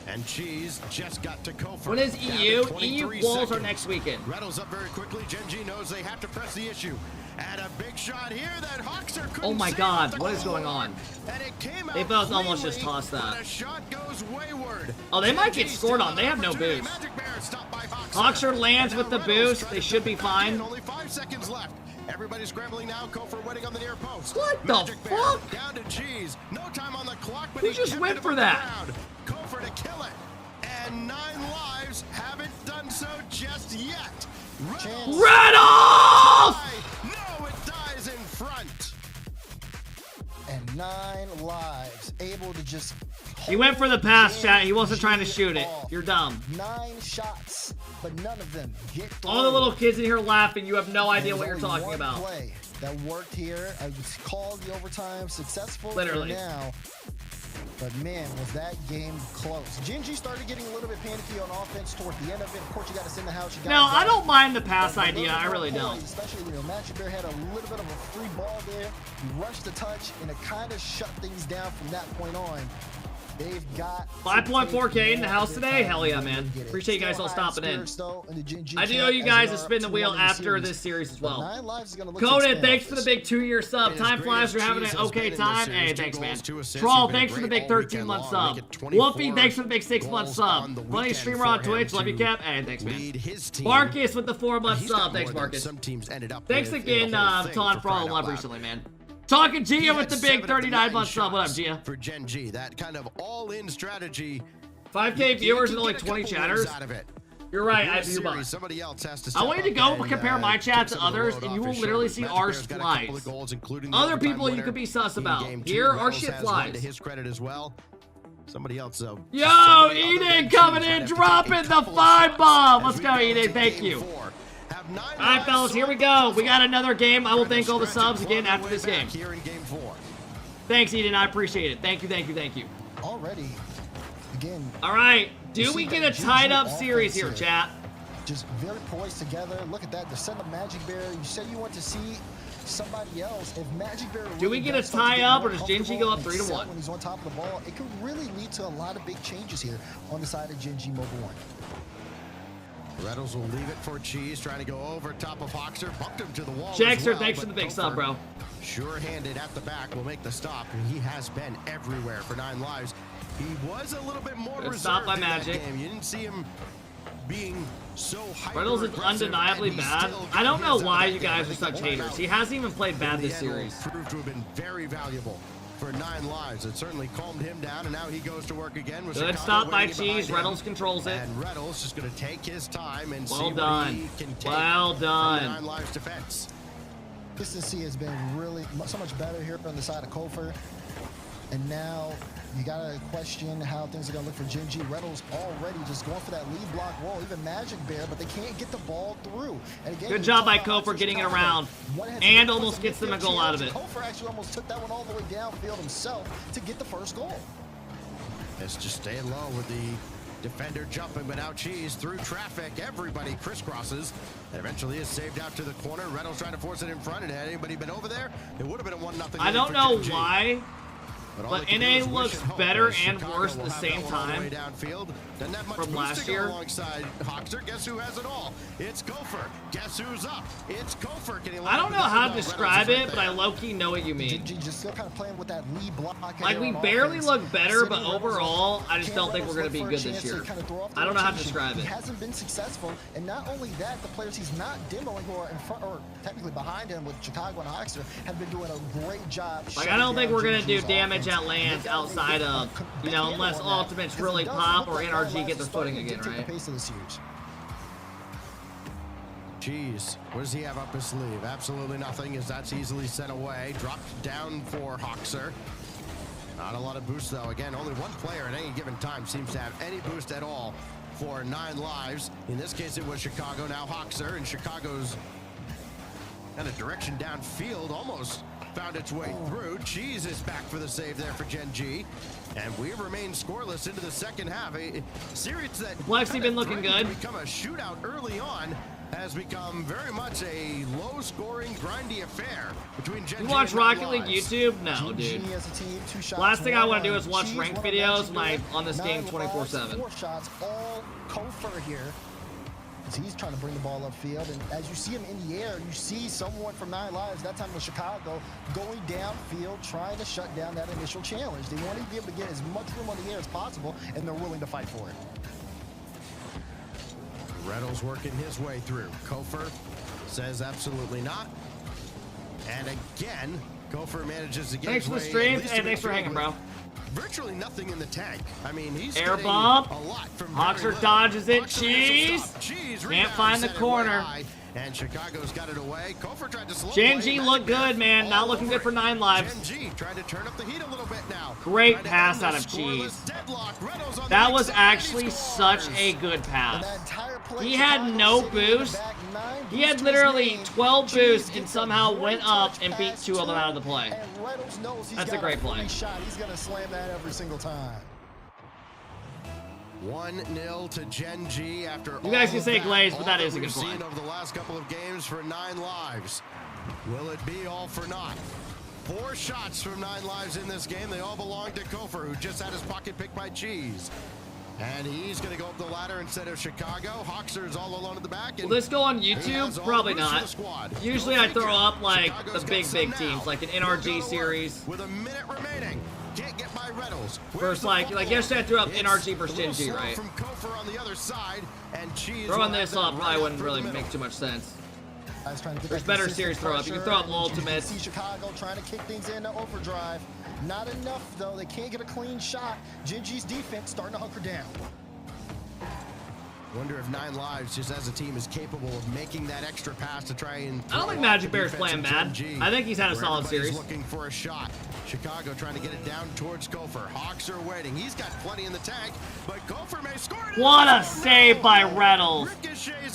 And Cheese just got to Kofer. When is Down to EU? 23 EU quals are seconds. next weekend. Reddles up very quickly. GenG knows they have to press the issue. And a big shot here that Hoxer couldn't Oh my save God, at the what is goal going line. on? And it came They out both almost cleanly, just tossed that. but a shot goes wayward. Oh, they might get GenG scored still on. They have no opportunity. boost. Magic Bear stopped by Hoxer. Hoxer lands And with the now Reddles boost. trying They to should be put it back in. fine. Only 5 seconds left. Everybody's scrambling now. Kofer waiting on the near post. What the Magic Bear fuck? down to Cheese. No time on the clock, but Who he just kept went it for above the that? ground. Kofer to kill it. And 9 lives haven't done so just yet. Reddles! No, it dies in front. And 9 lives able to just. He went for the pass, chat. He wasn't trying to shoot it. You're dumb. 9 shots, but none of them get through. All the little kids in here laughing. You have no idea There's what you're only talking one about. Play that worked here. I was called the overtime successful. Literally. For now. But man, was that game close. GenG started getting a little bit panicky on offense towards the end of it. Of course, you got to send the house. No, I don't mind the pass idea. I really don't. Especially, Magic Bear had a little bit of a free ball there. He rushed the touch, and it kind of shut things down from that point on. They've got 5.4K in the house today? Hell yeah, man. Appreciate you guys all stopping in. I do owe you guys to spin the wheel after this series as well. Conan, thanks for the big 2-year sub. Time flies, you're having an okay time. Hey, thanks, man. Troll, thanks for the big 13-month sub. Wolfie, thanks for the big 6-month sub. Funny streamer on Twitch, love you, Cap. Hey, thanks, man. Marcus with the 4-month sub. Thanks, Marcus. Thanks again, Ton, for all the love recently, man. Talking Gia with the big 39-month sub. What up, Gia? For GenG, that kind of all-in strategy. 5K viewers and only 20 chatters. You're right, I view bots. I want you to go compare my chat to others, and you will literally see ours flies. Other people you could be sus about. Here, our shit flies. To his credit as well. Somebody else, though. Yo, Eden coming in, dropping the 5 bomb. Let's go, Eden. Thank you. All right, fellas, here we go. We got another game. I will thank all the subs again after this game. Thanks, Eden. I appreciate it. Thank you, thank you, thank you. Already, again. All right. Do we get a tied-up series here, chat? Just very poised together. Look at that. They're setting up Magic Bear. You said you want to see somebody else. If Magic Bear do we get a tie-up, or does GenG go up 3-1? When he's on top of the ball, it could really lead to a lot of big changes here on the side of GenG Mobile 1. Reddles will leave it for Cheese, trying to go over top of Hoxer, bumped him to the wall. Jackster, thanks for the big sub, bro. Sure-handed at the back will make the stop, and he has been everywhere for 9 lives. He was a little bit more reserved stop by in that Magic. game. You didn't see him being so Reynolds is undeniably bad. I don't know why you guys are such haters. He hasn't even played bad this series. Proved to have been very valuable for 9 lives. It certainly calmed him down, and now he goes to work again. With Good stop by Cheese. Reynolds controls it. And Reynolds just going to take his time and well see done. what he can take well done. from 9 lives defense. Consistency has been really so much better here on the side of Kofor. And now you gotta question how things are gonna look for GenG. Reynolds already just going for that lead block roll, even Magic Bear, but they can't get the ball through. And again, good job by Kofor getting it around and almost gets them a goal out of it. Kofor actually almost took that one all the way downfield himself to get the first goal. It's just staying low with the defender jumping, but now Cheese through traffic. Everybody crisscrosses and eventually is saved out to the corner. Reynolds trying to force it in front, and had anybody been over there, it would have been a 1-0. I don't know why, but NA looks better and worse at the same time from last year. Alongside Hoxer, guess who has it all? It's Kofor. Guess who's up? It's Kofor. I don't know how to describe it, but I low-key know what you mean. Just still kind of playing with that lead block. Like, we barely look better, but overall, I just don't think we're going to be good this year. I don't know how to describe it. He hasn't been successful, and not only that, the players he's not demoing who are in front, or technically behind him with Chicago and Hoxer, have been doing a great job. Like, I don't think we're going to do damage at lands outside of, you know, unless ultimates really pop or NRG get their footing again, right? Jeez, what does he have up his sleeve? Absolutely nothing, as that's easily sent away. Dropped down for Hoxer. Not a lot of boost, though. Again, only one player at any given time seems to have any boost at all for 9 lives. In this case, it was Chicago. Now Hoxer, and Chicago's kind of direction downfield almost found its way through. Cheese is back for the save there for GenG. And we remain scoreless into the second half. A series that Lexi been looking good. Become a shootout early on has become very much a low-scoring, grindy affair between GenG. You watch RocketLeague YouTube? No, dude. Last thing I want to do is watch ranked videos when I'm on this game 24/7. 4 shots, all Kofor here. He's trying to bring the ball upfield, and as you see him in the air, you see someone from 9 lives, that time with Chicago, going downfield, trying to shut down that initial challenge. They want to be able to get as much room on the air as possible, and they're willing to fight for it. Reynolds working his way through. Kofor says absolutely not. And again, Kofor manages to get Thanks for the stream, and thanks for hanging, bro. Virtually nothing in the tank. I mean, he's air bomb. A lot from Hoxer dodges it. Cheese. Can't find the corner. And Chicago's got it away. Kofor tried to slow GenG looked good, man. Not looking good for 9 lives. GenG tried to turn up the heat a little bit now. Great pass out of Cheese. That was actually such a good pass. He had no boost. He had literally 12 boosts and somehow went up and beat 2 of them out of the play. That's a great play. He's going to slam that every single time. 1-0 to GenG after you guys can say Glaze, but that is a good play. Over the last couple of games for 9 lives. Will it be all for naught? 4 shots from 9 lives in this game. They all belong to Kofor, who just had his pocket picked by Cheese. And he's going to go up the ladder instead of Chicago. Hoxer's all alone at the back. Will this go on YouTube? Probably not. Usually I throw up like the big teams, like an NRG series. With a minute remaining. Can't get by Reynolds. First, like yesterday I threw up NRG versus GenG, right? From Kofor on the other side, and Cheese throwing this up probably wouldn't really make too much sense. There's better series throw up. You can throw up ultimates. See Chicago trying to kick things into overdrive. Not enough, though. They can't get a clean shot. GenG's defense starting to hunker down. Wonder if 9 lives, just as a team, is capable of making that extra pass to try and. I don't think Magic Bear's playing bad. I think he's had a solid series. Looking for a shot. Chicago trying to get it down towards Kofor. Hawks are waiting. He's got plenty in the tank, but Kofor may score it. What a save by Reynolds.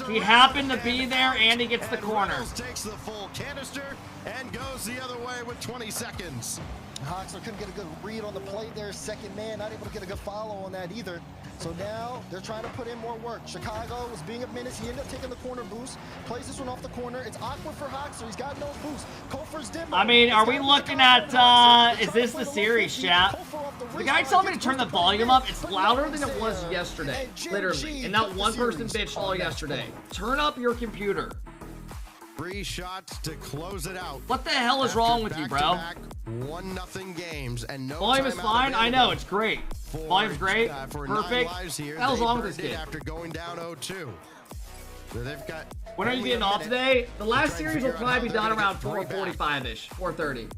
He happened to be there, and he gets the corner. Reynolds takes the full canister and goes the other way with 20 seconds. Hoxer couldn't get a good read on the play there. Second man, not able to get a good follow on that either. So now they're trying to put in more work. Chicago was being a menace. He ended up taking the corner boost. Plays this one off the corner. It's awkward for Hoxer. He's got no boost. Kofor's demo. I mean, are we looking at, is this the series, chat? The guy told me to turn the volume up. It's louder than it was yesterday. Literally. And not one person bitched all yesterday. Turn up your computer. 3 shots to close it out. What the hell is wrong with you, bro? 1-0 games and no Volume is timeout fine. I know, available it's great. for, Volume's great. For Perfect. 9 lives here. What the hell's They wrong with this burned it kid? after going down 0-2. So they've got When are you only getting a off minute today? The to last try and series figure will out probably be how done they're around gonna get 3 back. 4:45-ish, 4:30.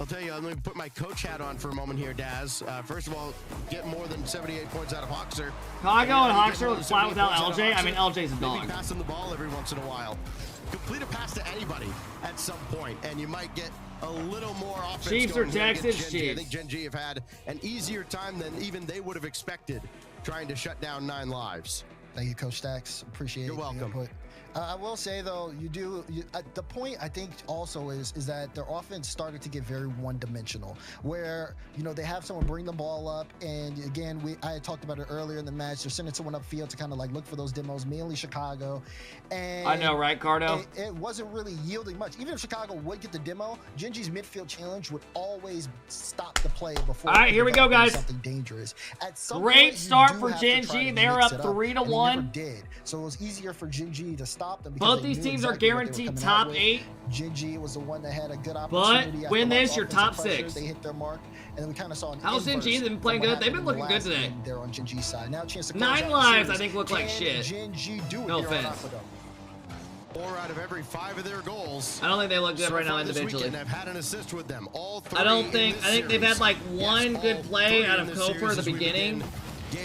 I'll tell you, let me put my coach hat on for a moment here, Daz. First of all, get more than 78 points out of Hoxer. Chicago and Hoxer look flat without LJ. I mean, LJ's a dog. Maybe passing the ball every once in a while. Complete a pass to anybody at some point, and you might get a little more offense. Chiefs or going here against Texans? GenG. I Chiefs. think GenG have had an easier time than even they would have expected trying to shut down 9 lives. Thank you, Coach Stacks. Appreciate You're welcome. the input. I will say though, the point I think also is that their offense started to get very one-dimensional, where they have someone bring the ball up, and again I had talked about it earlier in the match. They're sending someone upfield to kind of like look for those demos, mainly Chicago. And I know, right, Cardo? It wasn't really yielding much. Even if Chicago would get the demo, GenG's midfield challenge would always stop the play before. All right, here we go, guys. Something dangerous. At some Great point, you start do for have to try GenG. to They're mix up it 3-1. and they never did. So it was easier for GenG to stop them. because Both they these knew teams are exactly what they were guaranteed coming top out with. 8. GenG was the one that had a good But opportunity. win after a lot this, of you're offensive top pressure, 6. They hit their mark, and then we kind of saw an How's inverse GenG? They've been playing from what good. They've been happened in looking the good last today. game there on GenG's side. Now a chance to close 9 out the lives, I series. think, look like Can shit. GenG do it No here on offense. Aquadome? 4 out of every 5 of their goals. I don't think they look good so right now far this individually. weekend, I've had an assist with them. All 3 I don't in think. this I think they've had series. like one Yes, good all play 3 out in of this Koper series at the as we beginning, begin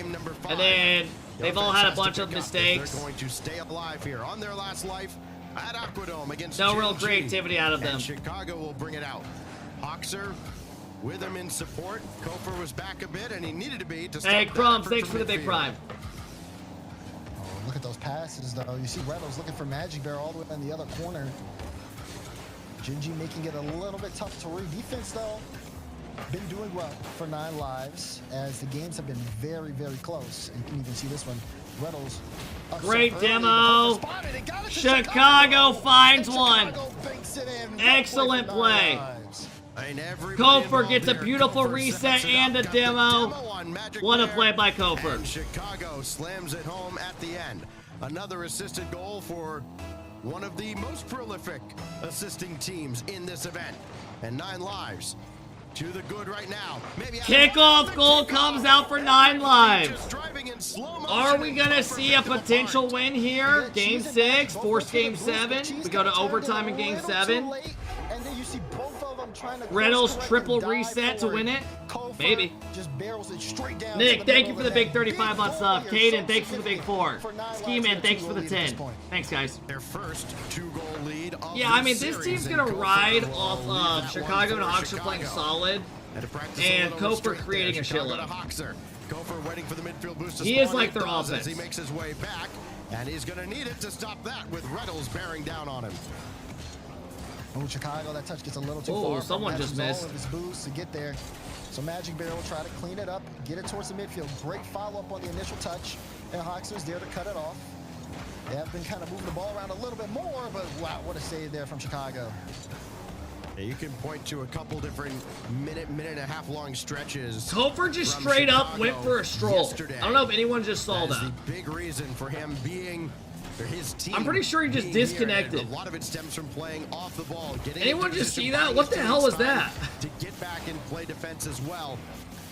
game number 5. and then they've all had a bunch of They're mistakes. going to stay alive here on their last life at Aquadome against No real GenG. creativity out of them. And Chicago will bring it out. Hoxer with him in support. Koper was back a bit, and he needed to be to stop Hey, that Crumbs, effort thanks from for the big midfield. prime. Oh, look at those passes, though. You see Reynolds looking for Magic Bear all the way in the other corner. GenG making it a little bit tough to read. Defense, though, been doing well for 9 lives, as the games have been very, very close. And you can even see this one. Reynolds. Great demo. Chicago finds one. Excellent play. Koper gets a beautiful reset and a demo. What a play by Koper. And Chicago slams it home at the end. Another assisted goal for one of the most prolific assisting teams in this event. And 9 lives to the good right now. Maybe Kickoff goal comes out for 9 lives. Are we going to see a potential win here? Game 6, force game 7. We go to overtime in game 7. And then you see both of them trying to Reynolds course correct triple and dive reset to forward. win it? Kofer Maybe. just barrels it straight down Nick, to the thank you middle for the of big 35 on sub. Caden, thanks for the big 4. For 9 Ski lives, Man, they're thanks 2-0 for the lead at this 10. point. Thanks, guys. Their first 2-goal lead of Yeah, I the mean, this series, team's and going to Koper ride will off lead of that Chicago one and for Hawks are playing Chicago. solid. Had to practice a And little Koper restraint there. creating a Chicago shitload. to Hoxer. Koper waiting for the midfield boost to He spawn. is like It their does offense. as he makes his way back, and he's going to need it to stop that with Reynolds bearing down on him. Oh, Chicago, that touch gets a little too Oh, far. someone just missed. All of his boost to get there. So Magic Bear will try to clean it up, get it towards the midfield. Great follow-up on the initial touch, and Hoxer's there to cut it off. They have been kind of moving the ball around a little bit more, but wow, what a save there from Chicago. Yeah, you can point to a couple different minute and a half long stretches. Koper just from straight up Chicago went for a stroll. yesterday. I don't know if anyone just saw That is that. the big reason for him being, or his team. I'm pretty sure he just being here, and disconnected. a lot of it stems from playing off the ball. Getting Anyone into just position, see that? buying What his the hell was teammates time that? To get back and play defense as well.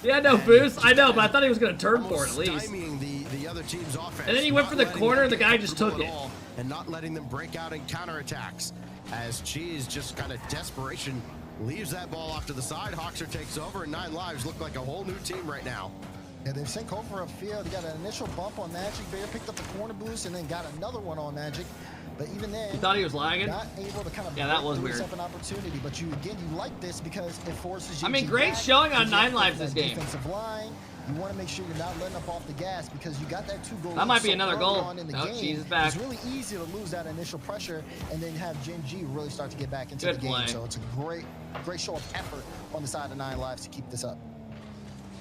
Yeah, no boost. I know, but I thought he was going to turn for it at Almost least. stymieing the other team's offense. And then he went for the not letting corner, them and the get guy just took comfortable it. at all, and not letting them break out in counterattacks. As Cheese just kind of desperation leaves that ball off to the side. Hoxer takes over, and 9 lives look like a whole new team right now. Yeah, they've sent Koper upfield. They got an initial bump on Magic Bear, picked up the corner boost, and then got another one on Magic. But even then, You thought he was lagging? not able to kind of Yeah, that was break weird. up an opportunity. But you like this because it forces you. I mean, to great back, showing on you 9 have lives that this game. Defensive line. You want to make sure you're not letting up off the gas because you got that 2-goal. That might be so another early goal. on in the Oh, game. Cheese is back. It's really easy to lose that initial pressure and then have GenG really start to get back into Good the game. play. So it's a great show of effort on the side of 9 lives to keep this up.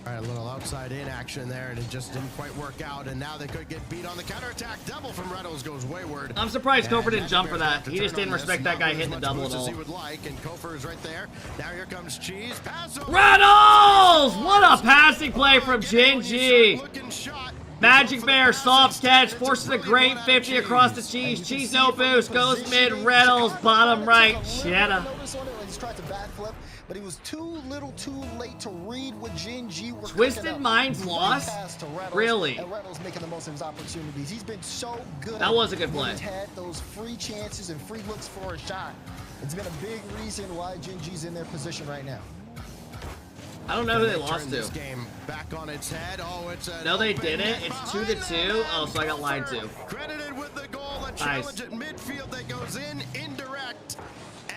All right, a little outside in action there, and it just didn't quite work out. And now they could get beat on the counterattack. Double from Reynolds goes wayward. I'm surprised And Koper didn't jump for Magic Bears that. have to He just turn didn't on this, respect that not guy with hitting as the much double boost at as all. he would like, and Kofer is right there. Now here comes Cheese. Pass over. Reynolds! What a passing play from GenG. Magic Bear, soft catch, forces a great 50 across the cheese. Cheese no boost, goes mid, Reynolds, bottom right, Cheddar. He's tried to backflip, but he was too late to read what GenG were Twisted Minds lost? Really? And Reynolds making the most of his opportunities. He's been so good. That was a good play. He's had those free chances and free looks for a shot. It's been a big reason why GenG's in their position right now. I don't know who they lost to. This game back on its head. Oh, it's a No, they didn't. It's 2-2. Oh, so I got lied to. Credited with the goal, a challenge at midfield that goes in indirect.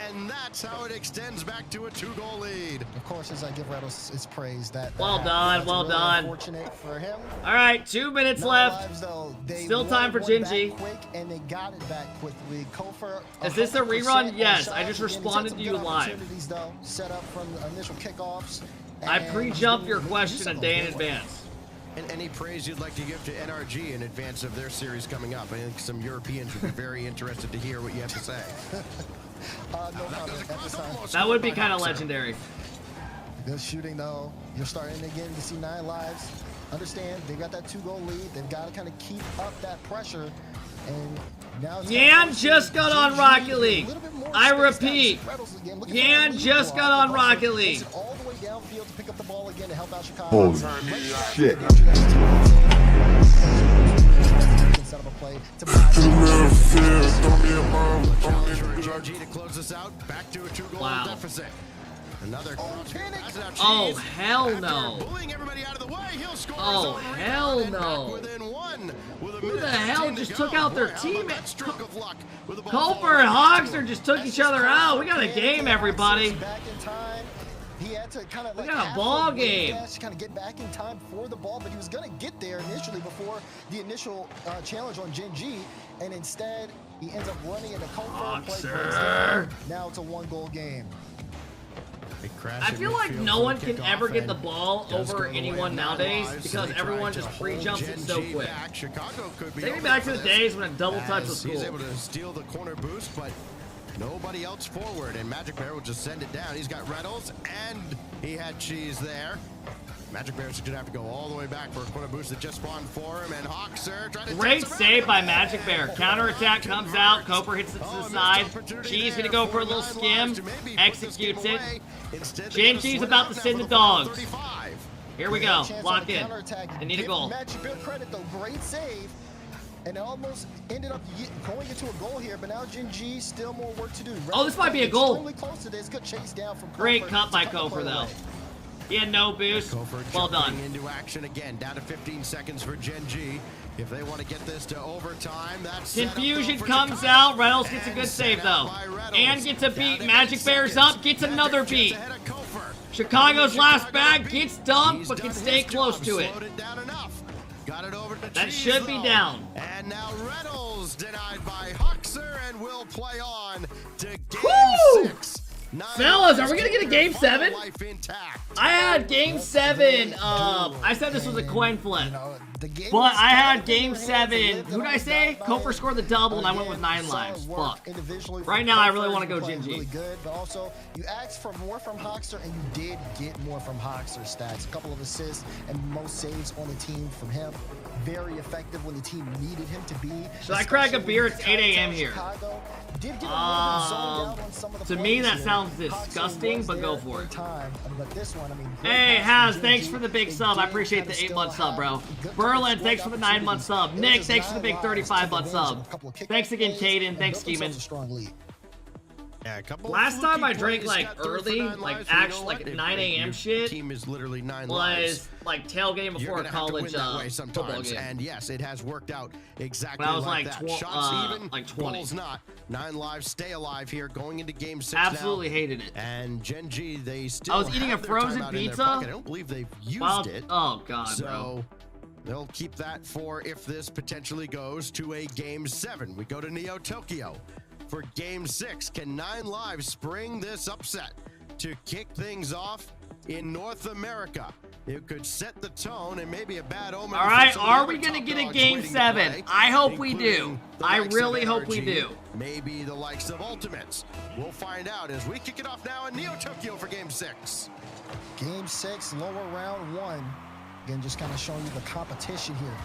And that's how it extends back to a 2-goal lead. Of course, as I give Reynolds his praise, well done, well really done. Fortunate for him. All right, 2 minutes left. Lives, though, Still time for GenG. Quick, and they got it back quickly. Kofor, Is this a rerun? Yes, I just responded to you live. Though, set up from the initial kickoffs. I pre-jumped your question a day in advance. And any praise you'd like to give to NRG in advance of their series coming up? I think some Europeans would be very interested to hear what you have to say. No comment at this time. That would be kind of legendary. Good shooting, though. You're starting again to see 9 lives. Understand, they got that 2-goal lead. They've got to kind of keep up that pressure. And now Yan just got on Rocket League. I repeat, Yan just got on Rocket League. All the way downfield to pick up the ball again to help out Chicago. Holy shit. Set up a play to GenG to close this out. Back to a 2-goal deficit. Another oh hell no! Oh hell no! Who the hell just took out their teammate? Kofor and Hogster just took each other out. We got a game, everybody. He had to kind of we got a ball game. To kind of get back in time for the ball, but he was going to get there initially before the initial challenge on GenG, and instead he ends up running into Kofor. Now it's a 1-goal game. I feel like no one can ever get the ball over anyone nowadays because everyone just pre-jumps it so quick. Take me back to the days when a double touch was cool. He's able to steal the corner boost, but nobody else forward, and Magic Bear will just send it down. He's got Reynolds, and he had Cheese there. Magic Bear's gonna have to go all the way back for a corner boost that just spawned for him, and Hawkser trying to great save by Magic Bear. Counterattack comes out, Kofor hits it to the side. Cheese gonna go for a little skim, executes it. GenG's about to send the dogs. Here we go, lock in. They need a goal. Magic Bear credit though, great save. And it almost ended up going into a goal here, but now GenG still more work to do. Oh, this might be a goal. Extremely close to this. Good chase down from Kofor. Great cut by Kofor though. He had no boost. Well done. Into action again, down to 15 seconds for GenG. If they want to get this to overtime, that's confusion comes out. Reynolds gets a good save though, and gets a beat. Magic Bear's up, gets another beat. Chicago's last bag gets dumped, but can stay close to it. That should be down. And now Reynolds denied by Hawkser and will play on to game 6. Fellas, are we gonna get a game 7? I had game 7. I said this was a coin flip, but I had game 7. Who did I say? Kofor scored the double, and I went with 9 lives. Fuck. Right now, I really want to go GenG. Really good, but also you asked for more from Hawkster, and you did get more from Hawkster stats. A couple of assists and most saves on the team from him. Very effective when the team needed him to be. Should I crack a beer? It's 8 a.m. here. To me, that sounds disgusting, but go for it. Hey, Haz, thanks for the big sub. I appreciate the 8-month sub, bro. Berlin, thanks for the 9-month sub. Nick, thanks for the big 35-month sub. Thanks again, Caden. Thanks, Skeeman. Yeah, last time I drank like early, like actually like 9 a.m. shit, team is literally 9 was lives. like tailgame before a college football game. And yes, it has worked out exactly when I was like like that. Shots even, like 20. Goals not. 9 lives, stay alive here, going into game 6 Absolutely now. hated it. And GenG, they still I was eating a frozen pizza. I don't believe they've used it. Oh god, so, bro. They'll keep that for if this potentially goes to a game 7. We go to Neo Tokyo for game 6. Can 9 lives spring this upset to kick things off in North America? It could set the tone and maybe a bad omen. All right, are we gonna get a game 7? I hope we do. I really hope we do. Maybe the likes of Ultimates. We'll find out as we kick it off now in Neo Tokyo for game 6. Game 6, lower round 1. Again, just kind of showing you the competition here.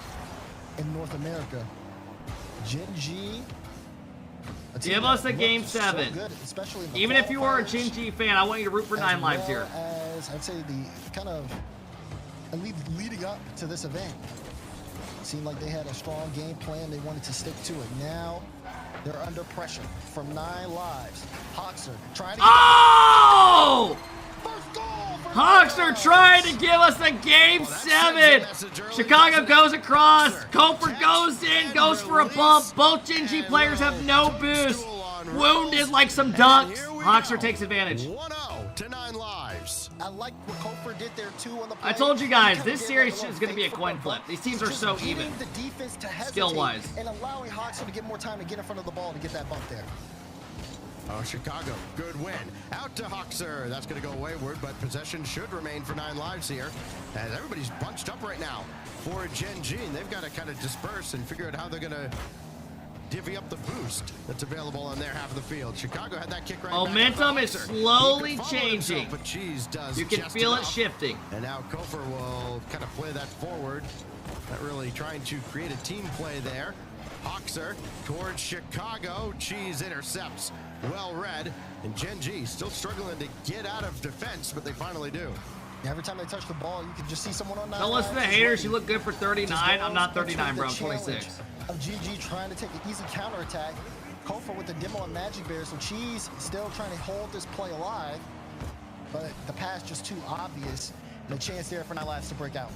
in North America. GenG. Give us a game 7. Even if you are a GenG fan, I want you to root for 9 lives here. As I'd say the kind of leading up to this event, seemed like they had a strong game plan. They wanted to stick to it. Now they're under pressure from 9 lives. Hoxer trying to. Oh! Hoxer trying to give us a game 7. Chicago goes across. Koper goes in, goes for a bump. Both GenG players have no boost. Wounded like some dunks. Hoxer takes advantage. 1-0 to 9 lives. I like what Koper did there too on the play. I told you guys, this series is going to be a coin flip. These teams are so even, skill-wise. And allowing Hoxer to get more time to get in front of the ball to get that bump there. Oh, Chicago, good win. Out to Hoxer. That's going to go wayward, but possession should remain for 9 lives here. As everybody's bunched up right now for GenG, and they've got to kind of disperse and figure out how they're going to divvy up the boost that's available on their half of the field. Chicago had that kick right Momentum is slowly changing. But Cheese does you can just feel enough. it shifting. And now Kofer will kind of play that forward. Not really trying to create a team play there. Hoxer towards Chicago. Cheese intercepts. Well read. And GenG still struggling to get out of defense, but they finally do. Every time they touch the ball, you can just see someone on 9 Don't listen to the haters. You look good for 39. I'm not 39, bro. I'm 26. Of GG trying to take an easy counterattack. Kofer with the demo on Magic Bear, so Cheese still trying to hold this play alive. But the pass just too obvious. And a chance there for 9 lives to break out.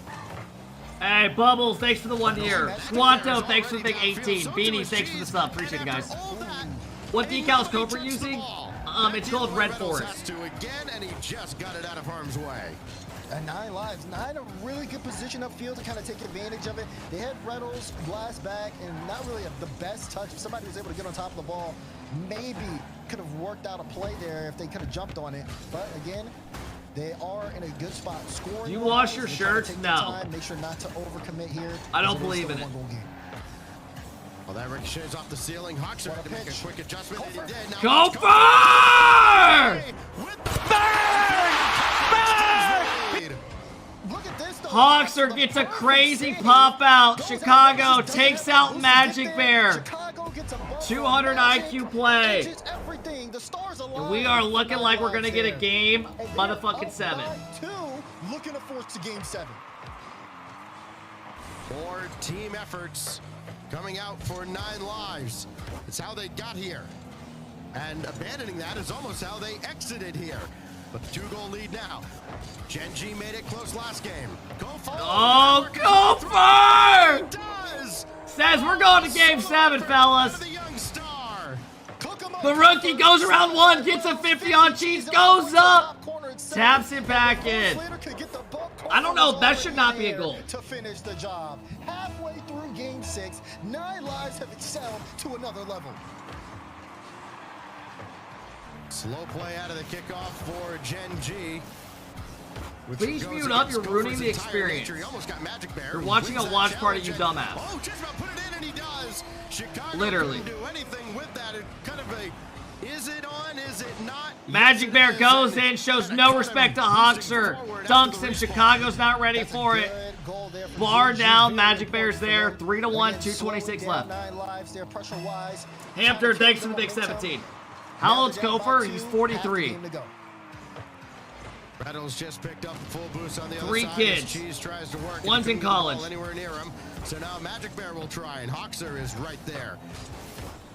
Hey, Bubbles, thanks for the 1 year. Squanto, thanks for the big 18. Beanie, thanks for the sub. Appreciate it, guys. What decal is Koper using? It's called Red Forest. Again, and he just got it out of harm's way. And 9 lives, 9 a really good position upfield to kind of take advantage of it. They had Reynolds blast back and not really the best touch. If somebody was able to get on top of the ball, maybe could have worked out a play there if they could have jumped on it. But again, they are in a good spot. Scoring. Do you wash your shirts? No. Make sure not to overcommit here. I don't believe in it. Well, that ricochets off the ceiling. Hoxer had to make a quick adjustment. And he did. Go far! Hoxer gets a crazy pop out. Chicago takes out Magic Bear. 200 IQ play. And we are looking like we're going to get a game motherfucking 7. Looking to force to game 7. 4 team efforts coming out for 9 lives. It's how they got here. And abandoning that is almost how they exited here. But the 2-goal lead now. GenG made it close last game. Go for it. Oh, go for it! Says we're going to game 7, fellas. The rookie goes around 1, gets a 50 on Cheese, goes up, taps it back in. I don't know, that should not be a goal. To finish the job. Halfway through game 6, 9 lives have excelled to another level. Slow play out of the kickoff for GenG. Please mute up, you're ruining the experience. You're watching a watch party, you dumbass. Oh, just about put it in, and he does. Chicago literally. couldn't do anything with that. It kind of a, is it on, is it not? Magic Bear goes in, shows no respect to Hoxer. Dunks him, Chicago's not ready for it. Bar down, Magic Bear's there. 3-1, 2:26 left. Hampton, thanks for the big 17. How old's Kofer? He's 43. Reynolds just picked up full boost on the other 3 side. kids. Cheese tries to work. One's in college. Anywhere near him. So now Magic Bear will try, and Hoxer is right there.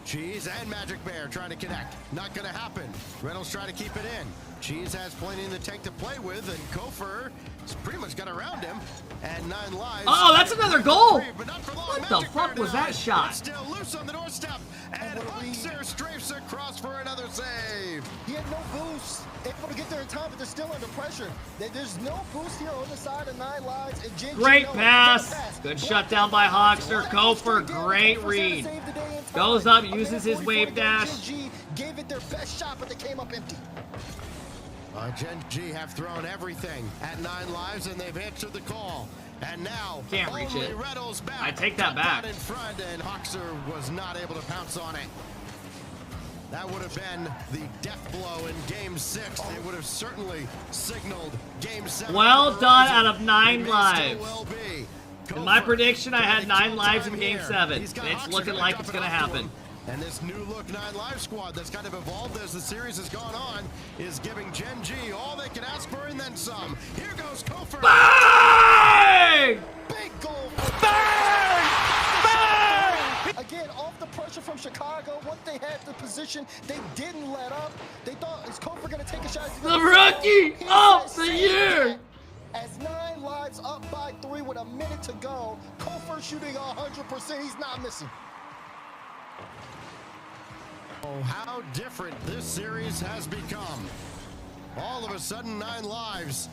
Cheese and Magic Bear trying to connect. Not going to happen. Reynolds trying to keep it in. Cheese has plenty in the tank to play with, and Kofer has pretty much got around him. And 9 lives. Oh, that's another goal. What the fuck was that shot? Still loose on the doorstep. And Hoxer strafes across for another save. He had no boost. Able to get there in time, but they're still under pressure. There's no boost here on the side of 9 lives. And GenG Great pass. Good shutdown by Hoxer. Kofer, great read. Goes up, uses his wave dash. GenG gave it their best shot, but they came up empty. GenG have thrown everything at 9 lives, and they've answered the call. And now, can't reach it. Back. I take that back. In front, and Hoxer was not able to pounce on it. That would have been the death blow in Game 6. It would have certainly signaled Game 7. Well done out of 9 lives. Will be. In my prediction, I had 9 lives in Game 7, and it's looking like it's going to happen. And this new look 9 Live squad that's kind of evolved as the series has gone on is giving GenG all they can ask for and then some. Here goes Kofer. Bang! Big goal. Bang! Bang! Again, off the pressure from Chicago, once they had the position, they didn't let up. They thought, is Kofer going to take a shot? The rookie of the year! As 9 Lives up by 3 with a minute to go, Kofer shooting 100%. He's not missing. Oh, how different this series has become. All of a sudden, 9 Lives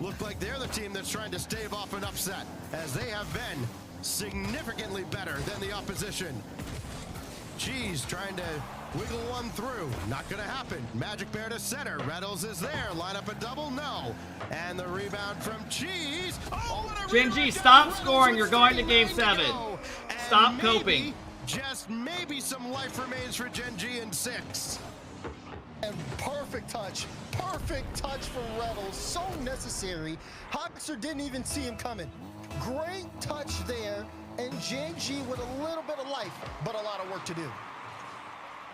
look like they're the team that's trying to stave off an upset, as they have been significantly better than the opposition. Cheese trying to wiggle one through. Not going to happen. Magic Bear to center. Reynolds is there. Line up a double. No. And the rebound from Cheese. Oh, GenG, stop scoring. You're going to Game 7. Stop coping. Just maybe some life remains for GenG in 6. And perfect touch for Reynolds, so necessary. Hoxer didn't even see him coming. Great touch there, and GenG with a little bit of life, but a lot of work to do.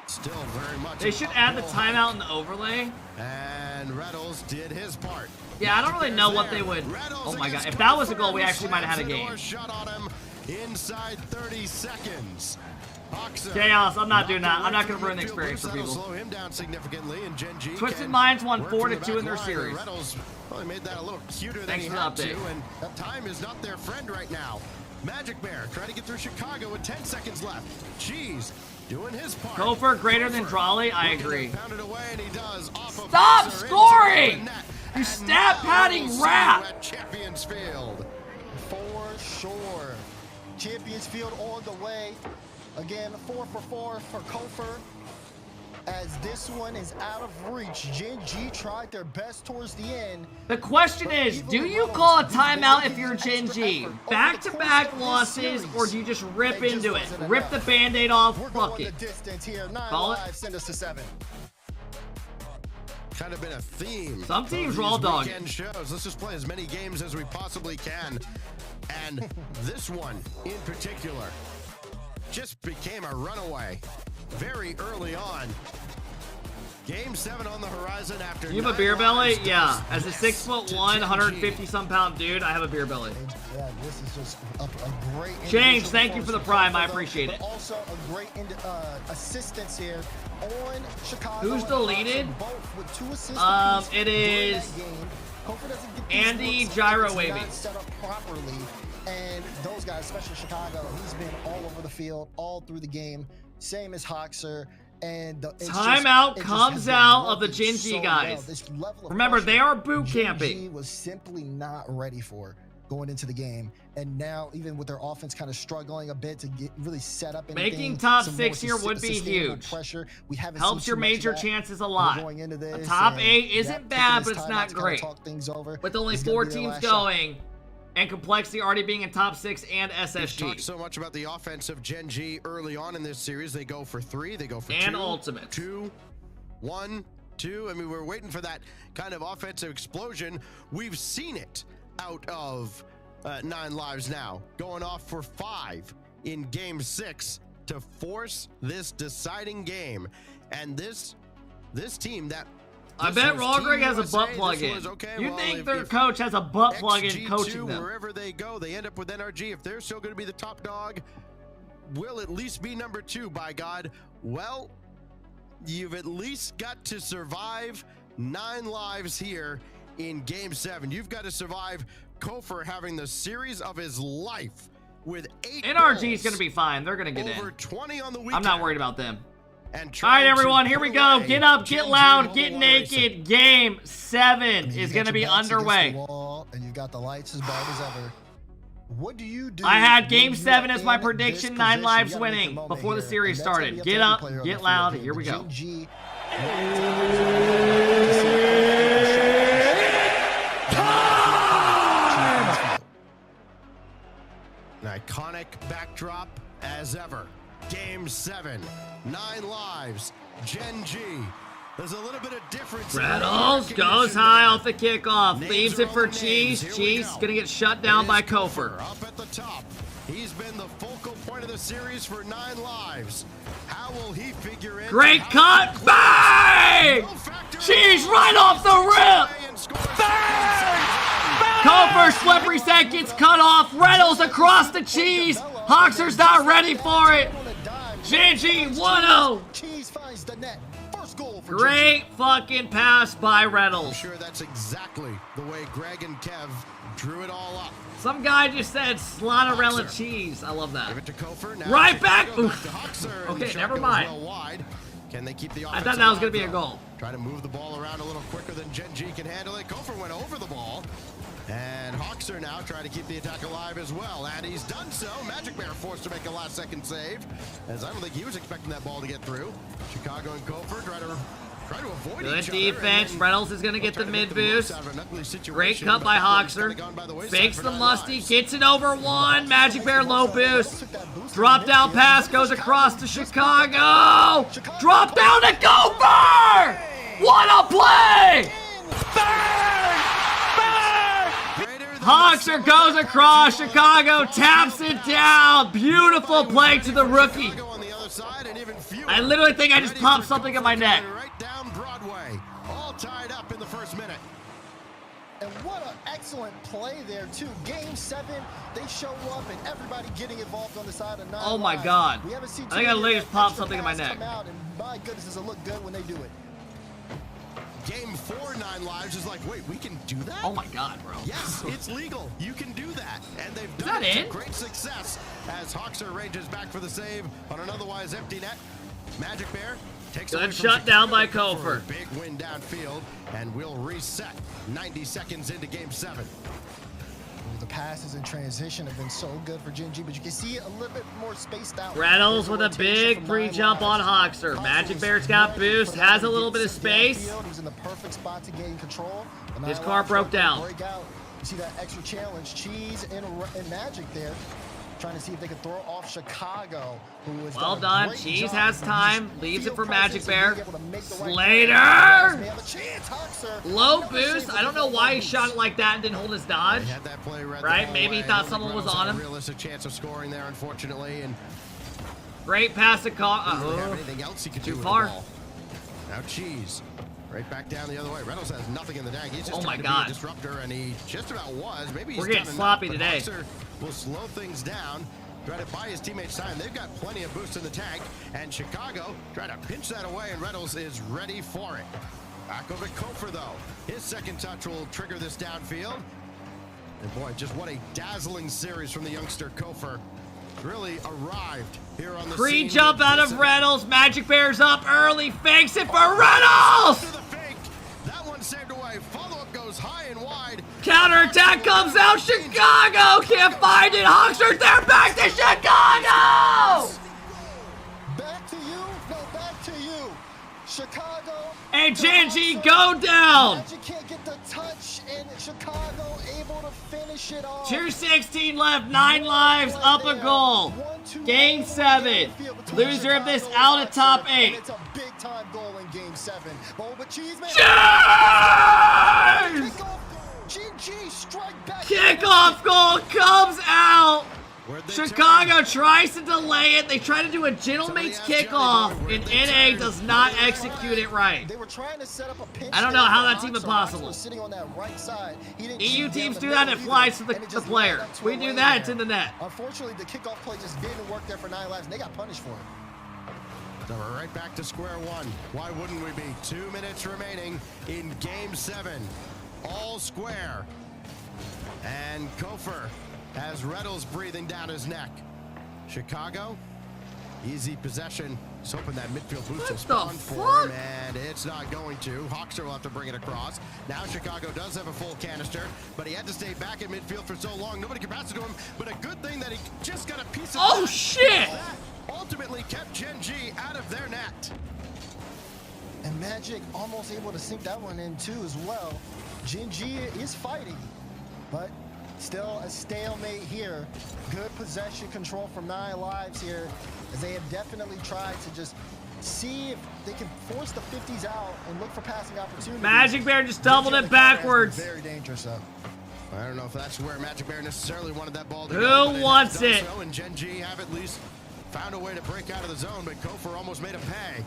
Still very much. They should add the timeout and the overlay. And Reynolds did his part. Yeah, I don't really know what they would. Oh my god, if that was a goal, we actually might have had a game. Shot on him inside 30 seconds. Chaos, I'm not doing that. I'm not going to ruin the experience for people. Slow him down significantly, and GenG Twisted Minds won 4-2 in their series. Reynolds probably made that a little cuter than he had to, and time is not their friend right now. Magic Bear trying to get through Chicago with 10 seconds left. Cheese doing his part. Gopher greater than Drawley, I agree. Pounded away, and he does off of Stop scoring! You stat padding rat! At Champions Field. For sure. Champions Field on the way. Again, 4 for 4 for Kofer. As this one is out of reach, GenG tried their best towards the end. The question is, do you call a timeout if you're GenG? Back-to-back losses, or do you just rip into it? Rip the Band-Aid off, fuck it. Call it? Send us to 7. Kind of been a theme. Some teams raw dog. Shows. Let's just play as many games as we possibly can. And this one in particular just became a runaway very early on. Game 7 on the horizon after. You have a beer belly? Yeah. As a 6'1", 150-some pound dude, I have a beer belly. Yeah, this is just a great. Change. Thank you for the prime. I appreciate it. Also a great assistance here on Chicago. Who's deleted? Both with 2 assists. It is Andy Gyro Wavy. Set up properly, and those guys, especially Chicago, he's been all over the field, all through the game. Same as Hoxer. And timeout comes out of the GenG guys. Remember, they are boot camping. GenG was simply not ready for going into the game, and now even with their offense kind of struggling a bit to get really set up. Making top 6 here would be huge. Pressure. We haven't helps your major chances a lot. A top 8 isn't bad, but it's not great. With only 4 teams going. And complexity already being in top 6 and SSG. We've talked so much about the offense of GenG early on in this series. They go for 3, they go for 2. And ultimate. 2, 1, 2. I mean, we're waiting for that kind of offensive explosion. We've seen it out of 9 Lives now. Going off for 5 in Game 6 to force this deciding game. And this team that I bet Rawgrig has a butt plug-in. You think their coach has a butt plug-in coaching them? Wherever they go, they end up with NRG. If they're still going to be the top dog, will at least be number 2, by God. Well, you've at least got to survive 9 Lives here in Game 7. You've got to survive Kofer having the series of his life with 8 NRG is going to be fine. They're going to get over in. 20 on the weekend. I'm not worried about them. All right, everyone, here we go. Get up, get loud, get naked. Game 7 is going to be underway. And you got the lights as bright as ever. What do you do? I had Game 7 as my prediction, 9 Lives winning before the series started. Get up, get loud. Here we go. An iconic backdrop as ever. Game 7, 9 Lives, GenG There's a little bit of difference. Reynolds goes high off the kickoff. Leaves it for Cheese. Cheese gonna get shut down by Kofer. Up at the top. He's been the focal point of the series for 9 lives. How will he figure in? Great cut. Bang! Cheese right off the rip. Bang! Kofer slippery set gets cut off. Reynolds across the Cheese. Hoxer's not ready for it. GenG 1-0. Cheese finds the net. First goal for Great fucking pass by Reynolds. I'm sure that's exactly the way Greg and Kev drew it all up. Some guy just said Slaughterella Cheese. I love that. Give it to Kofer. Now Right back. Chicago back to Hoxer, and the Okay, shot never goes mind. well wide. Can they keep the I thought that was going to be a offense goal. Try to move the ball around a little quicker than GenG can handle it. Kofer went over the ball. And Hoxer now trying to keep the attack alive as well. And he's done so. Magic Bear forced to make a last-second save, as I don't think he was expecting that ball to get through. Chicago and Kofer try to avoid Good each other. defense. Reynolds is going to get the mid boost. Out of an ugly situation, Great cut but by that one's Hoxer. kinda gone by the wayside Fakes for the 9 musty. lives. Gets it over one. Magic Bear low boost. Drop down pass goes across to Chicago. Drop down to Kofer. What a play! Bang! Bang! Hoxer goes across. Chicago taps it down. Beautiful play to the rookie. I literally think I just popped something in my neck. Right down Broadway. All tied up in the first minute. And what an excellent play there, too. Game 7, they show up and everybody getting involved on the side of 9. Oh my God. We haven't seen I think I literally too just many popped extra something in my passes neck. come out, and my goodness, does it look good when they do it. Game 4, 9 lives is like, wait, we can do that? Oh my God, bro. Yes, it's legal. You can do that. And they've Is done that it in? to great success as Hoxer ranges back for the save on an otherwise empty net. Magic Bear takes away Good from shut down by Chicago for a Kofer. big win downfield, and we'll reset 90 seconds into Game 7. The passes in transition have been so good for GenG, but you can see it a little bit more spaced out. Reynolds with a Rotation big from free 9 jump on lives. Hoxer. Hoxer Magic was Bear's got ready boost, for has that. a little He bit of gets space. downfield. He was in the perfect spot to gain control. The His 9 car lives broke tried to down. break out. You see that extra challenge. Cheese and Magic there, trying to see if they could throw off Chicago, who was Well done. Cheese has time. Leaves it for Magic Bear. Slater! Low boost. I don't know why he shot it like that and didn't hold his dodge. Had that play read the Right? whole Maybe he way. thought I don't someone think was Reynolds on had him. a realistic chance of scoring there, unfortunately, and Great pass to didn't have Call. anything else he could Too do with far. the ball. Now Cheese, right back down the other way. Reynolds has nothing in the tank. He's just Oh my trying to God. be a disruptor, and he just about was. Maybe he's We're getting done sloppy enough, today. but Hoxer will slow things down. Try to buy his teammates time. They've got plenty of boost in the tank, and Chicago try to pinch that away, and Reynolds is ready for it. Back over to Kofer, though. His second touch will trigger this downfield. And boy, just what a dazzling series from the youngster Kofer. Really arrived here on the scene. Pre-jump out of Reynolds. Magic Bear's up early. Fakes it for Reynolds. That one saved away. Follow-up goes high and wide. Counterattack comes out. Chicago can't find it. Hoxer's there. Back to Chicago. Back to you. No, back to you. Chicago. And GenG go down. Magic can't get the touch, and Chicago able to finish it off. 2:16 left. 9 lives. Up a goal. Game 7. Loser of this out of top 8. It's a big time goal in Game 7. But Cheeseman. GenG strike back. Kickoff goal comes out. Chicago tries to delay it. They try to do a gentleman's kickoff, and NA does not execute it right. They were trying to set up a pinch. I don't know how that's even possible. Sitting on that right side. He didn't EU shoot teams down do the that, middle it flies to either, the and it just player. led up to We a do lane that, it's there. in the net. Unfortunately, the kickoff play just didn't work there for 9 lives, and they got punished for it. So we're right back to square one. Why wouldn't we be? 2 minutes remaining in Game 7. All square. And Kofer has Reynolds breathing down his neck. Chicago, easy possession. He's hoping that midfield boost will spawn for him, and it's not going to. Hoxer will have to bring it across. Now Chicago does have a full canister, but he had to stay back in midfield for so long. Nobody could pass it to him, but a good thing that he just got a piece of Oh, that. shit! That ultimately kept GenG out of their net. And Magic almost able to sink that one in too as well. GenG is fighting, but still a stalemate here. Good possession control from 9 lives here, as they have definitely tried to just see if they can force the 50s out and look for passing opportunities. Magic Bear just doubled it backwards. Very dangerous though. I don't know if that's where Magic Bear necessarily wanted that ball to Who go. wants it? So, and GenG have at least found a way to break out of the zone, but Kofor almost made him pay.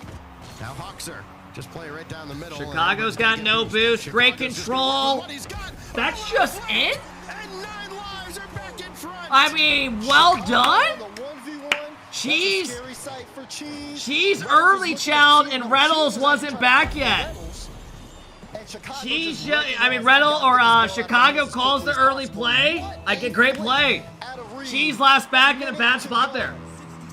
Now Hoxer just play right down the middle. Chicago's got no boost. Great control. That's just it? I mean, well done. She's early, child, and Reynolds wasn't back yet. She's just, I mean, Reynolds or Chicago calls the early play. I get great play. She's last back in a bad spot there.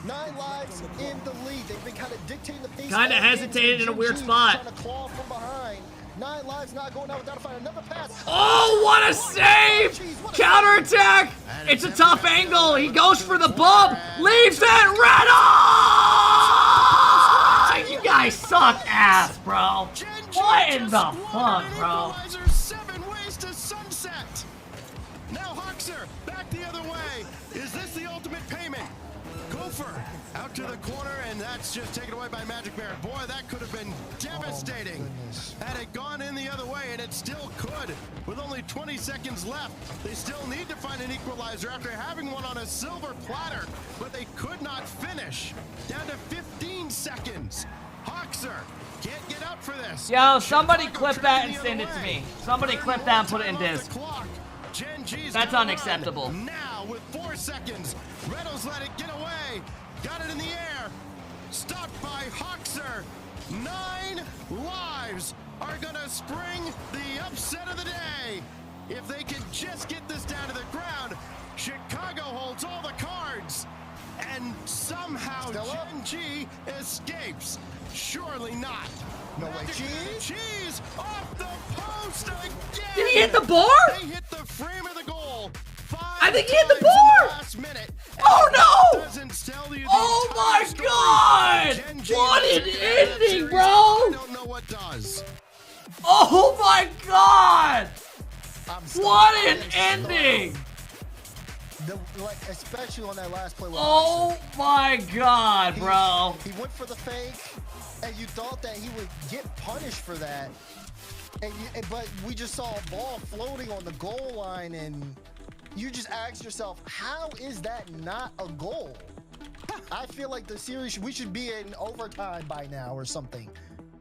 9 lives in the lead. They've been kind of dictating the pace. Kind of hesitated in a weird spot. Trying to claw from behind. 9 lives not going out without finding another pass. Oh, what a save! Counterattack! It's a tough angle. He goes for the bump. Leaves it. Reynolds! You guys suck ass, bro. What in the fuck, bro? 7 ways to sunset. Now Hoxer back the other way. Is this the ultimate payment? Gopher out to the corner, and that's just taken away by Magic Bear. Boy, that could have been devastating had it gone in the other way, and it still could. With only 20 seconds left, they still need to find an equalizer after having one on a silver platter, but they could not finish. Down to 15 seconds. Hoxer can't get up for this. Yo, somebody clip that and send it to me. Somebody clip that and put it in disc. That's unacceptable. Now with 4 seconds, Reynolds let it get away. Got it in the air. Stopped by Hoxer. 9 lives are gonna spring the upset of the day. If they can just get this down to the ground, Chicago holds all the cards. And somehow GenG escapes. Surely not. No way. Cheese off the post again. Did he hit the bar? They hit the frame of the goal. I think he hit the bar. Oh no! Oh my god! What an ending, bro! I don't know what does. Oh my god! What an ending! Especially on that last play. Oh my god, bro! He went for the fake, and you thought that he would get punished for that. But we just saw a ball floating on the goal line, and you just asked yourself, how is that not a goal? I feel like the series, we should be in overtime by now or something.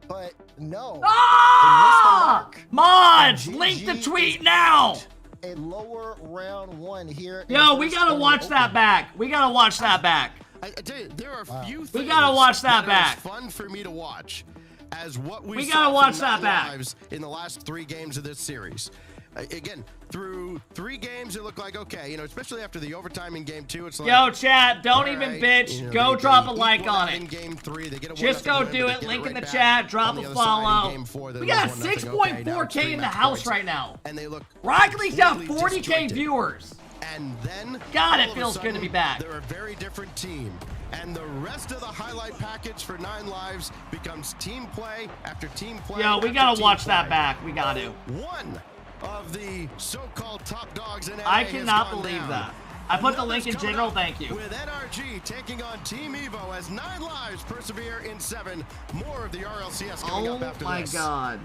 But no. Ah! Mods, link the tweet now! A lower round 1 here. Yo, we gotta watch that back. We gotta watch that back. I tell you, there are few things we gotta watch that back. Are as fun for me to watch as what we gotta saw watch from that back. Lives in the last 3 games of this series. Again, through 3 games, it looked like, okay, you know, especially after the overtime in game 2, it's like, yo, chat, don't all even right, bitch. you know, go they drop a like on in it. game 3, they get a Just 1-0 go win, do but it. they Link get in right the back chat. Drop on a the other side in follow. game 4, they We got lose 1-0. Okay, now it's 6.4K in the 3.5 house points. right now. And they look Rocket League's got completely 40K disjointed. viewers. And then, God, all it of a feels good to sudden, be back. They're a very different team. And the rest of the highlight package for 9 lives becomes team play after team play. Yo, we after gotta team watch play. that back. We got to. One of the so-called top dogs in LA I has cannot gone believe down. that. I put the Another's link in coming general. up Thank you. With NRG taking on Team Evo as 9 lives persevere in 7. More of the RLCS coming up after Oh my this. god.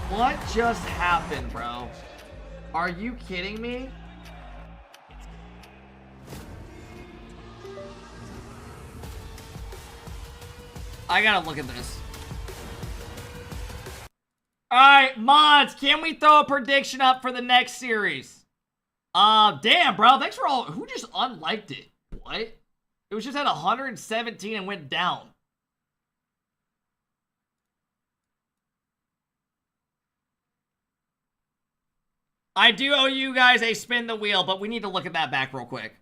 What just happened, bro? Are you kidding me? I gotta look at this. Alright, mods, can we throw a prediction up for the next series? Damn, bro. Thanks for all. Who just unliked it? What? It was just at 117 and went down. I do owe you guys a spin the wheel, but we need to look at that back real quick.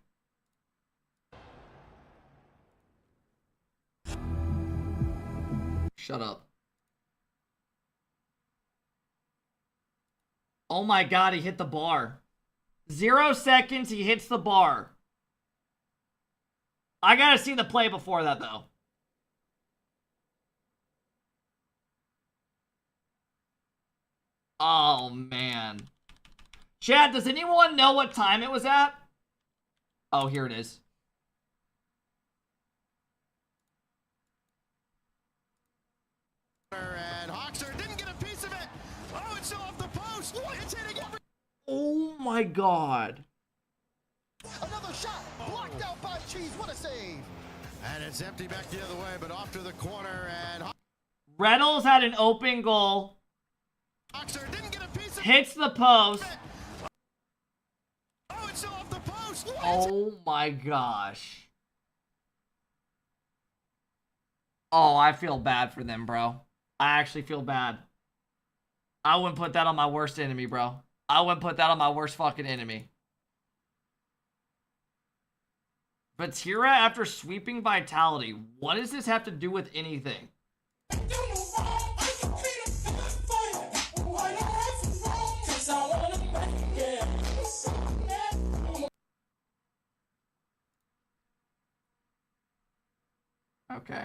Shut up. Oh my god, he hit the bar. 0 seconds, he hits the bar. I gotta see the play before that, though. Oh, man. Chad, does anyone know what time it was at? Oh, here it is. Oh my god. Another shot blocked out by Cheese. What a save! And it's empty back the other way, but off to the corner. And Reynolds had an open goal. Hits the post. Oh, it's off the post. Oh my gosh. Oh, I feel bad for them, bro. I actually feel bad. I wouldn't put that on my worst enemy, bro. I wouldn't put that on my worst fucking enemy. Vatira after sweeping Vitality. What does this have to do with anything? Okay.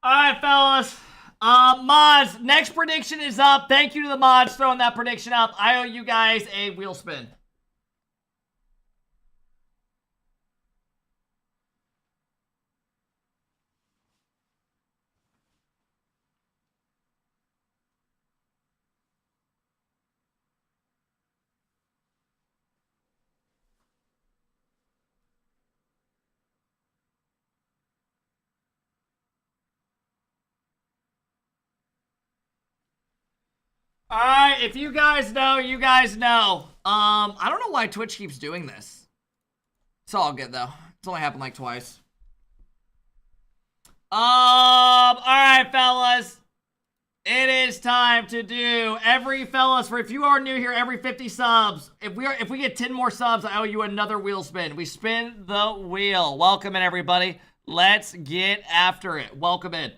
All right, fellas. Mods, next prediction is up. Thank you to the mods throwing that prediction up. I owe you guys a wheel spin. All right, if you guys know, you guys know. I don't know why Twitch keeps doing this. It's all good though. It's only happened like twice. All right, fellas. It is time to do if you are new here, every 50 subs. If we get 10 more subs, I owe you another wheel spin. We spin the wheel. Welcome in, everybody. Let's get after it. Welcome in.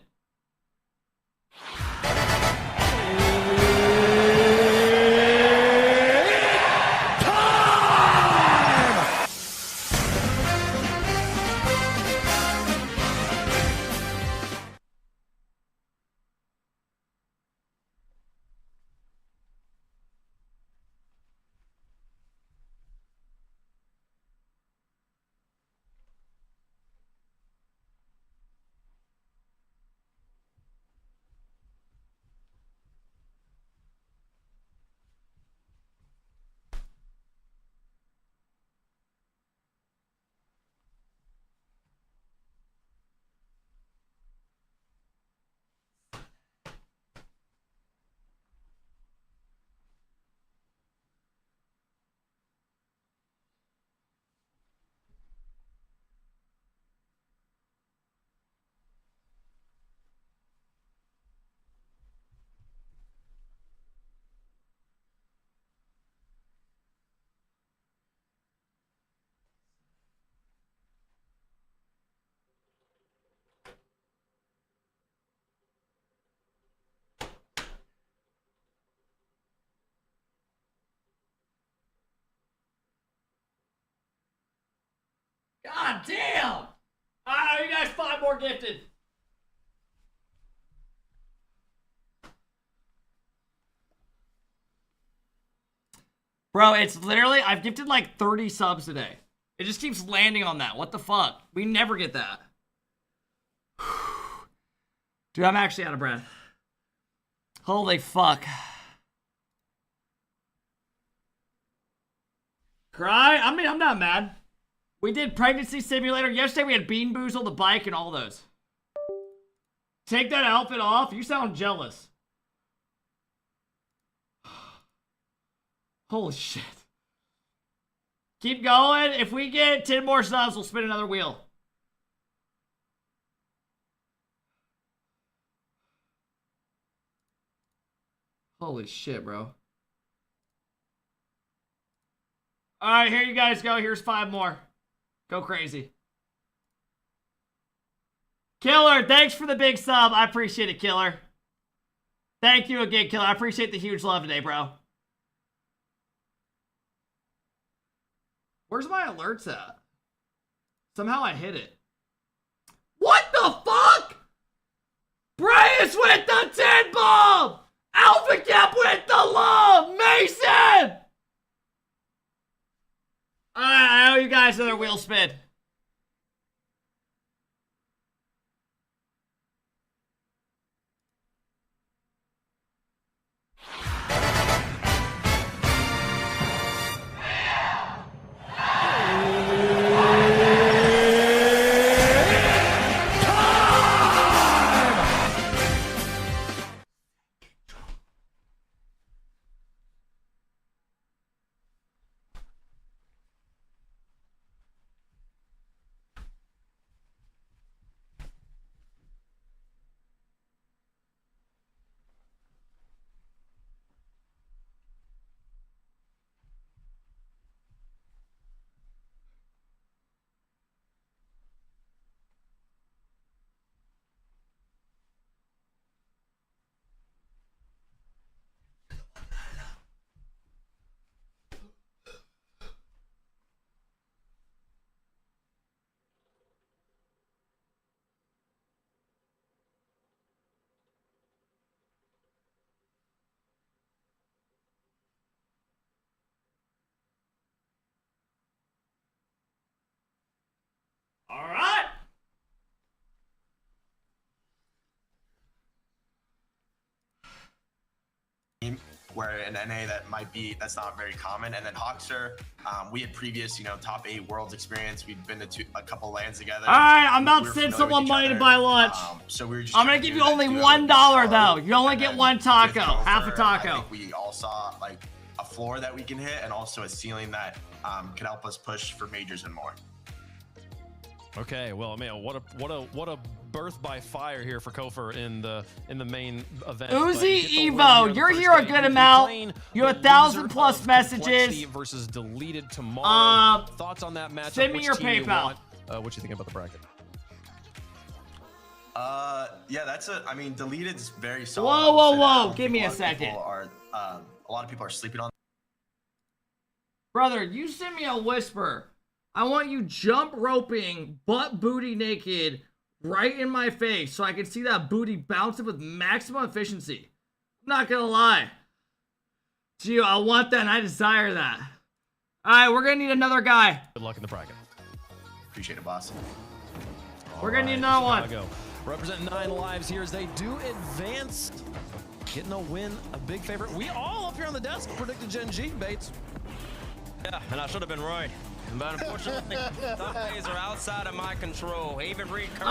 God damn! You guys 5 more gifted. Bro, it's literally, I've gifted like 30 subs today. It just keeps landing on that. What the fuck? We never get that. Dude, I'm actually out of breath. Holy fuck. Cry? I mean, I'm not mad. We did Pregnancy Simulator. Yesterday we had Bean Boozle, the bike, and all those. Take that outfit off? You sound jealous. Holy shit. Keep going. If we get 10 more subs, we'll spin another wheel. Holy shit, bro. Alright, here you guys go. Here's 5 more. Go crazy. Killer, thanks for the big sub. I appreciate it, Killer. Thank you again, Killer. I appreciate the huge love today, bro. Where's my alerts at? Somehow I hit it. What the fuck? Bryce with the 10 bomb! Alpha Cap with the love! Mason! Alright, I owe you guys another wheel spin. Alright. Where in NA that's not very common. And then Hawkster, we had previous, top 8 worlds experience. We'd been to a couple lands together. Alright, I'm about to send someone money to buy lunch. So we were just I'm gonna give you only $1 though. You only get one taco, half a taco. I think we all saw like a floor that we can hit and also a ceiling that can help us push for majors and more. Okay, well, man, what a birth by fire here for Kofor in the main event. Uzi Evo, you're here a good amount. You have 1,000+ messages. Versus deleted tomorrow. Thoughts on that matchup? Send me your PayPal. What you think about the bracket? Yeah, deleted's very solid. Whoa, give me a second. A lot of people are sleeping on. Brother, you send me a whisper. I want you jump roping, butt booty naked, right in my face so I can see that booty bouncing with maximum efficiency. I'm not gonna lie. Gio, I want that and I desire that. Alright, we're gonna need another guy. Good luck in the bracket. Appreciate it, boss. We're gonna need another one. Chicago. Represent 9 lives here as they do advance. Getting a win, a big favorite. We all up here on the desk predicted GenG, Bates. Yeah, and I should have been right. But unfortunately, some days are outside of my control. Even Reed Curry.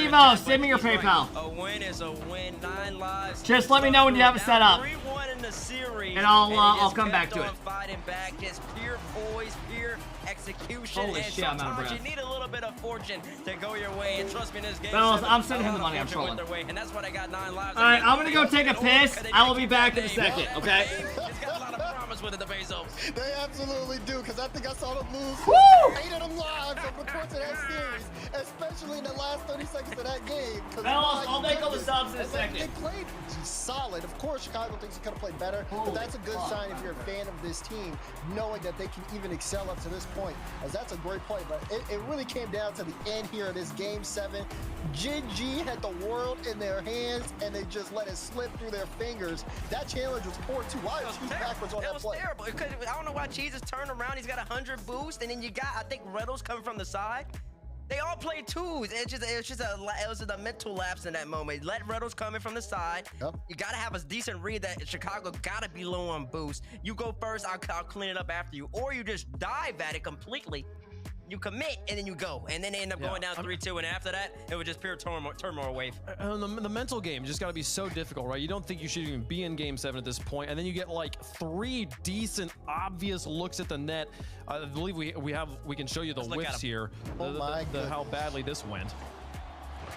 Evo, send me your PayPal. A win is a win. 9 lives. Just let me know when you have it set up. 3-1 in the series, and I'll come back to it. Fighting back, just pure poise, pure execution. Holy and shit, I'm out of sometimes breath. you need a little bit of fortune to go your way. And trust me, in this game, Fellas, I'm sending him the money. I'm trolling. And that's what I got 9 lives. All right, I'm gonna go take a piss. I will be back in a second. Okay. It's got a lot of promise with it, the Bezos. They absolutely do, because I think I saw them lose 8 of them lives over the course of that series, especially in the last 30 seconds of that game. Fellas, I'll make all the subs in a second. They played solid. Of course, Chicago thinks he could have played better, but that's a good sign if you're a fan of this team, knowing that they can even excel up to this point, as that's a great play. But it really came down to the end here of this Game 7. GenG had the world in their hands, and they just let it slip through their fingers. That challenge was poor, too. Why was he backwards on that play? It was terrible. I don't know why Cheese has turned around. He's got 100 boost, and then you got, I think, Reynolds coming from the side. They all played twos. It was a mental lapse in that moment. Let Reynolds come in from the side. Yep. You gotta have a decent read that Chicago gotta be low on boost. You go first, I'll clean it up after you, or you just dive at it completely. You commit and then you go, and then they end up going down 3-2, and after that, it was just pure turmoil wave. The mental game just got to be so difficult, right? You don't think you should even be in Game 7 at this point, and then you get like 3 decent, obvious looks at the net. I believe we can show you the whiffs here. How badly this went.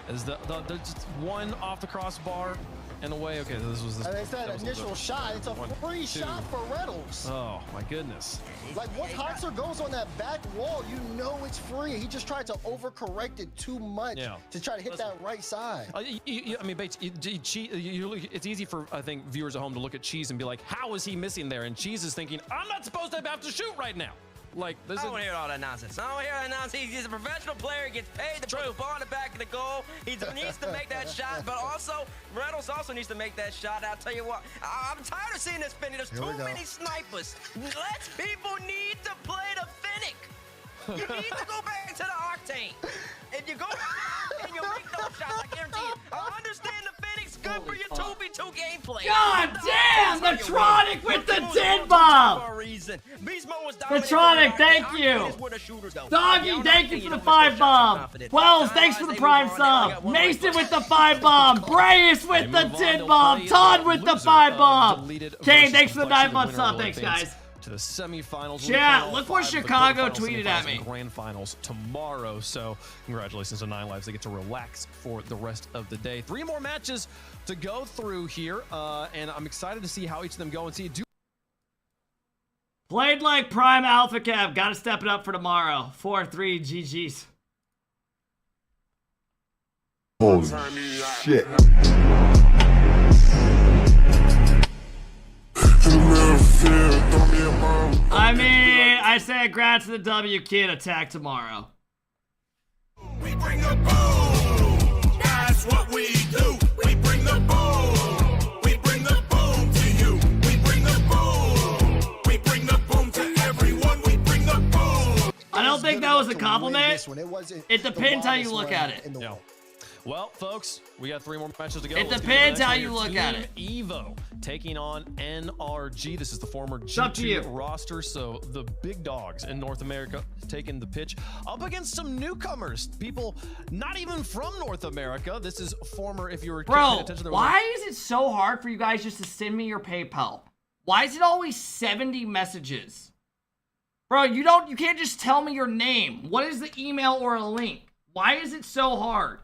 Is the just one off the crossbar and away. Okay, this was this. And it's that initial shot. It's a free shot for Reynolds. Oh my goodness! Like once Hawkster goes on that back wall, you know it's free. He just tried to overcorrect it too much to try to hit that right side. I mean, Bates, it's easy for, I think, viewers at home to look at Cheese and be like, how is he missing there? And Cheese is thinking, I'm not supposed to have to shoot right now. Like, this I don't want to hear all that nonsense. I don't want to hear that nonsense. He's a professional player. He gets paid to put the ball in the back of the goal. He needs to make that shot, but also, Reynolds also needs to make that shot. I'll tell you what, I'm tired of seeing this Finnick. There's too many snipers. People need to play the Finnick. You need to go back to the octane. If you go back and you make those shots, I guarantee you. I understand the Phoenix good for your 2v2 gameplay. God damn, the Tronic with the 10 bomb. Patronic, thank you. Doggy, thank you for the 5 bomb. Wells, thanks for the prime sub. Mason with the 5 bomb. Brayus with the 10 bomb. Todd with the 5 bomb. Kane, thanks for the 9-month sub. Thanks, guys. To the semifinals. Yeah, look what Chicago tweeted at me. Grand finals tomorrow. So congratulations to 9 Lives. They get to relax for the rest of the day. 3 more matches to go through here, and I'm excited to see how each of them go and see. Played like Prime Alpha Cab. Got to step it up for tomorrow. 4-3 GG's. Holy shit. I mean, I say congrats to the W Kid. Attack tomorrow. We bring the boom. That's what we do. We bring the boom. We bring the boom to you. We bring the boom. We bring the boom to everyone. We bring the boom. I don't think that was a compliment. It depends how you look at it. Yeah. Well, folks, we got 3 more matches to go. It depends how you look at it. Evo taking on NRG. This is the former up to you. G2 roster, so the big dogs in North America taking the pitch up against some newcomers, people not even from North America. This is former, if you were paying attention. Why is it so hard for you guys just to send me your PayPal? Why is it always 70 messages? Bro, you can't just tell me your name. What is the email or a link? Why is it so hard?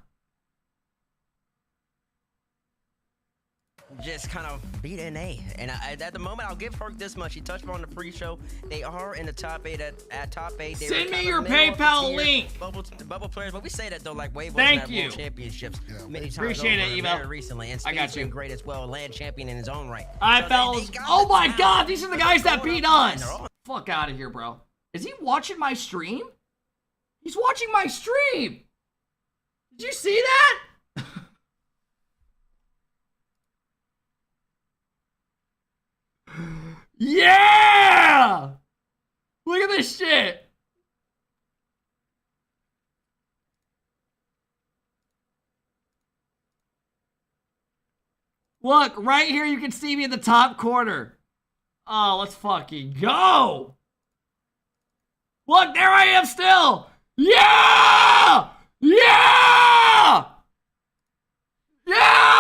Just kind of beat NA. And at the moment, I'll give Herc this much. He touched on the pre-show. They are in the top 8 at top 8. They Send me your PayPal link. Bubble players, but we say that though, like way Thank you. World Championships many times Appreciate over, it, Evo. very recently. And I got Speed's you. been great as well, land champion in his own right. Alright, fellas. Oh my god, these are the guys that beat us. Fuck out of here, bro. Is he watching my stream? He's watching my stream. Did you see that? Yeah! Look at this shit. Look, right here you can see me in the top corner. Oh, let's fucking go. Look, there I am still. Yeah! Yeah! Yeah!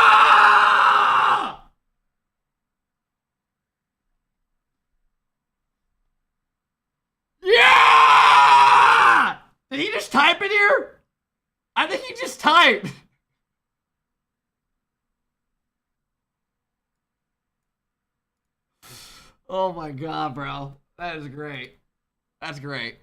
Yeah! Did he just type it here? I think he just typed. Oh my god, bro. That is great. That's great.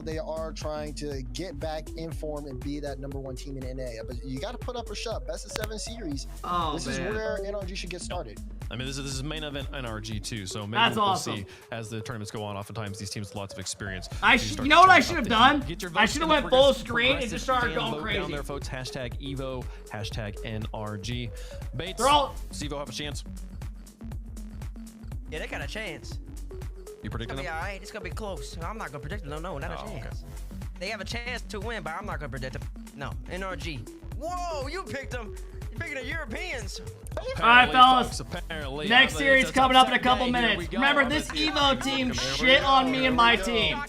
They are trying to get back in form and be that #1 team in NA. But you got to put up a shot. Best of 7 series. Oh, this man. is where NRG should get started. I mean, this is main event NRG too, so maybe That's we'll awesome. see as the tournaments go on. Oftentimes, these teams with lots of experience. You know what I should have done? I should have went full screen and just started going crazy. Down there, folks. Hashtag Evo. Hashtag NRG. Bates. Stevo have a chance. Yeah, they got a chance. You predicting It's them? gonna be all right. It's gonna be close. I'm not gonna predict them. No, not a chance. Okay. They have a chance to win, but I'm not gonna predict them. No, NRG. Whoa, you picked them. You're picking the Europeans. Alright, fellas. Apparently, Next series coming up in a couple minutes. Remember, this Evo team shit on me and my team.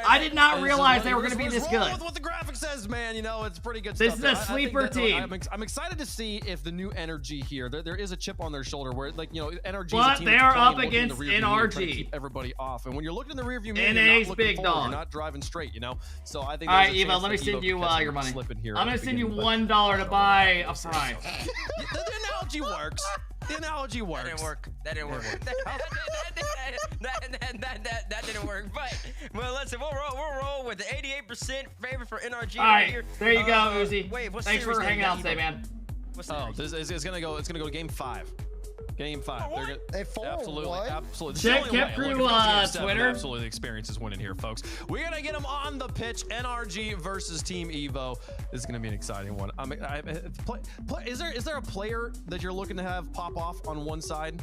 I did not realize they were going to be this good. With what the graphic says, man, you know, it's pretty good This stuff. is a sleeper team. I'm excited to see if the new NRG here, there is a chip on their shoulder where, like, you know, NRG But is a team they that's are playing up looking in the against rearview mirror, trying to NRG. keep everybody off. And when you're looking in the rearview mirror, you're NA's not looking big forward, dog. you're not driving straight, you know? So I think All right, there's a Evo, chance let me that send Evo you could catch your a money. slip in here I'm at going the to send you beginning, but- $1 to buy a fry. The analogy works. The analogy works. That didn't work. That didn't work. That didn't work. But well, listen, we'll roll with the 88% favorite for NRG All right right, here. there you go, Uzi. Wait, what Thanks series for they hanging got, out today, Evo? man. Oh, it's gonna go to game 5. Game 5. They're good. Absolutely. Check Kev Crew Twitter. Absolutely, the experience is winning here, folks. We're gonna get them on the pitch. NRG versus Team Evo. This is gonna be an exciting one. Is there a player that you're looking to have pop off on one side,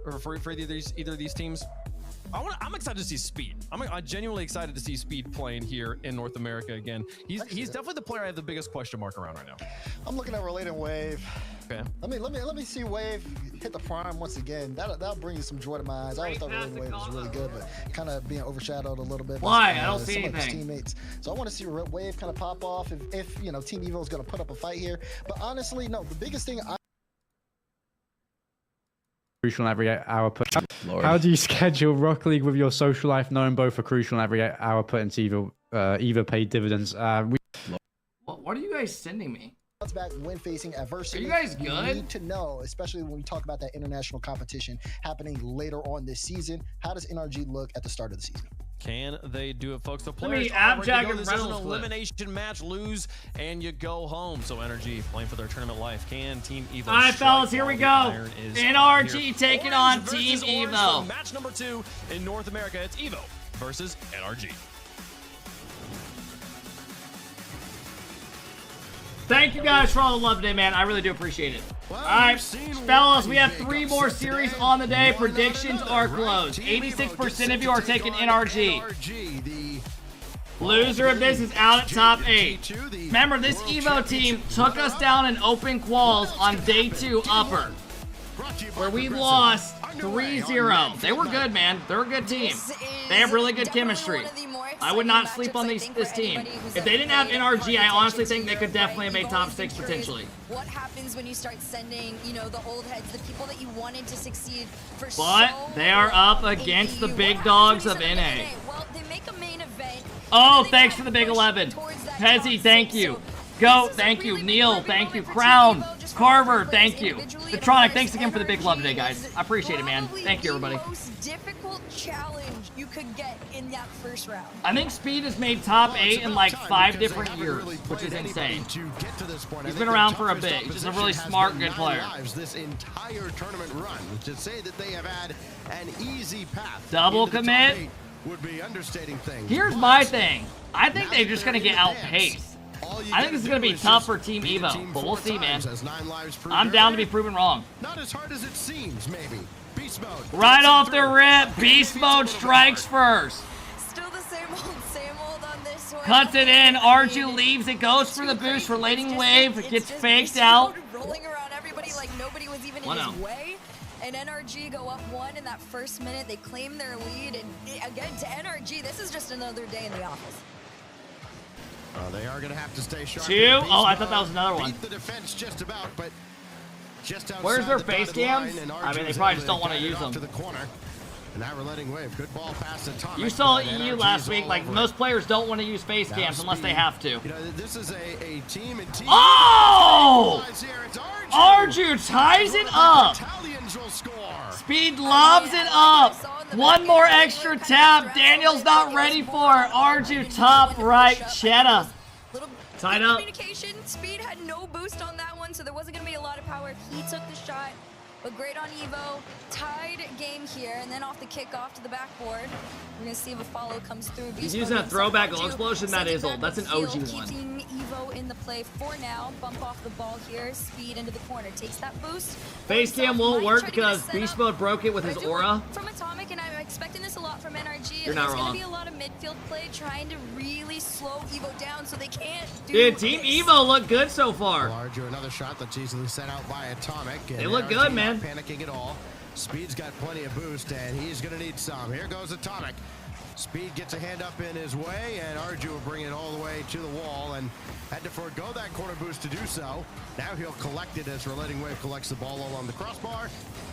or for either of these teams? I'm excited to see Speed. I'm genuinely excited to see Speed playing here in North America again. He's definitely the player I have the biggest question mark around right now. I'm looking at Relating Wave. Okay. Let me see Wave hit the prime once again. That'll bring you some joy to my eyes. I always thought Relating Wave was really good, but kind of being overshadowed a little bit. Why? By, I don't see some of his anything. teammates. So I want to see Wave kind of pop off if you know Team Evo is going to put up a fight here. But honestly, no. The biggest thing Crucial in every hour put. How do you schedule Rocket League with your social life, knowing both are crucial in every hour put into either paid dividends? What are you guys sending me? Bounce back when facing adversity. Are you guys good? You need to know, especially when we talk about that international competition happening later on this season. How does NRG look at the start of the season? Can they do it, folks? The Let me players are ready to Abjack go. and This is an Reynolds clip. elimination match. Lose and you go home. So Energy playing for their tournament life. Can Team Evo? All right, fellas, here we go. NRG here. taking Orange on Team versus Orange Evo. for match number 2 in North America. It's Evo versus NRG. Thank you guys for all the love today, man. I really do appreciate it. All right, fellas, we have 3 more series on the day. Predictions are closed. 86% of you are taking NRG. Loser of this is out at top 8. Remember, this Evo team took us down in open quals on day 2 upper, where we lost 3-0. They were good, man. They're a good team. They have really good chemistry. I would not sleep on this team. If they didn't have NRG, I honestly think they could definitely have made top 6 potentially. What happens when you start sending, you know, the old heads, the people that you wanted to succeed for But so they are up against the big dogs of NA. Well, they make a main event. Oh, thanks for the big 11. Pezzy, thank you. Goat, thank you. Neil, thank you. Crown, Carver, thank you. Detronic, thanks again for the big love today, guys. I appreciate it, man. Thank you, everybody. Most difficult challenge you could get in that first round. I think Speed has made top 8 in like 5 different years, which is insane. He's been around for a bit. He's just a really smart, good player. This entire tournament run, to say that they have had an easy path. Double into the top commit. 8 would be understating things. Here's my thing. I think they're just going to get outpaced. I think this is going to be tough for Team Evo, but we'll see, man. I'm down to be proven wrong. Not as hard as it seems, maybe. Beast mode. Right off the rip, Beast Mode strikes first. Still the same old on this one. Cuts it in, Arju leaves, it goes for the boost, Relating Wave, it gets faked out. Rolling around everybody like nobody was even in his way. And NRG go up 1 in that first minute. They claim their lead. And again, to NRG, this is just another day in the office. They are going to have to stay sharp. 2? Oh, I thought that was another one. Beat the defense just about, but just outside Where's their the face dotted line, cams? and I mean, they Arju's probably able just to don't want to guide it use off them. to the corner. And now Relating Wave. Good ball past Atomic. You saw but EU NRG's last week, all like over most it. players don't want to use face Now cams unless they Speed. have to. You know, this is a team and team. Oh! Arju ties it up. Speed lobs it up. One more extra tap. Daniel's not ready for it. Arju top right. Cheddar. Tied up. Communication. Speed had no boost on that one, so there wasn't going to be a lot of power. He took the shot, but great on Evo. Tied game here, and then off the kickoff to the backboard. We're going to see if a follow comes through. He's using a throwback goal explosion. That is old. That's an OG one. Keeping Evo in the play for now. Bump off the ball here. Speed into the corner. Takes that boost. Face cam won't work because Beast Mode broke it with his aura. From Atomic, and I'm expecting this a lot from NRG. You're not There's wrong. going to be a lot of midfield play trying to really slow Evo down so they can't do Dude, Team Evo look good so far. Arju, another shot that's easily set out by Atomic. They and look NRG good, man. Not panicking at all. Speed's got plenty of boost, and he's going to need some. Here goes Atomic. Speed gets a hand up in his way, and Arju will bring it all the way to the wall and had to forego that corner boost to do so. Now he'll collect it as Relating Wave collects the ball along the crossbar,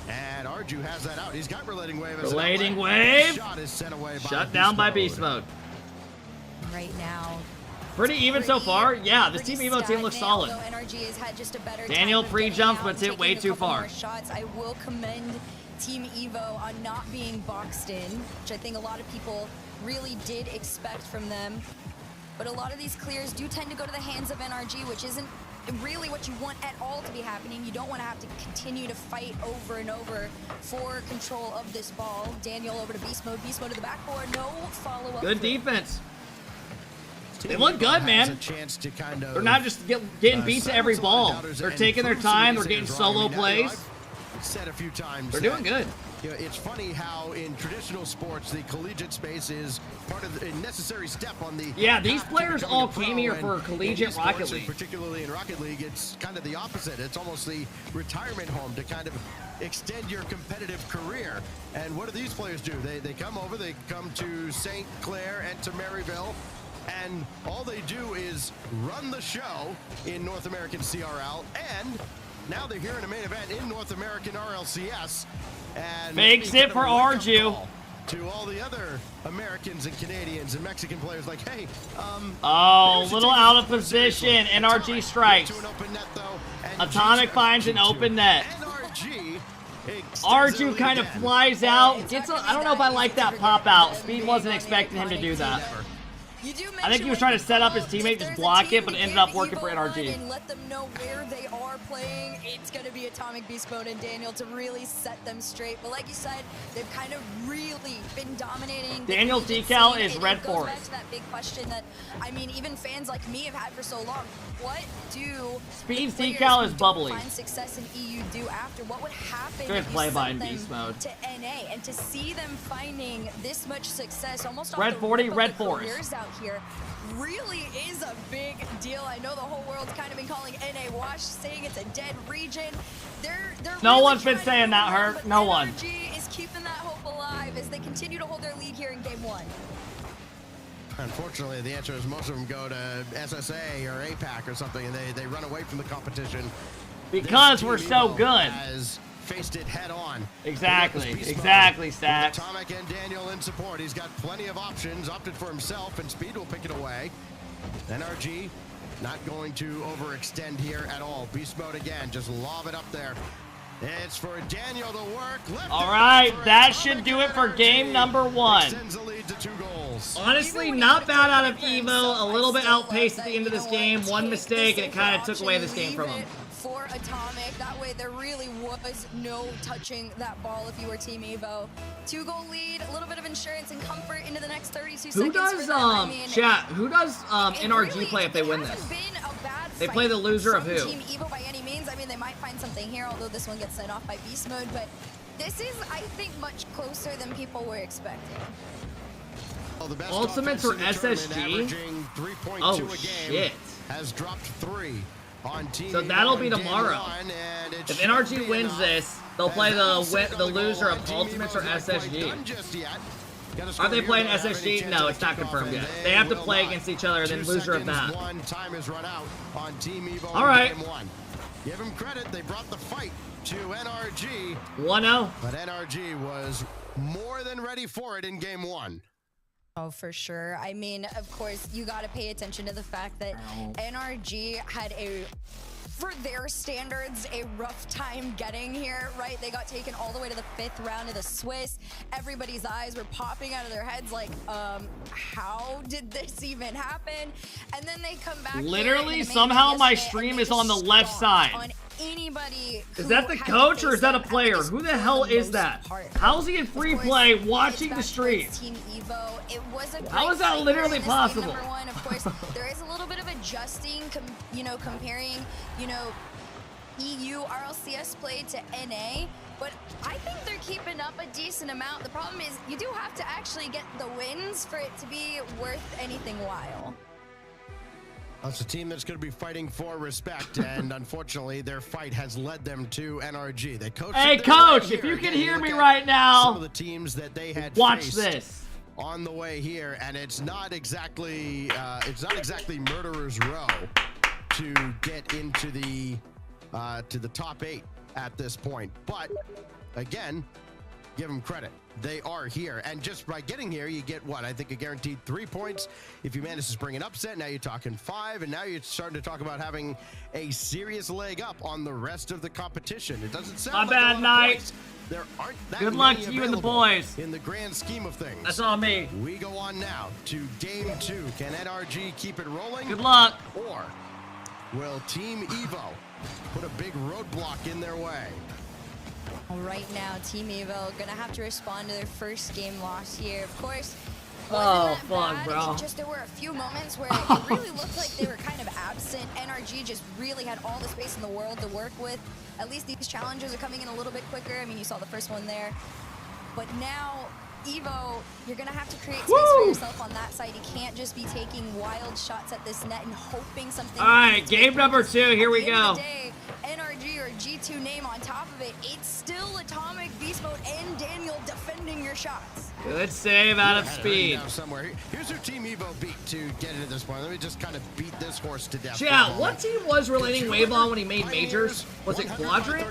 and Arju has that out. He's got Relating Wave as Relating an Wave. shot is sent away by Shut down by Beast Mode. right now. Pretty even so far. Yeah, this Team Evo team looks solid. NRG has had just a better Daniel time pre-jumps, but it's hit taking way a too couple far. more shots. I will commend Team Evo on not being boxed in, which I think a lot of people really did expect from them. But a lot of these clears do tend to go to the hands of NRG, which isn't really what you want at all to be happening. You don't want to have to continue to fight over and over for control of this ball. Daniel over to Beast Mode to the backboard. No follow-up. Good defense. They look good, man. They're not just getting beat to every ball. They're taking their time. They're getting solo plays. Said a few times They're doing good. you know, it's funny how in traditional sports, the collegiate space is part of a necessary step on the. Yeah, these players all came here for collegiate Rocket League. Particularly in Rocket League, it's kind of the opposite. It's almost the retirement home to kind of extend your competitive career. And what do these players do? They come over, they come to St. Clair and to Maryville, and all they do is run the show in North American CRL, and now they're here in a main event in North American RLCS. And fakes it for Arju. To all the other Americans and Canadians and Mexican players, like, hey, oh, little out of position. NRG strikes. Atomic finds an open net. Arju kind of flies out. Gets I don't know if I like that pop out. Speed wasn't expecting him to do that. I think he was trying to set up his teammate, just block it, but it ended up working for NRG. And let them know where they are playing. It's going to be Atomic, Beast Mode, and Daniel to really set them straight. But like you said, they've kind of really been dominating. Daniel's decal is Red Force. Force. Back to that big question that, I mean, even fans like me have had for so long. What do Speed's decal is bubbly. Find success in EU do after? What would happen Good if you play by sent in them Beast Mode. to NA, and to see them finding this much success almost Red off the 40, rip of Red the Force. careers out here really is a big deal. I know the whole world's kind of been calling NA wash, saying it's a dead region. They're no really one's been trying saying to that, run, Hurt. but No one. NRG is keeping that hope alive as they continue to hold their lead here in Game 1. Unfortunately, the answer is most of them go to SSA or APAC or something, and they run away from the competition. Because we're so good. Has faced it head on. Exactly. Exactly, Stacks. Atomic and Daniel in support. He's got plenty of options, opted for himself, and Speed will pick it away. NRG not going to overextend here at all. Beast Mode again, just lob it up there. It's for Daniel to work. All right, that should do it for game number 1. Extends the lead to 2 goals. Honestly, not bad out of Evo. A little bit outpaced at the end of this game. One mistake, and it kind of took away this game from him. For Atomic, that way there really was no touching that ball if you were Team Evo. 2-goal lead, a little bit of insurance and comfort into the next 32 Who seconds. does chat? Who does NRG play if they win this? They play the loser of who? Team Evo by any means. I mean, they might find something here, although this one gets sent off by Beast Mode. But this is, I think, much closer than people were expecting. Ultimates or SSG? Oh shit! Has dropped 3 on Team. So that'll be tomorrow. If NRG wins this, they'll play the loser of Ultimates or SSG. Are they playing SSG? No, it's not confirmed yet. They have to play against each other, then loser of that. Time is run out on Team Evo. All right. Give them credit. They brought the fight to NRG. 1-0. But NRG was more than ready for it in game 1. Oh, for sure. I mean, of course, you got to pay attention to the fact that NRG had for their standards, a rough time getting here, right? They got taken all the way to the 5th round of the Swiss. Everybody's eyes were popping out of their heads like, how did this even happen? And then they come back. Literally, somehow my stream is on the left side. On anybody. Is that the coach or is that a player? Who the hell is that? How's he in free play watching the stream? How is that literally possible? Number 1, of course, there is a little bit of adjusting, comparing, EU RLCS play to NA, but I think they're keeping up a decent amount. The problem is you do have to actually get the wins for it to be worth anything while. That's a team that's going to be fighting for respect, and unfortunately, their fight has led them to NRG. They coached. Hey, coach, if you can hear me right now, some of the teams that they had watch this on the way here, and it's not exactly murderer's row to get into the top 8 at this point. But again, give them credit. They are here, and just by getting here, you get what? I think a guaranteed 3 points. If you manage to spring an upset, now you're talking 5, and now you're starting to talk about having a serious leg up on the rest of the competition. It doesn't sound like bad night. Points. There aren't that Good luck many to you and the available boys. in the grand scheme of things. That's on me. We go on now to game 2. Can NRG keep it rolling? Good luck. Or will Team Evo put a big roadblock in their way? Right now, Team Evo gonna have to respond to their first game loss here. Of course, oh fuck, bro. It's just there were a few moments where it really looked like they were kind of absent. NRG just really had all the space in the world to work with. At least these challenges are coming in a little bit quicker. I mean, you saw the first one there. But now, Evo, you're going to have to create space for yourself on that side. You can't just be taking wild shots at this net and hoping something. All right, game number 2. Here we go. NRG or G2 name on top of it. It's still Atomic, Beast Mode, and Daniel defending your shots. Good save out of speed. Somewhere. Here's who Team Evo beat to get into this point. Let me just kind of beat this horse to death. Yeah, what team was relating Wave on when he made majors? Was it Quadrant?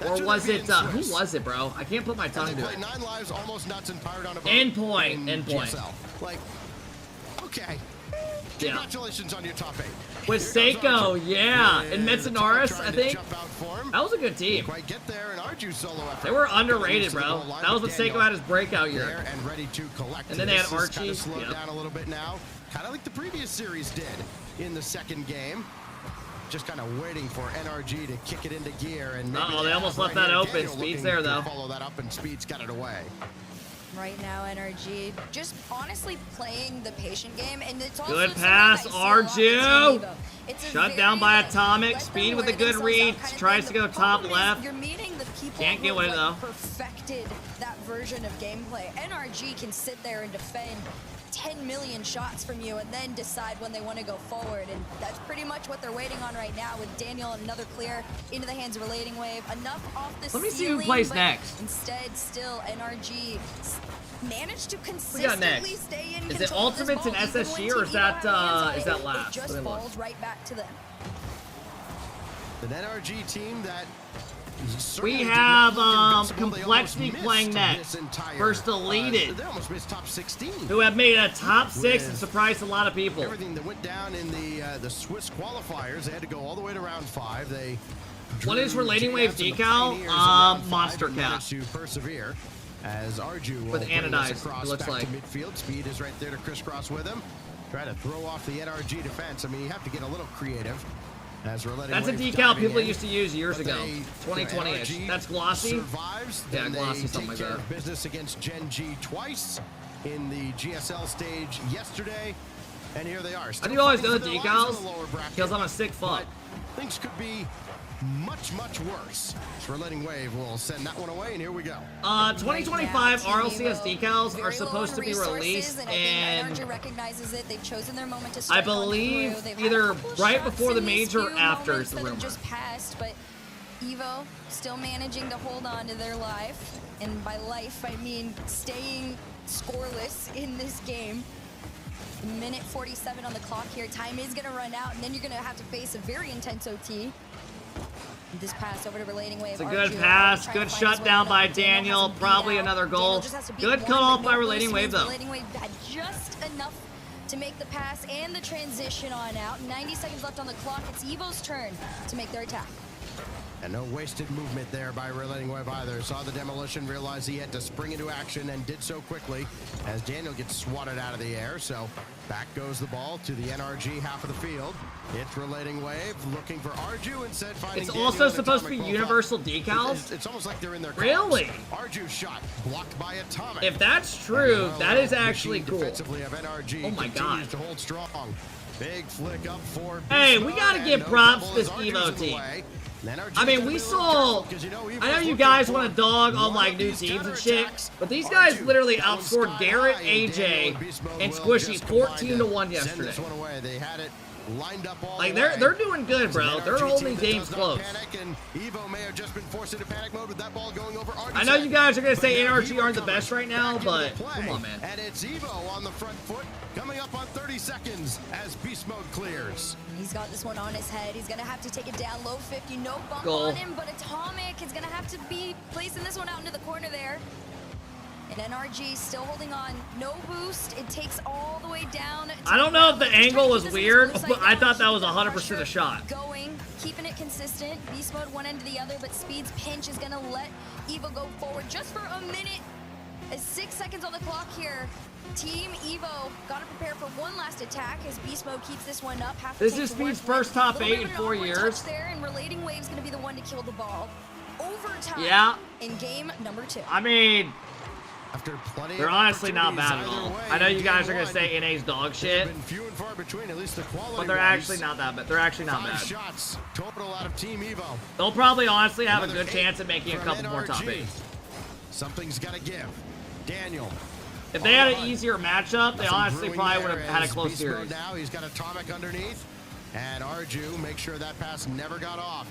Or was it, who was it, bro? I can't put my tongue to it. 9 lives, almost nuts, and fired on a Endpoint. Like, okay. Yeah. Congratulations on your top 8. With Seiko, yeah. And Metsunaris, I think. That was a good team. Get there, and Arju solo effort. They were underrated, bro. That was when Seiko had his breakout year. And ready to collect. And then they had This Archie. kind of slowed down a little bit now. Kind of like the previous series did in the second game. Just kind of waiting for NRG to kick it into gear. And Uh-oh, they almost left that open. Speed's there, though. Follow that up, and Speed's got it away. Right now, NRG just honestly playing the patient game, and it's also Good pass, Arju. It's Shut down by Atomic. Speed with a good read. Tries to go top left. You're meeting the people Can't get who with it, though. perfected that version of gameplay. NRG can sit there and defend 10 million shots from you and then decide when they want to go forward, and that's pretty much what they're waiting on right now with Daniel. Another clear into the hands of Relating Wave. Enough off the Let me see who ceiling, plays but next. Instead, still NRG managed to We got consistently next. stay in Is it control of this Ultimates and ball, even SSG, when or is Team Evo had that hands on it. last? It just Let me look. falls right back to them. An NRG team that We have Complexity playing next versus Deleted, they almost missed top 16. who have made a top 6 and surprised a lot of people. Everything that went down in the Swiss qualifiers, they had to go all the way to round 5. They What is Relating Wave decal? Monster Cap. To persevere as Arju will With bring this anodized, across it looks back like. to midfield. Speed is right there to crisscross with him. Try to throw off the NRG defense. I mean, you have to get a little creative. As That's a decal people used to use years ago, 2020-ish. That's Glossy. Survives, Yeah, then Glossy, they something like take care that. of business against GenG twice in the GSL stage yesterday, and here they are. I do always do the decals because I'm a sick fuck. Things could be much worse. Relating Wave will send that one away, and here we go. 2025 RLCS decals are supposed to be released, and NRG recognizes it. They've chosen their moment to I strike on believe through. They've had either a couple right shots before the in these major or few after moments is the that have rumor. just passed, but Evo still managing to hold on to their life, and by life I mean staying scoreless in this game. Minute 47 on the clock here. Time is going to run out, and then you're going to have to face a very intense OT. This pass over to Relating Wave. It's a good pass, good shutdown by Daniel, probably another goal. Good cut off by Relating Wave though. Relating Wave had just enough to make the pass and the transition on out. 90 seconds left on the clock. It's Evo's turn to make their attack. And no wasted movement there by Relating Wave either. Saw the demolition, realized he had to spring into action, and did so quickly as Daniel gets swatted out of the air. So back goes the ball to the NRG half of the field. It's Relating Wave looking for Arju, instead finding It's Daniel also in supposed to be Atomic universal profile. decals. It's almost like they're in their cars. Really? Arju's shot blocked by Atomic. If that's true, And that is actually machine cool. defensively of NRG Oh my continues god. to hold strong. Big flick up for Hey, Beast we gotta Mode, give and props no to this double as Evo Arju's in the team. way. I mean, we saw, I know you guys want to dog on like new teams and shit, but these guys literally outscored Garrett, AJ, and Squishy 14-1 yesterday. They had it lined up all Like the way. they're doing good, bro. They're holding games close. Evo may have just been forced into panic mode with that ball going over I know you guys are gonna say NRG aren't the best right now, but come on, man. And it's Evo on the front foot, coming up on 30 seconds as Beast Mode clears. He's got this one on his head. He's going to have to take it down low 50. No bump Goal. on him, but Atomic is going to have to be placing this one out into the corner there. And NRG still holding on. No boost. It takes all the way down. I don't know if the angle was weird, but I thought that was 100% a shot. Going, keeping it consistent. Beast Mode one end to the other, but Speed's pinch is going to let Evo go forward just for a minute. 6 seconds on the clock here. Team Evo got to prepare for one last attack as Beast Mode keeps this one up. This is Speed's first top 8 in 4 years. There, and Relating Wave's going to be the one to kill the ball. Overtime. Yeah. In game number 2. I mean, After plenty they're of honestly not bad at opportunities all. either way, I know you in guys are game gonna say NA's dog shit, been few and far between, at least the quality but they're wise. actually not that bad. They're actually not 5 bad. shots total out of Team Evo. They'll probably honestly have a Another good 8 chance at making a from couple more top NRG. 8s. Something's got to give. Daniel. If they had an easier matchup, they honestly probably would have had a close Beast series. Mode now, he's got Atomic underneath. And Arju, make sure that pass never got off.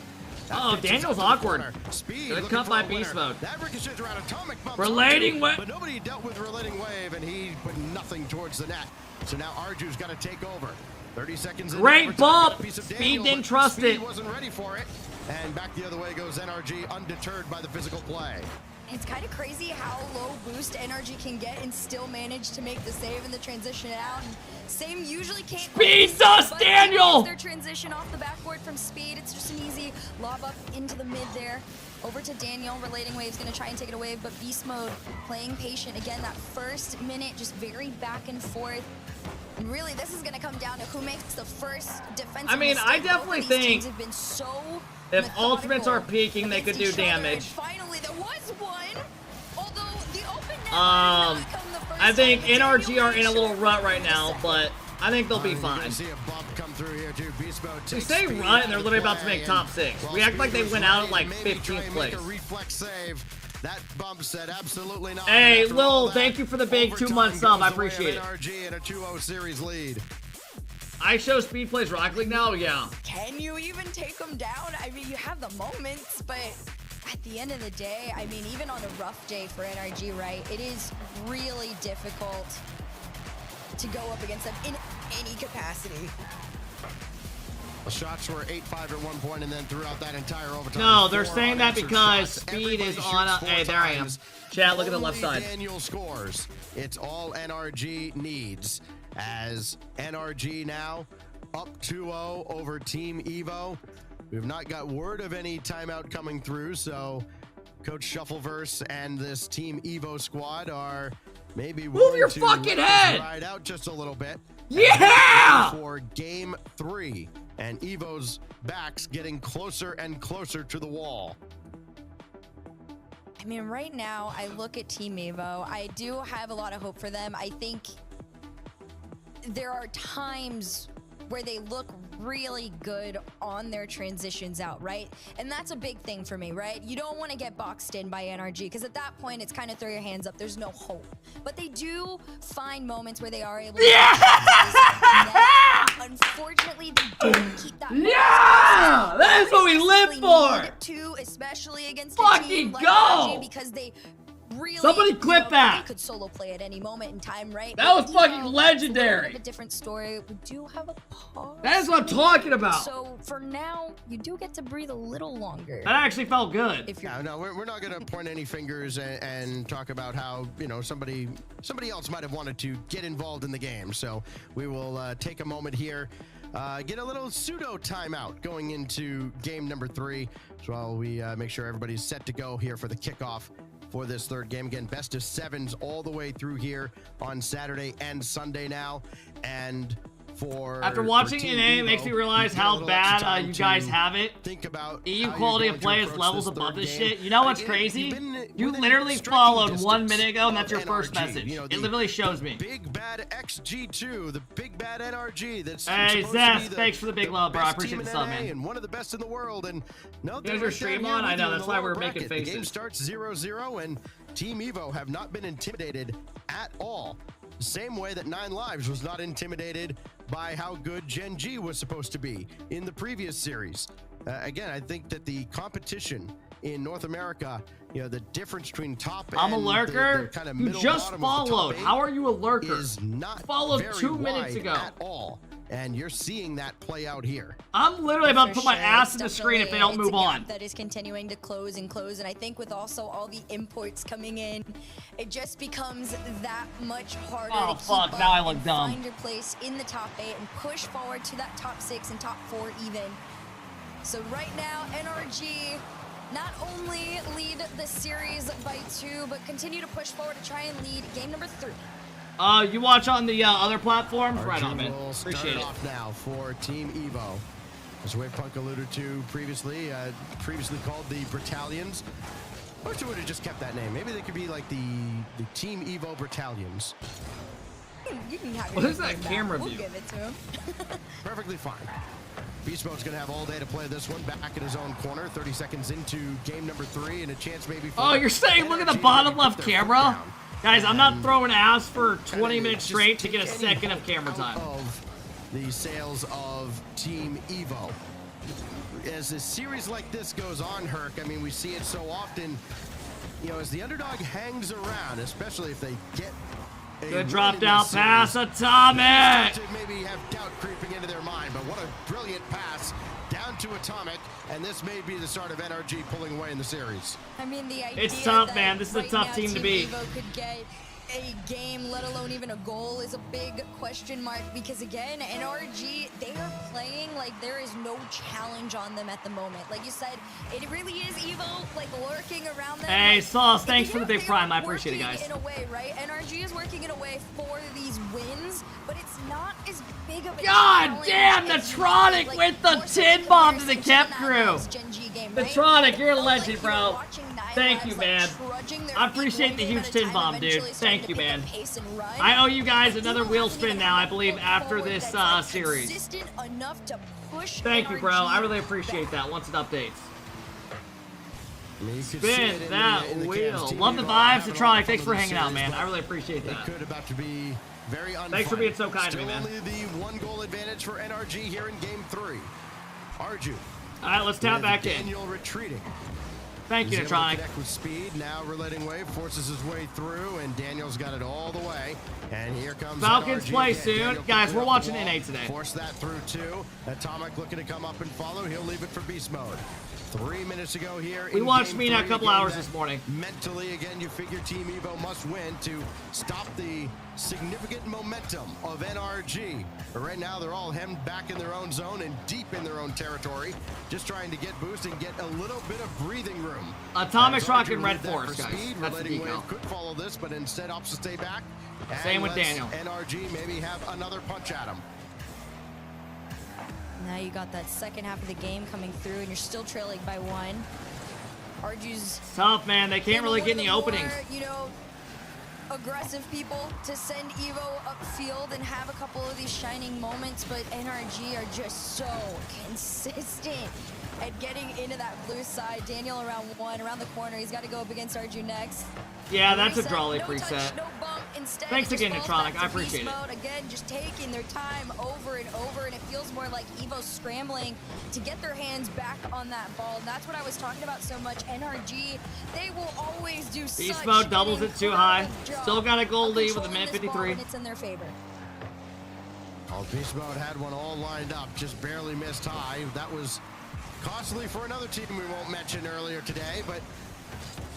Oh, Daniel's awkward. Speed. Good cut by Beast Mode. That ricochets around Atomic bumps Relating Arju, wave. But nobody dealt with Relating Wave, and he put nothing towards the net. So now Arju's got to take over. 30 seconds in. Great bump. Piece of Speed Daniel, didn't but trust Speed it. Wasn't ready for it. And back the other way goes NRG, undeterred by the physical play. It's kind of crazy how low boost NRG can get and still manage to make the save and the transition out. And same usually can't. Speed sus, Daniel! Their transition off the backboard from Speed. It's just an easy lob up into the mid there. Over to Daniel. Relating Wave's going to try and take it away, but Beast Mode playing patient. Again, that first minute just very back and forth. And really, this is going to come down to who makes the first defensive I mean, I mistake. definitely Both of these think teams have been so if ultimates are peaking, they could do against each other, and damage. finally, there was one. Although the open net I think NRG are in a little rut right now, but I think they'll be fine. See a bump come through here too. Beast Mode We takes say Speed rut and they're out of literally the about to play, make top and 6. while We act like they Speed went was out ready at like to maybe try 15th and place. make a reflex save. That bump said absolutely not. Hey, After all Lil, that, thank you for the big overtime 2-month sub. I goes the way of appreciate it. NRG in a 2-0 series lead. I show Speed plays Rocket League now? Yeah. Can you even take them down? I mean, you have the moments, but at the end of the day, I mean, even on a rough day for NRG, right, it is really difficult to go up against them in any capacity. The shots were 8-5 at one point, and then throughout that entire overtime. No, they're 4 saying that unanswered because shots. Speed is Everybody on a... shoots 4 Hey, there I am. times. Chat, look at the left Only side. Daniel scores. It's all NRG needs, as NRG now up 2-0 over Team Evo. We've not got word of any timeout coming through, so Coach Shuffleverse and this Team Evo squad are maybe Move your to fucking let this head! ride out just a little bit. Yeah! For game 3, and Evo's backs getting closer and closer to the wall. I mean, right now, I look at Team Evo. I do have a lot of hope for them. I think there are times where they look really good on their transitions out, right? And that's a big thing for me, right? You don't want to get boxed in by NRG, because at that point, it's kind of throw your hands up. There's no hope. But they do find moments where they are able to... Unfortunately, they don't keep that... Yeah! That is what we live for! To, especially against Fucking a team like go! NRG, because they... Really, Somebody clip that. They could solo play at any moment in time, right? That was But fucking Evo, legendary. It's a little bit of a different story. We do have a pause. That is what I'm talking about. So for now, you do get to breathe a little longer. That actually felt good. If you're No, we're not going to point any fingers and talk about how, you know, somebody else might have wanted to get involved in the game. So we will take a moment here, get a little pseudo timeout going into game number 3. So while we make sure everybody's set to go here for the kickoff for this third game. Again, best of 7s all the way through here on Saturday and Sunday now. And after watching NA, it makes me realize how bad you guys have it. Think about EU quality of play is levels above this shit. You know what's crazy? You literally followed 1 minute ago, and that's your first message. It literally shows me. Big bad XG2, the big bad NRG. That's hey Zest, thanks for the big love, bro. I appreciate the sub, man. And one of the best in the world. And no, there's your stream on. I know that's why we're making faces. The game starts 0-0, and Team Evo have not been intimidated at all. Same way that 9 Lives was not intimidated by how good GenG was supposed to be in the previous series. Again, I think that the competition in North America, you know, the difference between top and I'm a lurker the kind of who middle just bottom followed. of the top 8 How are you a lurker? is not followed very 2 minutes wide ago at all. And you're seeing that play out here. I'm literally about to put my ass in the It's screen if they don't definitely move a on. gap that is continuing to close and close, and I think with also all the imports coming in, it just becomes that much harder Oh, to keep fuck, up now I look and dumb. find your place in the top 8 and push forward to that top 6 and top 4 even. So right now, NRG not only lead the series by 2, but continue to push forward to try and lead game number 3. You watch on the other platforms? Right on, man. Will Appreciate start it. off now for Team Evo. As Wavepunk alluded to previously, previously called the Battalions. I wish they would have just kept that name. Maybe they could be like the Team Evo Battalions. You can have What your is that name back. camera We'll view? give it to him. Perfectly fine. Beast Mode's gonna have all day to play this one back in his own corner. 30 seconds into game number 3 and a chance maybe for Oh, you're saying look at the bottom left camera? Guys, I'm not throwing ass for 20 minutes straight to get a second of camera time. Of the sales of Team Evo. As a series like this goes on, Herc, I mean, we see it so often, you know, as the underdog hangs around, especially if they get a Good drop down series, pass, Atomic! to maybe have doubt creeping into their mind, but what a brilliant pass down to Atomic, and this may be the start of NRG pulling away in the series. I mean, the idea It's tough, that man. This is a right tough now team to Team beat. Evo could get a game, let alone even a goal, is a big question mark because, again, NRG, they are playing like there is no challenge on them at the moment. Like you said, it really is Evo, like, lurking around them. Hey, like, Sauce, thanks for they're- the big they're prime. I appreciate it, working guys. in a way, right? NRG is working in a way for these wins, but it's not as big of a God challenge damn, as you Netronic think. with the more so 10 in bomb to the comparison Kep that crew. last GenG game, right? Netronic, you're a Felt like legend, you were bro. watching Thank you, Nylabs, man. like, trudging their I feet appreciate one the game huge at a 10 time, bomb, dude. eventually starting Thank to you, pick up man. pace and run. I owe you guys But another Evo wheel hasn't spin even now, had I a believe, foot after forward this that's, like, series. consistent enough to push Thank you, bro. I NRG really appreciate that once it updates. I mean, you could see it Spin in that the wheel. Cavs. Team Love the Evo vibes, having a lot Netronic. of Thanks fun for with hanging the out, series, man. but I really appreciate It that. could about to be very unfunny. Thanks for being so kind to Still me, man. only the 1-goal advantage for NRG here in game 3. Arju. All right, let's tap with back in. Daniel retreating. Thank you, He's able to Netronic. connect with speed. Now relating wave forces his way through, and Daniel's got it all the way. And here comes Falcons NRG play again. soon. Daniel Guys, quickly we're up watching the wall. NA today. Force that through too. Atomic looking to come up and follow. He'll leave it for beast mode. 3 minutes to go here. We in watched game Mina a 3, couple game hours that this morning. Mentally, again, you figure Team Evo must win to stop the significant momentum of NRG. But right now, they're all hemmed back in their own zone and deep in their own territory, just trying to get boost and get a little bit of breathing room. Atomic's As rocking Arju Red lead that Force, for guys. speed, That's the relating decal. wave could follow this, but instead opts to stay back. And Same with lets Daniel. NRG maybe have another punch at him. Now you got that second half of the game coming through, and you're still trailing by 1. Arju's Tough, man. They can't really get any more, openings. you know, aggressive people to send Evo upfield and have a couple of these shining moments, but NRG are just so consistent at getting into that blue side. Daniel around 1, around the corner. He's got to go up against Arju next. Yeah, that's a Reset, Drawley no preset. touch, no bump. Instead, Thanks it just again, falls Netronic. back I to beast appreciate it. mode. Again, just taking their time over and over, and it feels more like Evo scrambling to get their hands back on that ball. And that's what I was talking about so much. NRG, they will always do Beast such mode doubles an it too high. incredible job Still got a goal of lead with a controlling minute this ball 53. when it's in their favor. Oh, Beast Mode had one all lined up, just barely missed high. That was costly for another team we won't mention earlier today, but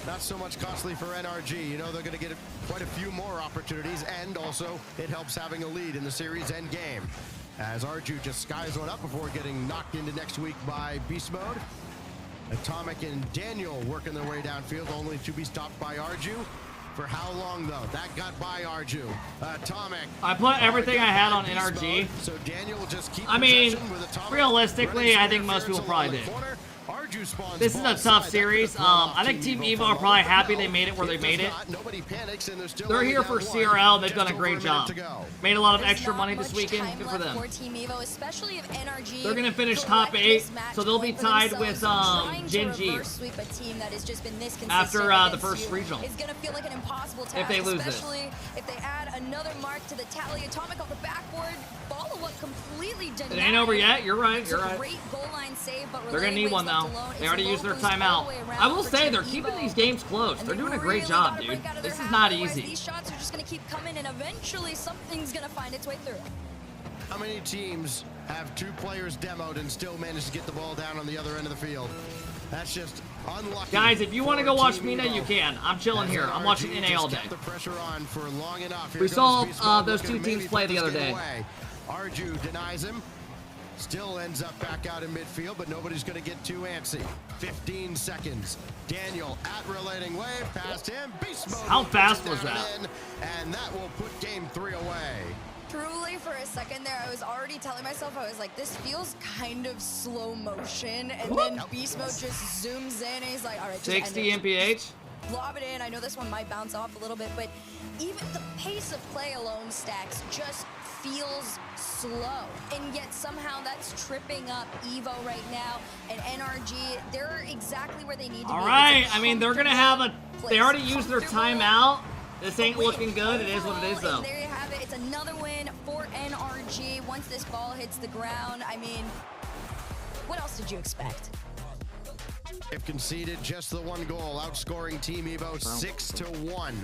not so much costly for NRG. You know they're going to get quite a few more opportunities, and also it helps having a lead in the series end game. As Arju just skies one up before getting knocked into next week by Beast Mode. Atomic and Daniel working their way downfield, only to be stopped by Arju. For how long, though? That got by Arju. Atomic. I put everything I had on NRG. So Daniel will just keep I mean, possession with Atomic realistically, running I think most people probably did. This is a tough series. I think Team Evo are probably happy they made it where they made it. They're here for CRL. They've done a great job. Made a lot of extra money this weekend. Good for them. For Team Evo, especially if NRG They're gonna finish top 8, so they'll be tied with GenG sweep a team that has just been this consistent after the against first you. regional. It's gonna feel like an impossible task, If they lose this. especially if they add another mark to the tally. Atomic off the backboard, follow-up completely denied. It ain't over yet. You're right. You're right. Great goal line save, but They're gonna need one though. They already used their timeout. I will say they're keeping these games close. They're doing a great job, dude. This is not easy. These shots are just gonna keep coming, and eventually something's gonna find its way through. How many teams have 2 players demoed and still managed to get the ball down on the other end of the field? That's just unlucky. Guys, if you want to for go watch Team Mina, Evo. you can. I'm chilling As here. I'm NRG watching NA all just day. kept the pressure on for long enough. Here We goes saw Beast Mode those looking two to teams maybe play put the this other game day. away. Arju denies him. Still ends up back out in midfield, but nobody's going to get too antsy. 15 seconds. Daniel at relating wave past him. Beast Mode. How will fast push it was down that? in, and that will put game 3 away. Truly, for a second there, I was already telling myself, I was like, this feels kind of slow motion. And then Beast Mode just zooms in, and he's like, all right, just end 60 it. MPH. Lob it in. I know this one might bounce off a little bit, but even the pace of play alone stacks just feels slow, and yet somehow that's tripping up Evo right now, and NRG, they're exactly where they need to be. All right, I mean, they're gonna have a, they already used their timeout. This ain't looking good. It is what it is, though. And there you have it. It's another win for NRG. Once this ball hits the ground, I mean, what else did you expect? They've conceded just the one goal, outscoring Team Evo 6-1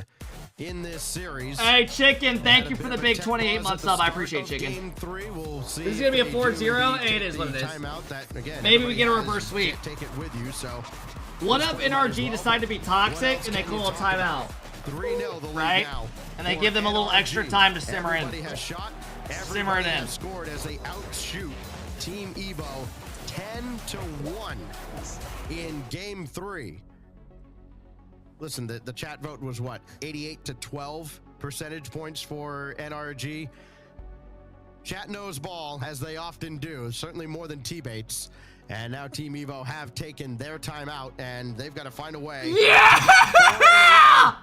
in this series. Hey, Chicken, thank you for the big 28-month sub. I appreciate Chicken. Game 3, we'll see. This is going to be a 4-0. It is what it is. Maybe we get a reverse sweep. Take it with you, so. What if NRG decide to be toxic and they call a timeout? 3-0 the lead right? now. And they give them a little extra time to simmer in. Has shot. Simmer it in. Has scored as they outshoot Team Evo 10-1 in Game 3. Listen, the chat vote was what? 88-12 percentage points for NRG. Chat knows ball, as they often do, certainly more than T-Bates. And now Team Evo have taken their timeout, and they've got to find a way. Yeah!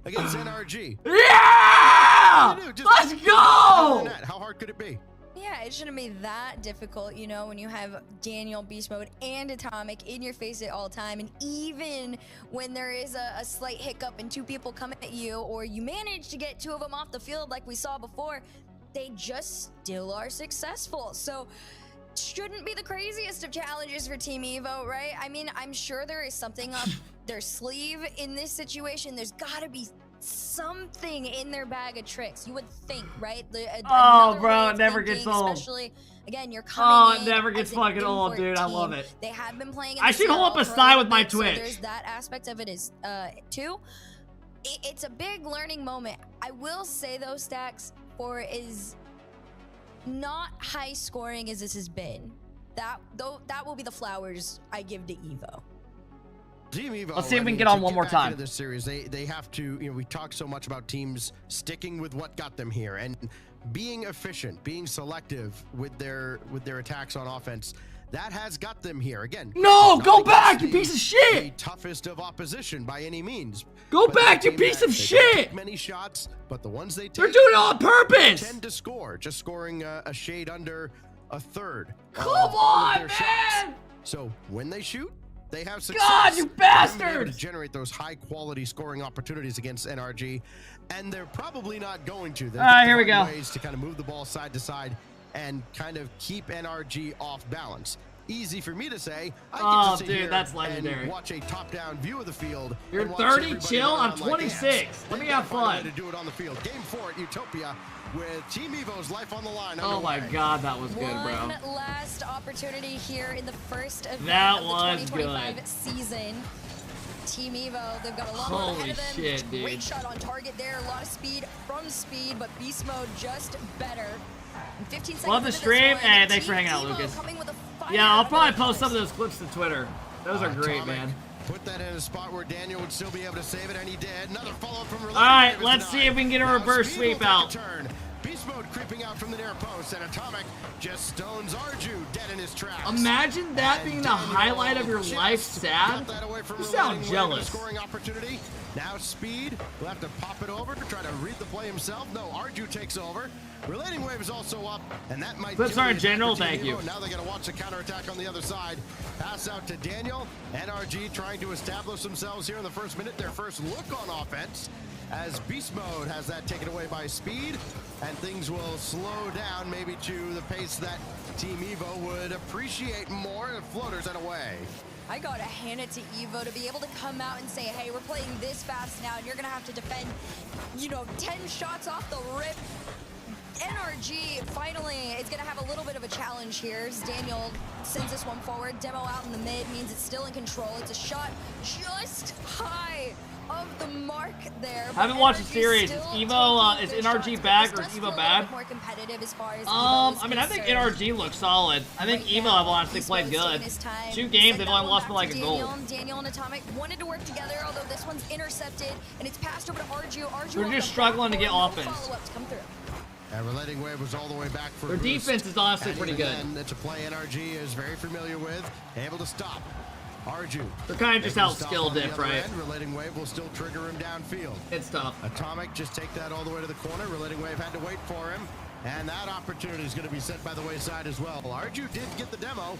Against NRG. Yeah! Let's go! How hard could it be? Yeah, it shouldn't be that difficult, you know, when you have Daniel, Beast Mode, and Atomic in your face at all time. And even when there is a slight hiccup and two people come at you, or you manage to get two of them off the field like we saw before, they just still are successful. So shouldn't be the craziest of challenges for Team Evo, right? I mean, I'm sure there is something up their sleeve in this situation. There's got to be something in their bag of tricks, you would think, right? Oh, bro, it never gets old. Especially, again, you're coming it never gets fucking old, dude. I love it. They have been playing. I should hold up a sign with my Twitch. So there's that aspect of it is too. It's a big learning moment. I will say though, Stacks, for is not high scoring as this has been, that will be the flowers I give to Evo. Team Evo, Let's see if we can get on one more time. This series, they have to, you know, we talk so much about teams sticking with what got them here and being efficient, being selective with their attacks on offense. That has got them here. Again, no, go back, you piece of shit! The toughest of opposition by any means. Go back, you piece of shit! Many shots, but the ones they take, they're doing it on purpose. Tend to score, just scoring a shade under a third. Come on, man! Shots. So when they shoot, they have success. God, you bastards! To generate those high-quality scoring opportunities against NRG, and they're probably not going to. All right, here we go. Ways to kind of move the ball side to side and kind of keep NRG off balance. Easy for me to say. I get to sit here that's legendary. And watch a top-down view of the field. You're 30, chill. I'm 26. Let me have fun. To do it on the field. Game 4 at Utopia with Team Evo's life on the line. Oh my God, that was good, bro. One last opportunity here in the first event that of the 2025 season. Team Evo, they've got a lot ahead of them. Shit, dude. Great shot on target there. A lot of speed from Speed, but Beast Mode just better. 15 seconds love the stream, and thanks for hanging out, Lucas. Yeah, I'll probably post some of those clips to Twitter. Those are great, man. Put that in a spot where Daniel would still be able to save it, and he did. Another follow-up from All right, let's see if we can get a reverse sweep out. Beast Mode creeping out from the near post, and Atomic just stones Arju dead in his tracks. Imagine that being the highlight of your life, sad. You sound jealous. Scoring opportunity. Now Speed will have to pop it over to try to read the play himself. No, Arju takes over. Relating Wave is also up, and that might Clips are in general, thank you. Now they got to watch the counterattack on the other side. Pass out to Daniel. NRG trying to establish themselves here in the first minute. Their first look on offense, as Beast Mode has that taken away by Speed, and things will slow down maybe to the pace that Team Evo would appreciate more. Floaters and away. I gotta hand it to Evo to be able to come out and say, hey, we're playing this fast now, and you're gonna have to defend, you know, 10 shots off the rip. NRG finally is gonna have a little bit of a challenge here as Daniel sends this one forward. Demo out in the mid means it's still in control. It's a shot just high of the mark there. I haven't watched the series. Is Evo, is NRG back or is Evo bad? More competitive as far as I mean, I think NRG looks solid. I think Evo have honestly played good. 2 games, they've only lost by like a goal. Daniel and Atomic wanted to work together, although this one's intercepted and it's passed over to Arju. They're just struggling to get offense. Follow-ups come through. And Relating Wave was all the way back for their defense is honestly pretty good. It's a play NRG is very familiar with, able to stop. Arju. They're kind of just out skill diff, right? Relating Wave will still trigger him downfield. It's tough. Atomic just take that all the way to the corner. Relating Wave had to wait for him. And that opportunity is going to be set by the wayside as well. Arju did get the demo,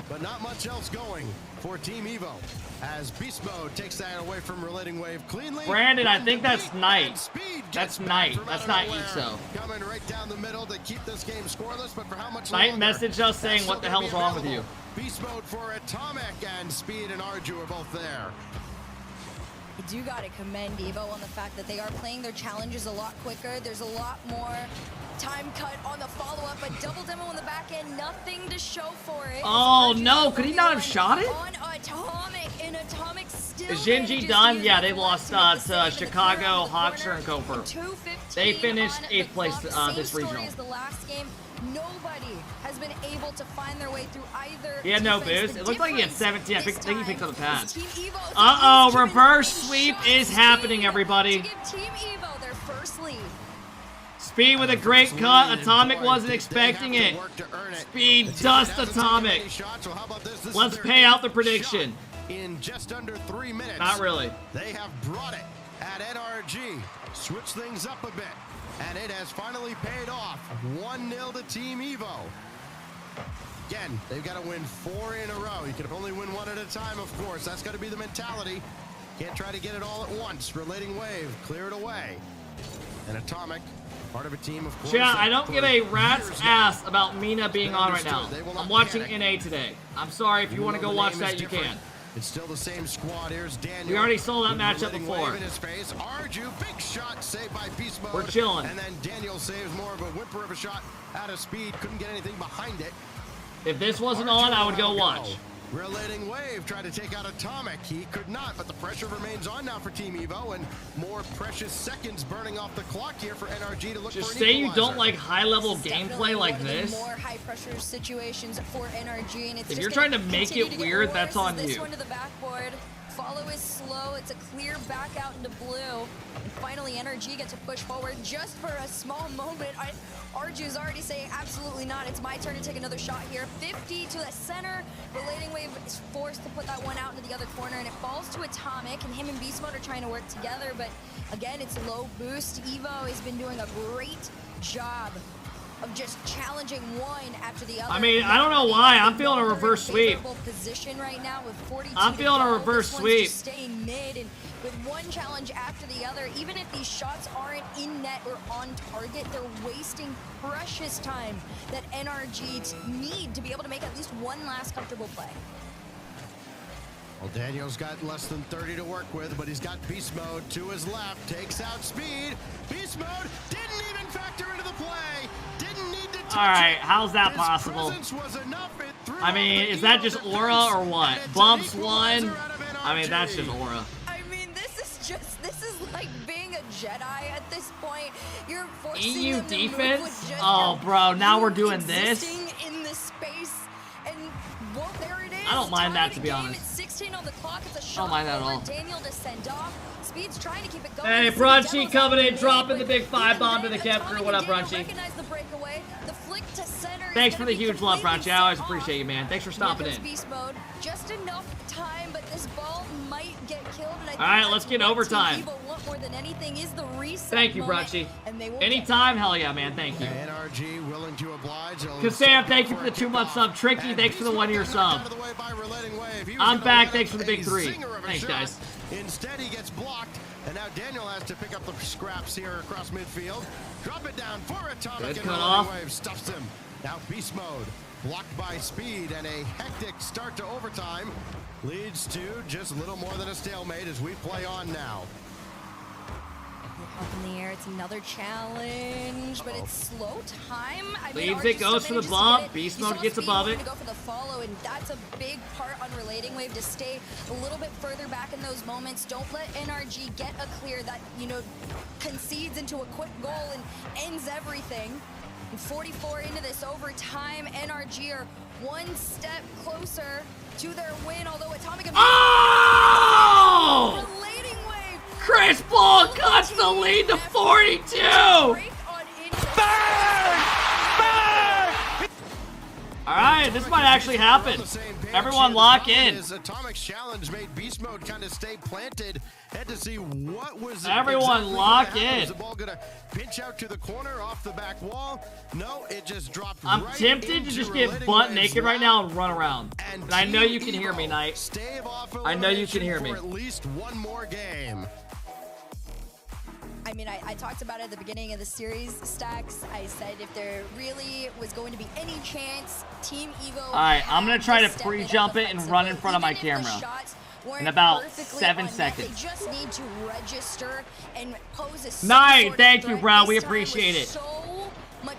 but not much else going for Team Evo as Beast Mode takes that away from Relating Wave cleanly. Brandon, I think that's Knight. That's Knight. That's not EXO. Coming right down the middle to keep this game scoreless, but for how much Knight longer? messaged us saying, what the hell's wrong with you? Beast Mode for Atomic, and Speed and Arju are both there. I do gotta commend Evo on the fact that they are playing their challenges a lot quicker. There's a lot more time cut on the follow-up, but double demo on the back end, nothing to show for it. Oh no, could he not have shot it? On Atomic, and Atomic still Is GenG done? Yeah, they lost to Chicago, Hawkster, and Coper. They finished 8th place this regional. The last game, nobody has been able to find their way through either. He had no defense. boost. The It looked like he had difference 17. I think he picked up the pass. Team Evo is Uh-oh, reverse sweep is happening, everybody. to give Team Evo their first lead. Speed with a great cut. Atomic wasn't expecting it. Speed dust Atomic. Let's pay out the prediction. In just under 3 minutes. Not really. They have brought it at NRG. Switch things up a bit. And it has finally paid off. 1-0 to Team Evo. Again, they've got to win 4 in a row. You can only win 1 at a time, of course. That's got to be the mentality. Can't try to get it all at once. Relating Wave, clear it away. And Atomic, part of a team, of course. Chat, I don't give a rat's ass about Mina being on right now. I'm watching NA today. I'm sorry, if you want to go watch that, you can. It's still the same squad. Here's Daniel. We already saw that matchup before. In his face. Arju, big shot saved by Beast Mode. We're chilling. And then Daniel saves more of a whimper of a shot out of Speed. Couldn't get anything behind it. If this wasn't on, I would go watch. Relating Wave tried to take out Atomic. He could not, but the pressure remains on now for Team Evo, and more precious seconds burning off the clock here for NRG to look Just for an say you equalizer. don't like high-level gameplay like this. More high-pressure situations for NRG, and it's If just you're gonna trying to make continue it to get weird, worse that's on as this you. one to the backboard. Follow is slow. It's a clear back out into blue. And finally, NRG gets to push forward just for a small moment. Arju's already saying, absolutely not. It's my turn to take another shot here. 50 to the center. Relating Wave is forced to put that one out into the other corner, and it falls to Atomic, and him and Beast Mode are trying to work together. But again, it's low boost. Evo has been doing a great job of just challenging one after the other. I mean, I don't know why. I'm feeling a reverse sweep. Position right now with 42 I'm feeling a reverse This one's sweep. just staying mid, and with one challenge after the other, even if these shots aren't in net or on target, they're wasting precious time that NRG need to be able to make at least one last comfortable play. Well, Daniel's got less than 30 to work with, but he's got Beast Mode to his left. Takes out Speed. Beast Mode didn't even factor into the play. Didn't need to touch Alright, it. his that His possible? presence was enough. It threw I mean, off the is that Evo just defense, aura or what? and it's an Bumps equalizer one? out of NRG. I mean, that's just aura. I mean, this is like being a Jedi at this point. You're forcing EU them to move defense? with just Oh, your bro, now we're you doing this? existing in this space, and well, there it is. I don't mind that, to be Tied game honest. at 16 on the clock. It's a I shot don't mind that at over all. Daniel to send off. Speed's trying to keep it going. Hey, See the Brunchy Devil's coming out in, the dropping lead, the big but 5 bomb to even the then, Kev crew. Atomic What up, and Daniel Brunchy? recognize the breakaway. The flick to center is Thanks for gonna the be huge love, completely Brunchy. I always set appreciate you, man. Thanks for off. stopping Here in. goes Beast Mode. Just enough time, but this ball might get killed. And I think Alright, that's let's get what overtime. Team Evo want more than anything is the reset Thank you, moment, Brunchy. and they will Anytime, hell yeah, man. Thank you. NRG willing to oblige. Kassam, thank you for the 2-month sub. Tricky, thanks for the 1-year sub. I'm back. Thanks for the big 3. Thanks, guys. Instead, he gets blocked, and now Daniel has to pick up the scraps here across midfield. Drop it down for Atomic, Good and cut Relating off. Wave stuffs him. Now Beast Mode, blocked by Speed, and a hectic start to overtime leads to just a little more than a stalemate as we play on now. Up in the air, it's another challenge, but it's slow time. I mean, Leaves Archie it, goes still for the manages to bump. get it. Beast You Mode saw gets Speed above wanting it. to go for the follow, and that's a big part on Relating Wave to stay a little bit further back in those moments. Don't let NRG get a clear that, you know, concedes into a quick goal and ends everything. And 44 into this overtime, NRG are one step closer to their win, although Atomic... Oh! Relating Wave! Chris Paul cuts the lead to 42! All right, this might actually happen. Everyone lock in. Atomic's challenge made beast mode kind of stay planted. Had to see what was everyone exactly lock in. Was the ball gonna pinch out to the corner off the back wall? No, it just dropped. I'm right tempted to just get butt naked right now and run around. And I know you can hear me, Knight. I know you can hear me. For at least one more game. I mean, I talked about it at the beginning of the series, Stacks. I said if there really was going to be any chance, Team Evo. All right, I'm going to try to pre-jump it and run in front of my camera in about 7 seconds. They just need to register and pose a Knight, thank you, bro. We appreciate it.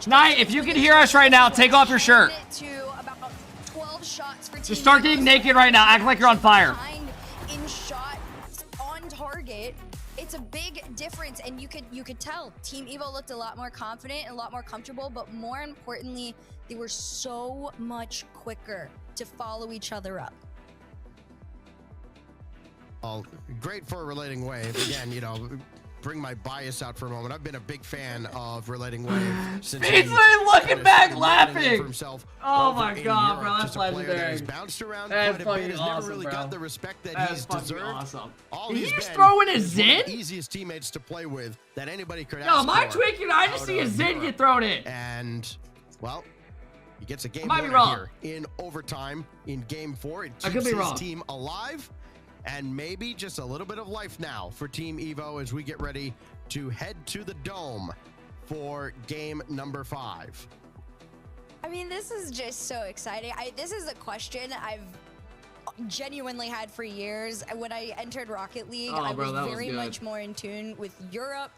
Knight, if you can hear us right now, take off your shirt. Just start getting naked right now. Act like you're on fire. In shot on target. It's a big difference, and you could tell Team Evo looked a lot more confident and a lot more comfortable, but more importantly, they were so much quicker to follow each other up. Oh, great for Relating Wave. Again, you know, bring my bias out for a moment. I've been a big fan of Relating Wave since he's looking back laughing. Oh my god, bro, that's legendary. Bounced around that's quite a bit. fucking Has awesome, never really bro. got the respect that That's he's fucking deserved. awesome. All Did he he's just been throw in a is one of Zen? the easiest teammates to play with that anybody could Yo, ask am I for tweaking? I just out see a of Zen Europe. get thrown in. And, well, he gets a game might be winner wrong. here in overtime in game 4. It I could keeps be his wrong. team alive. And maybe just a little bit of life now for Team Evo as we get ready to head to the Dome for game number 5. I mean, this is just so exciting. This is a question I've genuinely had for years. When I entered Rocket League, I was very much more in tune with Europe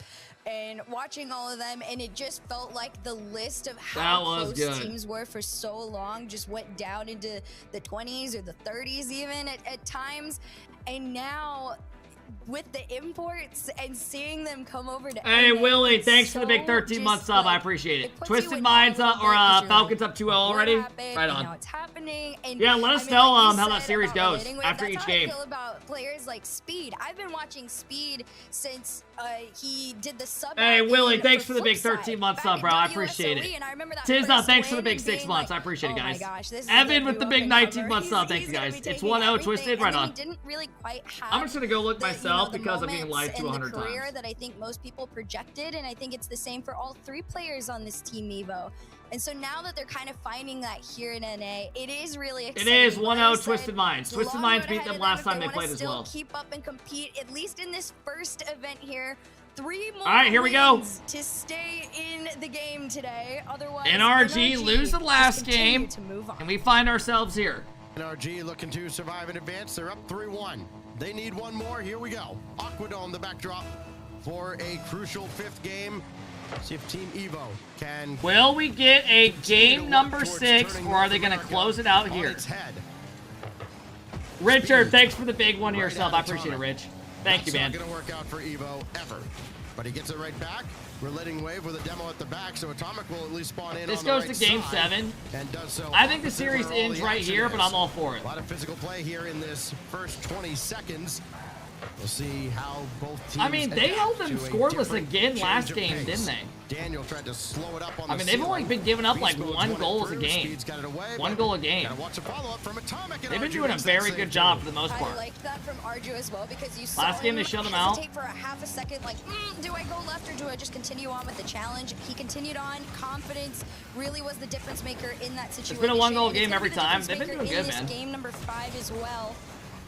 and watching all of them, and it just felt like the list of how close teams were for so long just went down into the 20s or the 30s even at times. And now with the imports and seeing them come over to Hey, NA, Willie, thanks for the big 13-month sub. I appreciate it. Twisted Minds up, or Falcons up 2-0 already? Right on. It's happening. And yeah, let us know how that series goes after each game. That's how I feel about players like Speed. I've been watching Speed since he did the sub. Hey, Willie, thanks for the big 13-month sub, bro. I appreciate it. Tizna, thanks for the big 6 months. I appreciate it, guys. Evan with the big 19-month sub. Thank you, guys. It's 1-0 Twisted. Right on. I'm just going to go look myself because I'm being lied to 100 times. That I think most people projected, and I think it's the same for all 3 players on this Team Evo. And so now that they're kind of finding that here in NA, it is really exciting. It is 1-0 Twisted Minds. Twisted Minds beat them last time they played as well. Keep up and compete, at least in this first event here. 3 more all right, here we go. To stay in the game today. Otherwise, NRG lose the last game, and we find ourselves here. NRG looking to survive and advance. They're up 3-1. They need one more. Here we go. Aquadome, the backdrop for a crucial 5th game. See if Team Evo can. Will we get a game number 6, or are they going to close it out here? Richard, thanks for the big 1 year sub. I appreciate it, Rich. Thank you, man. That's not going to work out for Evo ever. But he gets it right back. Relating Wave with a demo at the back, so Atomic will at least spawn in. This on goes the right to game side 7. And does so. I think the series ends right here, but I'm all for it. A lot of physical play here in this first 20 seconds. We'll see how both teams. I mean, they held them scoreless again last game, didn't they? Daniel tried to slow it up on I mean, they've only been giving up like 1 goal a game. 1 goal a game. They've been doing a very good job for the most part. I like that from Arju as well, because you saw last game they shut them out. Hesitate for a half a second, like, do I go left or do I just continue on with the challenge? He continued on. Confidence really was the difference maker in that situation. It's been a 1 goal game every time. They've been doing good, man. Game number 5 as well.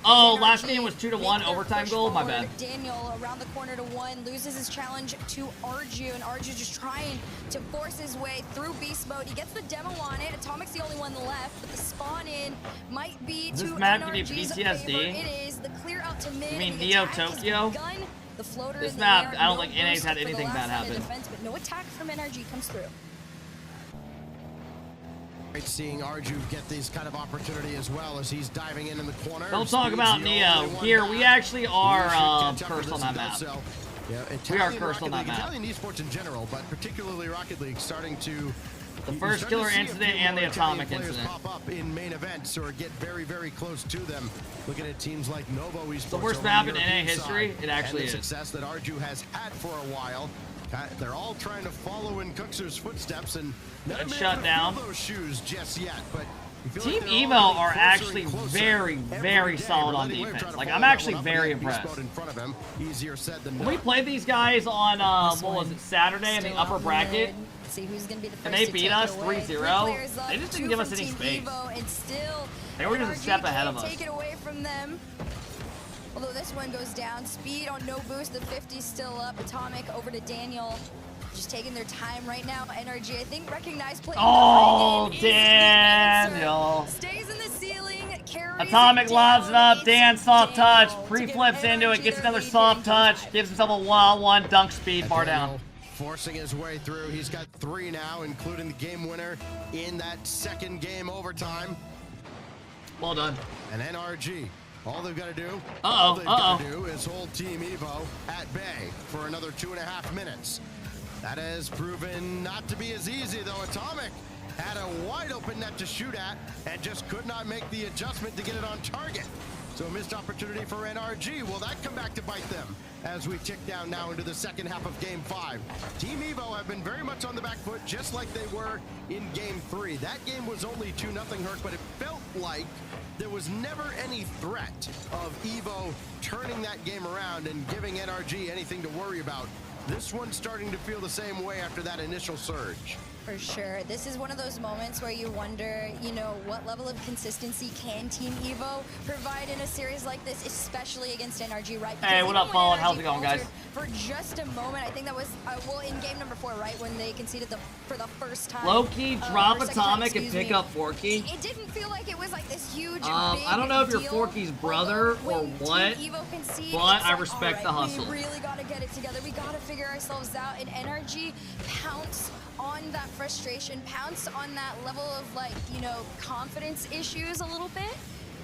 Oh, last game was 2-1 overtime goal. My bad. Daniel around the corner to 1 loses his challenge to Arju, and Arju just trying to force his way through beast mode. He gets the demo on it. Atomic's the only one left, but the spawn in might be Does to this map give you NRG's PTSD? favor. It is the clear out to mid. You mean the Neo attack is Tokyo? begun. The floater This in the map, air, I don't no think NA's boost had for the anything last bad line of happen. defense, but no attack from NRG comes through. Great seeing Arju get these kind of opportunity as well as he's diving in the corner. Don't talk about Neo. Here, we actually are cursed on that map. We are cursed on that map. Italian esports in general, but particularly Rocket League starting to. The first killer incident and the atomic incident. Pop up in main events or get very, very close to them. Looking at teams like Novo Esports. The worst map in NA history. It actually is. Success that Arju has had for a while. They're all trying to follow in Cookser's footsteps, and none Good may shut have down. those shoes just yet. But you feel Team like they're Evo all are getting actually closer and closer very, very every day. solid on Letting Wave defense. try to Like, follow I'm that actually one up, but very he had Beast impressed. Mode in front of him. Easier said than When we done. played these guys on, what was it, Saturday in the upper bracket, See who's gonna be the first and they to beat take us it away. 3-0, they just didn't give us any Team space. Evo, and still They were just a step ahead of us. Take it away from them. Although this one goes down, Speed on no boost, the 50's still up. Atomic over to Daniel, just taking their time right now. NRG, I think, recognized play. Oh, Game is the answer. Daniel. Stays in the ceiling, carries Atomic it lobs it down. up. Dan soft touch. Daniel to Pre-flips give into it. NRG Gets their another lead soft here in game touch. 5. Gives himself a one-on-one dunk speed. Bar Daniel down. forcing his way through. He's got 3 now, including the game winner in that second game overtime. Well done. And NRG, all they've got to do, is hold Team Evo at bay for another 2.5 minutes. That has proven not to be as easy, though. Atomic had a wide open net to shoot at and just could not make the adjustment to get it on target. So a missed opportunity for NRG. Will that come back to bite them as we tick down now into the second half of Game 5? Team Evo have been very much on the back foot, just like they were in Game 3. That game was only 2-0 Herc, but it felt like there was never any threat of Evo turning that game around and giving NRG anything to worry about. This one's starting to feel the same way after that initial surge. For sure. This is one of those moments where you wonder, you know, what level of consistency can Team Evo provide in a series like this, especially against NRG, right? Hey, what up, Fallen? How's it going, guys? For just a moment, I think that was, well, in game number 4, right, when they conceded for the first time. Low-key, drop or second time, Atomic and excuse pick me. up Forky. It didn't feel like it was like this huge, I don't know if you're deal. Forky's brother or what, Team Evo concede, but it's I like, respect all the right, hustle. We really got to get it together. We got to figure ourselves out. And NRG pounce on that frustration, pounce on that level of, like, you know, confidence issues a little bit.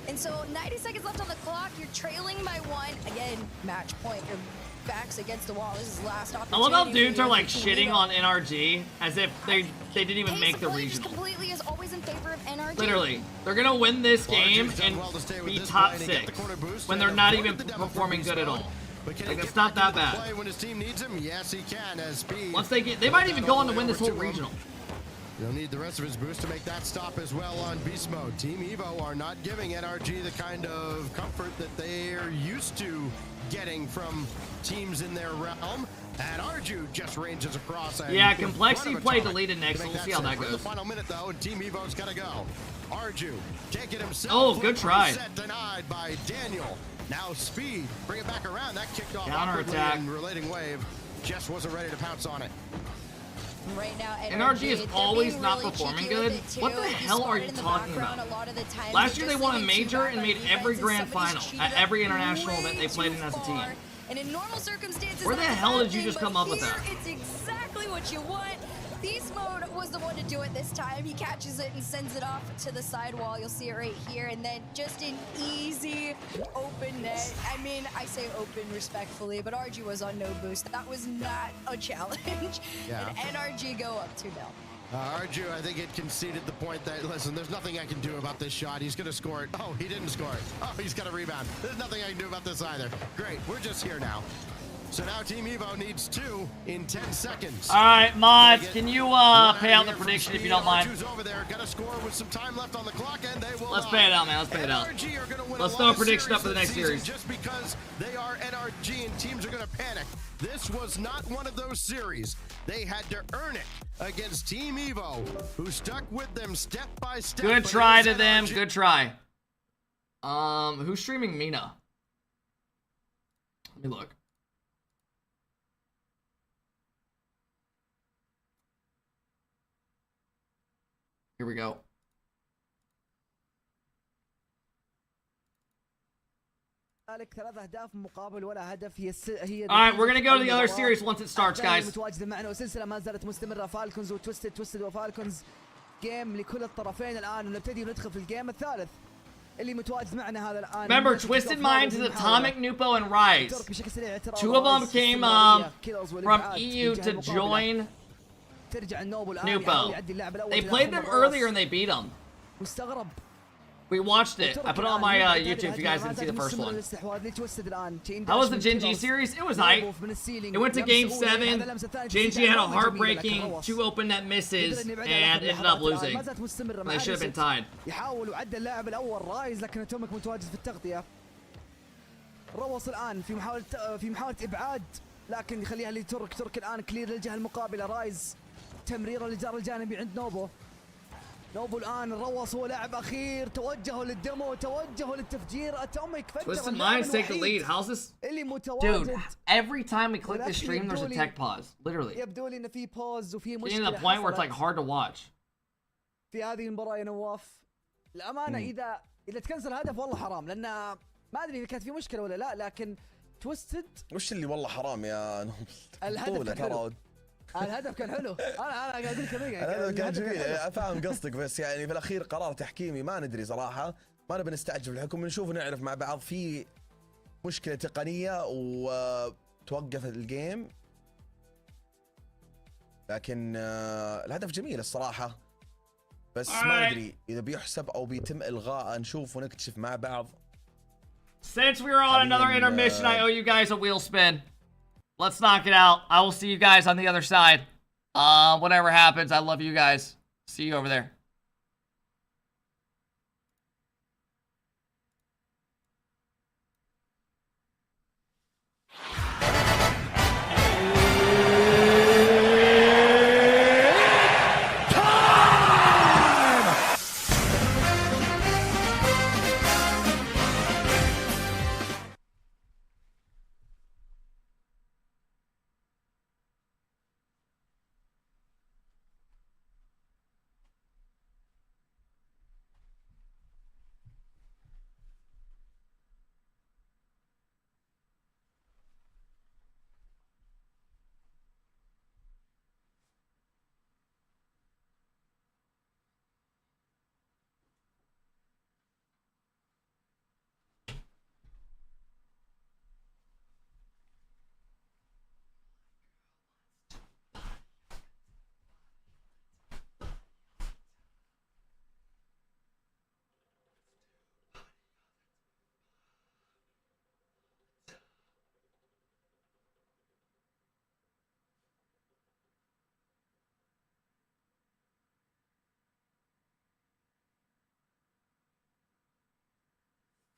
And so 90 seconds left on the clock. You're trailing by 1. Again, match point. Your back's against the wall. This is last I opportunity. love how dudes for are you like to shitting lead on NRG as if they didn't even make the Pace of play just regional. completely is always in favor of NRG. Literally, they're gonna win this game and be top 6 when they're not even performing good at all. Like, it's not that bad. When his team needs him, yes, he can. As Speed, Once they might even go on to win this whole regional. He'll need the rest of his boost to make that stop as well on beast mode. Team Evo are not giving NRG the kind of comfort that they're used to getting from teams in their realm. And Arju just ranges across. Yeah, Complexity played deleted next, so we'll see how that goes. goes. The final minute though, and Team Evo's got to go. Arju taking himself. Oh, good try. Set denied by Daniel. Now Speed, bring it back around. That kicked off Counter awkwardly attack. and relating wave just wasn't ready to pounce on it. Right now, NRG is they're always being not really performing cheeky good. with it, too. What the If you hell spot are it you in the talking background, about? a lot of the times Last it year they just won a isn't too major bad and by made defense, every and grand somebody's final cheated at up every international way event they played in too as a team. far. And in normal circumstances, Where the that's a hell bad did you thing, just but come up with here, that? It's exactly what you want. Beast Mode was the one to do it this time. He catches it and sends it off to the sidewall. You'll see it right here. And then just an easy open net. I mean, I say open respectfully, but RG was on no boost. That was not a challenge. Yeah. And NRG go up 2-0. Arju, I think it conceded the point that, listen, there's nothing I can do about this shot. He's going to score it. Oh, he didn't score it. Oh, he's got a rebound. There's nothing I can do about this either. Great, we're just here now. So now Team Evo needs 2 in 10 seconds. All right, mods, can you pay out the prediction if you don't mind? Arju's over there, got to score with some time left on the clock, and they will. Let's pay it out, man. Let's pay it out. NRG are gonna win Let's a throw lot a of prediction up for the series next this season series. Just because they are NRG and teams are going to panic. This was not one of those series. They had to earn it against Team Evo, who stuck with them step by step. Good but try it to was them. NRG. Good try. Who's streaming Mina? Let me look. Here we go. All right, we're gonna go to the other series once it starts, guys. متواجدة معنا وسلسلة ما زالت مستمرة. فالكونز وتويستد وفالكونز جيم لكل الطرفين الآن، ونبتدي وندخل في الجيم الثالث اللي متواجد معنا هذا الآن. Remember, Twisted Minds is Atomic, Nupo, and Rise. بشكل سريع 2 of them came from EU to join ترجع النوب الآن Nupo. They played them earlier and they beat them. مستغرب We watched it. I put it on my YouTube if you guys didn't see the first one. How was the GenG series? It was hype. It went to game 7. GenG had a heartbreaking 2 open net misses and ended up losing. They should have been tied. يحاول وعدى اللاعب الاول رايز لكن اتوميك متواجد في التغطيه. روص الان في محاوله ابعاد لكن يخليها لترك. ترك الان كلير للجهه المقابله. رايز تمريره للجار الجانبي عند نوبو. نوبو الان الروص هو لاعب اخير. توجهوا للدمو. توجهوا للتفجير. اتوميك فجر. Twisted Minds take the lead. How's this? Dude, every time we click the stream there's a tech pause. Literally. يبدو لي ان في بوز وفي Getting to مشكله the point where it's like hard to watch. في هذه المباراه يا نواف. الامانه اذا تكنسل هدف والله حرام لان ما ادري اذا كانت في مشكله ولا لا لكن تويستد وش اللي والله حرام يا نوب؟ الهدف كان حلو. الهدف كان حلو. انا قاعد اقول لك الهدف كان جميل. افهم قصدك بس يعني في الاخير قرار تحكيمي ما ندري صراحه. ما نبي نستعجل في الحكم. نشوف ونعرف مع بعض. في مشكله تقنيه وتوقف الجيم لكن الهدف جميل الصراحه بس ما ندري اذا بيحسب او بيتم الغاء. نشوف ونكتشف مع بعض. Since we are on another intermission, I owe you guys a wheel spin. Let's knock it out. I will see you guys on the other side. Whatever happens, I love you guys. See you over there.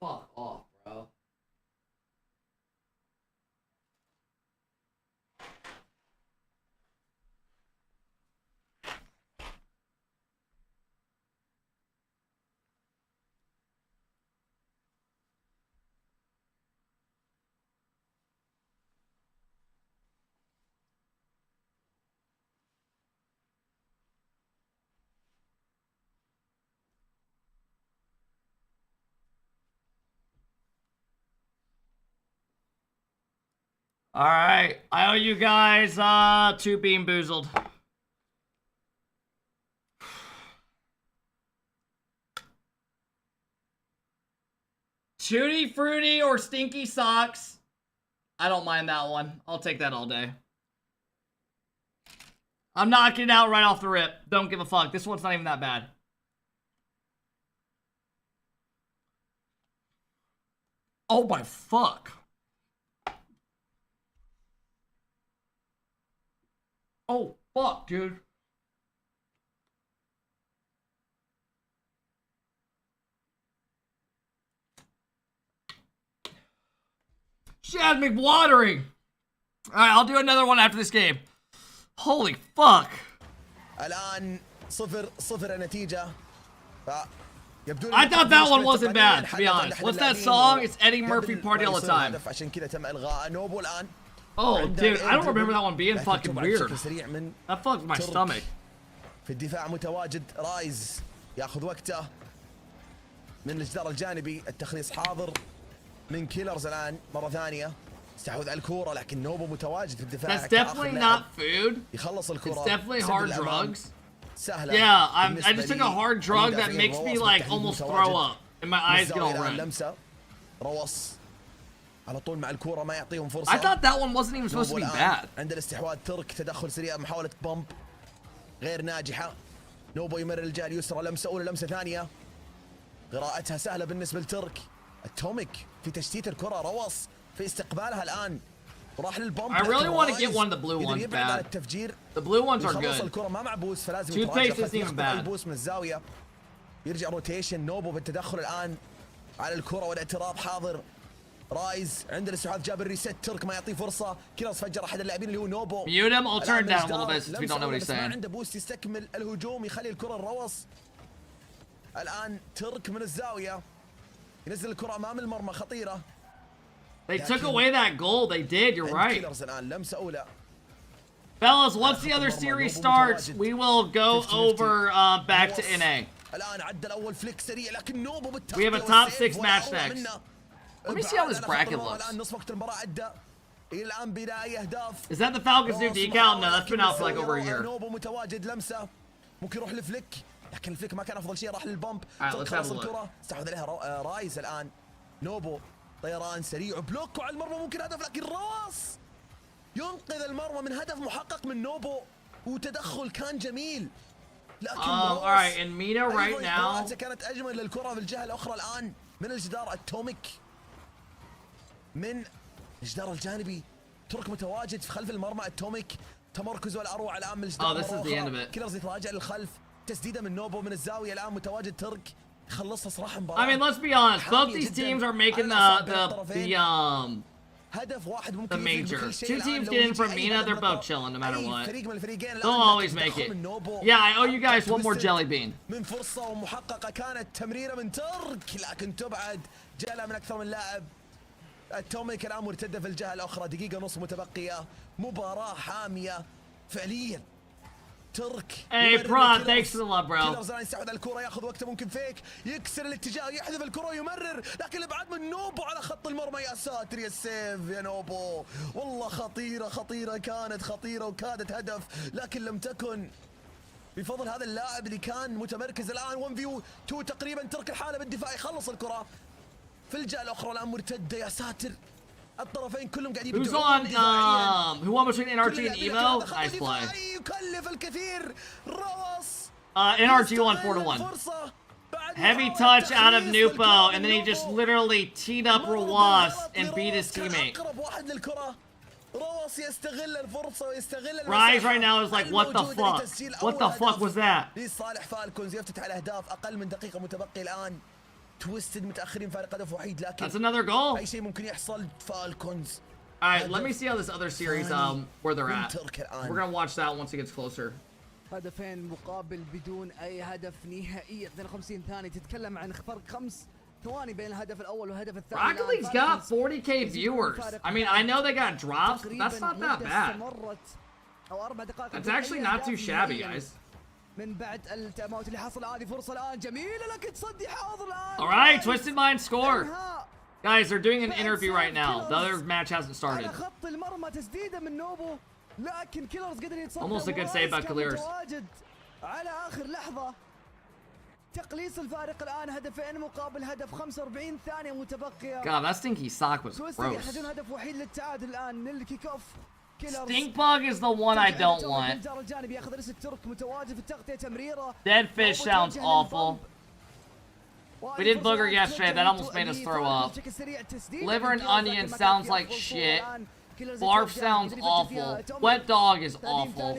Fuck off, bro. All right, I owe you guys 2 Bean Boozled. Tutti Frutti or Stinky Socks? I don't mind that one. I'll take that all day. I'm knocking it out right off the rip. Don't give a fuck. This one's not even that bad. Oh my fuck. Oh, fuck, dude. She has me watering. Alright, I'll do another one after this game. Holy fuck. الآن 0-0 النتيجة. I thought that one wasn't bad, to be honest. What's that song? It's Eddie Murphy Party All the Time. عشان كذا تم إلغاء نوبو الآن. Oh, dude, I don't remember that one being fucking weird. That fucked my stomach. في الدفاع متواجد رايز ياخذ وقته من الجدار الجانبي. التخليص حاضر من كيلرز الآن مرة ثانية. استحوذ على الكورة لكن نوبو متواجد في الدفاع. That's definitely not food. يخلص الكورة. It's definitely hard drugs. سهلة. Yeah, I just took a hard drug that makes me like almost throw up and my eyes get all red. لمسة روص على طول مع الكورة ما يعطيهم فرصة. I thought that one wasn't even supposed to be bad. عند الاستحواذ ترك تدخل سريع محاولة بومب غير ناجحة. نوبو يمرر الجهة اليسرى لمسة أولى لمسة ثانية. قراءتها سهلة بالنسبة لترك. التوميك في تشتيت الكرة، روص في استقبالها الآن. راح للبومب. I really want to get one of the blue ones bad. The blue ones are good. الكرة ما معبوس فلازم Toothpaste isn't even bad. البوس من الزاوية. يرجع روتيشن. نوبو بالتدخل الآن على الكرة والاعتراض حاضر. رايز عند الاستحواذ جاب الريست. ترك ما يعطيه فرصة. كيلرز فجر أحد اللاعبين اللي هو نوبو. Mute him. I'll turn down a little bit since we don't know what he's ما saying. عنده بوست يستكمل الهجوم يخلي الكرة الروص. الآن ترك من الزاوية ينزل الكرة أمام المرمى خطيرة. They took away that goal. They did. You're right. كيلرز الآن لمسة أولى. Fellas, once the other series starts, we will go over back to NA. الآن عدى الأول فليك سريع لكن نوبو بالتغطية. We have a top 6 match next. Let me see how this bracket looks. الآن نصف وقت المباراة عدى. إلى الآن بناء أهداف. Is that the Falcons new decal? No, that's been out for like over a year. نوبو متواجد لمسة. ممكن يروح لفليك لكن فليك ما كان أفضل شيء راح للبمب. Let's have a look. الكرة استحوذ عليها رايز الآن. نوبو طيران سريع وبلوك وعلى المرمى ممكن هدف لكن راس ينقذ المرمى من هدف محقق من نوبو وتدخل كان جميل لكن alright, in Mina right now كانت أجمل للكرة في الجهة الأخرى الآن من الجدار التوميك من الجدار الجانبي. ترك متواجد في خلف المرمى. التوميك تمركزه الأروع الآن من الجدار. this is the end of it. كيلرز يتراجع للخلف. تسديدة من نوبو من الزاوية الآن متواجد ترك. خلصها صراحة مباراة. I mean, let's be honest. Both these teams are making the major. 2 teams get in from Mina. They're both chilling no matter what. They'll always make it. Yeah, I owe you guys one more jelly bean. من فرصة ومحققة كانت تمريرة من ترك لكن تبعد. جالها من أكثر من لاعب. التوميك الآن مرتدة في الجهة الأخرى. دقيقة ونص متبقية. مباراة حامية فعليا. ترك. Hey, Prod, thanks for the love, bro. كيلرز يستحوذ على الكرة ياخذ وقته ممكن فيك يكسر الاتجاه يحذف الكرة يمرر لكن الابعاد من نوبو على خط المرمى. يا ساتر يا السيف يا نوبو والله خطيرة خطيرة كانت خطيرة وكادت هدف لكن لم تكن بفضل هذا اللاعب اللي كان متمركز. الآن 1v2 تقريبا. ترك الحالة بالدفاع يخلص الكرة في الجهة الأخرى الآن مرتدة. يا ساتر الطرفين كلهم قاعدين Who's on who won between NRG and Evo? Nice play. يكلف الكثير. روس NRG won 4-1. Heavy touch out of Nupo, and then he just literally teed up Rawas and beat his teammate. Rise right now is like, what the fuck? What the fuck was that? لصالح فالكونز يفتتح الاهداف. اقل من دقيقة متبقي الآن. تويستد متأخرين فارق هدف وحيد لكن That's another goal. أي شيء ممكن يحصل. فالكونز. Alright, let me see how this other series where they're at. We're gonna watch that once it gets closer. هدفين مقابل بدون أي هدف نهائيا. 52 ثانية. تتكلم عن فرق 5 ثواني بين الهدف الأول والهدف الثاني. RocketLeague's got 40k viewers. I mean, I know they got drops, but that's not that bad. That's actually not too shabby, guys. من بعد التأمات اللي حصل هذه فرصة الآن جميلة لكن تصدي حاضر الآن. Alright, Twisted Mind score. Guys, they're doing an interview right now. The other match hasn't started. على خط المرمى تسديدة من نوبو لكن كيلرز قدر يتصدى. Almost a good save by Clears. على آخر لحظة. تقليص الفارق الآن هدفين مقابل هدف. 45 ثانية متبقية. God, that stinky sock was gross. يحتاجون هدف وحيد للتعادل الآن للكيك اوف. Stink Bug is the one I don't want. Dead fish sounds awful. We did booger yesterday, that almost made us throw up. Liver and onion sounds like shit. Barf sounds awful. Wet dog is awful.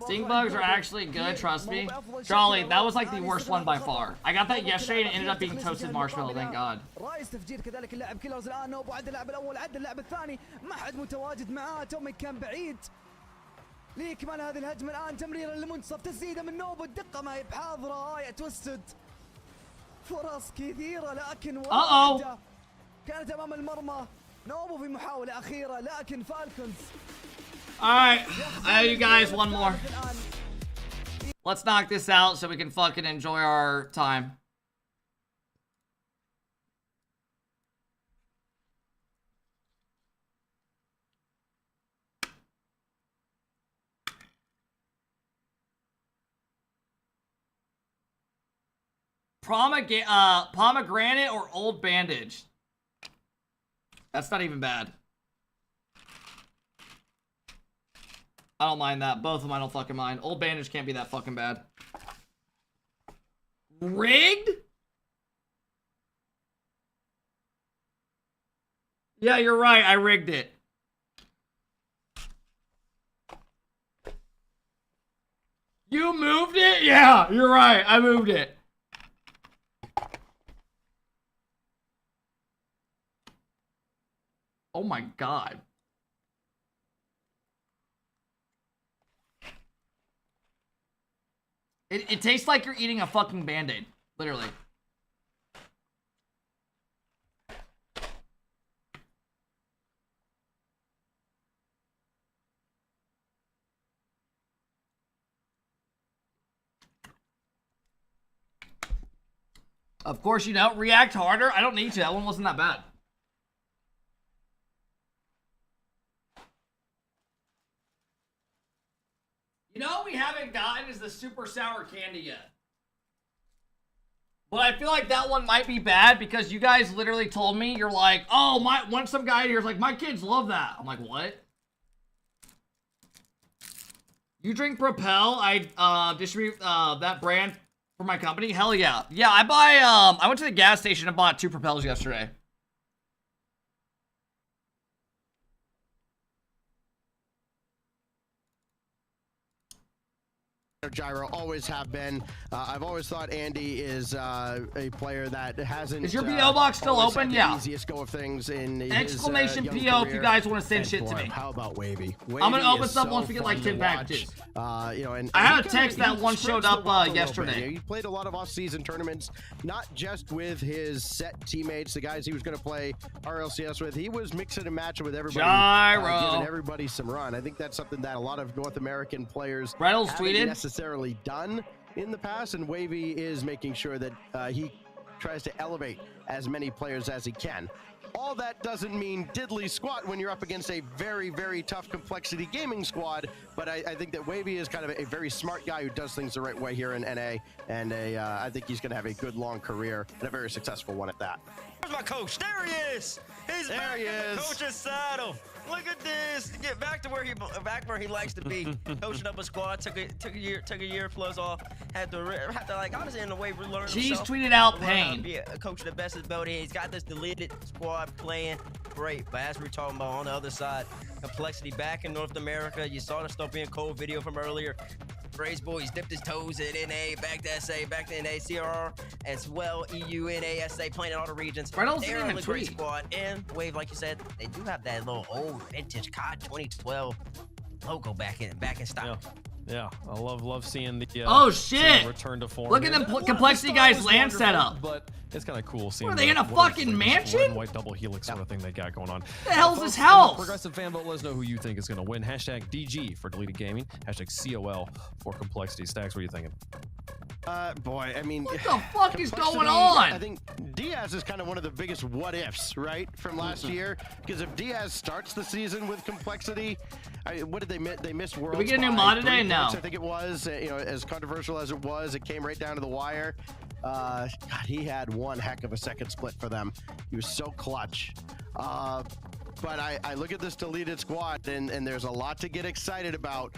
Stink bugs are actually good, trust me. Charlie, that was like the worst one by far. I got that yesterday and it ended up being toasted marshmallow, thank God. رايس تفجير كذلك اللاعب كيلرز الان. نوبو عدى اللاعب الاول عدى اللاعب الثاني ما حد متواجد معاه. توميك كان بعيد لاكمال هذه الهجمه. الان تمريره للمنتصف. تسديده من نوبو. الدقه ما هي بحاضره. يا توستد فرص كثيره لكن واحده كانت امام المرمى. نوبو في محاوله اخيره لكن فالكونز. Alright, I owe you guys one more. Let's knock this out so we can fucking enjoy our time. Pomegranate or old bandage? That's not even bad. I don't mind that. Both of them I don't fucking mind. Old bandage can't be that fucking bad. Rigged? Yeah, you're right. I rigged it. You moved it? Yeah, you're right. I moved it. Oh my god. It tastes like you're eating a fucking Band-Aid. Literally. Of course, you know, react harder. I don't need to. That one wasn't that bad. You know what we haven't gotten is the super sour candy yet. But I feel like that one might be bad because you guys literally told me, you're like, oh, once some guy here's like, my kids love that. I'm like, what? You drink Propel? I distribute that brand for my company? Hell yeah. Yeah, I went to the gas station and bought 2 Propels yesterday. Gyro always have been. I've always thought Andy is a player that hasn't. Is your PO box still open? Yeah. Easiest go of things in exclamation his, PO if you guys want to send shit to me. How about Wavy? I'm gonna open stuff once we get like 10 packages. You know, and I had a text that one showed up yesterday. He played a lot of off-season tournaments, not just with his set teammates, the guys he was going to play RLCS with. He was mixing and matching with everybody, giving everybody some run. I think that's something that a lot of North American players Reynolds haven't tweeted necessarily done in the past, and Wavy is making sure that he tries to elevate as many players as he can. All that doesn't mean diddly squat when you're up against a very, very tough Complexity gaming squad, but I think that Wavy is kind of a very smart guy who does things the right way here in NA, and I think he's going to have a good long career and a very successful one at that. Where's my coach? There he is. He's there. Back He in is. The coach's saddle. Look at this. Get back to where he likes to be. Coaching up a squad. Took a year plus off. Had to like honestly in the way relearn. Cheese tweeted out Pain. Be a coach of the best of ability. He's got this deleted squad playing great. But as we're talking about on the other side, Complexity back in North America. You saw the Stop Being Cold video from earlier. Brace Boys dipped his toes in NA, back to SA, back to NA, CRR, as well, EU, NA, SA, playing in all the regions. They're a great squad, and Wave, like you said, they do have that little old vintage COD 2012 logo back in style. Yeah, I love seeing the oh shit! Return to form. Look at them Complexity guys land setup. But it's kind of cool seeing. What, are they in a fucking mansion? Red and white double helix sort of thing they got going on. What the hell's this house? Progressive fan vote. Let us know who you think is going to win. Hashtag DG for Deleted Gaming. Hashtag COL for Complexity. Stacks, what are you thinking? Boy, I mean, what the fuck is going on? I think Diaz is kind of one of the biggest what ifs, right, from last year. Because if Diaz starts the season with Complexity, what did they miss? They missed Worlds. Did we get a new mod today? No. I think it was. You know, as controversial as it was, it came right down to the wire. God, he had one heck of a second split for them. He was so clutch. But I look at this deleted squad, and there's a lot to get excited about.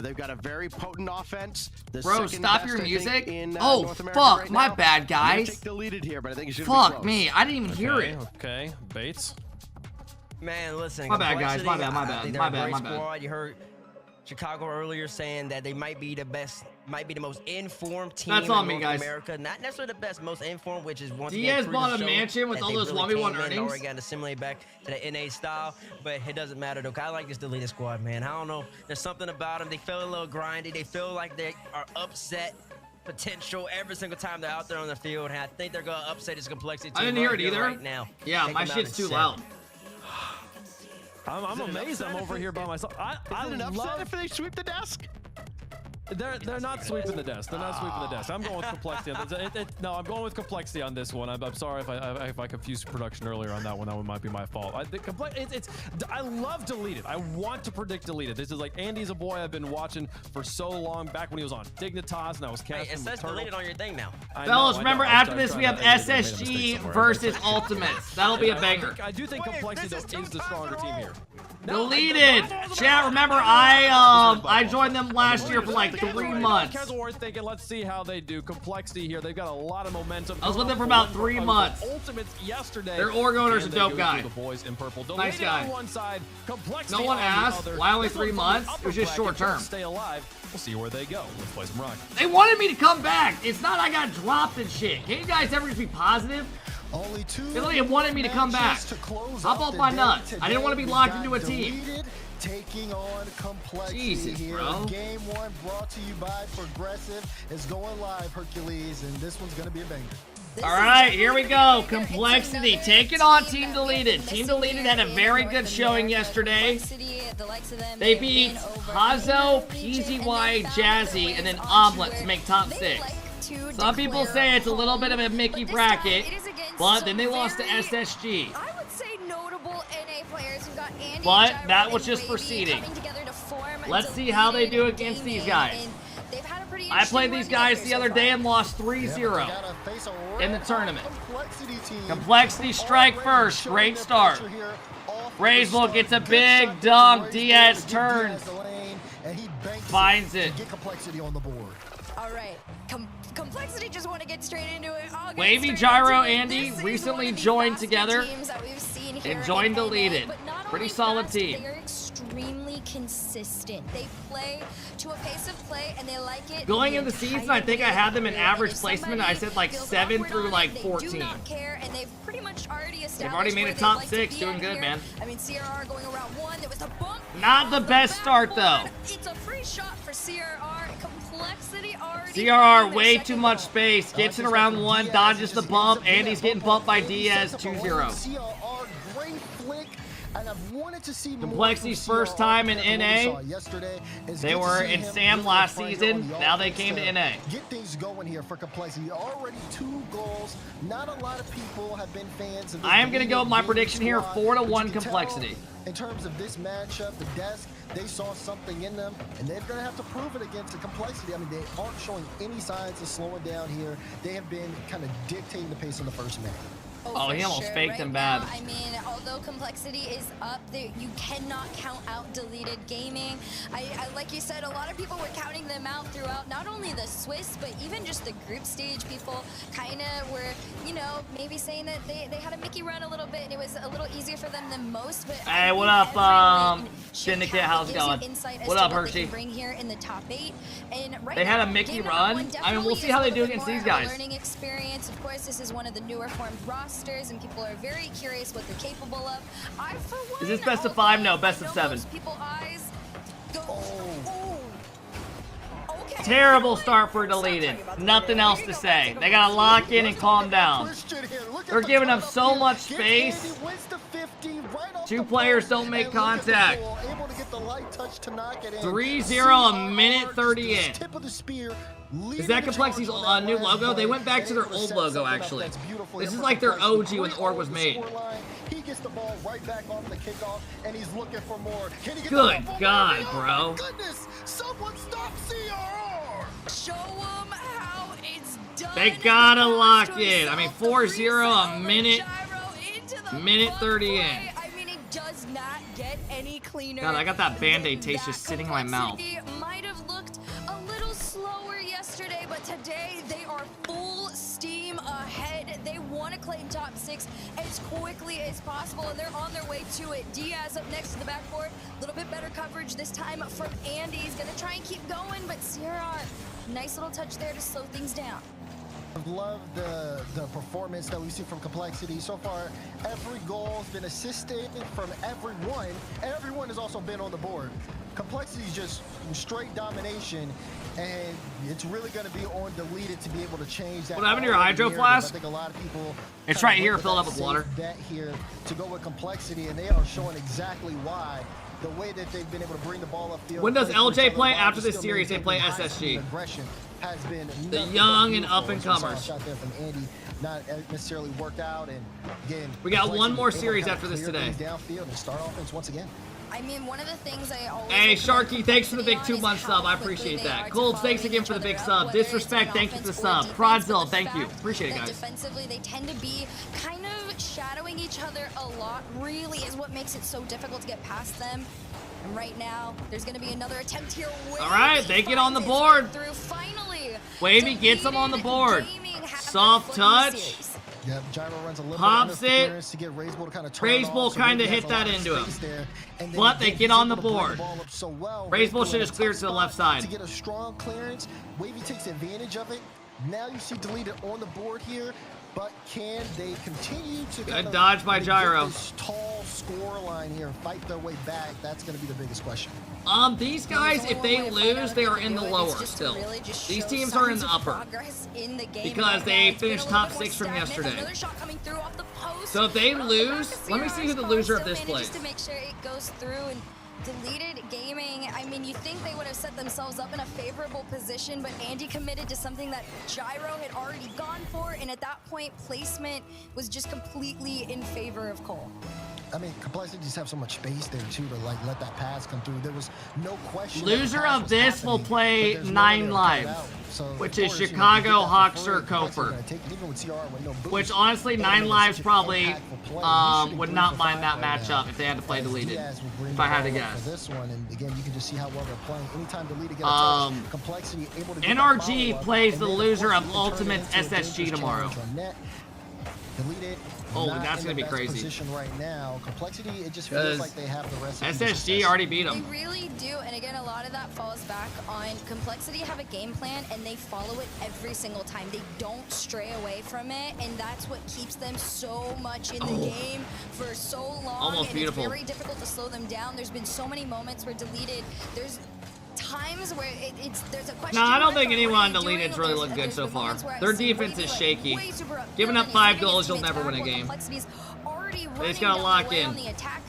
They've got a very potent offense. Bro, stop your music. In, oh, North America fuck. right my now. bad, guys. Take deleted here, but I think it's fuck me. I didn't even hear it. Okay, Bates. Man, listen. My bad, guys. My bad. My bad. You heard Chicago earlier saying that they might be the best, might be the most informed team in North America. Not necessarily the best, most informed, which is once again. Diaz bought a mansion with all those 1v1 earnings. Already got to assimilate back to the NA style, but it doesn't matter though. I like this deleted squad, man. I don't know. There's something about them. They feel a little grindy. They feel like they are upset potential every single time they're out there on the field, and I think they're gonna upset this Complexity team. I didn't hear it either. Right now. Yeah, my shit's too loud. I'm amazed I'm over here by myself. I love if they sweep the desk. They're not sweeping the desk. They're not sweeping the desk. I'm going with complexity. No, I'm going with complexity on this one. I'm sorry if I confused production earlier on that one. That one might be my fault. I love deleted. I want to predict deleted. This is like Andy's a boy I've been watching for so long. Back when he was on Dignitas and I was casting. It says deleted on your thing now. Fellas, remember after this we have SSG versus Ultimates. That'll be a banger. I do think complexity though is the stronger team here. Deleted. Chat, remember I joined them last year for like 3 months. We're thinking, let's see how they do. Complexity here. They've got a lot of momentum. I was with them for about 3 months. Ultimates yesterday. Their org owner's a dope guy. The boys in purple. Nice guy. On one side, complexity no one asked why only 3 months. It was just short term. Stay alive. We'll see where they go. Let's play some rock. They wanted me to come back. It's not I got dropped and shit. Can't you guys ever just be positive? Only 2 they literally wanted me to come back. Hop off my nuts. I didn't want to be locked into a team. Taking on complexity Jesus, here. bro. Game 1 brought to you by Progressive. It's going live, Hercules, and this one's gonna be a banger. All right, here we go. Complexity taking on Team Deleted. Team Deleted had a very good showing yesterday. They beat Hazo, PZY, Jazzy, and then Omelet to make top 6. Some people say it's a little bit of a Mickey bracket, but then they lost to SSG. I would say notable NA players who got Andy, But Gyro, that was and just Wavy proceeding. coming together to form Let's see how they do against these guys. I played these guys the other day and lost 3-0 in the tournament. Complexity strike first. Great start. Raisel gets a big dunk. Diaz turns. Finds it. Get complexity on the board. All right. Complexity just want to get straight into it. Wavy, Gyro, Andy recently joined together and joined Deleted. Pretty solid team. They're extremely consistent. They play to a pace of play and they like it. Going into the season, I think I had them in average placement. I said like 7 through like 14. They do not care, and they've pretty much already established. They've already made a top 6, doing good, man. I mean, CRR going around 1. There was a bump. Not the best start though. It's a free shot for CRR. Complexity already. CRR way too much space. Gets in around 1, dodges the bump, and he's getting bumped by Diaz 2-0. And I've wanted to see Complexity's first time in NA. They were in SAM last season. Now they came to NA. Get things going here for Complexity. Already 2 goals. Not a lot of people have been fans of this. I am going to go with my prediction here, 4-1 Complexity. In terms of this matchup, the desk, they saw something in them, and they're going to have to prove it against the Complexity. I mean, they aren't showing any signs of slowing down here. They have been kind of dictating the pace in the first minute. Oh, he almost faked him bad. I mean, although complexity is up, you cannot count out Deleted Gaming. I like you said, a lot of people were counting them out throughout not only the Swiss, but even just the group stage. People kind of were, you know, maybe saying that they had a Mickey run a little bit and it was a little easier for them than most. But hey, what up, Syndicate? How's it going? What up, Hershey? Bring here in the top 8. And right they had a now, Mickey run. I mean, we'll see how they do against these guys. Learning experience. Of course, this is one of the newer formed rosters, and people are very curious what they're capable of. I, for one, is this best of 5? No, best of 7. Terrible start for Deleted. Nothing else to say. They gotta lock in and calm down. They're giving them so much space. 2 players don't make contact. 3-0, a minute 30 in. Is that Complexity's new logo? They went back to their old logo, actually. This is like their OG when the org was made. He gets the ball right back off the kickoff, and he's looking for more. Good God, bro. Goodness, someone stop CRR! Show them how it's done. They gotta lock in. I mean, 4-0, a minute 30 in. I mean, it does not get any cleaner. God, I got that Band-Aid taste just sitting in my mouth. Might have looked a little slower yesterday, but today they are full steam ahead. They want to claim top 6 as quickly as possible, and they're on their way to it. Diaz up next to the backboard. A little bit better coverage this time from Andy. He's going to try and keep going, but CRR, nice little touch there to slow things down. I've loved the performance that we've seen from Complexity. So far, every goal has been assisted from everyone, and everyone has also been on the board. Complexity is just straight domination, and it's really going to be on Deleted to be able to change that. What happened to your hydro flask? I think a lot of people. It's right here, filled up with water. Bet here to go with Complexity, and they are showing exactly why. the way that they've been able to bring the ball upfield. When does play for each LJ other, play? while After this still series, they play maintaining high SSG. speed aggression has been The nothing young but and beautiful. up and As we saw a comers. shot there from Andy, not necessarily worked out, and again, We got one more able to series kind of after this clear today. things downfield and start offense once again. I mean, one of the things I always Hey, look at Sharky, thanks for the big Complexity 2-month on is sub. I how quickly appreciate they that. are Colbs, thanks following again for the each big other sub. up, whether Disrespect, it's thank you for the on sub. offense or defense, but Prodzilla, the thank you. fact Appreciate it, that guys. Defensively, they tend to be kind of shadowing each other a lot, really is what makes it so difficult to get past them. And right now, there's going to be another attempt here. All right, they get on the board. Through finally. Wavy gets them on the board. Soft touch. Yep, Gyro runs a little Pops bit of it. interference to get Raiseball to kind of turn it Raiseball off, so kind of Wavy hit has a lot that of into him. space there, and then But they again, get he's on the able to bring board. ball up so well. Raiseball should in have a cleared tough to the spot left side. to get a strong clearance. Wavy takes advantage of it. Now you see deleted on the board here, but can they continue to kind of dodge by get Gyro. this tall score line here and fight their way back? That's going to be the biggest question. These guys, if they lose, they are in the lower still. These teams are in the upper because they finished top 6 from yesterday. So if they lose, let me see who the loser of this plays. Just to make sure it goes through and Deleted Gaming, I mean, you think they would have set themselves up in a favorable position, but Andy committed to something that Gyro had already gone for, and at that point, placement was just completely in favor of Cole. I mean, Complexity just have so much space there too to like let that pass come through. There was no question. Loser of this will play 9 lives, which is Chicago, Hawks, or Koper. Which honestly, 9 lives probably would not mind that matchup if they had to play deleted. If I had to guess. For this one, and again, you can just see how well they're playing. Anytime deleted get a touch, Complexity able to get that NRG follow-up, plays and the then, loser course, of you can turn it Ultimate's into a SSG dangerous tomorrow. challenge on net. Deleted. Oh, not that's in gonna the be best crazy. Position right now. Complexity, it just feels like they have the rest of SSG already beat them. They really do, and again, a lot of that falls back on Complexity have a game plan, and they follow it every single time. They don't stray away from it, and that's what keeps them so much in the game for so long. Almost and beautiful. It's very difficult to slow them down. There's been so many moments where deleted. There's times where there's a question. No, I don't mark think of anyone what on are you deleted's doing? really looked good There's so been far. moments where I've Their seen defense Wavy, is like, shaky. way super up Giving front up and 5 hitting goals, his you'll teammates never win a back when game. Complexity's already They just running gotta down lock the way in. on the attack.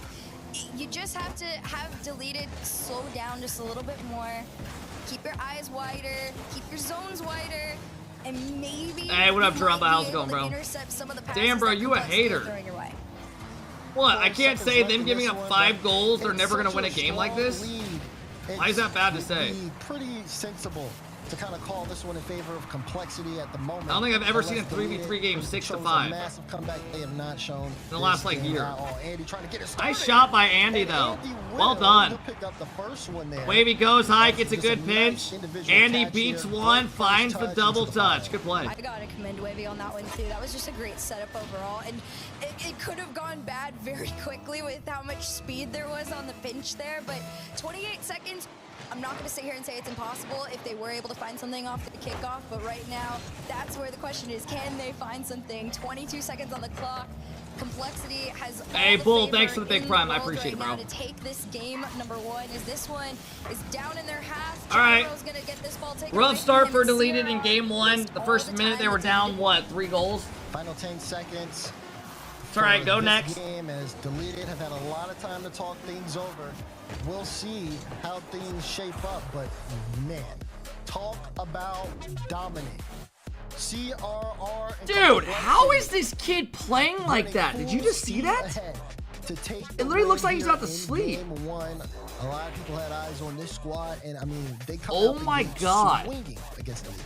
You just have to have deleted slow down just a little bit more. Keep your eyes wider. Keep your zones wider. And maybe. Hey, what up, you might Jerumba? be How's it able going, to bro? intercept some of the Damn, bro, passes you a that Complexity are hater. throwing your way. What? I can't say them giving up 5 goals, they're never going to win a game like this? Why is that bad to say? Pretty sensible to kind of call this one in favor of Complexity at the moment. I don't think I've ever seen a Unless 3v3 game 6 to shows a 5. massive comeback they have not shown In the last like this game year. at all. Andy trying to get it Nice started. shot by Andy though. Andy Well will done. pick up the first one there. Wavy goes high, gets a Just a good nice pinch. individual Andy catch beats here. one, Great finds first the touch double into the touch. Good play. I gotta commend Wavy on that one too. That was just a great setup overall, and it could have gone bad very quickly with how much speed there was on the pinch there. But 28 seconds. I'm not going to sit here and say it's impossible if they were able to find something off the kickoff, but right now, that's where the question is, can they find something? 22 seconds on the clock. Complexity has Hey, all the Bull, favor thanks for the big in prime. I world appreciate it, right now bro. to take this game number 1, as this one is down in their half. All right. Gyro's gonna get this ball taken Rough away start from for him. deleted in Sierra game 1. The first minute they were down, what, 3 goals? Final 10 seconds. It's all right, go for this next. Game as deleted have had a lot of time to talk things over. We'll see how things shape up, but man, talk about dominate. CRR. Dude, how is this kid playing like that? Did you just see that? It literally looks like he's about to sleep. Game 1, a lot of people had eyes on this squad, and I mean, they come Oh out the my gate God. swinging against the league.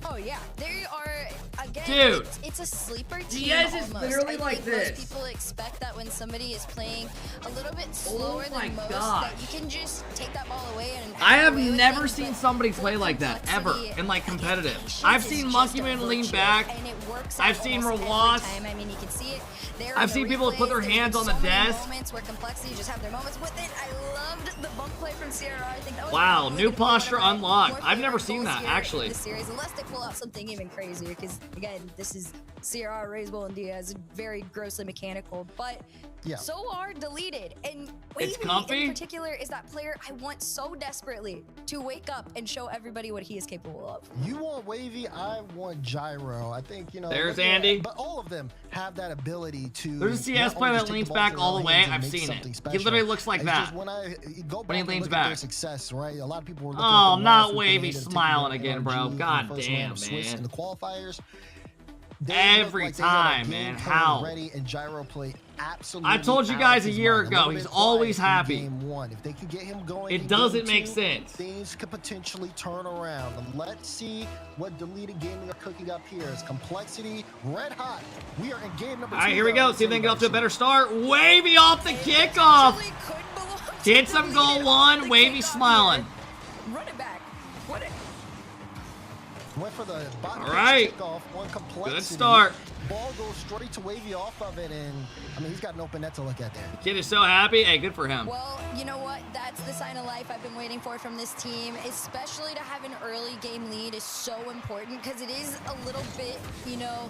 Oh yeah, they are again. Dude. It's a sleeper team. Diaz is almost. literally I like think this. Most people expect that when somebody is playing a little bit slower Oh my than most, gosh. that you can just take that ball away and. I have away with never things, seen but somebody play like that, ever, in like competitive. I've seen Monkey Man lean back. And it works I've out seen almost every Rawas. time. I mean, you can see it there. I've in the seen people put their replays. hands There's on the so many desk. moments where Complexity just have their moments with it. I loved the bump play from Sierra. I think that was Wow, probably new gonna be one of posture my unlocked. more I've never favorite seen goals that, here actually. in the series. Unless they pull out something even crazier because, again, this is CRR, Raiseball, and Diaz, very grossly mechanical, but so are deleted. And It's Wavy comfy. in particular is that player I want so desperately to wake up and show everybody what he is capable of. You want Wavy, I want Gyro. I think, you know. There's looking Andy. but all of them have that ability to. There's a CS not player only that just take leans the ball back to all their the own way. hands and I've make seen something it. He special. literally looks like It's that. just when I go When he back and leans look at their back. success, right? A lot of people were looking Oh, at the not Lions who Wavy made it to smiling the again, bro. RNG in the God first round damn, of Swiss man. in the qualifiers. Every looked like they had a time, game man. plan How? Ready, and Gyro played absolutely. I told you out guys of a his year mind. ago, little he's bit always quiet in happy. Game one. If they can get him going, It in doesn't game make two, sense. Things could potentially turn around. Let's see what Deleted Gaming are cooking up here. It's Complexity red hot. We are in game number 2. All right, here we go. See if they can get off to a better start. Wavy off the kickoff. Hits him goal 1. Wavy smiling. Run it back. What a Went for the bottom All right. kickoff, one Complexity. Good start. Ball goes straight to Wavy off of it, and I mean he's got an open net to look at there. Kid is so happy. Hey, good for him. Well, you know what? That's the sign of life I've been waiting for from this team, especially to have an early game lead is so important because it is a little bit, you know,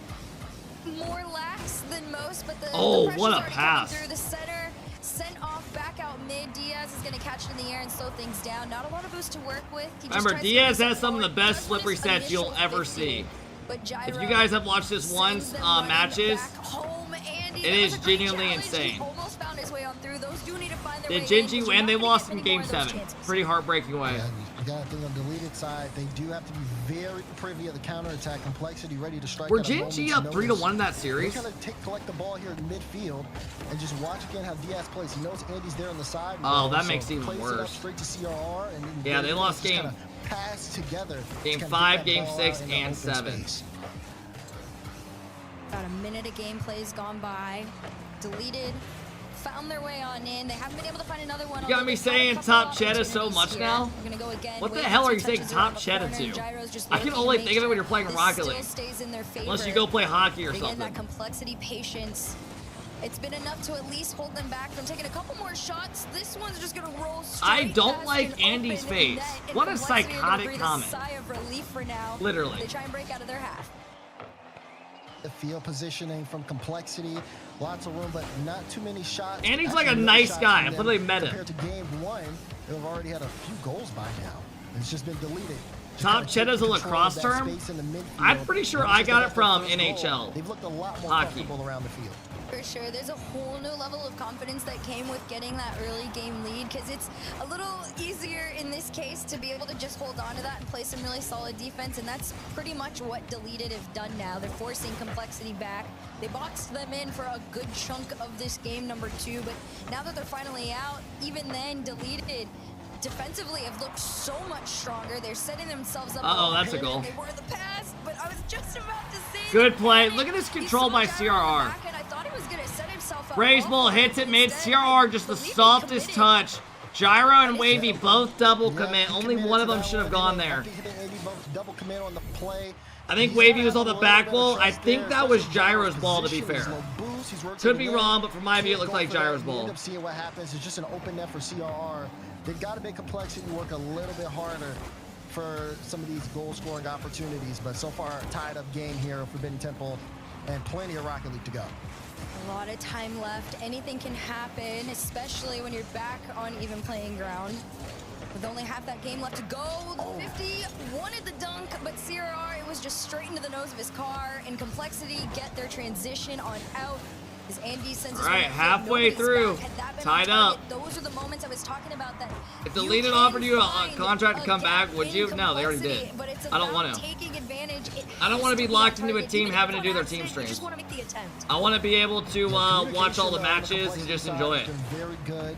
more lax than most, but the Oh, pressure's what a already coming pass. through the center, sent off back out mid. Diaz is going to catch it in the air and slow things down. Not a lot of boost to work with. He just Remember, tries to Diaz reset has some of the forward, best does what slippery his sets you'll initial ever 50, see. but Gyro If you guys have watched this once, sends them running matches, back home. Andy, it that was is a great genuinely challenge. He insane. almost found his way on through. Those do need to find their Did way in, GenG 'cause you're win? not They gonna lost get in many more Game of those 7. chances. Pretty heartbreaking way. You got to think on Deleted side, they do have to be very privy of the counterattack. Complexity ready to strike. Were at a GenG moment's up 3-1 in that notice. series? They kind of collect the ball here in midfield and just watch again how Diaz plays. He knows Andy's there on the side. Oh, that so makes it even plays worse. up straight to CRR, and then Yeah, they lost just game- kinda pass together. Game to kinda 5, get that Game ball 6, out in the and open 7. space. About a minute of gameplay has gone by. Deleted. Found their way on in. They haven't been able to find another one. You got me saying top cheddar so much now? We're gonna go again. What the Wavy hell are you touches saying it top around the cheddar corner, and to? Gyro's just I can looking only to think make of it when sure you're playing this Rocket still League. stays in their Unless you favor. go play hockey or Again, something. that complexity, patience. It's been enough to at least hold them back from taking a couple more shots. This one's just gonna roll straight I don't past like an Andy's open face. net, and What a Complexity are gonna psychotic breathe comment. A sigh of relief for now. Literally. They try and break out of their half. The field positioning from Complexity, lots of room, but not too many shots. Andy's Actually, like a no nice shots guy. from I've them literally met him. Compared to game 1, they've already had a few goals by now. It's just been deleted. Top cheddar's a lacrosse term? I'm pretty sure I got it from NHL. They've looked a lot more Hockey. comfortable around the field. For sure, there's a whole new level of confidence that came with getting that early game lead because it's a little easier in this case to be able to just hold on to that and play some really solid defense, and that's pretty much what Deleted have done now. They're forcing Complexity back. They boxed them in for a good chunk of this game number 2, but now that they're finally out, even then, Deleted defensively have looked so much stronger. They're setting themselves up. Uh-oh, that's a goal. They were the pass, but I was just about to say Good play. Look at this control by CRR. Raise ball hits it mid. CRR just the softest touch. Gyro and Wavy both double commit. Only one of them should have gone there. Double commit on the play. I think Wavy was on the back ball. I think that was Gyro's ball, to be fair. Could be wrong, but from my view, it looked like Gyro's You ball. end up seeing what happens. It's just an open net for CRR. They've got to make Complexity work a little bit harder for some of these goal-scoring opportunities. But so far, tied up game here at Forbidden Temple, and plenty of Rocket League to go. A lot of time left. Anything can happen, especially when you're back on even playing ground. With only half that game left to go, the 50 wanted the dunk, but CRR, it was just straight into the nose of his car. And Complexity get their transition on out. As Andy sends us All right, halfway through, tied up. Those are the moments I was talking about that. If Deleted offered you a contract to come back, would you? No, they already did. I don't want to. I don't want to be locked into a team having to do their team streams. I want to be able to watch all the matches and just enjoy it.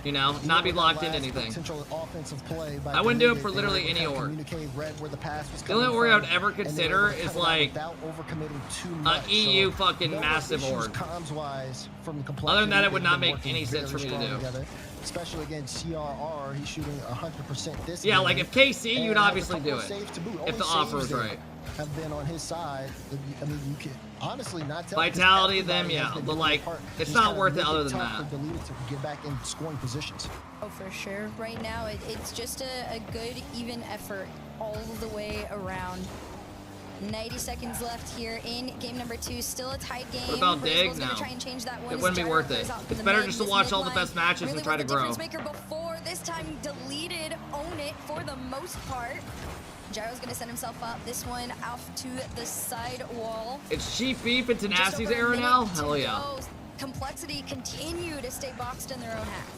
You know, not be locked into anything. I wouldn't do it for literally any org. The only org I would ever consider is like an EU fucking massive org. Other than that, it would not make any sense for me to do. Especially against CRR, he's shooting 100% this Yeah, game. like if KC, you'd And obviously has a do couple it. of saves to boot. If Only the offer was saves there right. have been on his side. I mean, you can honestly not tell. Vitality, them, yeah, but like, it's not worth it other than that. that. For Deleted to get back in scoring positions. Oh, for sure. Right now, it's just a good, even effort all the way around. 90 seconds left here in game number 2. Still a tight game. What about Dig Brazil's now? gonna try and change that one. It wouldn't be worth it. It's better just to watch all the best matches and try to grow. Maker before this time deleted, own it for the most part. Gyro's gonna send himself up. This one off to the side wall. It's Chief Beef and Tenacity's era now? Hell yeah. Complexity continue to stay boxed in their own half.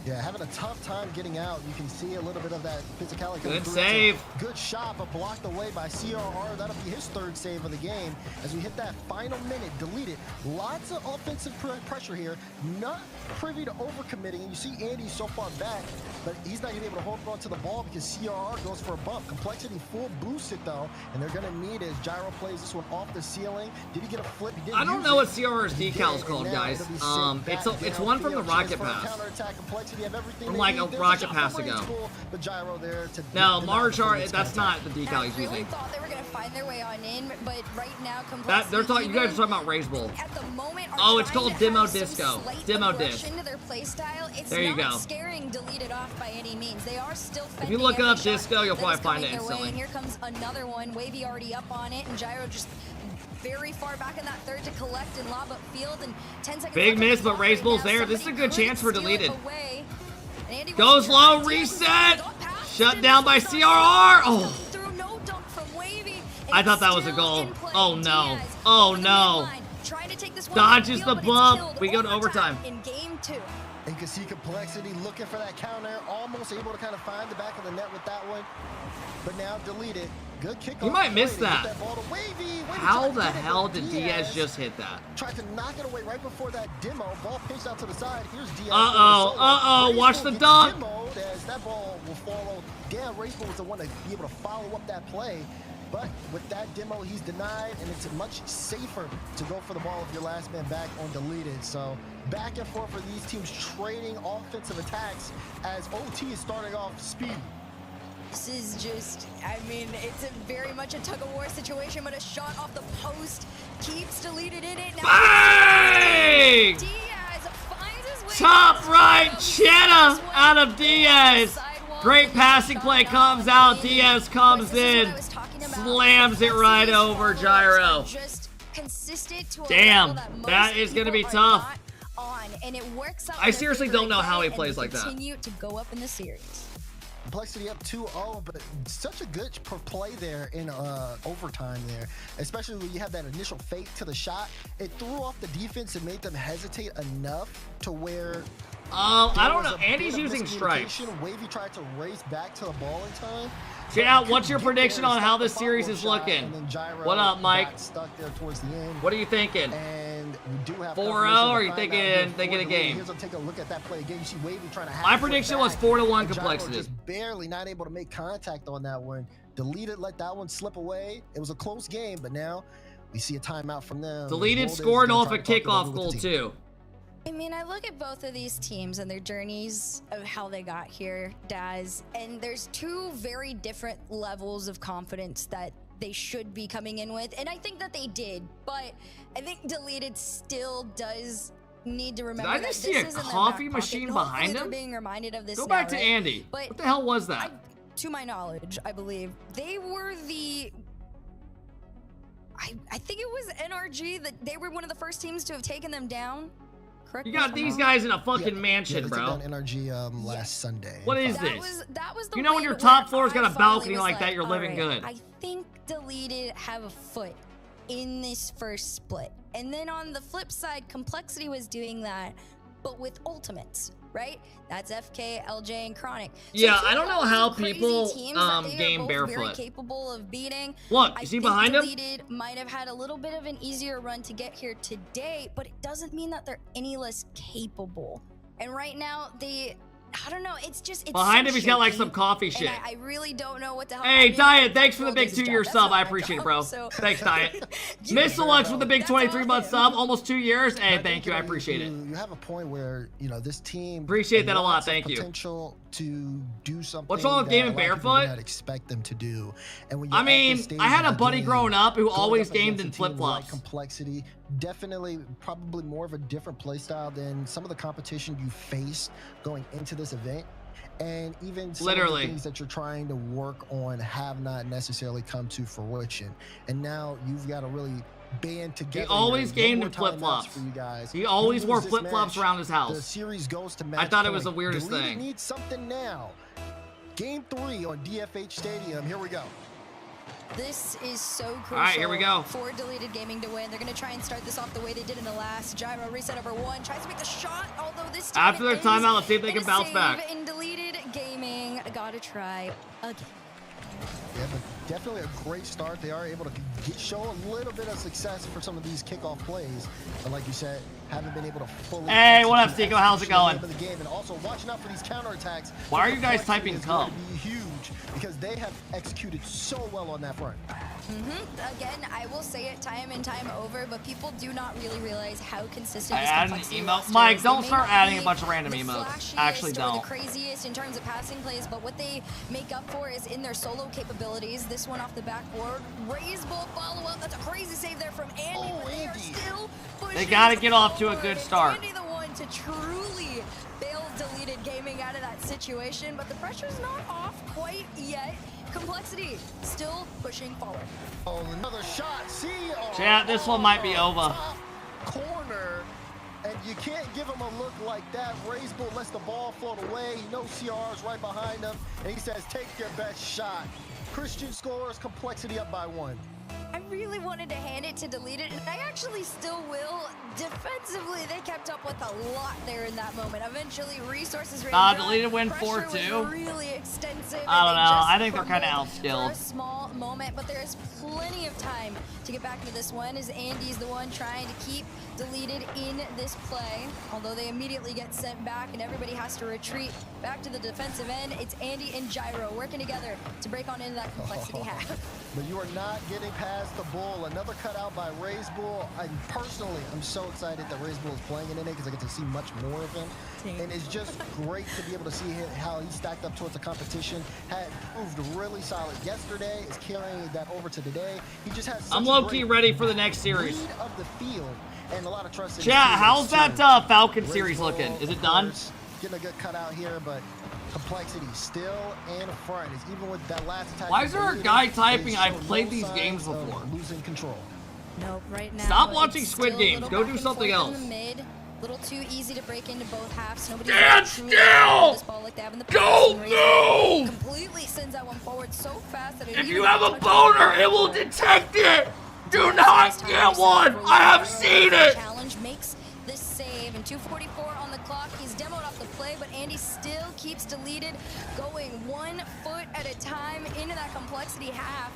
Yeah, having a tough time getting out. You can see a little bit of that physicality. Good save. Good shot, but blocked away by CRR. That'll be his 3rd save of the game. As we hit that final minute, deleted. Lots of offensive pressure here. Not privy to overcommitting. You see Andy so far back, but he's not even able to hold on to the ball because CRR goes for a bump. Complexity full boost it though, and they're gonna need it as Gyro plays this one off the ceiling. Did he get a flip? He didn't. I don't know what CRR's decal is called, guys. It's one from the Rocket Pass. From like a Rocket Pass ago. No, Marjar, that's not the decal he's using. Thought they were gonna find their way on in, but right now, They're talking. You guys are talking about Raise Bull. At the moment, oh, it's called Demo Disco. Demo Disc. Their play style. It's there you not go. Scaring deleted off by any means. They are still. If you look up Disco, you'll probably find it instantly. instantly. And here comes another one. Wavy already up on it, and Gyro just very far back in that 3rd to collect and lob up field. And 10 seconds. Big miss, but Raise Bull's there. This is a good chance for deleted. Goes low, reset. Shut down by CRR. Oh. I thought that was a goal. Oh no. Oh no. Dodges the bump. We go to overtime. In game 2. And you can see Complexity looking for that counter, almost able to kind of find the back of the net with that one. But now deleted. Good kick. You might miss that. How the hell did Diaz just hit that? Tried to knock it away right before that demo. Ball pitched out to the side. Here's Diaz. Uh-oh. Watch the dunk. That ball will follow. Dan Raceful was the one to be able to follow up that play. But with that demo, he's denied, and it's much safer to go for the ball if your last man back on deleted. So back and forth for these teams trading offensive attacks as OT is starting off speed. This is just, I mean, it's very much a tug-of-war situation, but a shot off the post keeps deleted in it. Bang! Diaz finds his way. Top right, Cheddar out of Diaz. Great passing play comes out. Diaz comes in, slams it right over Gyro. Damn, that is going to be tough. I seriously don't know how he plays like that. Continue to go up in the series. Complexity up 2-0, but such a good play there in overtime there, especially when you have that initial fake to the shot. It threw off the defense and made them hesitate enough to where I don't know. Andy's using stripes. Wavy tried to race back to the ball in time. Yeah, what's your prediction on how this series is looking? What up, Mike? Stuck there towards the end. What are you thinking? And we do have 4-0, or are you thinking they get a game? Here's take a look at that play again. You see Wavy trying to. My prediction was 4-1 Complexity. Just barely not able to make contact on that one. Deleted, let that one slip away. It was a close game, but now we see a timeout from them. Deleted scored off a kickoff goal too. I mean, I look at both of these teams and their journeys of how they got here, Daz, and there's 2 very different levels of confidence that they should be coming in with, and I think that they did, but I think deleted still does need to remember Did I just see a coffee machine behind him? Being reminded of this. Go back to Andy. But what the hell was that? To my knowledge, I believe they were the. I think it was NRG that they were one of the first teams to have taken them down. Correct. You got these guys in a fucking mansion, bro. NRG last Sunday. What is this? That was the you know when your top floor's got a balcony like that, you're living good. I think deleted have a foot in this first split. And then on the flip side, Complexity was doing that, but with ultimates, right? That's FK, LJ, and Chronic. So yeah, I don't know how people game barefoot. Very capable of beating. Look, you see behind him? Deleted might have had a little bit of an easier run to get here today, but it doesn't mean that they're any less capable. And right now, I don't know. It's behind him. He's got like some coffee shit. I really don't know what the hell. Hey, Diet, thanks for the big 2-year sub. I appreciate it, bro. Thanks, Diet. Mr. Lux with the big 23-month sub, almost 2 years. Hey, thank you. I appreciate it. You have a point where this team appreciate that a lot. Thank you. Potential to do something. What's wrong with gaming barefoot? Not expect them to do. And when I mean, I had a buddy growing up who always gamed in flip flops. Complexity, definitely, probably more of a different play style than some of the competition you face going into this event. And even some Literally. of the things that you're trying to work on have not necessarily come to fruition. And now you've got to really band together. He always here. No gamed more in flip-flops. timeouts for you guys. He always You wore lose this flip-flops match, around his house. The series goes to match I thought it was point. the weirdest Deleted thing. needs something now. Game 3 on DFH Stadium. Here we go. This is so crucial All right, here we go. for Deleted Gaming to win. They're going to try and start this off the way they did in the last. Gyro reset over 1, tries to make the shot, although this time After their timeout, let's see if they can bounce back. In Deleted Gaming, gotta try again. Yeah, but definitely a great start. They are able to show a little bit of success for some of these kickoff plays. But like you said, haven't been able to fully... Hey, what up, execute Seiko? How's it going? the game. And also watching out for these counterattacks. Why are you guys typing is come? going to be huge because they have executed so well on that front. Again, I will say it time and time over, but people do not really realize how consistent I this added an complexity emote. roster Mike, is. don't They start may not adding a be bunch of random the emotes. flashiest Actually, or don't. the craziest in terms of passing plays, but what they make up for is in their solo capabilities. This one off the backboard, raise ball follow up. That's a crazy save there from Andy, but they are still pushing. They got to get off to a good It's start. Andy the one to truly bail Deleted Gaming out of that situation, but the pressure's not off quite yet. Complexity still pushing forward. Oh, another shot. See? Oh, Chat, this one might be over. top corner. And you can't give him a look like that. Raise Bull lets the ball float away. He knows CR's right behind him. And he says, take your best shot. Christian scores, Complexity up by 1. I really wanted to hand it to Deleted, and I actually still will. Defensively, they kept up with a lot there in that moment. Eventually, resources ran dry. Deleted win Pressure 4-2. was really extensive. I don't and they know. just I think they're kind of crumbled outskilled. For a small moment, but there is plenty of time to get back into this one, as Andy's the one trying to keep Deleted in this play. Although they immediately get sent back, and everybody has to retreat back to the defensive end. It's Andy and Gyro working together to break on into that Complexity half. But you are not getting past the Bull. Another cutout by Raise Bull. I'm so excited that Raise Bull is playing in it because I get to see much more of him. And it's just great to be able to see how he stacked up towards the competition. Had proved really solid yesterday. Is carrying that over to today. He just has. I'm low-key ready for the next series. Read of the field and a lot of trust in Chat, his how's teammates, that too. Falcon Raise series Bull, looking? Is it of done? course, getting a good cutout here, but Complexity still in front. Is even with that last attack. Why is there a Deleted, guy they typing, I've show played no these signs games of before? Losing control. Nope, right now. Stop watching it's Squid still a Games. little Go back do and something forth else. In the mid. Little too easy to break into both halves. Nobody Stand truly still! this ball like they have in the Go past, and Raise Bull move! completely sends that one forward so fast that it If even you have a touches boner, the it will ball. detect it! Do not get one! I have seen it! Challenge makes this save, and 2:44 on the clock. He's demoed off the play, but Andy still keeps Deleted going 1 foot at a time into that Complexity half.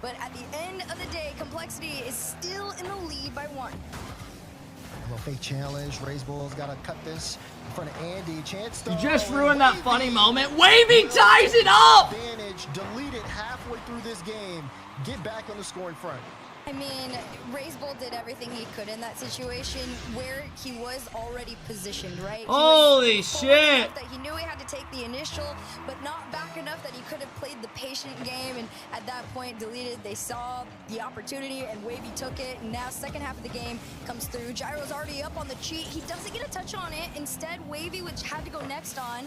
But at the end of the day, Complexity is still in the lead by 1. A little fake challenge. Raise Bull's got to cut this in front of Andy. Chance You throw, just and ruined that Wavy funny moment. Wavy ties it up! Advantage. Deleted halfway through this game. Get back on the scoring front. I mean, Raise Bull did everything he could in that situation where he was already positioned, right? He Holy was forward shit! enough that he knew he had to take the initial, but not back enough that he could have played the patient game. And at that point, Deleted, they saw the opportunity and Wavy took it. And now second half of the game comes through. Gyro's already up on the cheat. He doesn't get a touch on it. Instead, Wavy, which had to go next on.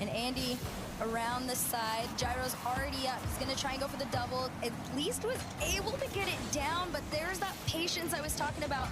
And Andy around the side. Gyro's already up. He's going to try and go for the double. At least was able to get it down, but there's that patience I was talking about.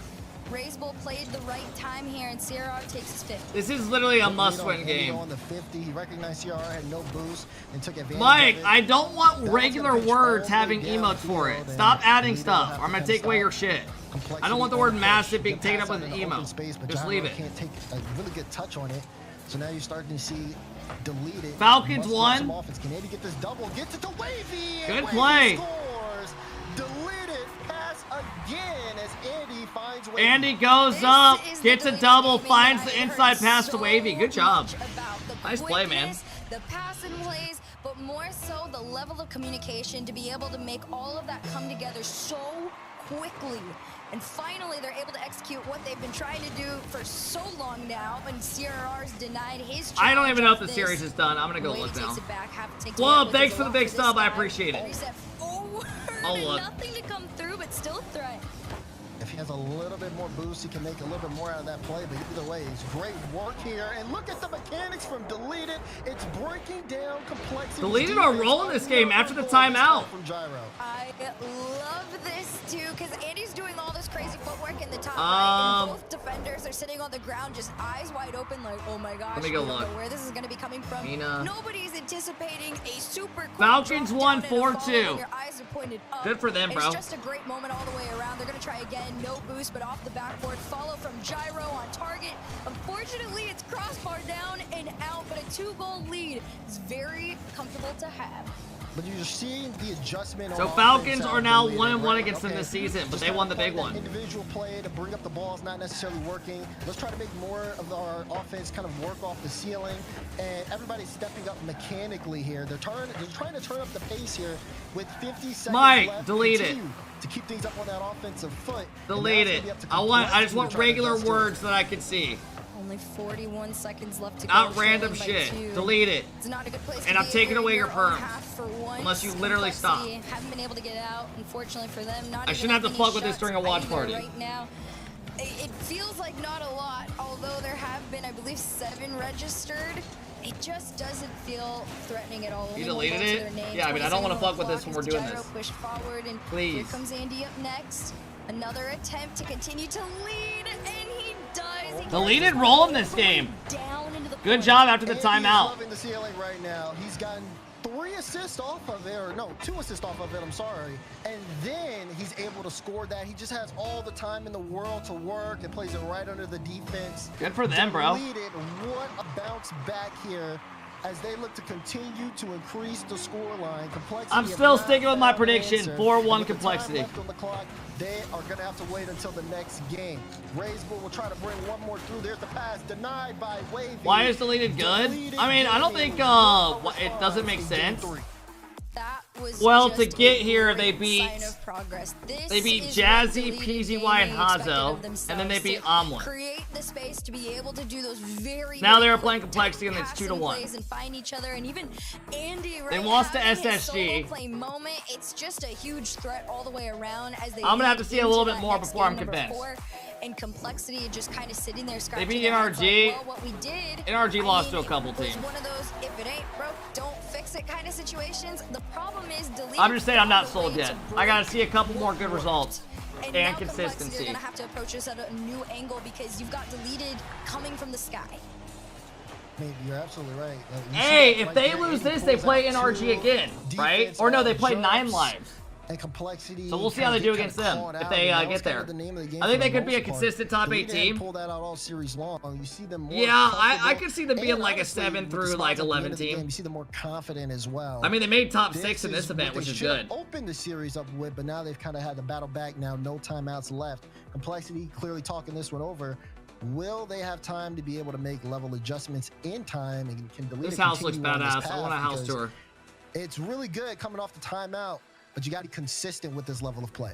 Raise Bull played the right time here, and CRR takes his 50. This is literally a must-win game. On the 50, he recognized CRR had no boost and took advantage Mike, of it. I don't want That's regular a pitch words all the having way emotes for it. downfield, Stop and adding Deleted stuff, will have or I'm to gonna take away stop. your shit. Complexity I don't want the word and massive being push. taken Good up with pass an out in the open emote. space, but Just Gyro leave it. can't take a really good touch on it. So now you're starting to see Deleted. Falcons must won. some offense. Can Andy get this double? Gets it to Wavy. Good and Wavy play. Scores. Deleted pass again as Andy finds Wavy. Andy goes up, gets a double, finds the inside pass to Wavy. Good job. Nice play, man. The pass and plays, but more so the level of communication to be able to make all of that come together so quickly. And finally, they're able to execute what they've been trying to do for so long now, and CRR's denied his I don't even know if the challenge. series is done. I'm gonna go Wavy look takes now. it back, have to take Whoa, it thanks for the with big this sub. I guy. appreciate it. Reset forward. I'll look. Nothing to come through, but still a threat. If he has has a little bit more boost. He can make a little bit more out of that play, but either way, it's great work here. And look at the mechanics from Deleted. It's breaking down complexity. Deleted are rolling this game after the timeout. From Gyro. I love this too, because Andy's doing all this crazy footwork in the top right, and both defenders are sitting on the ground, just eyes wide open, like, oh my gosh, Let me go we don't look. know where this is going to be coming from. Mina. Nobody's anticipating a super quick Falcons drop won down and a fall 4-2. when your eyes are pointed up. Good for them, bro. It's just a great moment all the way around. They're going to try again, no boost, but off the backboard, follow from Gyro on target. Unfortunately, it's crossbar down and out, but a 2-goal lead is very comfortable to have. But you're seeing the adjustment. So on Falcons offense are out now Deleted, 1-1 right? against them this season, but Just they trying won to the big find one. that individual play to bring up the ball is not necessarily working. Let's try to make more of our offense kind of work off the ceiling, and everybody's stepping up mechanically here. They're trying to turn up the pace here with 50 seconds Mike, left. delete Continue to keep things up on that offensive foot. Delete it. I just want regular words that I can see. Only 41 seconds left to go. Not random trailing by shit. 2. Delete it. It's not a good place And to I'm be taking if away you're your on perms. half for once. Unless you literally stop. Complexity haven't been able to get out, unfortunately for them. Not I even shouldn't have to any fuck with this shots during a watch either party. Right now, it feels like not a lot, although there have been, I believe, 7 registered. It just doesn't feel threatening at all. You Only deleted one goal to it? their name. Yeah, I mean, I don't 20 want to fuck with this seconds when we're on the doing clock. this. Gyro push forward, and Please. here comes Andy up next. Another attempt to continue to lead, and he does. He Deleted gets rolling this game. down into the Good job after the He's timeout. loving the ceiling right now. He's gotten 3 assists off of it, or no, 2 assists off of it, I'm sorry. And then he's able to score that. He just has all the time in the world to work and plays it right under the defense. Good for them, bro. Deleted. What a bounce back here as they look to continue to increase the score line. Complexity. I'm still sticking with my prediction, 4-1 Complexity. Left on the clock, they are going to have to wait until the next game. Razebull will try to bring one more through. There's the pass denied by Wavy. Why is deleted good? I mean, I don't think it doesn't make sense. That was Well, to just get a here, they great beat sign of progress. This they beat is Jazzy, what PZY, Deleted and Gaming expected Hazo, of and then they themselves, beat to Omelin. Create the space to be able to do those very Now they're quick playing Complexity, and it's passing 2-1. plays and find each other, and even Andy, right, They lost to having his SSG. solo play moment, it's just a huge threat all the way around as they I'm gonna have to lead see a little into bit that more next before I'm game, number convinced. 4, and Complexity just kind of sitting there They scratching beat their heads like, NRG. well, what we did, NRG I lost mean, to a couple it was teams. one of those if it ain't broke, don't fix it kind of situations. The problem is Deleted. I'm just saying I'm not found a way sold yet. to I gotta break see a couple more good results now and Complexity are consistency. gonna have to approach this at a new angle because you've got Deleted coming from the sky. Maybe you're absolutely right. Like, you see Hey, that if right they there, lose Andy this, they pulls play out NRG 2 again, right? defense Or no, they on play 9 jumps. lives. And Complexity. So we'll see how they do against them if they get there. I think they could be a consistent top 8 team. Pull that out all series long. You see them more Yeah, I comfortable. could see them being And like a honestly, 7 with the through spots like at the end 11 of the game, team. You see them more confident as well. I mean, they made top 6 in this is event, what which they is should have good. Opened the series up with, but now they've kind of had to battle back now. No timeouts left. Complexity clearly talking this one over. Will they have time to be able to make level adjustments in time and can delete This house looks badass. I want a house because tour. It's really good coming off the timeout, but you got to be consistent with this level of play.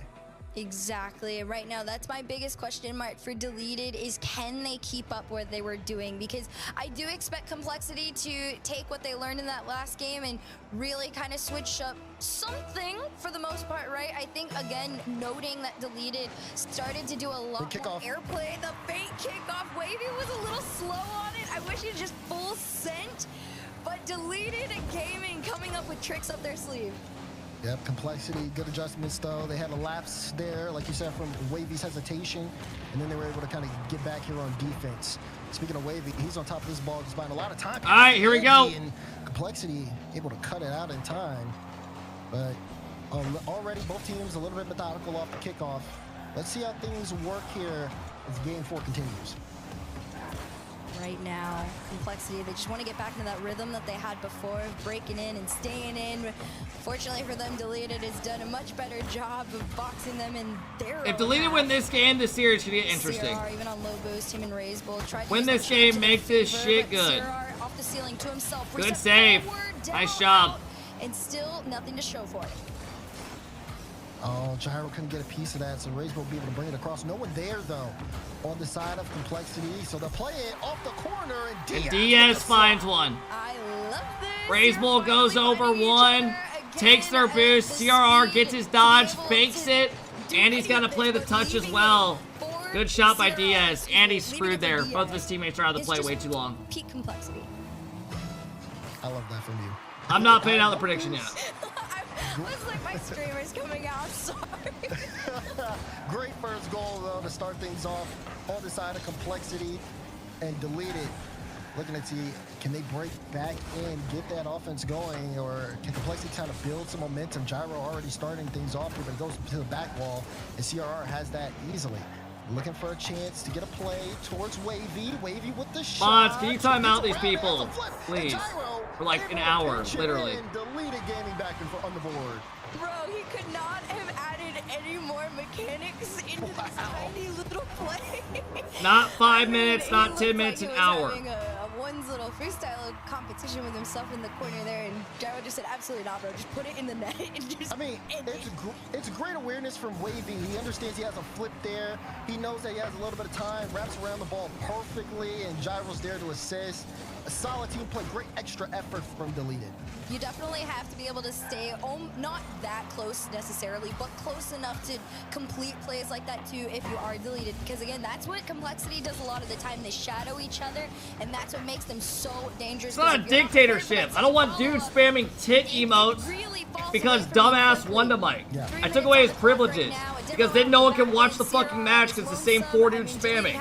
Exactly. Right now, that's my biggest question mark for Deleted is can they keep up what they were doing? Because I do expect Complexity to take what they learned in that last game and really kind of switch up something for the most part, right? I think, again, noting that Deleted started to do a lot more airplay. The fake kickoff. Wavy was a little slow on it. I wish he'd just full sent. But Deleted and Gaming coming up with tricks up their sleeve. Yep, Complexity, good adjustments though. They had a lapse there, like you said, from Wavy's hesitation, and then they were able to kind of get back here on defense. Speaking of Wavy, he's on top of this ball, just buying a lot of time. All right, here we go. And Complexity able to cut it out in time, but already both teams a little bit methodical off the kickoff. Let's see how things work here as game 4 continues. Right now, Complexity, they just want to get back into that rhythm that they had before, breaking in and staying in. Fortunately for them, Deleted has done a much better job of boxing them in their If Deleted win this game, this series should get interesting. CRR, even on low boost, him and Razebull tried to Win use this that game, shot to make their this favor, shit but good. CRR off the ceiling to himself. Good Reset save. forward, Nice down, job. out, and still nothing to show for it. Oh, Gyro couldn't get a piece of that, so Razebull will be able to bring it across. No one there, though, on the side of Complexity. So they'll play it off the corner, and Diaz finds one. I love this. Razebull goes over one, takes their boost. CRR gets his dodge, fakes it, Andy's got to play the touch as well. Good shot by Diaz. Andy's screwed there. Both of his teammates are out of the play way too long. Peak complexity. I love that from you. I'm not paying out the prediction yet. I was like, my streamer's coming out. Sorry. Great first goal, though, to start things off on the side of complexity and delete it. Looking to see, can they break back in, get that offense going, or can complexity kind of build some momentum? Gyro already starting things off here, but it goes to the back wall, and CRR has that easily. Looking for a chance to get a play towards Wavy. Wavy with the shot. Mods, can you time out these people, please? For like an hour, literally. Deleted gaming back on the board. Bro, he could not have added any more mechanics into this tiny little play. Not 5 minutes, not 10 minutes, an hour. Having a one's little freestyle competition with himself in the corner there, and Gyro just said, absolutely not, bro. Just put it in the net. And just I mean, it's great awareness from Wavy. He understands he has a flip there. He knows that he has a little bit of time, wraps around the ball perfectly, and Gyro's there to assist. A solid team play, great extra effort from Deleted. You definitely have to be able to stay not that close necessarily, but close enough to complete plays like that too if you are deleted. Because again, that's what complexity does a lot of the time. They shadow each other, and that's what makes them so dangerous. It's not a dictatorship. I don't want dudes spamming tit emotes because dumbass Wondamike. I took away his privileges because then no one can watch the fucking match because the same 4 dudes spamming.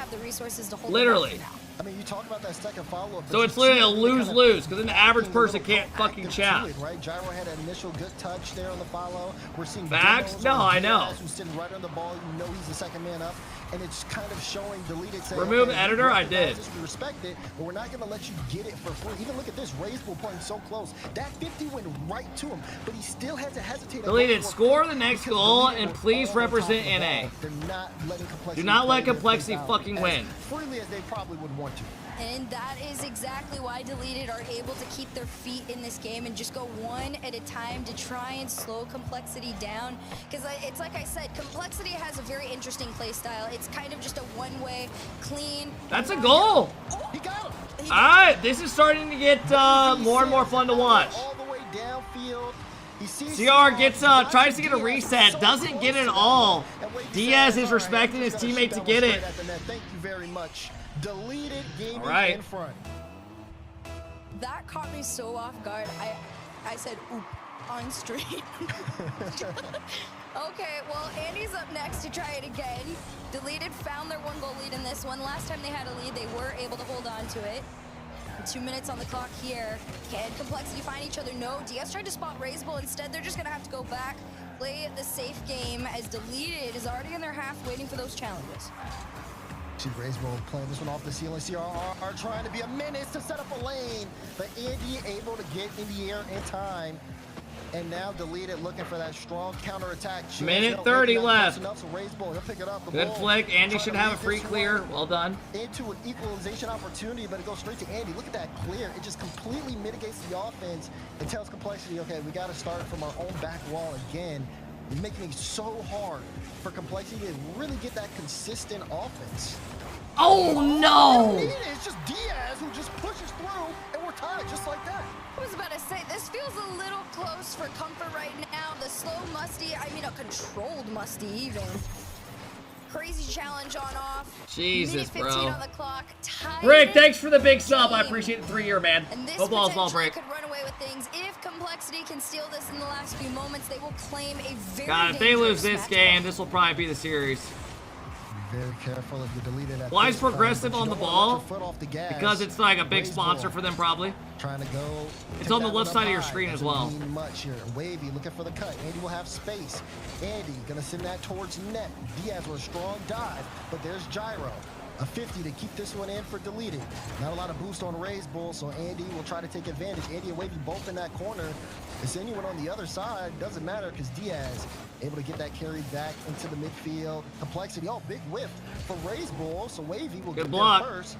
Literally. I mean, you talk about that second follow-up. So it's literally a lose-lose, because then the average person can't fucking chat. Right? Gyro had an initial good touch there on the follow. We're seeing facts? No, I know. Who's sitting right on the ball. You know he's the second man up, and it's kind of showing Deleted. Saying, remove the editor? I did. We respect it, but we're not going to let you get it for free. Even look at this. Raiseful playing so close. That 50 went right to him, but he still has to hesitate. Deleted, score the next goal, and please represent NA. They're not letting complexity. Do not let complexity fucking win. Freely as they probably would want to. And that is exactly why Deleted are able to keep their feet in this game and just go one at a time to try and slow complexity down. Because it's like I said, complexity has a very interesting play style. It's kind of just a one-way, clean. That's a goal. Oh, he got him. All right, this is starting to get more and more fun to watch. All the way downfield. CR gets tries to get a reset, doesn't get it all. Diaz is respecting his teammate to get it. Thank you very much. Deleted gaming right. in front. That caught me so off guard. I said, oop, on stream. Okay, well, Andy's up next to try it again. Deleted found their 1-goal lead in this one. Last time they had a lead, they were able to hold on to it. 2 minutes on the clock here. Can complexity find each other? No. Diaz tried to spot Raisable. Instead, they're just going to have to go back, play the safe game, as Deleted is already in their half waiting for those challenges. See Raisable playing this one off the ceiling. CRR trying to be a menace to set up a lane, but Andy able to get in the air in time. And now Deleted looking for that strong counterattack. Minute 30 left. He'll pick it up. Good flick. Andy should have a free clear. Well done. Into an equalization opportunity, but it goes straight to Andy. Look at that clear. It just completely mitigates the offense and tells complexity, okay, we got to start from our own back wall again. It's making it so hard for complexity to really get that consistent offense. Oh no! It's just Diaz who just pushes through, and we're tied just like that. I was about to say, this feels a little close for comfort right now. The slow musty, I mean a controlled musty even. Crazy challenge on off. Jesus, Minute 15 bro. on the clock. Rick, thanks for the big sub. I appreciate the 3-year, man. And this Hope all's well, Brick. could run away with things. If complexity can steal this in the last few moments, they will claim a very God, if they lose this game, this will probably be the series. Very careful if you delete it. Why is Progressive on the ball? Because it's like a big sponsor for them, probably. Trying to go. It's on the left side of your screen as well. Much here. Wavy looking for the cut. Andy will have space. Andy gonna send that towards net. Diaz with a strong dive, but there's Gyro. A 50 to keep this one in for Deleted. Not a lot of boost on Ray's Bull, so Andy will try to take advantage. Andy and Wavy both in that corner. Is anyone on the other side? Doesn't matter because Diaz able to get that carry back into the midfield. Complexity, oh, big whiff for Ray's Bull, so Wavy will get there first.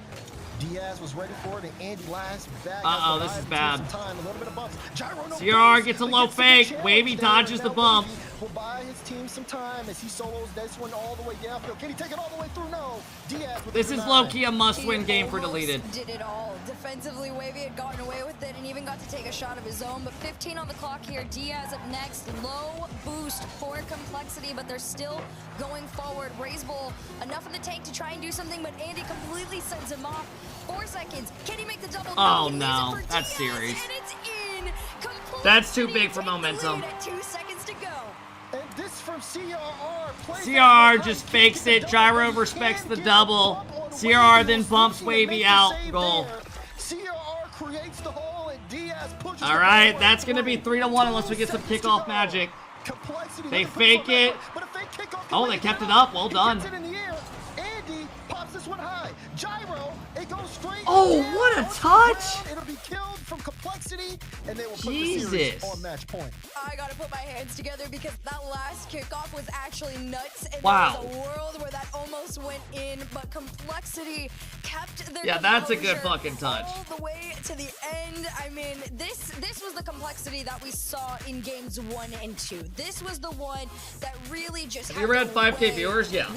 Diaz was ready for it, and Andy last back. Uh-oh, this is bad. Time, a little bit of bumps. Gyro, no CR gets a low fake. Wavy dodges the bump. will buy his team some time as he solos this one all the way downfield. Can he take it all the way through? No. Diaz with This the is 9. low-key a must-win game for Deleted. Did it all. Defensively, Wavy had gotten away with it and even got to take a shot of his own. But 15 on the clock here. Diaz up next. Low boost for Complexity, but they're still going forward. Razebull, enough in the tank to try and do something, but Andy completely sends him off. 4 seconds. Can he make the double? Oh he no, leaves it for that's Diaz, series. and it's in. That's too big for momentum. At 2 seconds to go. And this from CRR. CRR just fakes it. Gyro respects the double. CRR then bumps Wavy out. Goal. CRR creates the hole and Diaz pushes. All right, that's gonna be 3-1 unless we get some kickoff magic. They fake it. Oh, they kept it up. Well done. Andy pops this one high. Gyro, it goes straight. Oh, what a touch! It'll be killed from Complexity, and they will put Jesus. the series on match point. I gotta put my hands together because that last kickoff was actually nuts. And Wow. there was a world where that almost went in, but Complexity kept their Yeah, that's a good composure fucking touch. all the way to the end. I mean, this was the Complexity that we saw in games 1 and 2. This was the one that really just Have you read 5K viewers? Yeah.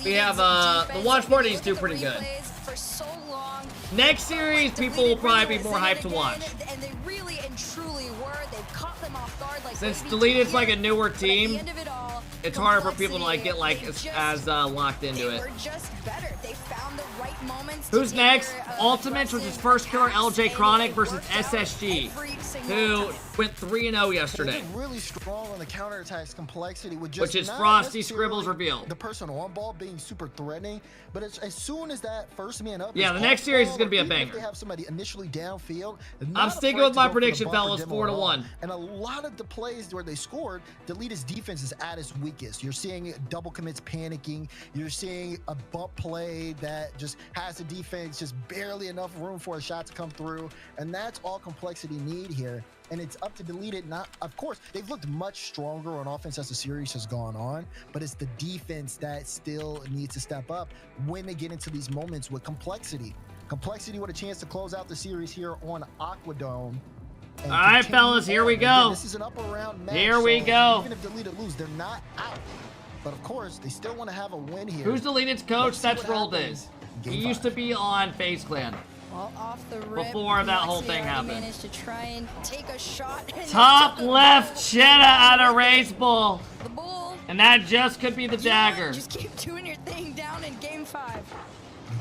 We have the watch party is doing pretty good. For so long. Next series, people will probably be more hyped to watch. And they really and truly were. They caught them off guard. Like Since Wavy Deleted's did like a here, newer but at the team, end of it all, it's harder for people to like get like as locked into they it. were just better. They found the right moments. Who's to next? take their, Ultimates, which is first killer LJ Chronic versus SSG, who went 3-0 yesterday. They're really strong on the counterattacks. Complexity with just Which is not Frosty necessarily Scribbles reveal. The person on ball being super threatening, but as soon as that first man up, Yeah, is the next off series ball, is gonna be a even if banger. They have somebody initially downfield. I'm not sticking afraid with to my go for the prediction, bumper fellas, demo at all. 4-1. And a lot of the plays where they scored, Deleted's defense is at its weakest. You're seeing double commits panicking. You're seeing a bump play that just has the defense just barely enough room for a shot to come through, and that's all Complexity need here. And it's up to Deleted. Not, of course, they've looked much stronger on offense as the series has gone on, but it's the defense that still needs to step up when they get into these moments with Complexity. Complexity with a chance to close out the series here on Aquadome. All right, fellas, here we go. Again, this is an upper round match. Here we go. Even if Deleted lose, they're not out. But of course, they still want to have a win here. Who's Deleted's coach? Let's see That's what Roll happens. Days. He used to be on FaZe Clan. Well, off the rip, Before that whole Complexity thing already happened. managed to try and take a shot. And Top left Cheddar out of Razebull. The bull. And that just could be the dagger. Just keep doing your thing down in game 5.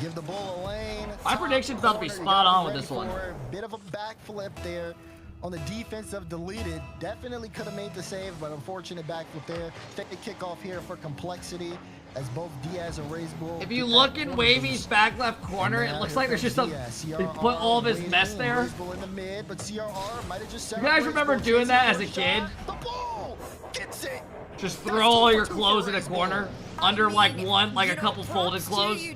Give the bull a lane. My prediction's about to be spot on with this one. Bit of a backflip there on the defense of Deleted. Definitely could have made the save, but unfortunate backflip there. Take the kickoff here for Complexity as both Diaz and Razebull. If you look in Wavy's back left corner, it looks like there's just a. He put all of his mess there. In the mid, but CRR might have just You guys remember doing that as a kid? Just throw all your clothes in a corner under like a couple folded clothes.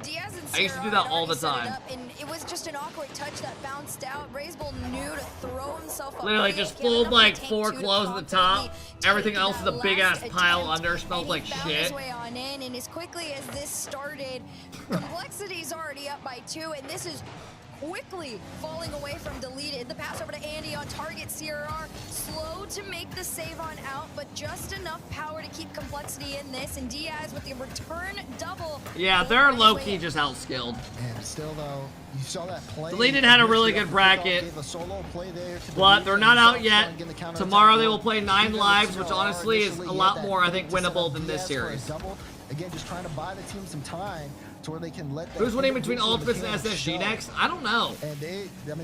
I used to do that all the time. And it was just an awkward touch that bounced out. Razebull knew to throw himself up. Literally just fold like 4 clothes at the top. Everything else is a big ass pile under. Smells like shit. His way on in, and as quickly as this started, Complexity's already up by 2, and this is quickly falling away from Deleted. The pass over to Andy on target. CRR slow to make the save on out, but just enough power to keep Complexity in this. And Diaz with the return double. Yeah, they're low-key just outskilled. And still though, you saw that play. Deleted had a really good bracket, but they're not out yet. Tomorrow they will play 9 lives, which honestly is a lot more, I think, winnable than this series. Again, just trying to buy the team some time to where they can let. Who's winning between Ultimates and SSG next? I don't know.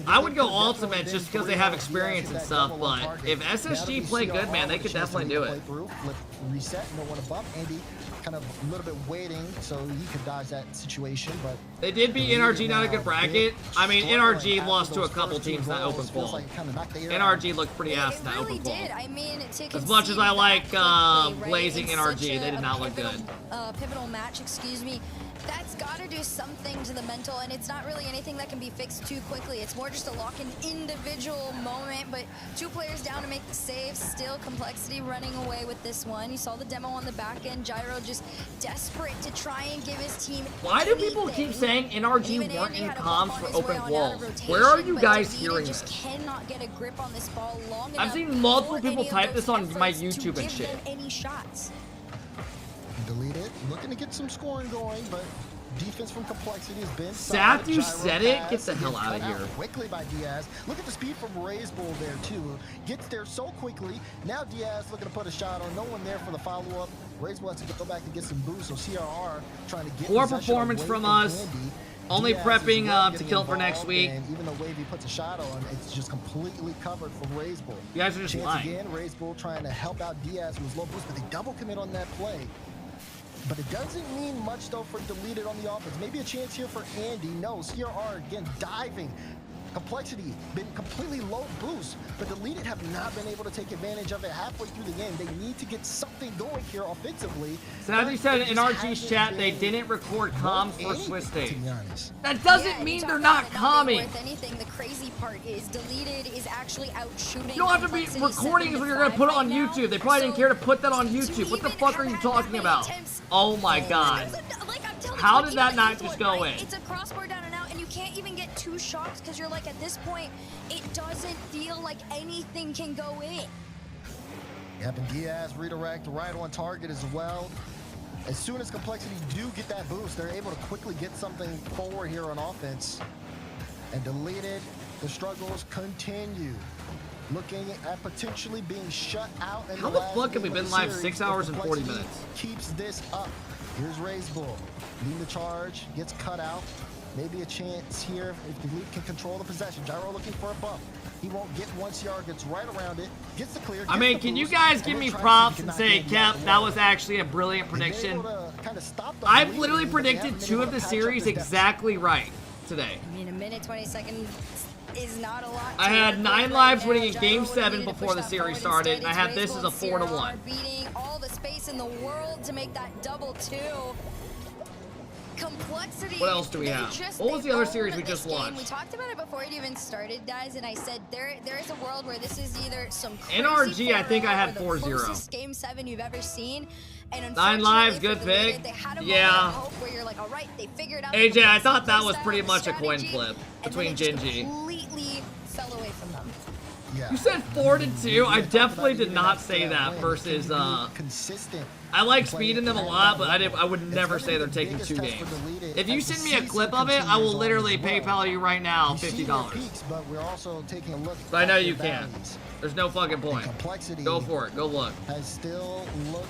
I would go Ultimates just because they have experience and stuff, but if SSG play good, man, they could definitely do it. Reset, no one to bump. Andy kind of a little bit waiting so he could dodge that situation, but they did beat NRG, not a good bracket. I mean, NRG lost to a couple teams in that open qual. NRG looked pretty ass in that open qual. As much as I like blazing NRG, they did not look good. Pivotal match, excuse me. That's got to do something to the mental, and it's not really anything that can be fixed too quickly. It's more just a lock-in individual moment, but 2 players down to make the save. Still Complexity running away with this one. You saw the demo on the back end. Gyro just just desperate to try and give his team. Why do people keep saying NRG weren't in comms for open walls? Where are you guys hearing just this? cannot get a grip on this ball long I've enough seen multiple for people any of type those this on my efforts to YouTube and give shit. them any shots. Deleted, looking to get some scoring going, but defense from Complexity has been Saf, solid. you Gyro said it? pass Get the hell gets out of cut here. Quickly by Diaz. Look at the speed from Ray's Bull there too. Gets there so quickly. Now Diaz looking to put a shot on. No one there for the follow-up. Ray's Bull has to go back and get some boost. So CRR trying to get Poor possession performance away from us. Andy. Only Diaz prepping as well to getting kill for next involved, week. And even though Wavy puts a shot on, it's just completely covered for Ray's Bull. You guys are just Chance lying. again, Ray's Bull trying to help out Diaz who was low boost, but they double commit on that play. But it doesn't mean much though for Deleted on the offense. Maybe a chance here for Andy. No, CRR again diving. Complexity been completely low boost, but Deleted have not been able to take advantage of it halfway through the game. They need to get something going here offensively. Sadly said in RG's chat they didn't record comms for Swiss State. That doesn't mean they're not calming. Worth anything, the crazy part is Deleted is actually out shooting. You don't have to be recording when you're gonna put it on YouTube. They probably didn't care to put that on YouTube. What the fuck are you talking about? Oh my god. How did that not just go in? It's a crossbar down and out, and you can't even get 2 shots because you're like, at this point, it doesn't feel like anything can go in. Yep, and Diaz redirect right on target as well. As soon as Complexity do get that boost, they're able to quickly get something forward here on offense. And Deleted, the struggles continue. Looking at potentially being shut out. In How the last fuck have we game of been the live series 6 if hours and 40 Complexity minutes? Keeps this up. Here's Ray's Bull. Leading the charge, gets cut out. Maybe a chance here if the lead can control the possession. Gyro looking for a bump. He won't get once yard, gets right around it, gets the clear. I mean, can you guys give me props and say, Cap, that was actually a brilliant prediction? I've literally predicted 2 of the series exactly right today. I mean, a minute, 20 seconds is not a lot. I had 9 lives winning in Game 7 before the series started, and I had this as a 4-1. Beating all the space in the world to make that double 2. Complexity. What else do we have? What was the other series we just watched? We talked about it before it even started, guys, and I said there is a world where this is either some crazy NRG, I think I had 4-0 or the closest Game 7 you've ever seen. And 9 lives, good pick. Yeah. Where you're like, all right, they figured out AJ, I thought that was pretty much a coin flip between GenG. Completely fell away from them. Yeah. You said 4-2. I definitely did not say that versus consistent. I like speeding them a lot, but I would never say they're taking 2 games. If you send me a clip of it, I will literally PayPal you right now $50. But we're also taking a look. But I know you can. There's no fucking point. Complexity Go for it. Go look. Has still looked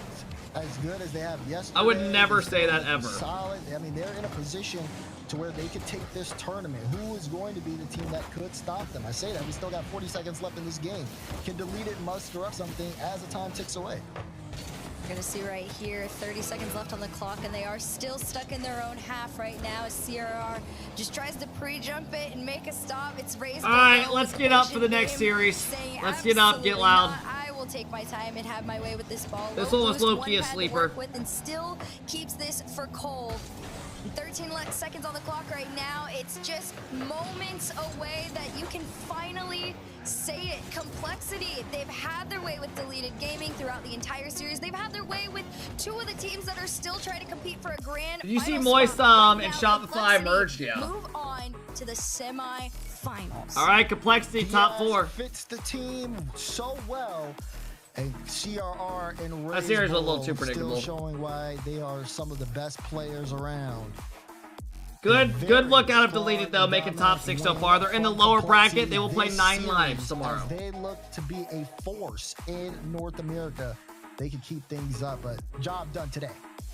as good as they have yesterday. I would never say that ever. Solid. I mean, they're in a position to where they could take this tournament. Who is going to be the team that could stop them? I say that we still got 40 seconds left in this game. Can Deleted muster up something as the time ticks away? We're gonna see right here, 30 seconds left on the clock, and they are still stuck in their own half right now as CRR just tries to pre-jump it and make a stop. It's raised. All right, let's get up for the next series. Let's get up, get loud. I will take my time and have my way with this ball. This one was low-key a sleeper. And still keeps this for Cole. 13 seconds on the clock right now. It's just moments away that you can finally say it. Complexity, they've had their way with Deleted Gaming throughout the entire series. They've had their way with 2 of the teams that are still trying to compete for a grand. Did you see Moist and Shopify merged? Yeah. Move on to the semi-finals. All right, Complexity top 4. Fits the team so well. And CRR and that series was a little too predictable. Still showing why they are some of the best players around. Good look out of Deleted though, making top 6 so far. They're in the lower bracket. They will play 9 lives tomorrow. They look to be a force in North America. They can keep things up, but job done today.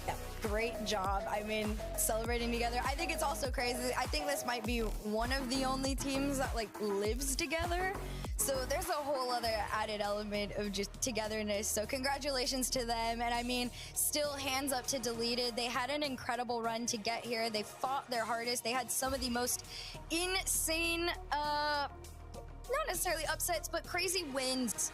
Yeah, great job. I mean, celebrating together. I think it's also crazy. I think this might be one of the only teams that like lives together. So there's a whole other added element of just togetherness. So congratulations to them. And I mean, still hands up to Deleted. They had an incredible run to get here. They fought their hardest. They had some of the most insane, not necessarily upsets, but crazy wins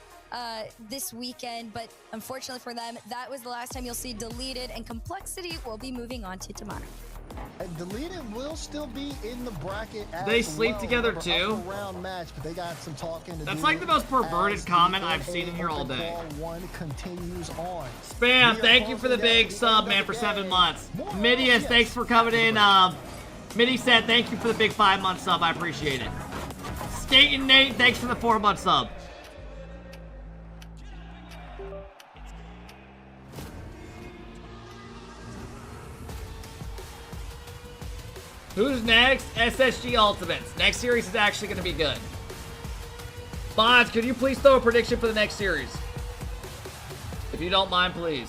this weekend. But unfortunately for them, that was the last time you'll see Deleted, and Complexity will be moving on to tomorrow. Deleted will still be in the bracket as They sleep well. together Remember, too? upper round match, but they got some talking to That's do like the most perverted as comment the I've seen in here all open day. ball one continues on. Spam, We are thank you for the closing big down to sub, the man, end for of the 7 game. months. More Midius, yes. thanks for coming in. Midi said, thank you for the big 5-month sub. I appreciate it. Skating Nate, thanks for the 4-month sub. Who's next? SSG Ultimates. Next series is actually going to be good. Bonds, could you please throw a prediction for the next series? If you don't mind, please.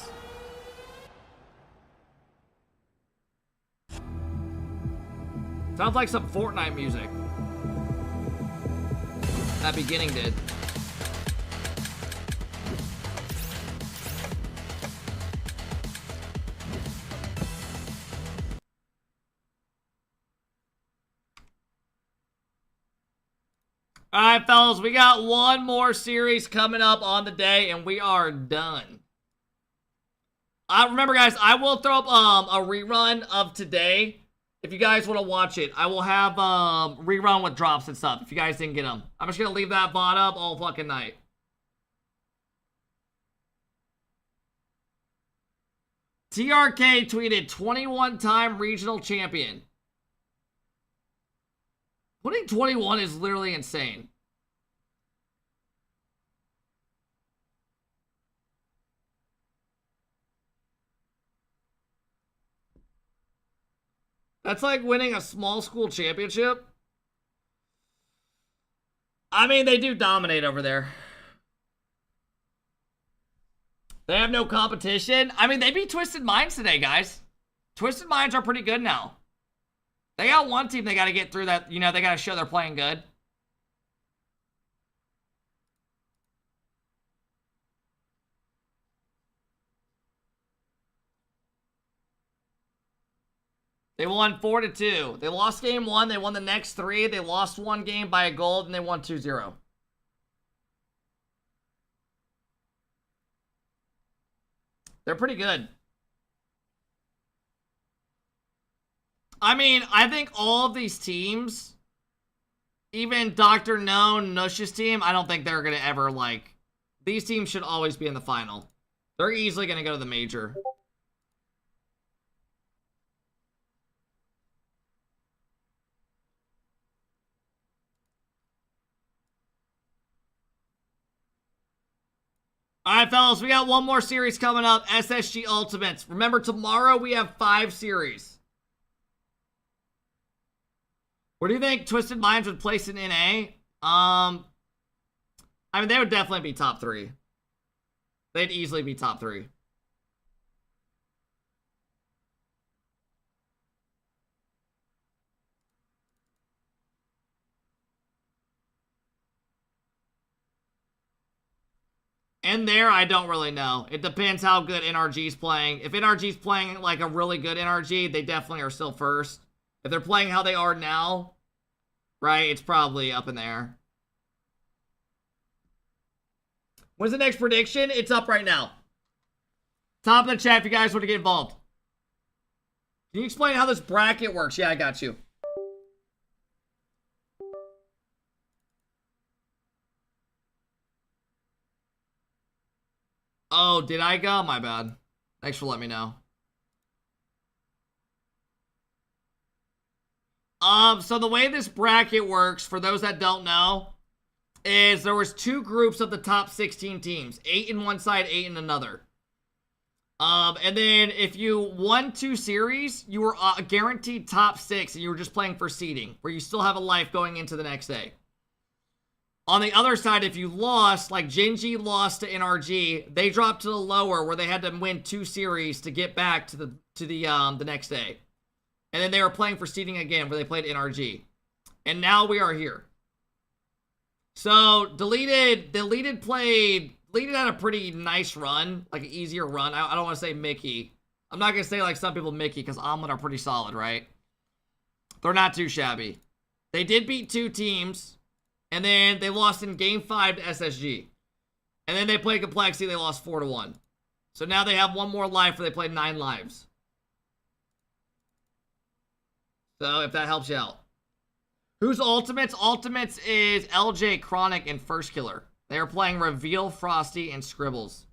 Sounds like some Fortnite music. That beginning did. All right, fellas, we got one more series coming up on the day, and we are done. Remember, guys, I will throw up a rerun of today. If you guys want to watch it, I will have rerun with drops and stuff. If you guys didn't get them, I'm just gonna leave that VOD up all fucking night. TRK tweeted 21-time regional champion. Putting 21 is literally insane. That's like winning a small school championship. I mean, they do dominate over there. They have no competition. I mean, they beat Twisted Minds today, guys. Twisted Minds are pretty good now. They got one team they got to get through that, you know, they got to show they're playing good. They won 4-2. They lost game 1. They won the next 3. They lost 1 game by a goal, and they won 2-0. They're pretty good. I mean, I think all of these teams, even Dr. Known, Nush's team, I don't think they're going to ever, like... These teams should always be in the final. They're easily going to go to the major. Alright, fellas, we got one more series coming up. SSG Ultimates. Remember, tomorrow we have 5 series. Where do you think Twisted Minds would place in NA? I mean, they would definitely be top 3. They'd easily be top 3. And there, I don't really know. It depends how good NRG's playing. If NRG's playing like a really good NRG, they definitely are still first. If they're playing how they are now, right, it's probably up in the air. When's the next prediction? It's up right now. Top of the chat if you guys want to get involved. Can you explain how this bracket works? Yeah, I got you. Oh, did I go? My bad. Thanks for letting me know. So the way this bracket works, for those that don't know, is there was 2 groups of the top 16 teams. 8 in one side, 8 in another. And then if you won 2 series, you were guaranteed top 6, and you were just playing for seeding, where you still have a life going into the next day. On the other side, if you lost, like GenG lost to NRG, they dropped to the lower, where they had to win 2 series to get back to the next day. And then they were playing for seeding again, where they played NRG. And now we are here. So, Deleted had a pretty nice run, like an easier run. I don't want to say Mickey. I'm not going to say like some people Mickey, because Omelet are pretty solid, right? They're not too shabby. They did beat 2 teams, and then they lost in Game 5 to SSG. And then they played Complexity, they lost 4-1. So now they have one more life where they played 9 lives. So if that helps you out. Whose ultimates? Ultimates is LJ, Chronic, and First Killer. They are playing Reveal, Frosty, and Scribbles.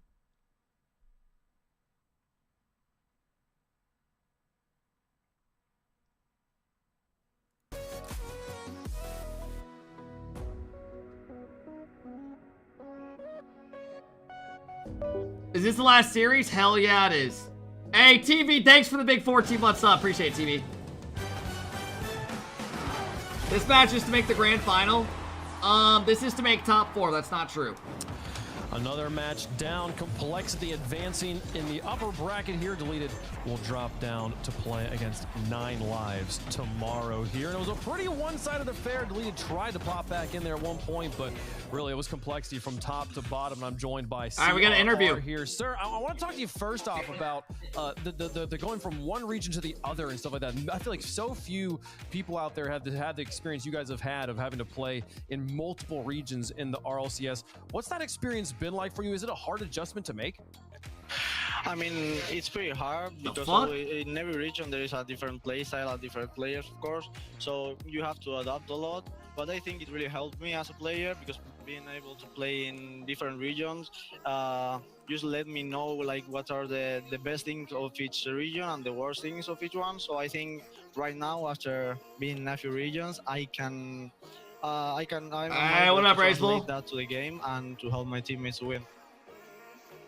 Is this the last series? Hell yeah, it is. Hey, TV, thanks for the big 14-month sub. Appreciate it, TV. This match is to make the grand final. This is to make top 4. That's not true. Another match down. Complexity advancing in the upper bracket here. Deleted will drop down to play against 9 Lives tomorrow here. And it was a pretty one-sided affair. Deleted tried to pop back in there at one point, but really it was Complexity from top to bottom. And I'm joined by All right, we got an interview here. Sir, I want to talk to you first off about the going from one region to the other and stuff like that. I feel like so few people out there have had the experience you guys have had of having to play in multiple regions in the RLCS. What's that experience been like for you? Is it a hard adjustment to make? I mean, it's pretty hard because in every region there is a different play style, a different players, of course. So you have to adapt a lot. But I think it really helped me as a player because being able to play in different regions just let me know like what are the best things of each region and the worst things of each one. So I think right now, after being in a few regions, I'm able to translate that to the game and to help my teammates win.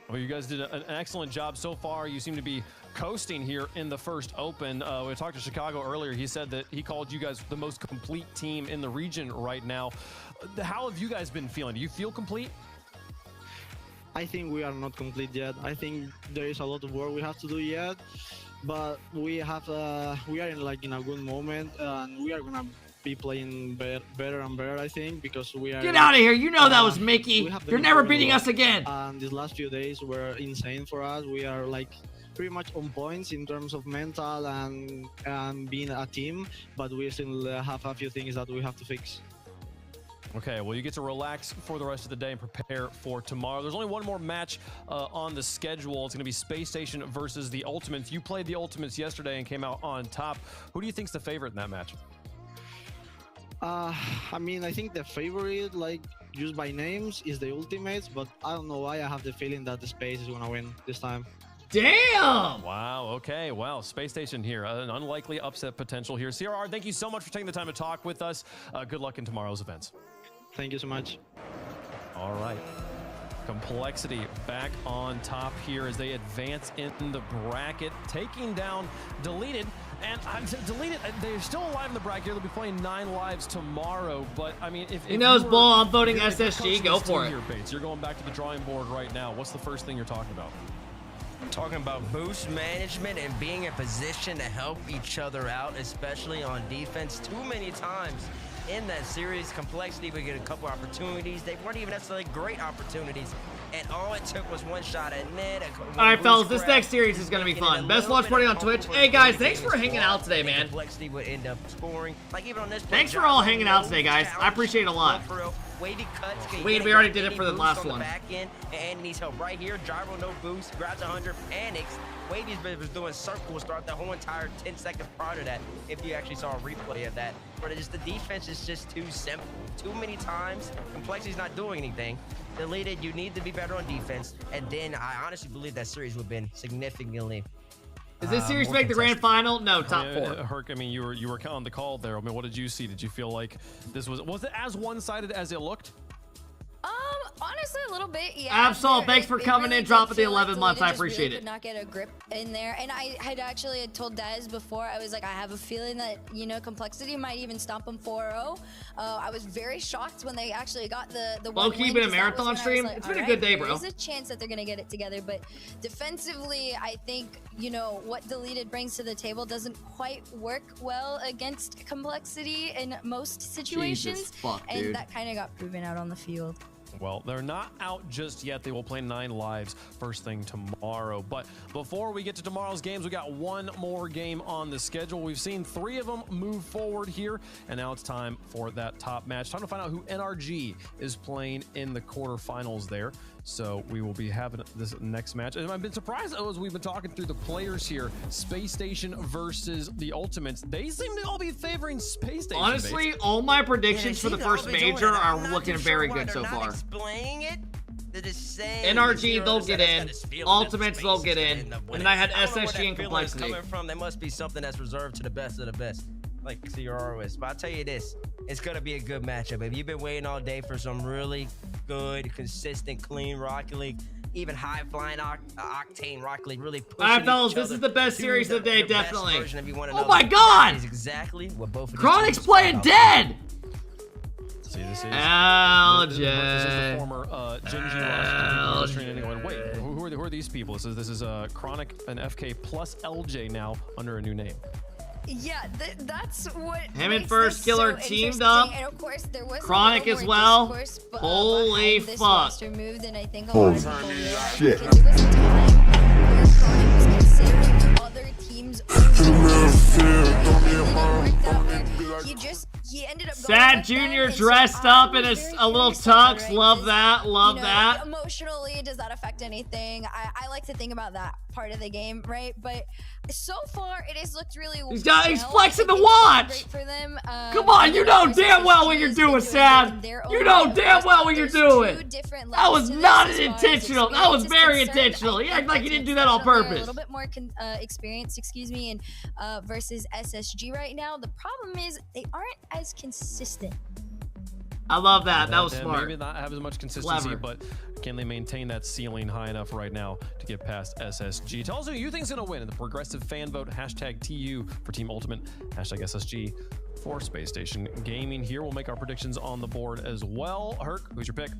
Well, you guys did an excellent job so far. You seem to be coasting here in the first open. We talked to Chicago earlier. He said that he called you guys the most complete team in the region right now. How have you guys been feeling? Do you feel complete? I think we are not complete yet. I think there is a lot of work we have to do yet, but we are in a good moment, and we are gonna be playing better and better, I think, because we are... Get out of here! You know that was Mickey! You're never beating us again! And these last few days were insane for us. We are like pretty much on points in terms of mental and being a team, but we still have a few things that we have to fix. Okay, well, you get to relax for the rest of the day and prepare for tomorrow. There's only one more match on the schedule. It's going to be Space Station versus the Ultimates. You played the Ultimates yesterday and came out on top. Who do you think's the favorite in that match? I mean, I think the favorite, like, used by names is the Ultimates, but I don't know why I have the feeling that the Space is going to win this time. Damn! Wow, okay, wow. Space Station here, an unlikely upset potential here. CRR, thank you so much for taking the time to talk with us. Good luck in tomorrow's events. Thank you so much. All right. Complexity back on top here as they advance in the bracket, taking down Deleted. And Deleted, they're still alive in the bracket. They'll be playing 9 Lives tomorrow. But I mean, if he knows bull, I'm voting you're SSG. Go for it. Here, Bates. You're going back to the drawing board right now. What's the first thing you're talking about? I'm talking about boost management and being in position to help each other out, especially on defense. Too many times in that series, Complexity would get a couple opportunities. They weren't even necessarily great opportunities, and all it took was one shot at net. All right, fellas, this next series is going to be fun. Best watch party on Twitch. Hey, guys, thanks for hanging out today, man. Complexity would end up scoring. Like even on this thanks for all hanging out today, guys. I appreciate it a lot. Wavy cuts. We already did it for the last one. Back end, and needs help right here. Gyro, no boost. Grabs 100, panics. Wavy was doing circles throughout the whole entire 10 seconds prior to that, if you actually saw a replay of that. But it's just the defense is just too simple. Too many times, Complexity's not doing anything. Deleted, you need to be better on defense. And then I honestly believe that series would have been significantly. Is this series make the grand final? No, top 4. Herc, I mean, you were on the call there. I mean, what did you see? Did you feel like this was it as one-sided as it looked? Honestly, a little bit, yeah. Absol, thanks for coming in, dropping the 11 months. I appreciate it. Could not get a grip in there, and I had actually told Dez before. I was like, I have a feeling that Complexity might even stomp them 4-0. I was very shocked when they actually got the low key been a marathon stream. Like, it's been a good day, bro. There's a chance that they're gonna get it together, but defensively, I think what Deleted brings to the table doesn't quite work well against Complexity in most situations, Jesus fuck, and dude. that kind of got proven out on the field. Well, they're not out just yet. They will play 9 Lives first thing tomorrow. But before we get to tomorrow's games, we got one more game on the schedule. We've seen 3 of them move forward here, and now it's time for that top match. Time to find out who NRG is playing in the quarterfinals there. So we will be having this next match. And I've been surprised as we've been talking through the players here. Space Station versus the Ultimates. They seem to all be favoring Space Station. Honestly, all my predictions for the first major are looking very good so far. NRG, they'll get in. Ultimates, they'll get in. And then I had SSG and Complexity. Coming from, there must be something that's reserved to the best of the best, like CRO is. But I'll tell you this, it's gonna be a good matchup. If you've been waiting all day for some really good, consistent, clean Rocket League, even high-flying octane Rocket League, really pushing Alright, fellas, each this other is the best to series of the day, best definitely. version of one Oh another. my god! That is exactly what both of these Chronic's teams playing are dead! See, this is LJ. This is the former GenG roster. Anyone? Wait, who are these people? This is Chronic and FK plus LJ now under a new name. Yeah, that's what Him and makes First this Killer so teamed interesting. up. And of course, there was Chronic a as little well. more discourse, Holy behind this fuck. roster moved, and I think a lot of people realized shit. because it was a time where Chronic was considering other teams he ended up Sad Junior dressed up in a little tux. Love that. Love that. Emotionally, does that affect anything? I like to think about that part of the game, right? But so far, it has looked really He's well. flexing the I think it's watch. great for them. Come on, you know damn well what you're doing, Sad. You know damn well what you're doing. That was not intentional. That was very intentional. He acted like he didn't do that on A purpose. little bit more experience, and versus SSG right now. The problem is they aren't as consistent. I love that. That was And smart. Maybe not have as much consistency, Clever. but can they maintain that ceiling high enough right now to get past SSG? Tell us who you think's gonna win in the progressive fan vote. Hashtag TU for Team Ultimate. Hashtag SSG for Space Station Gaming. Here we'll make our predictions on the board as well. Herc, who's your pick?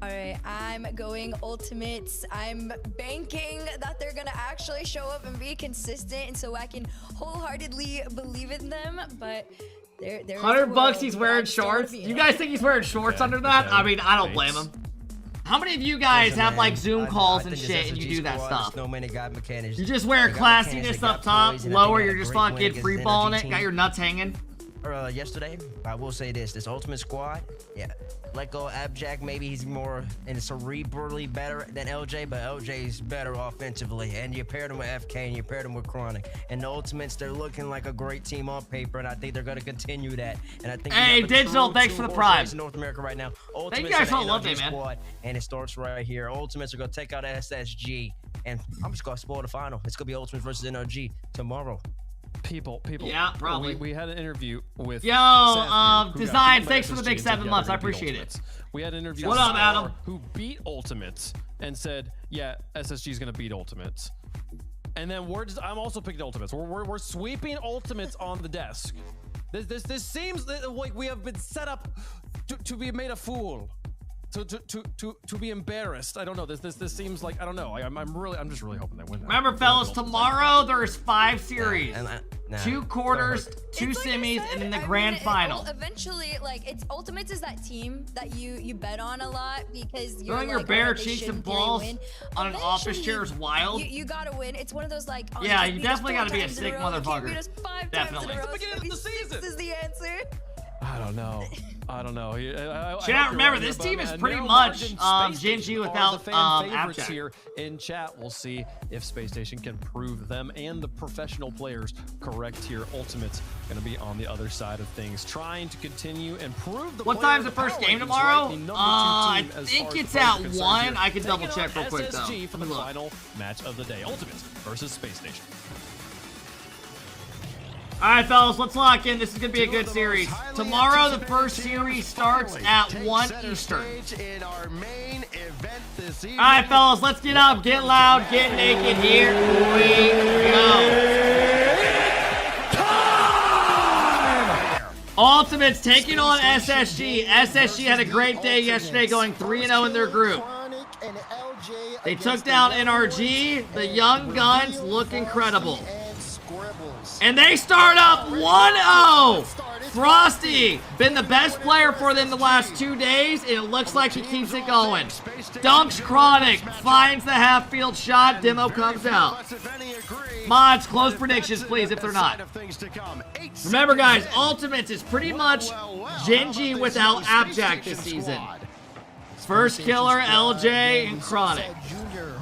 All right, I'm going Ultimates. I'm banking that they're gonna actually show up and be consistent, and so I can wholeheartedly believe in them. But they're $100 he's wearing shorts. You guys think he's wearing shorts under that? I mean, I don't blame him. How many of you guys have like Zoom calls and shit and you do that stuff? You just wear classiness up top, lower, you're just fucking free balling it, got your nuts hanging. Yesterday, I will say this Ultimate Squad, yeah, let go of Abjack. Maybe he's more and cerebrally better than LJ, but LJ's better offensively. And you paired him with FK and you paired him with Chronic. And the Ultimates, they're looking like a great team on paper, and I think they're going to continue that. And I think hey, Digital, thanks for the prime. In North America right now. Thank you guys all love me, man. Squad, and it starts right here. Ultimates are going to take out SSG, and I'm just going to spoil the final. It's going to be Ultimates versus NRG tomorrow. People. Yeah, probably. We had an interview with Designs, thanks for the big 7 months. I appreciate it. We had an interview What with up, Adam? who beat Ultimates and said, yeah, SSG is going to beat Ultimates. And then I'm also picking Ultimates. We're sweeping Ultimates on the desk. This seems like we have been set up to be made a fool. To be embarrassed. I don't know. This seems like, I don't know. I'm just really hoping they win that. Remember, fellas, tomorrow there's 5 series. 2 quarters, 2 semis, and then the grand final. Eventually, like, Ultimates is that team that you bet on a lot because you're Throwing your bare cheeks and balls on an office chair is wild. You gotta win. It's one of those like. Oh, yeah, you definitely gotta be a sick motherfucker. Definitely. It's the beginning of the season. This is the answer. I don't know. Chat, remember, this team is pretty much GenG without favorites Abjack. Here in chat. We'll see if Space Station can prove them and the professional players correct here. Ultimate's going to be on the other side of things, trying to continue and prove the. What time's the first game tomorrow? I think it's at 1. I can double check real quick though. SSG for the final match of the day. Ultimates versus Space Station. All right, fellas, let's lock in. This is going to be a good series. Tomorrow, the first series starts at 1 Eastern. All right, fellas, let's get up, get loud, get naked. Here we go. Ultimates taking on SSG. SSG had a great day yesterday, going 3-0 in their group. They took down NRG. The young guns look incredible. And they start up 1-0. Frosty, been the best player for them the last 2 days, and it looks like he keeps it going. Dunks Chronic, finds the half-field shot, demo comes out. Mods, close predictions, please, if they're not. Remember, guys, Ultimates is pretty much GenG without Abjack this season. First killer, LJ and Chronic.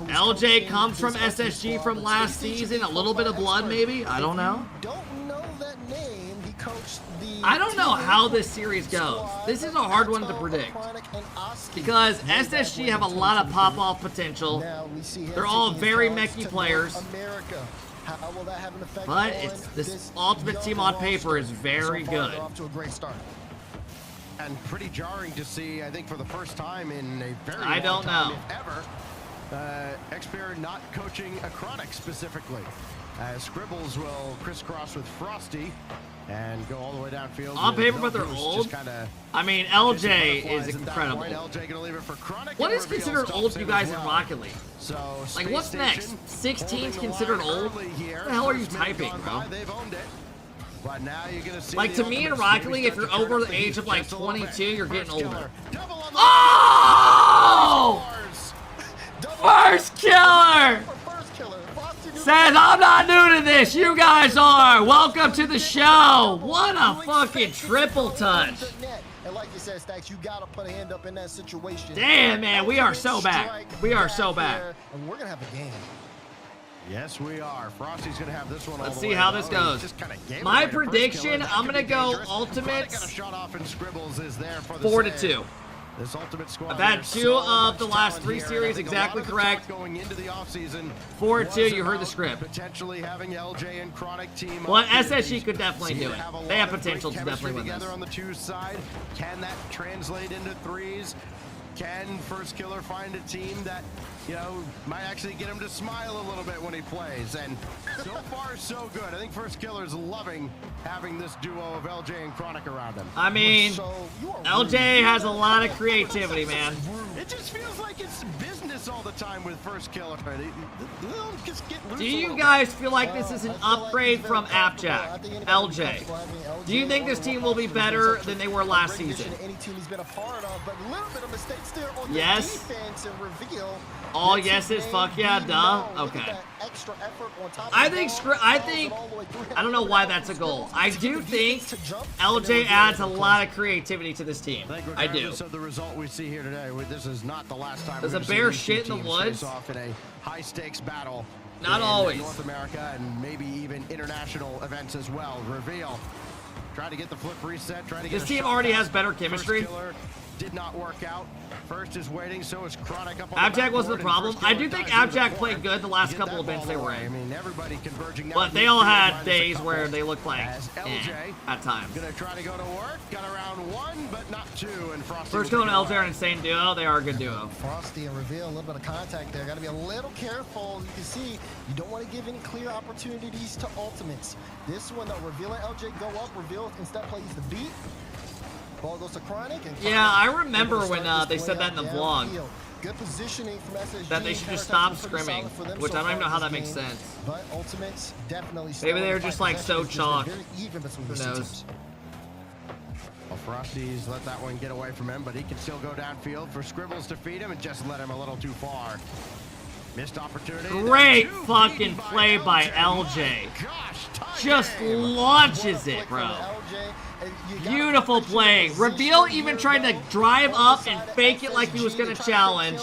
LJ comes from SSG from last season. A little bit of blood, maybe. I don't know. I don't know how this series goes. This is a hard one to predict because SSG have a lot of pop-off potential. They're all very mechy players. But it's this ultimate team on paper is very good. And pretty jarring to see, I think, for the first time in a very I don't know. if ever, Xperia not coaching a Chronic specifically. Scribbles will crisscross with Frosty and go all the way downfield. On paper, but they're old. I mean, LJ is incredible. What is considered old to you guys in Rocket League? Like, what's next? 16's considered old? What the hell are you typing, bro? But now you're gonna see like, to me in Rocket League, if you're over the age of like 22, you're getting older. Oh! First killer! Says, I'm not new to this. You guys are. Welcome to the show. What a fucking triple touch. And like you said, Stacks, you gotta put a hand up in that situation. Damn, man, we are so back. We are so back. And we're gonna have a game. Yes, we are. Frosty's gonna have this one. Let's see how this goes. My prediction, I'm gonna go Ultimates 4-2. This ultimate squad. I've had 2 of the last 3 series exactly correct. Going into the offseason. 4-2, you heard the script. Potentially having LJ and Chronic team. Well, SSG could definitely do it. They have potential to definitely win together this. On the 2 side, can that translate into 3s? Can First Killer find a team that, you know, might actually get him to smile a little bit when he plays? And so far, so good. I think First Killer's loving having this duo of LJ and Chronic around him. I mean, LJ has a lot of creativity, man. It just feels like it's business all the time with First Killer. Do you guys feel like this is an upgrade from Appjack, LJ? Do you think this team will be better than they were last season? Yes. All yeses, fuck yeah, duh. Okay. I think I don't know why that's a goal. I do think LJ adds a lot of creativity to this team. I do. Of the result we see here today, this is not the last time. Does a bear shit in the woods? Off in a high stakes battle. Not always. North America and maybe even international events as well. Reveal. Try to get the flip reset. Try to get this team already has better chemistry. Did not work out. First is waiting, so is Chronic up on Abjack wasn't the problem. I do think Abjack played good the last couple events they were in. I mean, everybody converging now. But they all had days where they looked like at times. Gonna try to go to work. Got around 1, but not 2. And Frosty. First kill and LJ are an insane duo. They are a good duo. Frosty and Reveal, a little bit of contact there. Got to be a little careful. You can see you don't want to give any clear opportunities to ultimates. This one, though, Reveal and LJ go up. Reveal instead plays the beat. Ball goes to Chronic. And yeah, I remember when they said that in the vlog. Good positioning from SSG. That they should just stop scrimming, which I don't even know how that makes sense. But Ultimates definitely. Maybe they were just like so chalk. Who knows? Well, Frosty's let that one get away from him, but he can still go downfield for Scribbles to feed him and just let him a little too far. Missed opportunity. Great fucking play by LJ. Just launches it, bro. Beautiful play. Reveal even tried to drive up and fake it like he was going to challenge.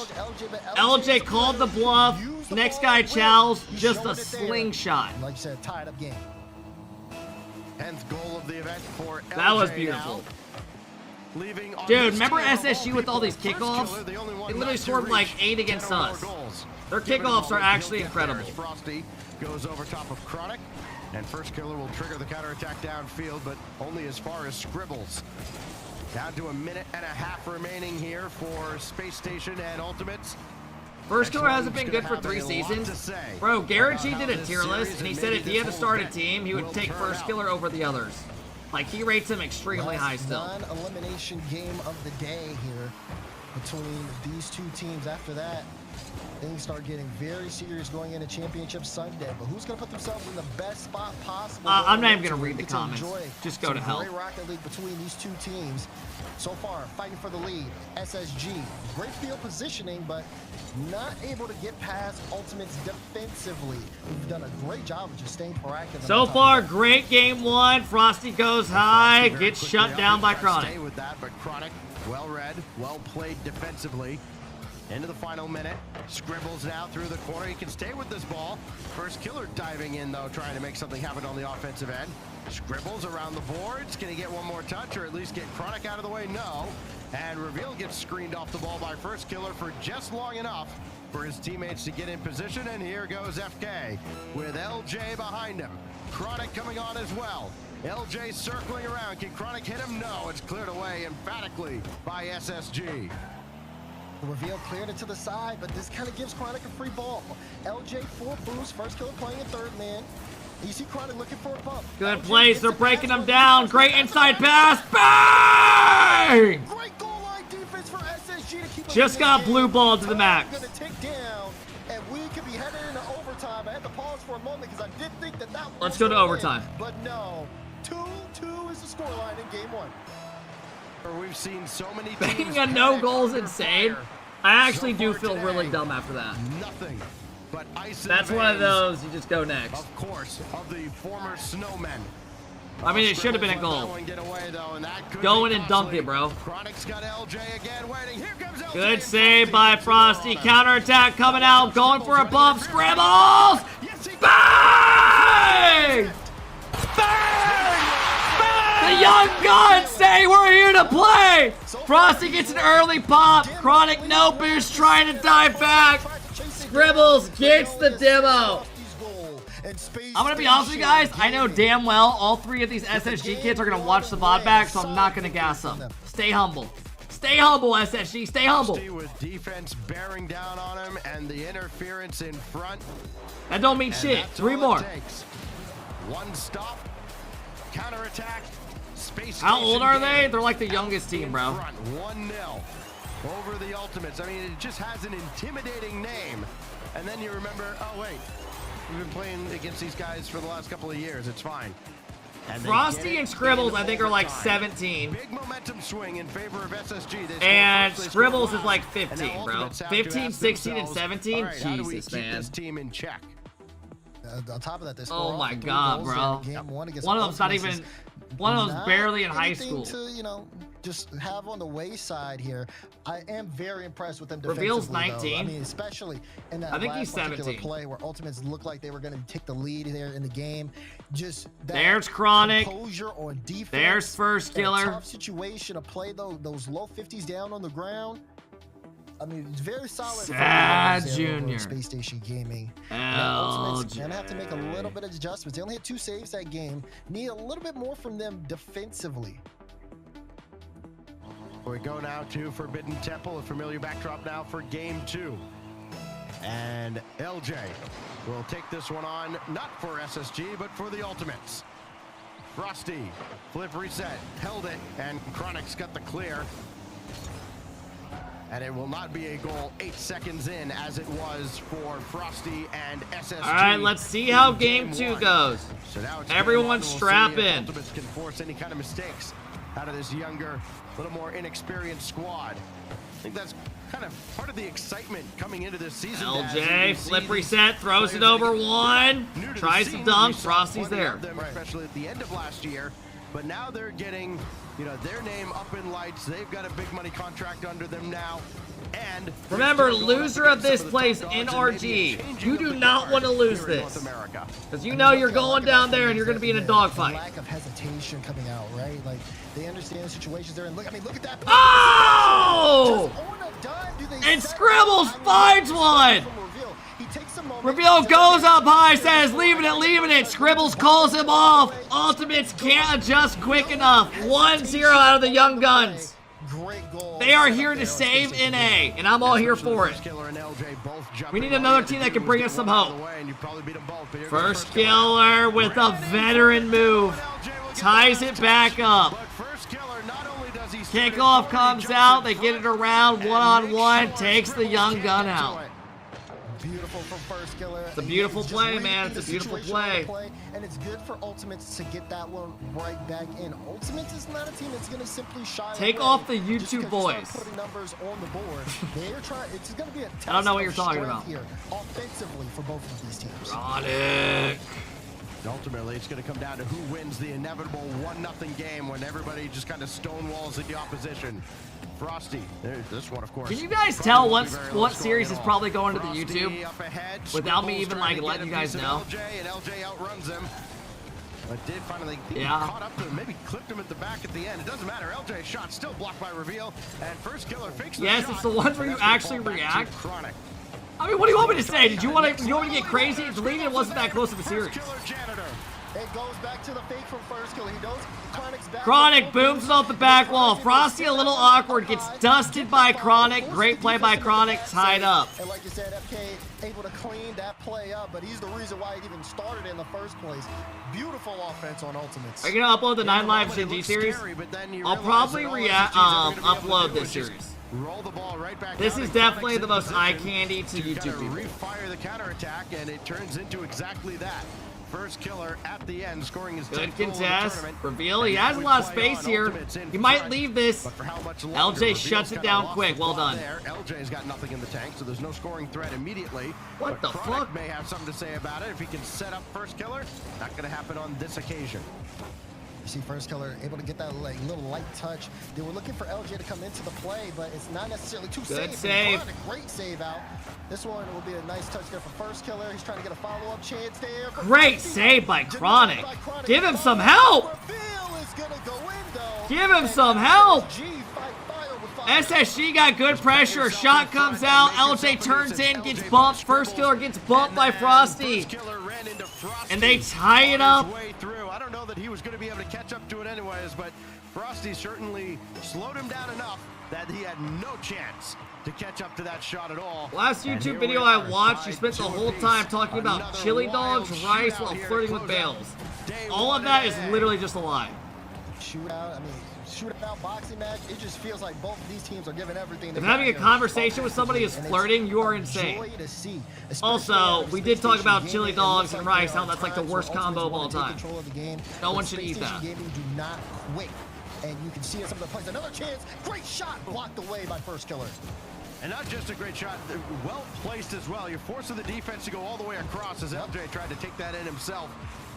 LJ called the bluff. Next guy chows. Just a slingshot. Like you said, tied up game. 10th goal of the event for LJ. That was beautiful. Dude, remember SSG with all these kickoffs? They literally scored like 8 against us. Their kickoffs are actually incredible. Frosty goes over top of Chronic, and First Killer will trigger the counterattack downfield, but only as far as Scribbles. Down to 1.5 minutes remaining here for Space Station and Ultimates. First Killer hasn't been good for 3 seasons. Bro, Garrett G did a tier list, and he said if he had to start a team, he would take First Killer over the others. Like, he rates him extremely high still. Non-elimination game of the day here between these 2 teams. After that, things start getting very serious going into Championship Sunday. But who's going to put themselves in the best spot possible? I'm not even going to read the comments. Just go to hell. Great Rocket League between these 2 teams. So far, fighting for the lead. SSG, great field positioning, but not able to get past Ultimates defensively. We've done a great job of just staying proactive. So far, great game 1. Frosty goes high, gets shut down by Chronic. Stay with that, but Chronic Well read, well played defensively. Into the final minute. Scribbles now through the corner. He can stay with this ball. First killer diving in, though, trying to make something happen on the offensive end. Scribbles around the boards. Can he get one more touch or at least get Chronic out of the way? No. And Reveal gets screened off the ball by First Killer for just long enough for his teammates to get in position. And here goes FK with LJ behind him. Chronic coming on as well. LJ circling around. Can Chronic hit him? No. It's cleared away emphatically by SSG. Reveal cleared it to the side, but this kind of gives Chronic a free ball. LJ 4 boosts, First Killer playing a third man. You see Chronic looking for a bump. Good plays. They're breaking them down. Great inside pass. Bang! Great goal line defense for SSG to keep Just got blue ball to the max. Gonna tick down, and we could be headed into overtime. I had to pause for a moment because I did think that that. Let's go to overtime. But no, 2-2 is the scoreline in game 1. We've seen so many Being a no goal is insane. I actually do feel really dumb after that. Nothing but ice. That's one of those you just go next. Of course, of the former snowmen. I mean, it should have been a goal. Go in and dunk it, bro. Good save by Frosty. Counterattack coming out. Going for a bump. Scribbles! Bang! Bang! The young guns say we're here to play! Frosty gets an early pop. Chronic no boost trying to dive back. Scribbles gets the demo. I'm gonna be honest with you guys, I know damn well all 3 of these SSG kids are gonna watch the VOD back, so I'm not gonna gas them. Stay humble. Stay humble, SSG. Stay humble. With defense bearing down on him and the interference in front. That don't mean shit. 3 more. One stop. Counterattack. Space. How old are they? They're like the youngest team, bro. 1-0 over the Ultimates. I mean, it just has an intimidating name. And then you remember, oh wait, we've been playing against these guys for the last couple of years. It's fine. And Frosty and Scribbles, I think, are like 17. Big momentum swing in favor of SSG. And Scribbles is like 15, bro. 15, 16, and 17? Jesus, man. This team in check. On top of that, this. Oh my God, bro. One of them's not even. One of them's barely in high school. To, you know, just have on the wayside here. I am very impressed with them defensively. Reveal's 19. Though. I mean, especially in that I think he's particular 17. play where Ultimates looked like they were going to take the lead there in the game. Just that there's Chronic. Composure on defense. There's First Killer. Tough situation to play those low 50s down on the ground. I mean, it's very solid. Sad Junior. Space Station Gaming. Ultimates gonna have to make a little bit of adjustments. They only had 2 saves that game. Need a little bit more from them defensively. We go now to Forbidden Temple, a familiar backdrop now for game 2. And LJ will take this one on, not for SSG, but for the Ultimates. Frosty, flip reset, held it, and Chronic's got the clear. And it will not be a goal 8 seconds in as it was for Frosty and SSG. All right, let's see how game 2 goes. So now it's everyone strap in. Ultimates can force any kind of mistakes out of this younger, little more inexperienced squad. I think that's kind of part of the excitement coming into this season. LJ, flip reset, throws it over one. Tries to dunk, Frosty's there. Especially at the end of last year. But now they're getting, you know, their name up in lights. They've got a big money contract under them now. And remember, loser of this plays NRG. You do not want to lose this. Because you know you're going down there and you're going to be in a dogfight. Lack of hesitation coming out, right? Like, they understand the situations they're in. Look, I mean, look at that. Oh! And Scribbles finds one! Reveal goes up high, says, leaving it. Scribbles calls him off. Ultimates can't adjust quick enough. 1-0 out of the Young Guns. They are here to save NA, and I'm all here for it. We need another team that can bring us some hope. First Killer with a veteran move. Ties it back up. Kickoff comes out. They get it around one-on-one. Takes the Young Gun out. Beautiful from First Killer. It's a beautiful play, man. It's a beautiful play. And it's good for Ultimates to get that one right back in. Ultimates is not a team that's going to simply shy away. Take off the YouTube boys. Putting numbers on the board. They're trying. It's going to be a test I don't know what you're talking about here, offensively for both of these teams. Chronic. Ultimately, it's going to come down to who wins the inevitable 1-0 game when everybody just kind of stonewalls the opposition. Frosty, this one, of course. Can you guys tell what series is probably going to the YouTube without me even like letting you guys know? And LJ outruns him. But did finally caught up to him, maybe clipped him at the back at the end. It doesn't matter. LJ's shot still blocked by Reveal, and first killer fakes the shot. It's the ones where you actually react. I mean, what do you want me to say? Do you want me to get crazy? Believe it wasn't that close of a series. It goes back to the fake from first kill. He knows Chronic's back. Chronic booms it off the back wall. Frosty a little awkward, gets dusted by Chronic. Great play by Chronic, tied up. And like you said, FK able to clean that play up, but he's the reason why it even started in the first place. Beautiful offense on Ultimates. Are you gonna upload the 9 Live GenG series? I'll probably upload this series. Roll the ball right back. This is definitely the most eye candy to YouTube people. Refire the counterattack, and it turns into exactly that. First killer at the end, scoring his 10th goal of the contest. tournament. Reveal. He has a lot of space here. He might leave this. LJ shuts it down quick. Well done. LJ's got nothing in the tank, so there's no scoring threat immediately. What the fuck? May have something to say about it if he can set up first killer. Not going to happen on this occasion. You see first killer able to get that like little light touch. They were looking for LJ to come into the play, but it's not necessarily too safe. Good save. Great save out. This one will be a nice touch there for first killer. He's trying to get a follow-up chance there. Great save by Chronic. Give him some help. Give him some help. SSG got good pressure. Shot comes out. LJ turns in, gets bumped. First killer gets bumped by Frosty. And they tie it up. I don't know that he was going to be able to catch up to it anyways, but Frosty certainly slowed him down enough that he had no chance to catch up to that shot at all. Last YouTube video I watched, you spent the whole time talking about chili dogs, rice, while flirting with Bales. All of that is literally just a lie. Shootout, I mean, shootout boxing match, it just feels like both of these teams are giving everything. If having a conversation with somebody is flirting, you are insane. Also, we did talk about chili dogs and rice, how that's like the worst combo of all time. No one should eat that. Do not quit. And you can see in some of the plays. Another chance. Great shot blocked away by first killer. And not just a great shot, well placed as well. You're forcing the defense to go all the way across as LJ tried to take that in himself.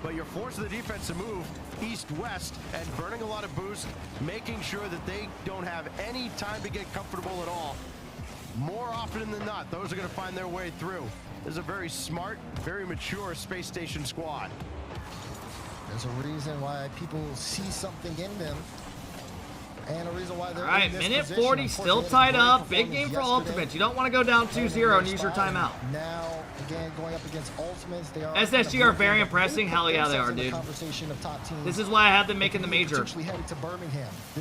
But you're forcing the defense to move east-west and burning a lot of boost, making sure that they don't have any time to get comfortable at all. More often than not, those are going to find their way through. This is a very smart, very mature space station squad. There's a reason why people see something in them. And a reason why they're all right, minute 40, still tied up. Big game for Ultimates. You don't want to go down 2-0 and use your timeout. Now, again, going up against Ultimates, they are SSG are very impressing. Hell yeah, they are, dude. This is why I have them making the major.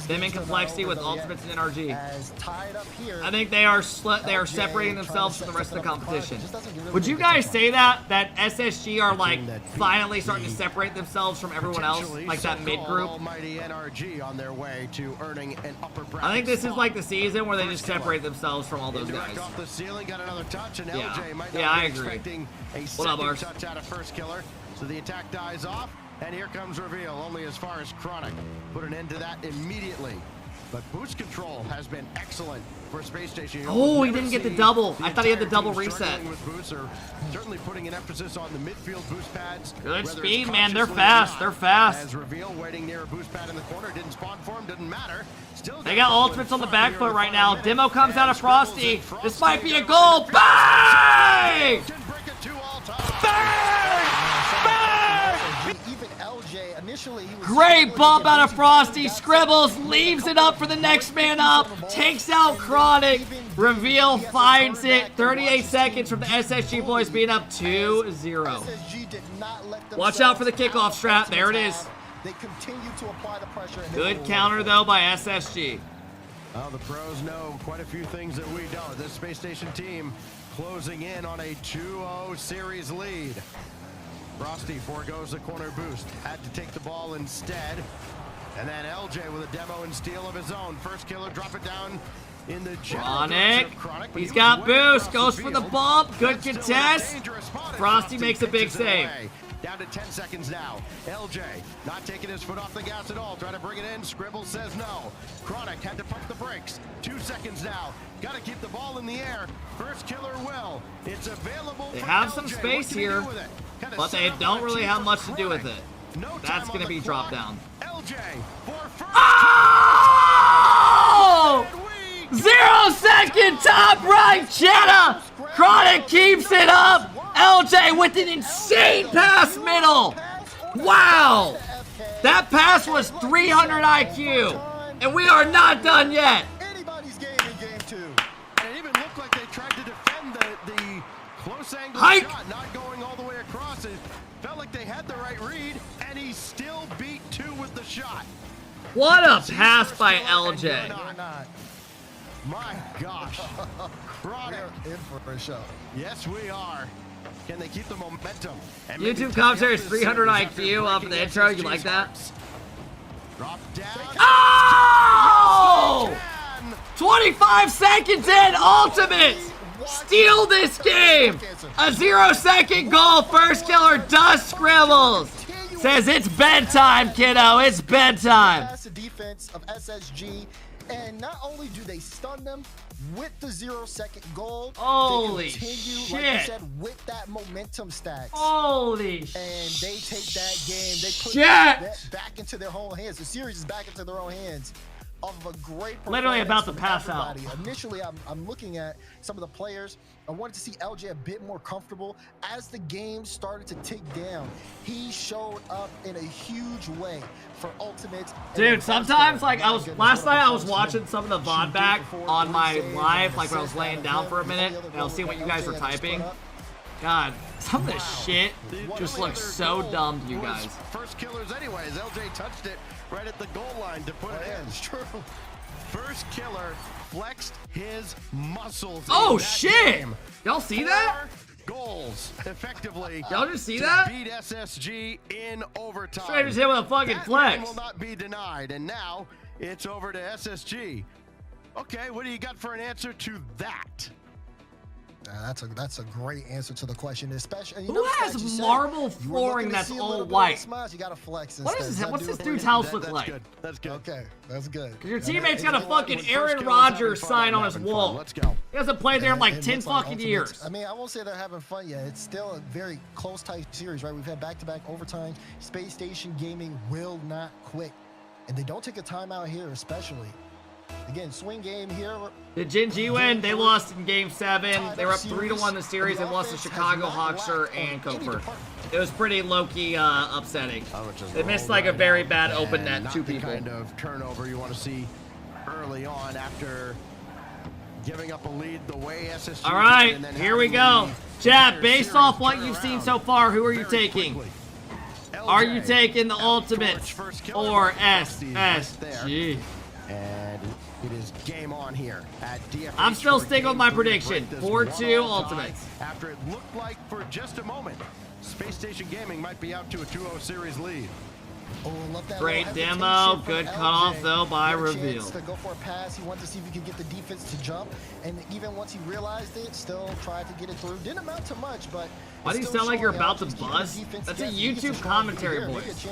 Them in complexity with Ultimates and NRG. I think they are separating themselves from the rest of the competition. Would you guys say that SSG are like finally starting to separate themselves from everyone else, like that mid group? Almighty NRG on their way to earning an upper bracket. I think this is like the season where they just separate themselves from all those guys. Off the ceiling, got another touch, and Yeah, LJ might yeah, not I be agree. expecting a What up, second Ars? touch out of first killer. So the attack dies off, and here comes Reveal, only as far as Chronic. Put an end to that immediately. But boost control has been excellent for Space Station. Oh, he didn't get the double. I thought he had the double reset. With boosts or certainly putting an emphasis on the midfield boost pads. Good whether speed, it's man. They're consciously or fast. not. They're fast. As Reveal waiting near a boost pad in the corner, didn't spawn for him, didn't matter. Still They got ultimates on the back foot right now. Demo comes out of Frosty. This might be a goal. Bang! Even LJ, initially, he was Great bump out of Frosty. Scribbles leaves it up for the next man up. Takes out Chronic. Reveal finds it. 38 seconds from the SSG boys being up 2-0. Watch out for the kickoff strat. There it is. They continue to apply the pressure. Good counter, though, by SSG. Well, the pros know quite a few things that we don't. This Space Station team closing in on a 2-0 series lead. Frosty forgoes the corner boost. Had to take the ball instead. And then LJ with a demo and steal of his own. First killer, drop it down in the Chronic. He's got boost. Goes for the bump. Good contest. Frosty makes a big save. Down to 10 seconds now. LJ not taking his foot off the gas at all. Trying to bring it in. Scribble says no. Chronic had to pump the brakes. 2 seconds now. Got to keep the ball in the air. First killer will. It's available. They for have LJ. some What space can he do here, with it? Kinda but set they up don't a really team have for much to do with Chronic. it. No That's time going to on be the dropped clock. down. LJ for first. Oh! 0-second top right Jenna. Chronic keeps it up. LJ with an insane pass middle. Wow. That pass was 300 IQ. And we are not done yet. Anybody's game in game 2. And it even looked like they tried to defend the close angle Hike. shot, not going all the way across. It felt like they had the right read, and he still beat 2 with the shot. What a pass by LJ. My gosh. Chronic. We're in for a show. Yes, we are. Can they keep the momentum? And YouTube commentary is 300 IQ off of the intro. You like that? Drop down. Oh! 25 seconds in, ultimate! Steal this game! A 0-second goal, first killer does Scribbles. Says it's bedtime, kiddo, it's bedtime. That's the defense of SSG, and not only do they stun them with the 0-second goal, Holy they continue, shit. like you said, with that momentum stacks. Holy And they take that game, they put shit. that back into their own hands. The series is back into their own hands. Off of a great Literally about to performance pass from out. everybody. Initially, I'm looking at some of the players. I wanted to see LJ a bit more comfortable. As the game started to tick down, he showed up in a huge way for ultimates. Dude, sometimes, like, last night I was watching some of the VOD back on my live, like when I was laying down for a minute, and I was seeing what you guys were typing. God, some of this shit just looks so dumb to you guys. First killers anyways. LJ touched it right at the goal line to put it in. It's true. First killer flexed his muscles. Oh, in that shit. game. Y'all see that? 4 goals effectively. Y'all just see to that? Beat SSG in overtime. Straight as hit with a fucking That flex. win will not be denied. And now it's over to SSG. Okay, what do you got for an answer to that? That's a great answer to the question, especially. Who has marble flooring that's all white? You gotta flex. What is this? What's this dude's house look like? Good. That's good. Okay, that's good. Because your teammate's got a fucking Aaron Rodgers sign on his wall. Let's go. He hasn't played there in like It 10 looks like fucking Ultimates- years. I mean, I won't say they're having fun yet. It's still a very close tight series, right? We've had back-to-back overtime. Space Station Gaming will not quit, and they don't take a timeout here, especially. Again, swing game here. Did GenG win? They lost in Game 7. They were up 3-1 in the series. They lost to Chicago, Hawkster, and Coper. It was pretty low-key upsetting. They missed like a very bad open net, Not 2 the people. kind of turnover you want to see early on after giving up a lead the way SSG. All right, did, and then here we having go. the Chat, entire based series off what turn you've seen around so far, who are you very taking? quickly. Are you LJ taking the Ultimates first killer or Frosty right SSG? And it is game on here at DFH. I'm still for sticking with game my 3 to prediction. break this 4-2 one-all tie Ultimates. After it looked like for just a moment, Space Station Gaming might be out to a 2-0 series lead. Oh, love that Great little hesitation demo. from Good LJ. cutoff, though, by Had a chance Reveal. To go for a pass. He wanted to see if he could get the defense to jump. And even once he realized it, still tried to get it through. Didn't amount to much, but... Why do you sound like you're about to buzz? That's a YouTube commentary voice.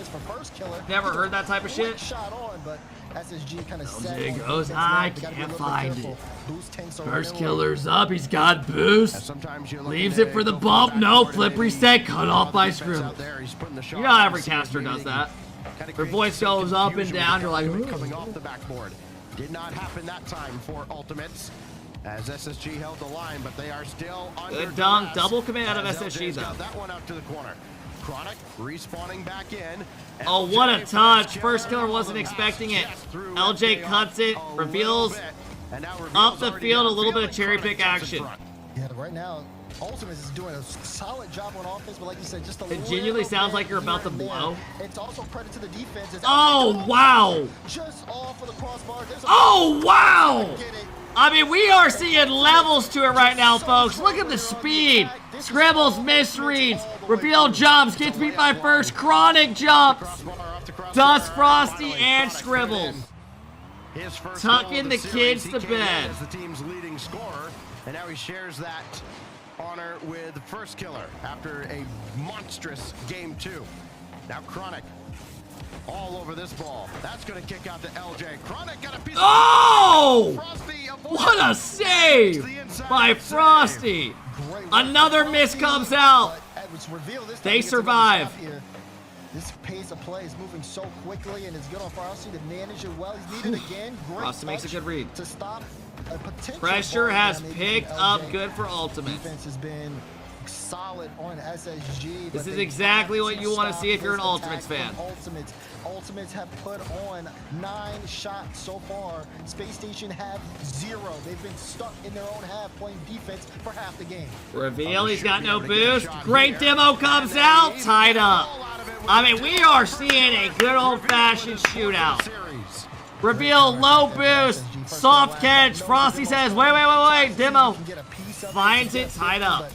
Never heard that type of shit? Shot on, but SSG kind of set LJ on goes defense high, now. They gotta be a can't little bit find careful. it. Boost tanks are First real. killer's up. He's got boost. Leaves it for the bump. No, flip reset. Cut off by Scribble. You know how every caster does that. Their voice goes up and down. You're like, coming off the backboard. Did not happen that time for Ultimates as SSG held the line, but they are still under Good dunk. duress Double commit out of as SSG, LJ's got though. that one out to the corner. Chronic respawning back in. Oh, what a touch. First killer wasn't expecting it. LJ cuts it. Reveals up the field. A little bit of cherry pick action. Yeah, right now, Ultimates is doing a solid job on offense, but like you said, just a It little genuinely sounds like you're bit about to here and there. blow. It's also credit to the defense. It's Oh, wow. Just off of the crossbar. There's a Oh, wow. I mean, we are seeing levels to it right now, folks. Look at the speed. Scribbles misreads. Reveal jumps. Gets beat by first. Chronic jumps. Dust Frosty and Scribbles. Tucking the kids to bed. As the team's leading scorer, and now he shares that honor with First Killer after a monstrous game 2. Now Chronic all over this ball. That's going to kick out to LJ. Chronic got a piece Oh! of Frosty. What a save by Frosty. Another miss comes out. They survive. This pace of play is moving so quickly, and it's good on Frosty to manage it well. He's needed again. Great Frosty makes a good read. To stop a potential Pressure ball has damage. picked up good for Ultimate. Defense has been solid on SSG. This is exactly what you want to see if you're an Ultimates fan. Ultimates have put on 9 shots so far. Space Station have 0. They've been stuck in their own half playing defense for half the game. Reveal, he's got no boost. Great demo comes out, tied up. I mean, we are seeing a good old-fashioned shootout. Reveal, low boost, soft catch. Frosty says, wait. Demo finds it, tied up.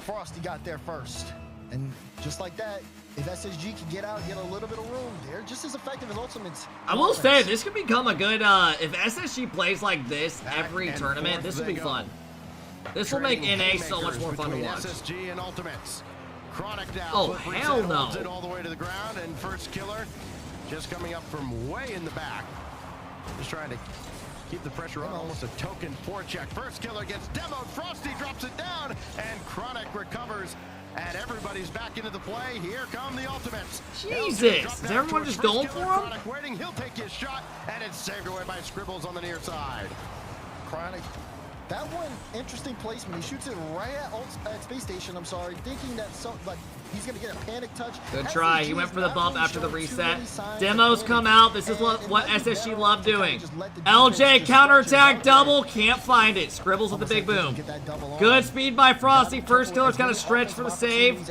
Frosty got there first. And just like that, if SSG can get out and get a little bit of room, they're just as effective as Ultimates. I will say, this could become a good, if SSG plays like this every tournament, this will be fun. This will make NA so much more fun to watch. SSG and Ultimates. Chronic down. Oh, hell no. Holds it all the way to the ground, and First Killer just coming up from way in the back. Just trying to keep the pressure on. Almost a token forecheck. First Killer gets demoed. Frosty drops it down, and Chronic recovers. And everybody's back into the play. Here come the Ultimates. Jesus, is everyone just going for him? Chronic waiting. He'll take his shot, and it's saved away by Scribbles on the near side. Chronic. That one, interesting placement. He shoots it right at Space Station, thinking that he's going to get a panic touch. Good try. He went for the bump after the reset. Demos come out. This is what SSG love doing. LJ counterattack double. Can't find it. Scribbles with the big boom. Good speed by Frosty. First Killer's got to stretch for the save.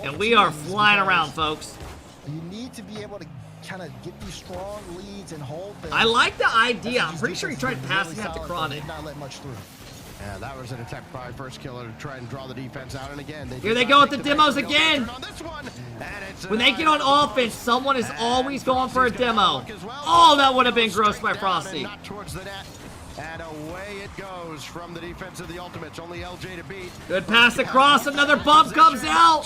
And we are flying around, folks. You need to be able to kind of get these strong leads and hold them. I like the idea. I'm pretty sure he tried passing that to Chronic. Not let much through. Yeah, that was an attempt by First Killer to try and draw the defense out. And again, here they go with the demos again. When they get on offense, someone is always going for a demo. Oh, that would have been gross by Frosty. Not towards the net. And away it goes from the defense of the Ultimates. Only LJ to beat. Good pass across. Another bump comes out.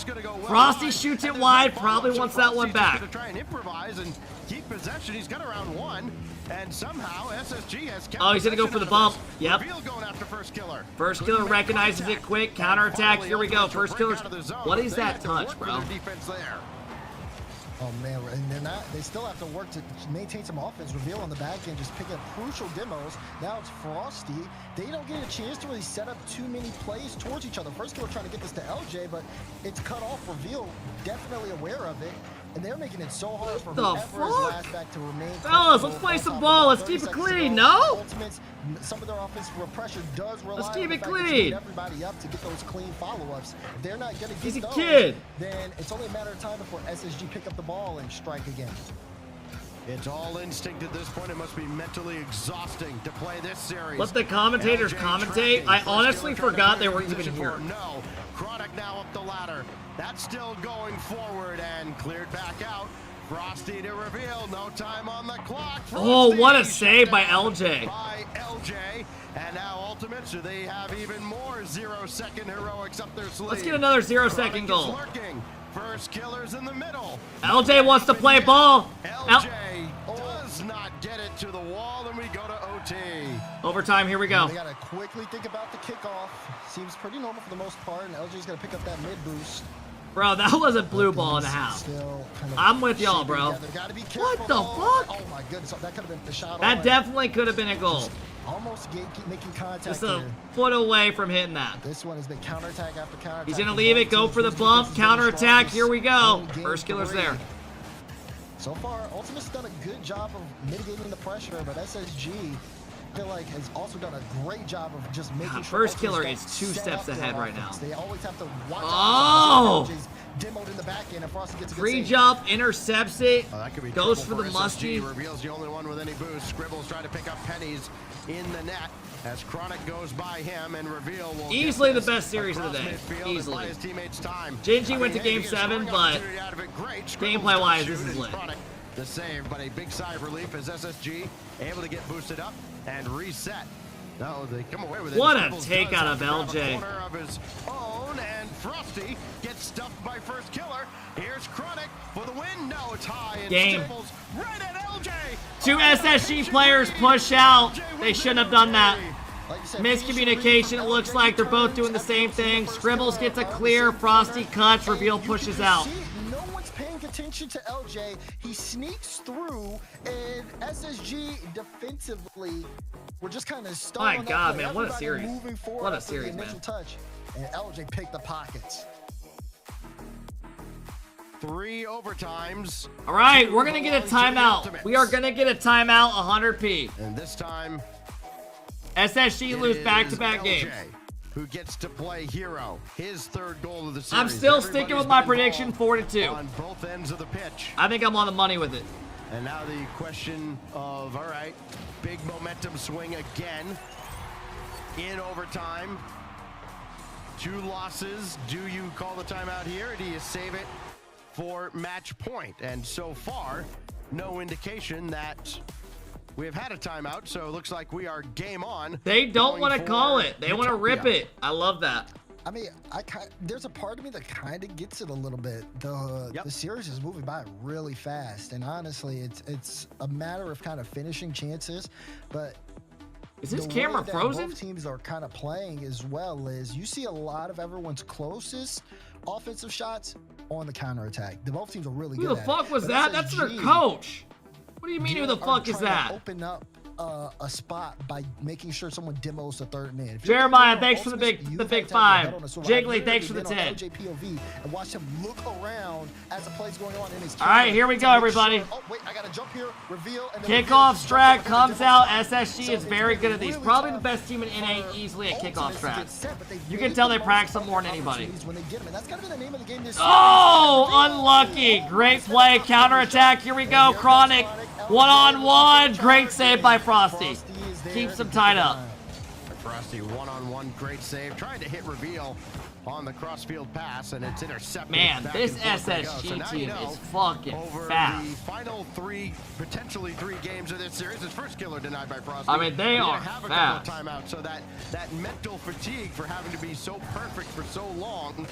Frosty shoots it wide. Probably wants that one back. To try and improvise and keep possession. He's got around 1. And somehow SSG has kept. Oh, he's going to go for the bump. Yep. Going after First Killer. First Killer recognizes it quick. Counterattack. Here we go. First Killer's. What is that touch, bro? Oh man, and they still have to work to maintain some offense. Reveal on the back end, just pick up crucial demos. Now it's Frosty. They don't get a chance to really set up too many plays towards each other. First Killer trying to get this to LJ, but it's cut off. Reveal definitely aware of it. And they're making it so hard for whoever is last back to remain. Fellas, let's play some ball. Let's keep it clean, no? Ultimates, some of their offensive pressure does rely let's keep on it the clean. Everybody up to get those clean follow-ups. If they're not going to get He's a those, kid. then it's only a matter of time before SSG pick up the ball and strike again. It's all instinct at this point. It must be mentally exhausting to play this series. Let the commentators commentate. I honestly forgot they were even here. No, Chronic now up the ladder. That's still going forward and cleared back out. Frosty to reveal. No time on the clock. Oh, what a save by LJ. By LJ. And now Ultimates, do they have even more 0-second heroics up their sleeve? Let's get another 0-second goal. First Killer's in the middle. LJ wants to play ball. LJ does not get it to the wall, and we go to OT. Overtime, here we go. They got to quickly think about the kickoff. Seems pretty normal for the most part, and LJ's going to pick up that mid boost. Bro, that was a blue ball and a half. I'm with y'all, bro. What the fuck? Oh my goodness, that could have been the shot. That definitely could have been a goal. Almost making contact. Just a foot away from hitting that. This one has been counterattack after counterattack. He's gonna leave it, go for the bump, counterattack. Here we go. First Killer's there. So far, Ultimate's done a good job of mitigating the pressure, but SSG, I feel like, has also done a great job of just making sure. First Killer is 2 steps ahead right now. They always have to watch out. Demoed in the back end, and Frosty gets a good free jump, intercepts it, goes for the musty. Reveals the only one with any boost. Scribbles trying to pick up pennies in the net as Chronic goes by him, and Reveal will easily the best series of the day. Easily. GenG went to Game 7, but gameplay-wise, this is lit. The save, but a big sigh of relief as SSG able to get boosted up and reset. No, they come away with it. What a Scribbles take does out have of to grab a LJ. corner of his own, and Frosty gets stuffed by first killer. Here's Chronic for the win. No, it's high. And Game. Scribbles right at LJ. 2 SSG players push out. They shouldn't have done that. Miscommunication. It looks like they're both doing the same thing. Scribbles gets a clear. Frosty cuts. Reveal pushes out. No one's paying attention to LJ. He sneaks through, and SSG defensively, we're just kind of stuck. My on that God, play. man, what a Everybody series. moving forward What a after the series, man. initial touch, and LJ picked the pockets. 3 overtimes. All right, we're going to get a timeout. We are going to get a timeout 100p. And this time, SSG lose back-to-back LJ games. who gets to play hero. His 3rd goal of the series. I'm still sticking with my prediction 4-2. On both ends of the pitch. I think I'm on the money with it. And now the question of, all right, big momentum swing again in overtime. 2 losses. Do you call the timeout here, or do you save it for match point? And so far, no indication that we have had a timeout, so it looks like we are game on. They don't going want to for call it. They want to rip Utopia. it. I love that. I mean, there's a part of me that kind of gets it a little bit. The series is moving by really fast, and honestly, it's a matter of kind of finishing chances. But is this the camera way that frozen? Both teams are kind of playing as well is you see a lot of everyone's closest offensive shots on the counterattack. Both teams are really Who good the at fuck it. was But that? That's their SSG coach. What do you mean, who the are fuck is trying to that? Open up a spot by making sure someone demos the 3rd man. If you're Jeremiah, thinking thanks about for the ultimates, big you've had to 5. have your head on a swivel. I've Jiggly, thanks for the literally 10. been on LJ POV and watch him look around as the play's going on in his All right, here we go, everybody. Oh, wait, I gotta jump here, reveal, and then Kickoff reveal. strat comes out. SSG is very good at these. Probably the best team in NA easily at kickoff strats. You can tell they practice them more than anybody. When they get them, and that's gotta be the name of the game this Oh, unlucky. Great play. Counterattack. Here we go. Chronic. 1-on-1. Great save by Frosty. Keeps them tied up. Frosty 1-on-1, great save. Trying to hit reveal on the crossfield pass, and it's intercepted. Man, Back this and forth they go. SSG So now team you know, is fucking over fast. the final 3, potentially 3 games of this series, his first killer denied by Frosty. I mean, they We're gonna are have a fast. couple of timeouts, so that mental fatigue for having to be so perfect for so long,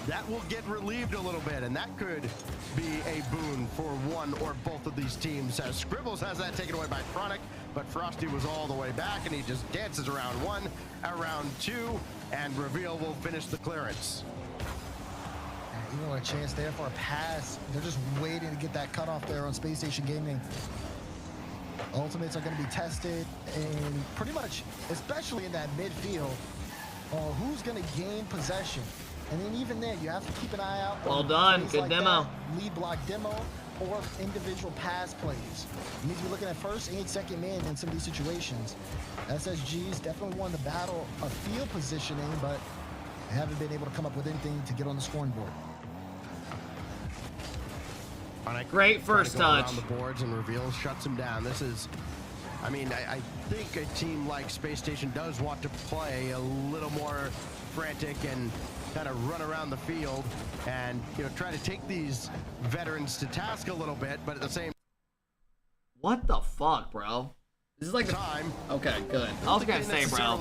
that will get relieved a little bit, and that could be a boon for one or both of these teams. As Scribbles has that taken away by Chronic, but Frosty was all the way back, and he just dances around 1, around 2, and Reveal will finish the clearance. Even with a chance there for a pass, they're just waiting to get that cutoff there on Space Station Gaming. Ultimates are going to be tested, and pretty much, especially in that midfield, who's going to gain possession. And then even then, you have to keep an eye out. Well on done. plays Good like demo. that, lead block demo, or individual pass plays. It means we're looking at first and second man in some of these situations. SSG's definitely won the battle of field positioning, but they haven't been able to come up with anything to get on the scoring board. Great first touch. Around the boards and Reveal shuts him down. This is, I mean, I think a team like Space Station does want to play a little more frantic and kind of run around the field and, you know, try to take these veterans to task a little bit, but at the same What the fuck, bro? This is like time. Okay, good. I was gonna say, bro,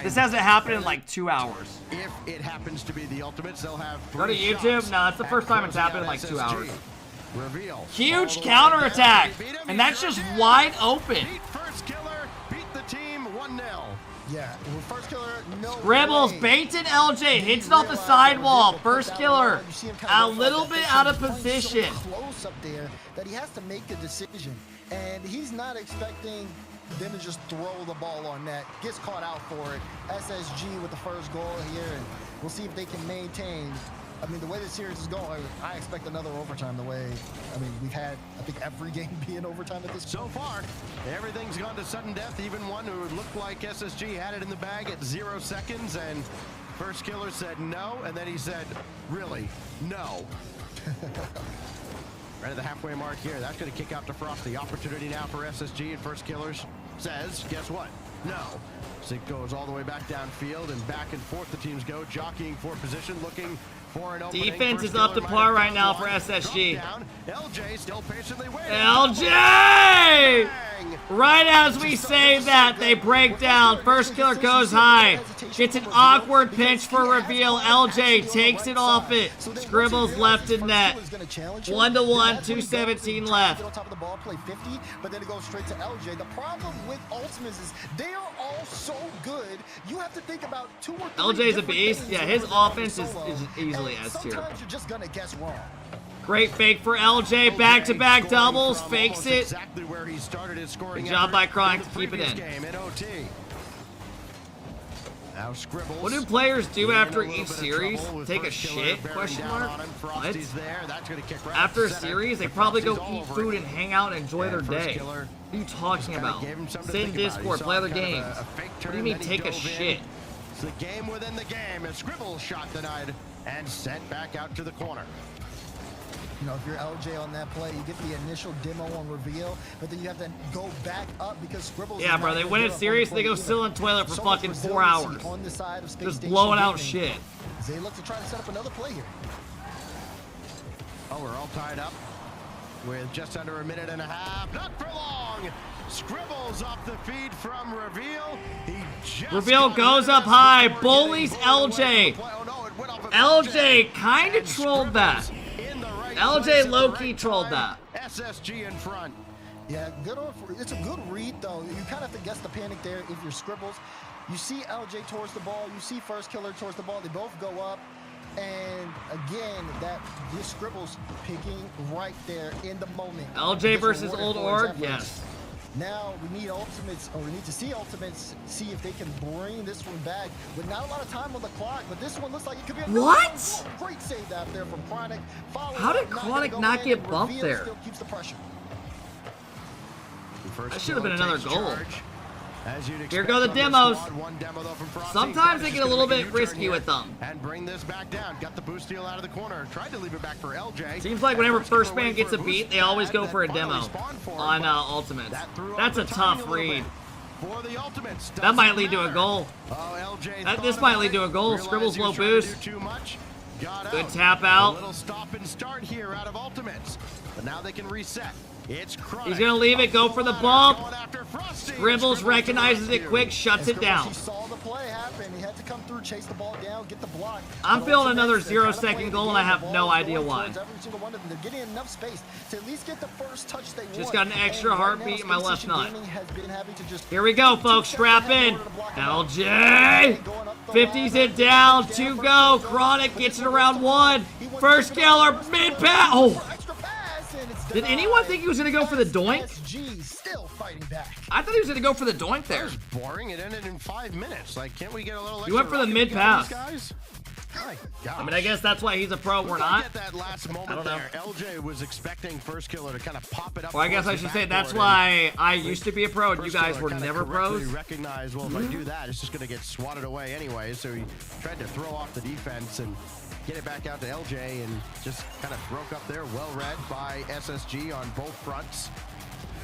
this hasn't happened in like 2 hours. If it happens to be the Ultimates, they'll have Go to 3 YouTube? shots No, it's the at first time it's closing happened in out like 2 SSG. hours. Reveal. Huge counterattack, and that's just wide open. First killer, beat the team 1-0. Yeah, first killer, no Scribbles, Baton LJ hits it off the sidewall. First killer, a little bit out of position. So close up there that he has to make a decision, and he's not expecting them to just throw the ball on net. Gets caught out for it. SSG with the first goal here, and we'll see if they can maintain. I mean, the way the series is going, I expect another overtime the way, I mean, we've had, I think, every game be in overtime at this point. So far, everything's gone to sudden death. Even one who looked like SSG had it in the bag at 0 seconds, and first killer said no, and then he said, really, no. Right at the halfway mark here, that's going to kick out to Frost. The opportunity now for SSG, and first killers says, guess what? No. So it goes all the way back downfield, and back and forth the teams go, jockeying for position, looking for an opening. Defense First is up to killer par might right have now found for one. SSG. Drop down. LJ still patiently waiting. LJ! Bang! Right as we say that, they break down. First killer goes high. Gets an awkward pinch for reveal. LJ takes it off it. Scribbles left in net. 1-1, 2:17 left. On top of the ball, play 50, but then it goes straight to LJ. The problem with ultimates is they are all so good. You have to think about 2 or 3 LJ's a different beast. things Yeah, in his order to offense go is well. easily And S tier. sometimes you're just gonna guess wrong. Great fake for LJ. Back-to-back doubles. Fakes it. Exactly where he started his scoring. Good job by Chronic to the keep it previous in. Game in OT. Now Scribbles. What do players do in after a little each bit of series? trouble with Take a first killer shit? bearing Question down mark. on him. What? Frosty's there. That's gonna kick right After a to center. series, they But probably go Frosty's all eat over food it. and hang out and enjoy their And first day. killer What are you talking kinda about? gave him something to Sit in think about. Discord, He play saw other kind of games. a fake What do you turn, mean then he take a dove in. shit? It's the game within the game. A Scribbles shot denied and sent back out to the corner. You know, if you're LJ on that play, you get the initial demo on reveal, but then you have to go back up because Scribbles. Yeah, bro, they win it serious, they go sit on the toilet for fucking 4 hours. On the side of Space Just Station blowing out Gaming. shit. They look to try to set up another play here. Oh, we're all tied up with just under a minute and a half. Not for long. Scribbles off the feed from reveal. He just Reveal goes up high. Bullies LJ. LJ kind of trolled that. LJ low-key trolled that. SSG in front. Yeah, it's a good read though. You kind of have to guess the panic there if you're Scribbles. You see LJ towards the ball, you see first killer towards the ball, they both go up. And again, this Scribbles picking right there in the moment. LJ Gets versus rewarded Old for his Org? efforts. Yes. Now we need ultimates, or we need to see ultimates, see if they can bring this one back. With not a lot of time on the clock, but this one looks like it could be a What? Great save out there from Chronic. How did Chronic not get bumped there? Still keeps the pressure. That should have been another goal. Here Here go the demos. Sometimes they get a little bit risky with them. And bring this back down. Got the boost steal out of the corner. Tried to leave it back for LJ. Seems like whenever first man gets a beat, they always go for a demo on Ultimates. That's a tough read. For the Ultimates. That might lead to a goal. Oh, This might lead to a goal. Scribbles low boost. Good tap out. A little stop and start here out of Ultimates. But now they can reset. It's Chronic. He's gonna leave it, go for the bump. Scribbles recognizes it quick, shuts it down. He saw the play happen. He had to come through, chase the ball down, get the block. I'm But feeling another Ultimates, they're 0-second kinda goal, playing and I have the no ball idea going why. towards every single one of them. They're getting enough space to at least get the first touch they want. Just got an extra And right heartbeat now, in my Space left Station nut. Gaming has been having to just Here we go, folks. Strap in. LJ. 50s it down. 2 go. Chronic gets it around 1. First killer. Mid pass. Oh. Did anyone think he was going to go for the doink? Still fighting back. I thought he was going to go for the doink there. That was boring. It ended in 5 minutes. Like, can't we get a little He went for the mid pass. Guys? My gosh. I mean, I guess that's why he's a pro. We're not. Get that last moment I don't know. there. LJ was expecting first killer to kind of pop it up. Well, I guess I towards should the say that's backboard, and why I used to be a pro and you First guys killer were kinda never correctly pros. recognized, well, if I do that, it's just going to get swatted away anyway. So he tried to throw off the defense and get it back out to LJ and just kind of broke up there. Well read by SSG on both fronts.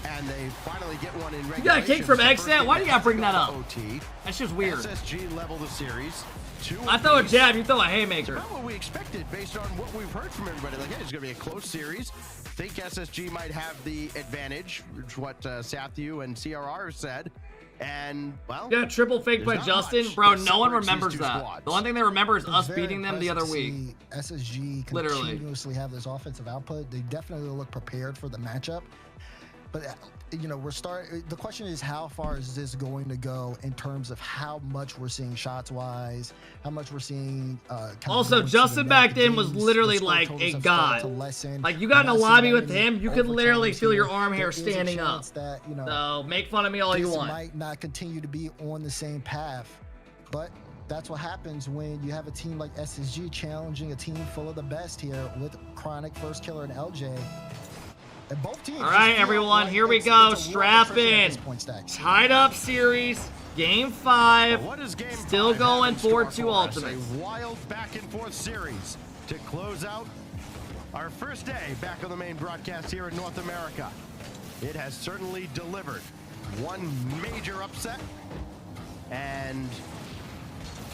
And they finally get one in regulation. You got a kick from Exit? Why do you gotta bring that up? OT. That's just weird. SSG level the series. I throw a jab, you throw a haymaker. It's about what we expected based on what we've heard from everybody. Like, hey, it's going to be a close series. Think SSG might have the advantage, which is what Sathu and CRR said. And, well, Yeah, triple fake by there's not Justin. much Bro, that no one separates these remembers two that. squads. The one thing they remember is It's us very beating them the other impressive to week. see SSG Literally. continuously have this offensive output. They definitely look prepared for the matchup. But you know, the question is, how far is this going to go in terms of how much we're seeing shots wise, how much we're seeing. Also, Justin back then was literally like a god. Like, you got in a lobby with him, you could literally feel your arm hair standing up. That, you know, So make fun of me all you this want. might not continue to be on the same path, but that's what happens when you have a team like SSG challenging a team full of the best here with Chronic, First Killer, and LJ. And both teams. All right, everyone, here we go. Strap in. Tied Tied up series. Game 5. Still going 4-2 Ultimates. A wild back and forth series to close out our first day back on the main broadcast here in North America. It has certainly delivered. One major upset and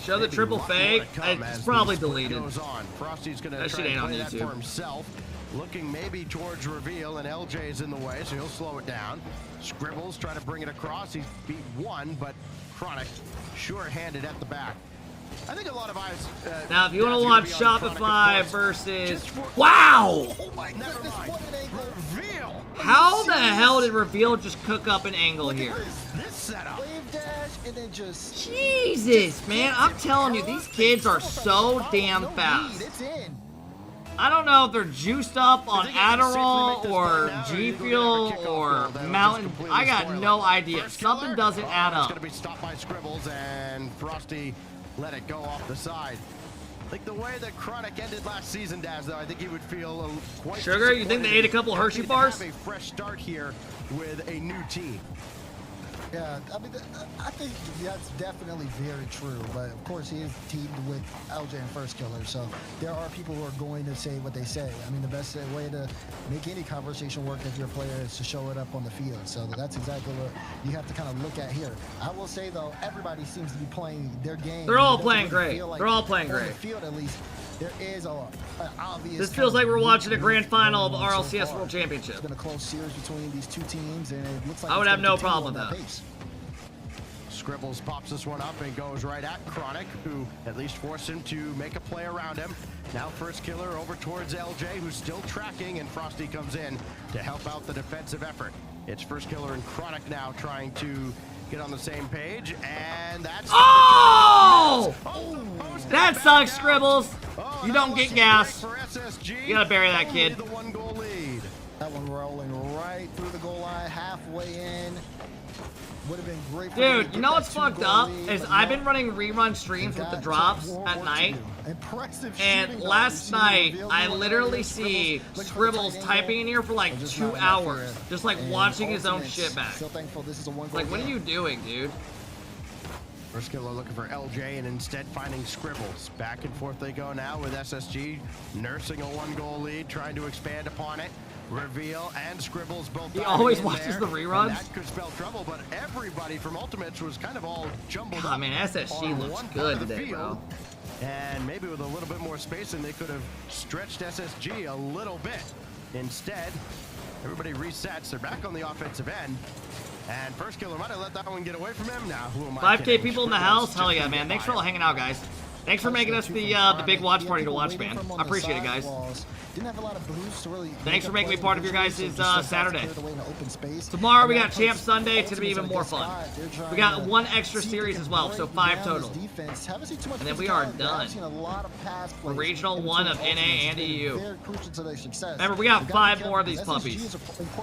Show the triple fake. It's probably deleted. Goes on. Frosty's gonna That try shit ain't and on play that YouTube. for himself. looking maybe towards reveal, and LJ's in the way, so he'll slow it down. Scribbles trying to bring it across. He's beat one, but Chronic sure-handed at the back. I think a lot of eyes. Now, if you want to watch Shopify versus... Wow! Oh my goodness, what an angle. Reveal. How the hell did Reveal just cook up an angle here? This setup. Wave dash and then just... Jesus, man. I'm telling you, these kids are so damn fast. It's in. I don't know if they're juiced up on Adderall or G Fuel or Mountain. I got no idea. Something doesn't add It's up. going to be stopped by Scribbles, and Frosty let it go off the side. Like the way that Chronic ended last season, Daz, though, I think he would feel quite Sugar, you think they ate a couple Hershey bars? Have a fresh start here with a new team. Yeah, I mean, I think that's definitely very true. But of course, he is teamed with LJ and First Killer, so there are people who are going to say what they say. I mean, the best way to make any conversation work if you're a player is to show it up on the field. So that's exactly what you have to kind of look at here. I will say though, everybody seems to be playing their game. They're all playing great. They're all playing great. On the field, at least, there is an obvious. This feels like we're watching a grand final of the RLCS World Championship. It's been a close series between these two teams, and it looks like I would have no problem with that. Pace. Scribbles pops this one up and goes right at Chronic, who at least forced him to make a play around him. Now First Killer over towards LJ, who's still tracking, and Frosty comes in to help out the defensive effort. It's First Killer and Chronic now trying to get on the same page, and that's... Oh! That sucks, Scribbles. You don't get gas. You gotta bury that kid. The 1-goal lead. That one rolling right through the goal line, halfway in. Would have been great. Dude, you know what's fucked up is I've been running rerun streams with the drops at night, and last night I literally see Scribbles typing in here for like 2 hours, just like watching his own shit back. Like, what are you doing, dude? First Killer looking for LJ and instead finding Scribbles. Back and forth they go now with SSG nursing a 1-goal lead, trying to expand upon it. Reveal and Scribbles both. He always watches the reruns. That could spell trouble, but everybody from Ultimates was kind of all jumbled up. I mean, SSG looks good today, bro. And maybe with a little bit more spacing, they could have stretched SSG a little bit. Instead, everybody resets. They're back on the offensive end. And First Killer might have let that one get away from him. Now, who am I 5K kidding? people in the house? Hell yeah, man. Thanks for all hanging out, guys. Thanks for making us the big watch party to watch, man. I appreciate it, guys. Didn't have a lot of boosts to really. Thanks for making me part of your guys' Saturday. Tomorrow we got Champ Sunday. It's gonna be even more fun. We got one extra series as well, so 5 total. And then we are done. For Regional 1 of NA and EU. Remember, we got 5 more of these puppies.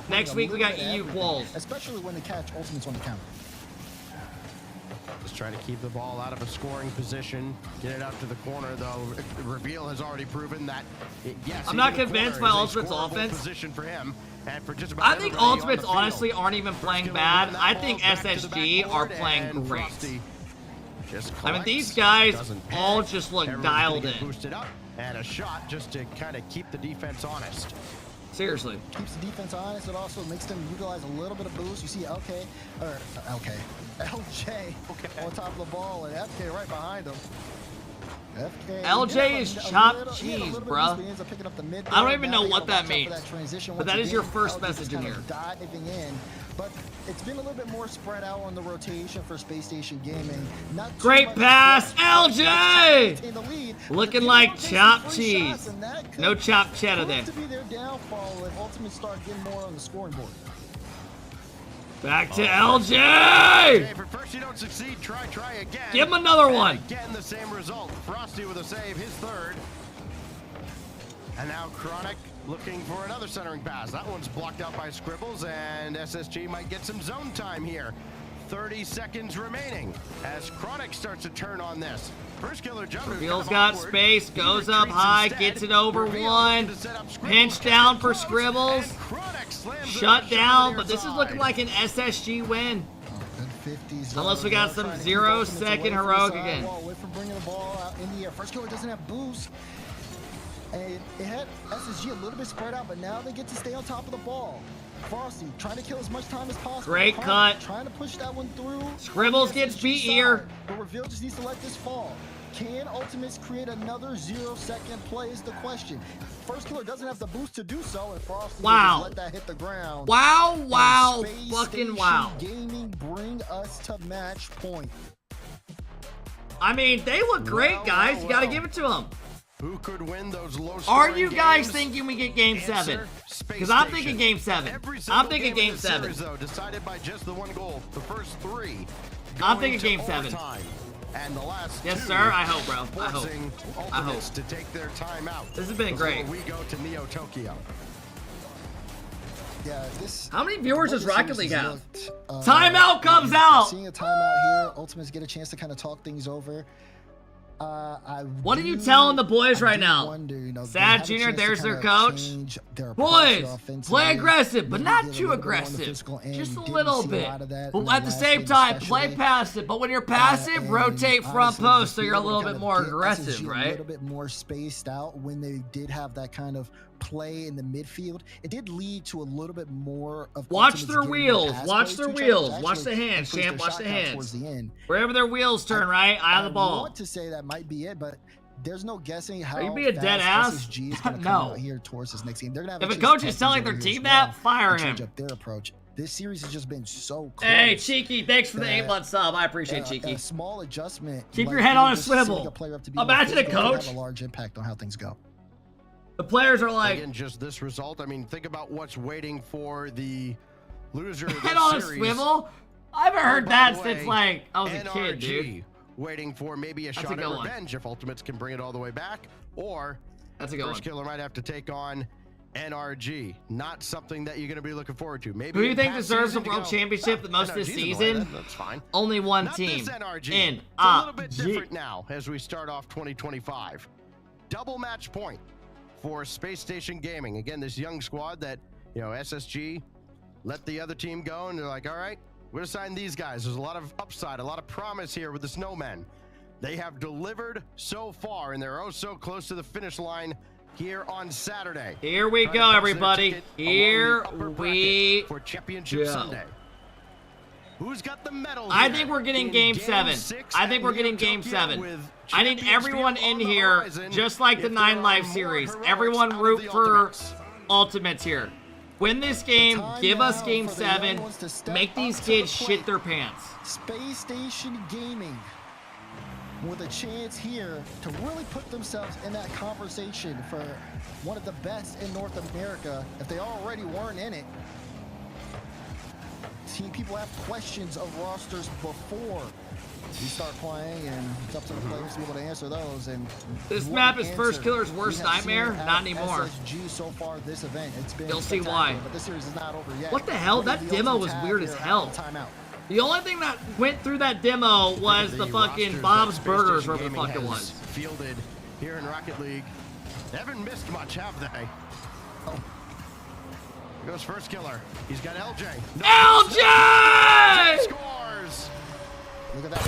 Next week we got EU quals. Especially when they catch ultimates on the counter. Just trying to keep the ball out of a scoring position. Get it out to the corner, though. Reveal has already proven that. Yes, I'm not convinced by Ultimate's offense. Position for him, and for just about I think Ultimates honestly aren't even playing bad. I think SSG are playing great. I mean, these guys all just look dialed in. Boosted up and a shot just to kind of keep the defense honest. Seriously. Keeps the defense honest. It also makes them utilize a little bit of boost. You see LJ on top of the ball and FK right behind him. LJ is chopped cheese, bruh. I don't even know what that means, but that is your first message in here. Diving in, but it's been a little bit more spread out on the rotation for Space Station Gaming. Great pass, LJ! Looking like chopped cheese. No chopped cheddar there. To be their downfall if Ultimate start getting more on the scoring board. Back to LJ! First you don't succeed, try again. Give him another one. Again, the same result. Frosty with a save, his third. And now Chronic looking for another centering pass. That one's blocked out by Scribbles, and SSG might get some zone time here. 30 seconds remaining as Chronic starts to turn on this. First Killer jump. Reveal's got space, goes up high, gets it over one. Pinch down for Scribbles. Shut down, but this is looking like an SSG win. Unless we got some 0-second heroic again. Wait for bringing the ball out in the air. First Killer doesn't have boost. And it had SSG a little bit spread out, but now they get to stay on top of the ball. Frosty trying to kill as much time as possible. Great cut. Trying to push that one through. Scribbles gets beat here. But Reveal just needs to let this fall. Can Ultimates create another 0-second play is the question. First Killer doesn't have the boost to do so, and Frosty will just let that hit the ground. Wow, wow, Space fucking Station wow. Gaming bring us to match point. I mean, they look great, guys. You gotta give it to them. Who could win those low Are you guys thinking we get Game 7? Because I'm thinking Game 7. I'm thinking Game 7. Though, decided by just the one goal. The first 3. I'm thinking Game 7. And the last yes, 2 sir. I hope, bro. I hope. I hope. To take their time out. This has been great. We go to Neo Tokyo. Yeah, this. How many viewers does Rocket League have? Timeout comes out. Seeing a timeout here, Ultimates get a chance to kind of talk things over. What are you telling the boys right now? Sad Junior, there's their coach. Boys, play aggressive, but not too aggressive. Just a little bit. But at the same time, play passive. But when you're passive, rotate front post so you're a little bit more aggressive, right? A little bit more spaced out when they did have that kind of play in the midfield. It did lead to a little bit more of watch their wheels. Watch their wheels. Watch the hands, champ. Watch the hands. Wherever their wheels turn, right? Eye of the ball. I want to say that might be it, but there's no guessing how are you being a dead ass? SSG is gonna come out here towards this next game. They're gonna have if a coach is telling their team that, fire him. Change up their approach. This series has just been so close. Hey, Cheeky, thanks for the 8-month sub. I appreciate Cheeky. A small adjustment. Keep your head on a swivel. Imagine a coach. Have a large impact on how things go. The players are like, again, just this result. I mean, think about what's waiting for the loser of this head on a series. Swivel. I haven't heard that since like I was a kid, dude. Waiting for maybe a shot at revenge if Ultimates can bring it all the way back, or that's a good First Killer might have to take on NRG. Not something that you're going to be looking forward to. Maybe who do you think deserves the World Championship the most this season? That's fine. Only one Not team. This NRG. In it's a little bit different now as we start off 2025. Double match point for Space Station Gaming. Again, this young squad that, you know, SSG let the other team go, and they're like, all right, we're gonna sign these guys. There's a lot of upside, a lot of promise here with the Snowmen. They have delivered so far, and they're oh so close to the finish line here on Saturday. Here we go, everybody. Here we for Championship Sunday. Who's got the medals? I think we're getting Game 7. I think we're getting Game 7. I need everyone in here, just like the 9 Live series. Everyone root for Ultimates here. Win this game, give us Game 7, make these kids shit their pants. Space Station Gaming with a chance here to really put themselves in that conversation for one of the best in North America, if they already weren't in it. People have questions of rosters before you start playing, and it's up to the players to be able to answer those. And this map is First Killer's worst nightmare? Not anymore. SSG so far this event, it's been you'll see why. But this series is not over yet. What the hell? That demo was weird as hell. The only thing that went through that demo was the fucking Bob's Burgers, wherever the fuck it was. Fielded here in Rocket League. They haven't missed much, have they? Oh. Here goes First Killer. He's got LJ. LJ! Scores! Look at that.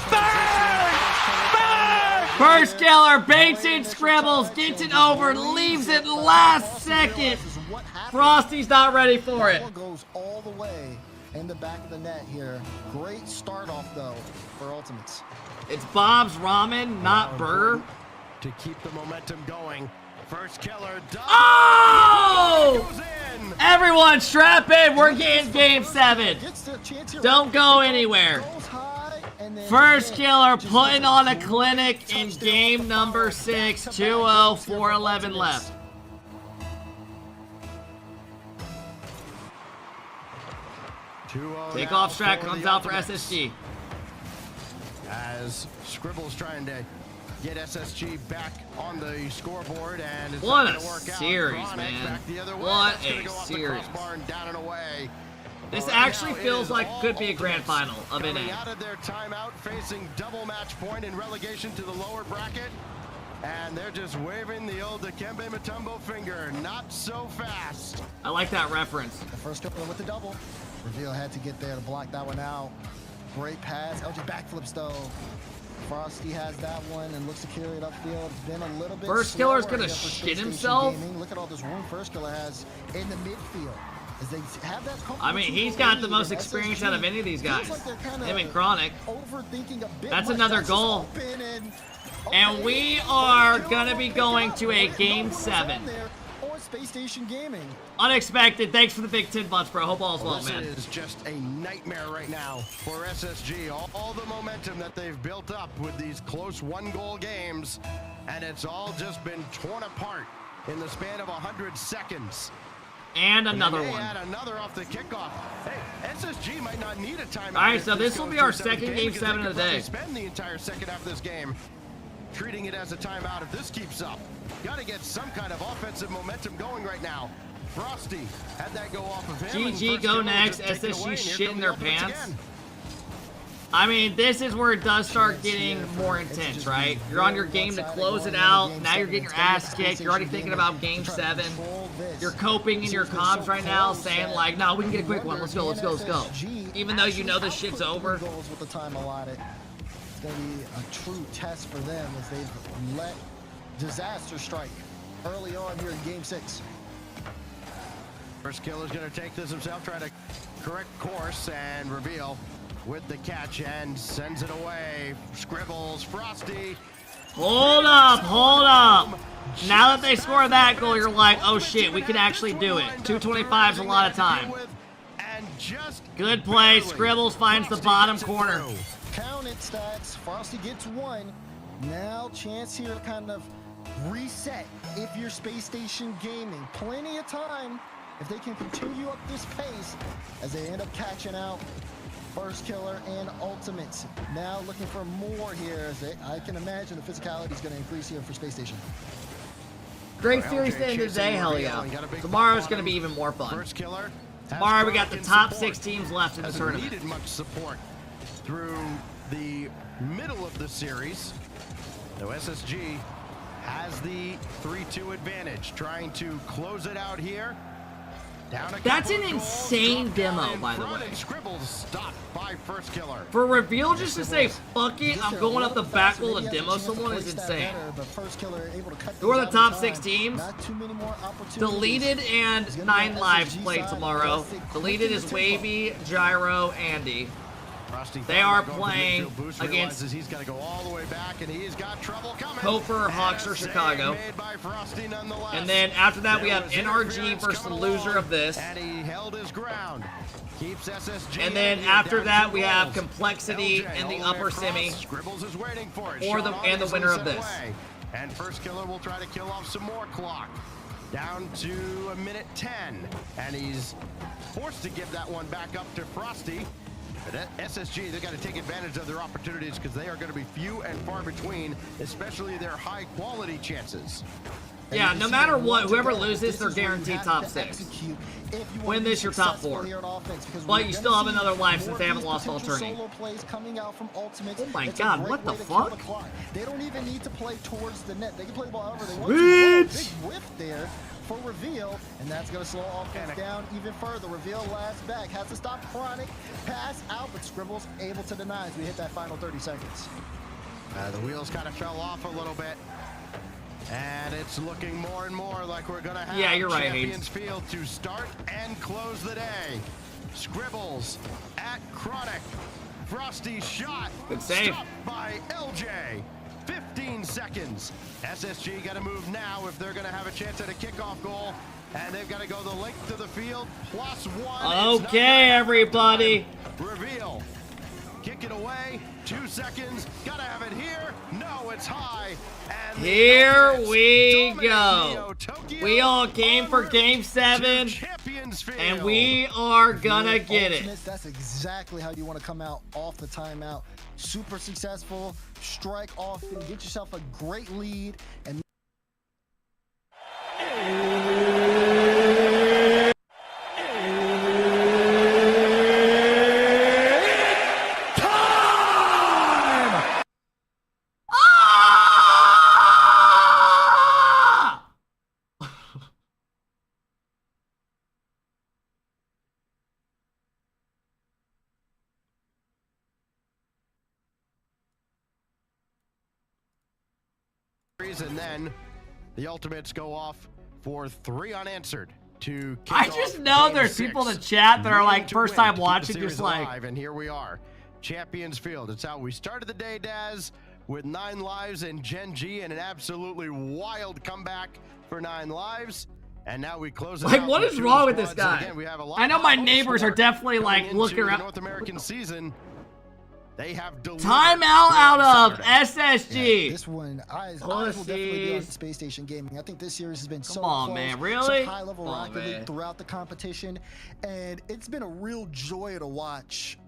First Killer baits and scribbles, gets it over, leaves it last second. Frosty's not ready for it. Goes all the way in the back of the net here. Great start off though for Ultimates. It's Bob's Ramen, not Burger. To keep the momentum going. First Killer does. Oh! Everyone strap in. We're getting Game 7. Don't go anywhere. First Killer putting on a clinic in game number 6. 2-0, 4-11 left. Takeoff track comes out for SSG. As Scribble's trying to get SSG back on the scoreboard, and it's what not a gonna work series, out. man! What a series! Down and away. This actually feels like it could be a grand final of NA. Out of their timeout, facing double match point in relegation to the lower bracket, and they're just waving the old Dikembe Mutombo finger. Not so fast. I like that reference. The first couple with the double. Reveal had to get there to block that one out. Great pass. LJ backflips though. Frosty has that one and looks to carry it upfield. It's been a little bit. First Killer's gonna shit himself. Look at all this room First Killer has in the midfield. As they have that I mean, he's got the most experience out of any of these guys. Him and Chronic. Overthinking a bit. That's another goal. And we are gonna be going to a Game 7. On Space Station Gaming. Unexpected. Thanks for the big 10 months, bro. Hope all's well, man. This is just a nightmare right now for SSG. All the momentum that they've built up with these close one-goal games, and it's all just been torn apart in the span of 100 seconds. And another one. Add another off the kickoff. Hey, SSG might not need a timeout. All right, so this will be our second Game 7 of the day. Spend the entire second half of this game treating it as a timeout if this keeps up. Got to get some kind of offensive momentum going right now. Frosty had that go off of him. GG, go next. SSG shit in their pants. I mean, this is where it does start getting more intense, right? You're on your game to close it out. Now you're getting your ass kicked. You're already thinking about Game 7. You're coping in your comms right now, saying like, no, we can get a quick one. Let's go, let's go, let's go. Even though you know this shit's over. With the time allotted. It's going to be a true test for them as they've let disaster strike early on here in Game 6. First killer's going to take this himself, try to correct course and reveal with the catch and sends it away. Scribbles, Frosty. Hold up, hold up. Now that they score that goal, you're like, oh shit, we can actually do it. 225 is a lot of time. Good play. Scribbles finds the bottom corner. Count it, Stacks. Frosty gets one. Now chance here to kind of reset if you're Space Station Gaming. Plenty of time if they can continue up this pace as they end up catching out first killer and ultimates. Now looking for more here as I can imagine the physicality is going to increase here for Space Station. Great series to end of the day, hell yeah. Tomorrow's going to be even more fun. Tomorrow we got the top 6 teams left in the tournament. Needed much support through the middle of the series. Now SSG has the 3-2 advantage, trying to close it out here. That's an insane demo, by the way. Scribbles stopped by first killer. For reveal just to say, fuck it, I'm going up the back wall to demo someone is insane. Who are the top 6 teams? Deleted and 9 Lives play tomorrow. Deleted is Wavy, Gyro, Andy. They are playing against he's got to go all the way back, and he's got trouble coming. Kofer, Hawks, or Chicago. And then after that, we have NRG versus the loser of this. And he held his ground. Keeps SSG. And then after that, we have Complexity in the upper semi. Scribbles is waiting for it. Or the winner of this. And first killer will try to kill off some more clock. Down to 1:10, and he's forced to give that one back up to Frosty. But SSG, they've got to take advantage of their opportunities because they are going to be few and far between, especially their high-quality chances. Yeah, no matter what, whoever loses, they're guaranteed top 6. Win this, you're top 4. But you still have another life since they haven't lost all tourney. Oh my god, what the fuck? They don't even need to play towards the net. They can play the ball however they want to. Big whiff there for reveal, and that's going to slow offense down even further. Reveal last back, has to stop Chronic, pass out, but Scribbles able to deny as we hit that final 30 seconds. The wheels kind of fell off a little bit. And it's looking more and more like we're going to have Champions Field to start and close the day. Scribbles at Chronic. Frosty shot. Good save. Stopped by LJ. 15 seconds. SSG got to move now if they're going to have a chance at a kickoff goal. And they've got to go the length of the field +1. Okay, everybody. Reveal. Kick it away. 2 seconds. Gotta have it here. No, it's high. And here we go. We all came for Game 7, and we are gonna get it. That's exactly how you want to come out off the timeout. Super successful. Strike off and get yourself a great lead. And and then the ultimates go off for 3 unanswered to kick I just know there's people in the chat that are like first time watching, just like, and here we are, Champions Field. It's how we started the day, Daz. with 9 lives in GenG and an absolutely wild comeback for 9 lives. And now we close it Like, out what with is 2 wrong with this squads. And guy? again, we have a lot I know of my hopes neighbors are for definitely like coming looking into the around. North American season. They have delivered Timeout out of SSG. This one, I will definitely be on Space Station Gaming. I think this series has been so on, close, man, really? so high-level Come on, Rocket League man. throughout the competition, and it's been a real joy to watch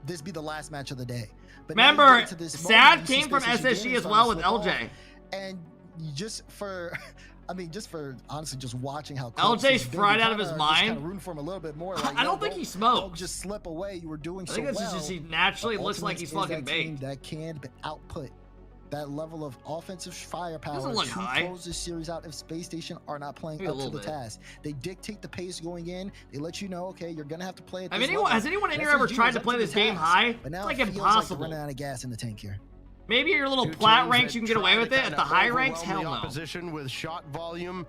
this be the last match of the day. But now you Remember, get to this Sad moment, you see came from Space Station SSG Gaming as starting well to with slip off, LJ. and just for, I mean, just for honestly just watching how LJ's close he's been, fried you out of his kinda just mind. kinda rooting for him a little bit more. Like, I don't think he smokes. Don't just slip away. You were doing I so think it's well. just he naturally But looks like Ultimates he's is fucking that team baked. that can output that level of offensive firepower Doesn't look to high. close this series out if Space Station are not playing Maybe a up to little the bit. task. They dictate the pace going in. They let you know, okay, you're gonna have to play at I this mean, level. has anyone in here ever SSG tried was to up play the this game task, high? but now It's like it feels impossible. Like they're running out of gas in the tank here. Maybe your little Two plat teams ranks that you can get away try with to it. At kinda the high ranks, overwhelm hell the no. opposition with shot volume.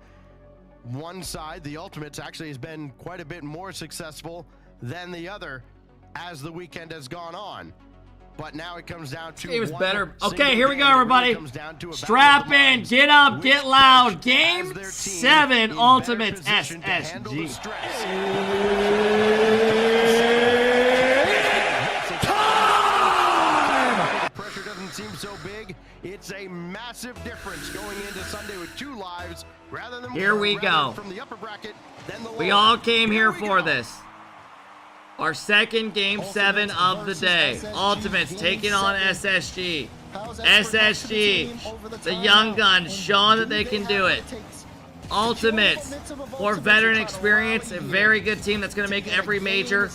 One side, the Ultimates, actually has been quite a bit more successful than the other as the weekend has gone on. But now it comes down to It was one better. single Okay, here we game. go, It really everybody. comes down to a battle Strap of the in, minds. get up, Which get loud. coach Game has their team 7 in better Ultimates position to handle the SSG. stress? The pressure doesn't seem so big. It's a massive difference going into Sunday with 2 lives rather than Here one, we rather go. from the upper bracket than the We lower. all came here for this. Our second game 7 of the day. Ultimates taking on SSG. SSG, the young guns, showing that they can do it. Ultimates, more veteran experience, a very good team that's going to make every major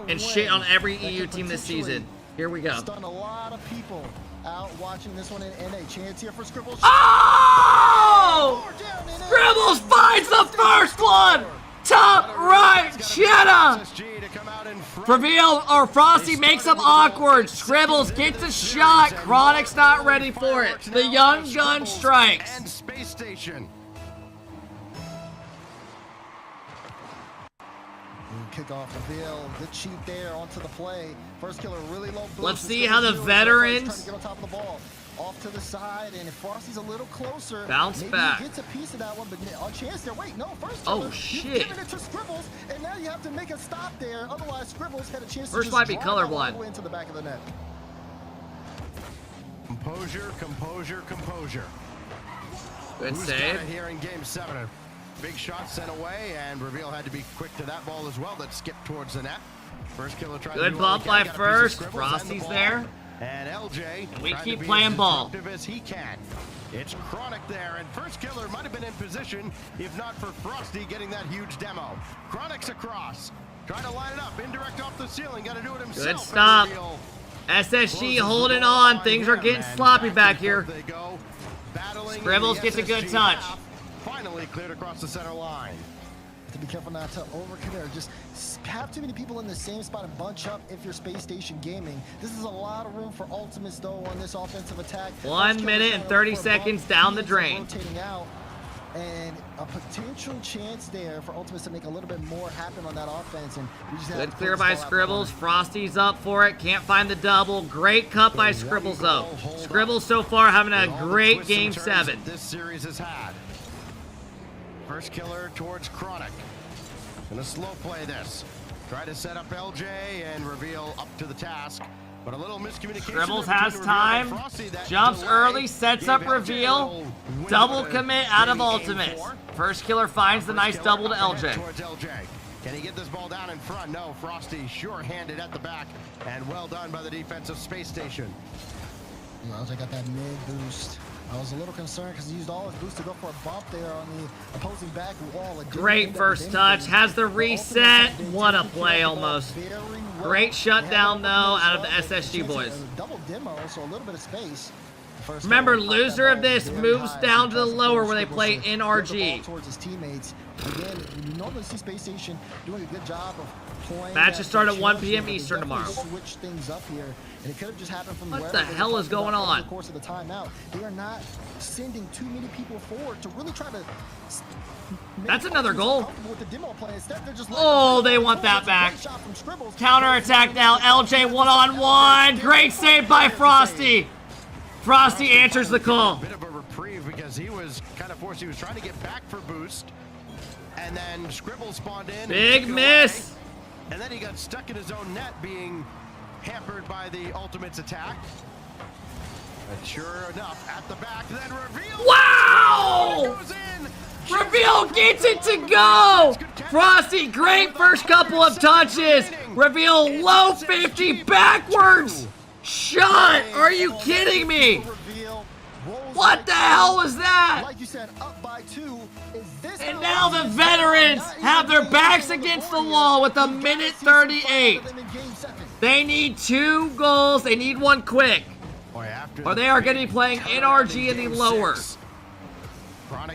and shit on every EU team this season. Here we go. Stunned a lot of people out watching this one in NA. Chance here for Scribbles. Oh! Scribbles finds the first one! Top right, Cheddar! Reveal or Frosty makes him awkward. Scribbles gets a shot. Chronic's not ready for it. The young gun strikes. And Space Station. Kickoff reveal, good cheat there onto the play. First killer really low boost. Let's see how the veterans trying to get on top of the ball. Off to the side, and if Frosty's a little closer, bounce maybe back. He gets a piece of that one, but on chance there. Wait, no, first Oh, killer, shit. You've given it to Scribbles, and now you have to make a stop there. Otherwise, Scribbles had a chance First to might just be drive that all colorblind. the way into the back of the net. Composure, composure, composure. Good Who's save. got it here in game 7? A big shot sent away, and Reveal had to be quick to that ball as well. That skipped towards the net. First killer tried to Good do what bump he by can, got a piece of first. Scribbles and the Frosty's ball. there. And LJ We trying keep to be playing as ball. disruptive as he can. It's Chronic there, and first killer might have been in position if not for Frosty getting that huge demo. Chronic's across, trying to line it up, indirect off the ceiling, got to do it himself. Good stop. SSG holding on. Things are getting sloppy back here. Scribbles gets a good touch. Finally cleared across the center line. To be careful not to overcommit or just have too many people in the same spot and bunch up if you're Space Station Gaming. This is a lot of room for Ultimates though on this offensive attack. 1 minute and 30 seconds down the drain. Rotating out, and a potential chance there for Ultimates to make a little bit more happen on that offense. And we just have Good to clear close by the ball out. Scribbles. Frosty's up for it. Can't find the double. Great cut by Scribbles though. Scribbles so far having a great game 7. This series has had. First killer towards Chronic. Gonna slow play this. Try to set up LJ and Reveal up to the task. But a little miscommunication. Scribbles there has between Reveal and time. Frosty. That Jumps delay early. Sets gave up LJ a reveal. little window Double to commit out of maybe aim Ultimates. for. First killer finds the nice First double to killer up ahead LJ. towards LJ. Can he get this ball down in front? No, Frosty sure-handed at the back. And well done by the defensive Space Station. LJ got that mid boost. I was a little concerned because he used all his boost to go for a bump there on the opposing back wall. It didn't Great end up first with touch. anything. Has the The reset. Ultimates have been What a taking play care of the ball almost. very well. Great shutdown They though have out of the Ultimates SSG well. boys. A double demo, so a little bit of space. First Remember, ball, caught that loser of ball this very moves high. down to the Tries lower force where they Scribbles play to in get the RG. ball towards his teammates. Again, you normally see Space Station doing a good job of playing. Matches that start at 1 challenge, p.m. but they Eastern definitely tomorrow. Switch things up here, and it could have just happened from What wherever the they were hell is talking going about over on? the course of the timeout. They are not sending too many people forward to really try to. That's another goal. With the demo play. Instead, they're just Oh, they want that back. Counter attack now. LJ 1-on-1. Great save by Frosty. Frosty answers the call. A bit of a reprieve because he was kind of forced. He was trying to get back for boost, and then Scribble spawned in. Big miss. Away, and then he got stuck in his own net, being hampered by the Ultimate's attack. But sure enough, at the back, then reveal. Wow! Goes in. Reveal gets it to go! Frosty, great first couple of touches. Reveal low 50 backwards. Shot! Are you kidding me? What the hell was that? Like you said, up by 2. And now the veterans have their backs against the wall with a minute 38. They need 2 goals. They need 1 quick. Or they are going to be playing NRG in the lower.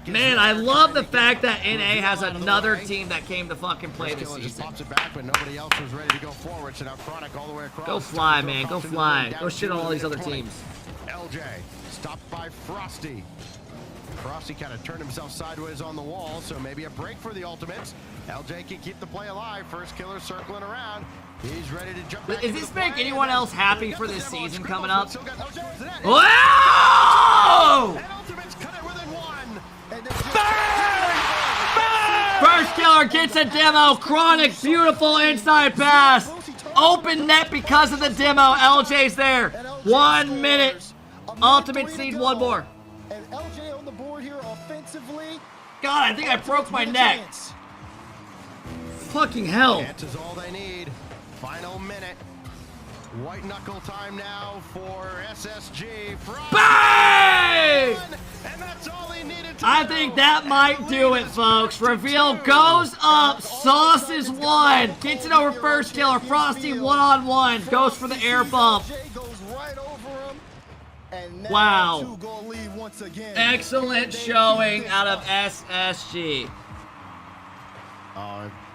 Man, I love the fact that NA has another team that came to fucking play this season. Go fly, man. Go fly. Go shit on all these other teams. LJ stopped by Frosty. Frosty kind of turned himself sideways on the wall, so maybe a break for the Ultimates. LJ can keep the play alive. First killer circling around. He's ready to jump back. Does this make anyone else happy for this season coming up? Whoa! First killer gets a demo. Chronic, beautiful inside pass. Open net because of the demo. LJ's there. 1 minute. Ultimates need 1 more. And LJ on the board here offensively. God, I think I broke my neck. Fucking hell. Chances all they need. Final minute. White knuckle time now for SSG. Bang! And that's all he needed to I think that might do it, folks. Reveal goes up. Sauce is 1. Gets it over first killer. Frosty 1-on-1. Goes for the air bump. Wow. Excellent showing out of SSG.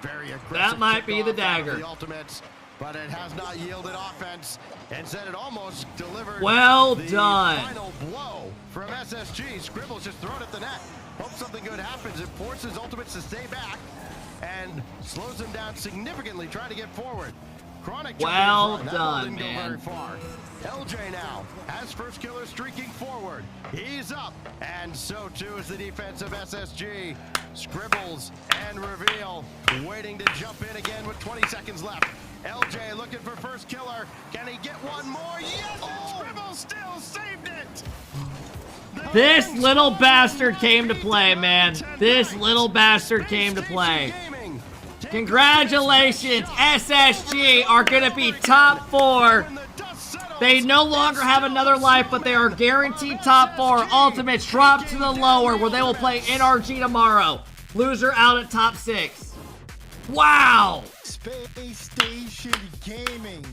Very aggressive. That might be the dagger. The Ultimates, but it has not yielded offense. Instead, it almost delivered. Well the done. Final blow from SSG. Scribble's just thrown at the net. Hope something good happens. It forces Ultimates to stay back and slows them down significantly, trying to get forward. Chronic. Well that done, didn't go man. very far. LJ now has first killer streaking forward. He's up, and so too is the defense of SSG. Scribbles and Reveal waiting to jump in again with 20 seconds left. LJ looking for first killer. Can he get 1 more? Yes, and Scribbles still saved it. This little bastard came to play, man. This little bastard came to play. Congratulations, SSG are going to be top 4. They no longer have another life, but they are guaranteed top 4. Ultimates drop to the lower, where they will play NRG tomorrow. Loser out at top 6. Wow! Space Station Gaming.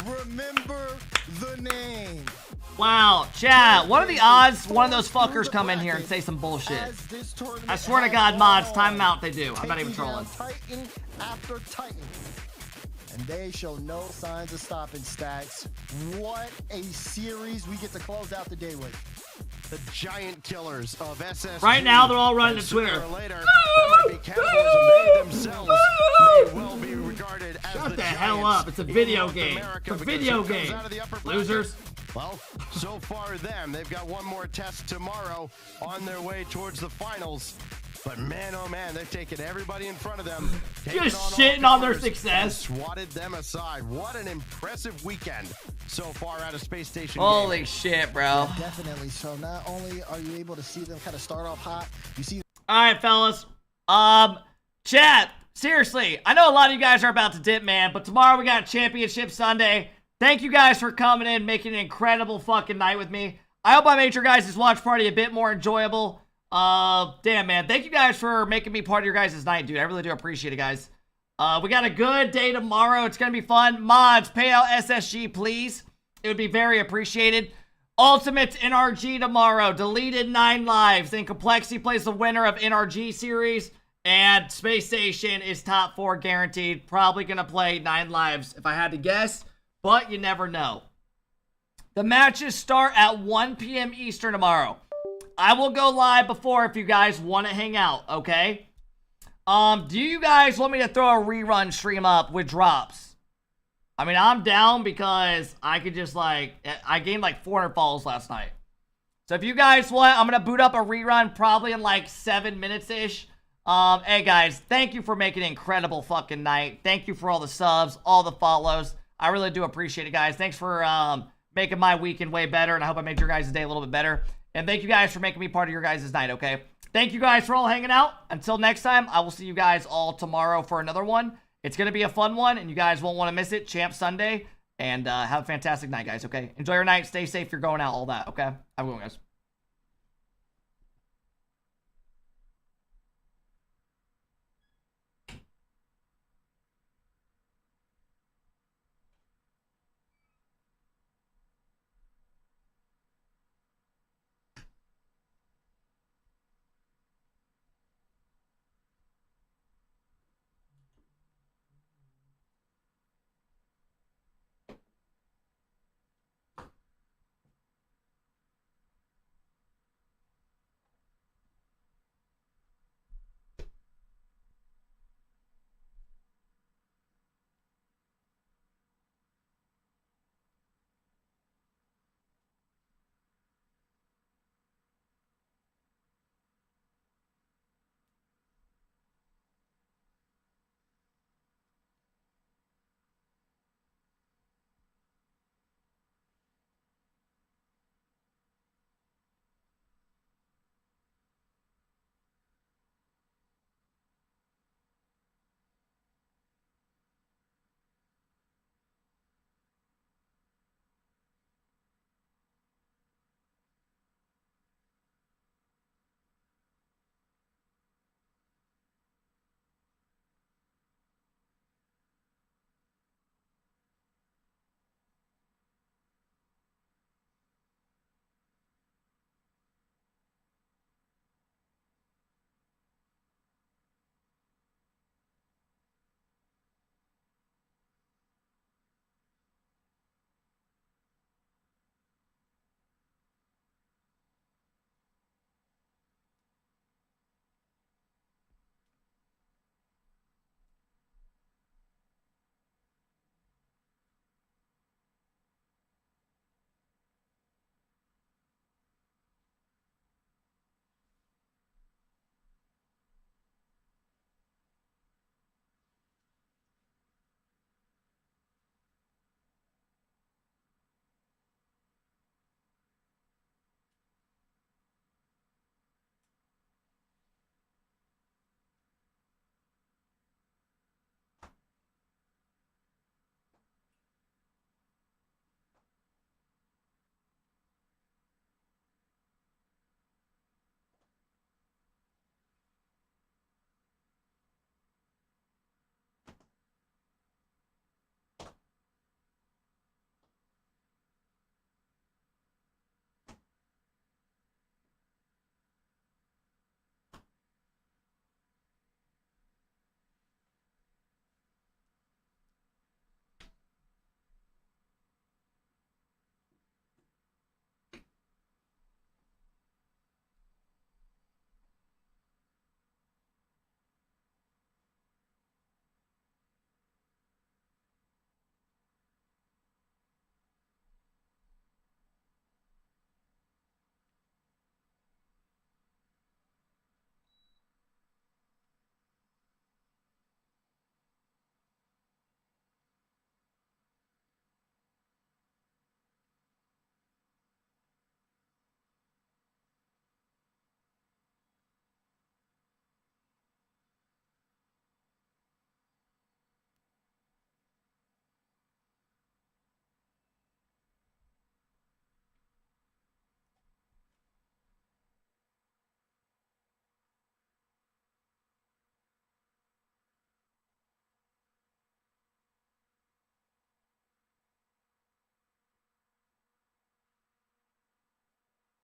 Remember the name. Wow, chat. What are the odds one of those fuckers come in here and say some bullshit? I swear to God, mods, time them out. They do. I'm not even trolling. Titan after Titan. And they show no signs of stopping, Stacks. What a series we get to close out the day with. The giant killers of SSG. Right now, they're all running to Twitter. Later, that might be cannibalism. They themselves may well be regarded as Shut the hell up. It's a video game. It's a video game. Losers. Well, so far they've got 1 more test tomorrow on their way towards the finals. But man, oh man, they've taken everybody in front of them. Just shitting on their success. Swatted them aside. What an impressive weekend so far out of Space Station. Holy Gaming. shit, bro. Yeah, definitely. So not only are you able to see them kind of start off hot, you see. All right, fellas. Chat, seriously, I know a lot of you guys are about to dip, man, but tomorrow we got Championship Sunday. Thank you guys for coming in, making an incredible fucking night with me. I hope I made your guys' watch party a bit more enjoyable. Damn, man. Thank you guys for making me part of your guys' night, dude. I really do appreciate it, guys. We got a good day tomorrow. It's gonna be fun. Mods, pay out SSG, please. It would be very appreciated. Ultimates NRG tomorrow. Deleted 9 lives. Then Complexity plays the winner of NRG series. And Space Station is top 4 guaranteed. Probably gonna play 9 lives if I had to guess. But you never know. The matches start at 1 p.m. Eastern tomorrow. I will go live before if you guys want to hang out, okay? Do you guys want me to throw a rerun stream up with drops? I mean, I'm down because I could just like, I gained like 400 follows last night. So if you guys want, I'm going to boot up a rerun probably in like 7 minutes-ish. Hey guys, thank you for making an incredible fucking night. Thank you for all the subs, all the follows. I really do appreciate it, guys. Thanks for making my weekend way better, and I hope I made your guys' day a little bit better. And thank you guys for making me part of your guys' night, okay? Thank you guys for all hanging out. Until next time, I will see you guys all tomorrow for another one. It's going to be a fun one, and you guys won't want to miss it. Champ Sunday. And have a fantastic night, guys, okay? Enjoy your night. Stay safe. You're going out, all that, okay? Have a good one, guys.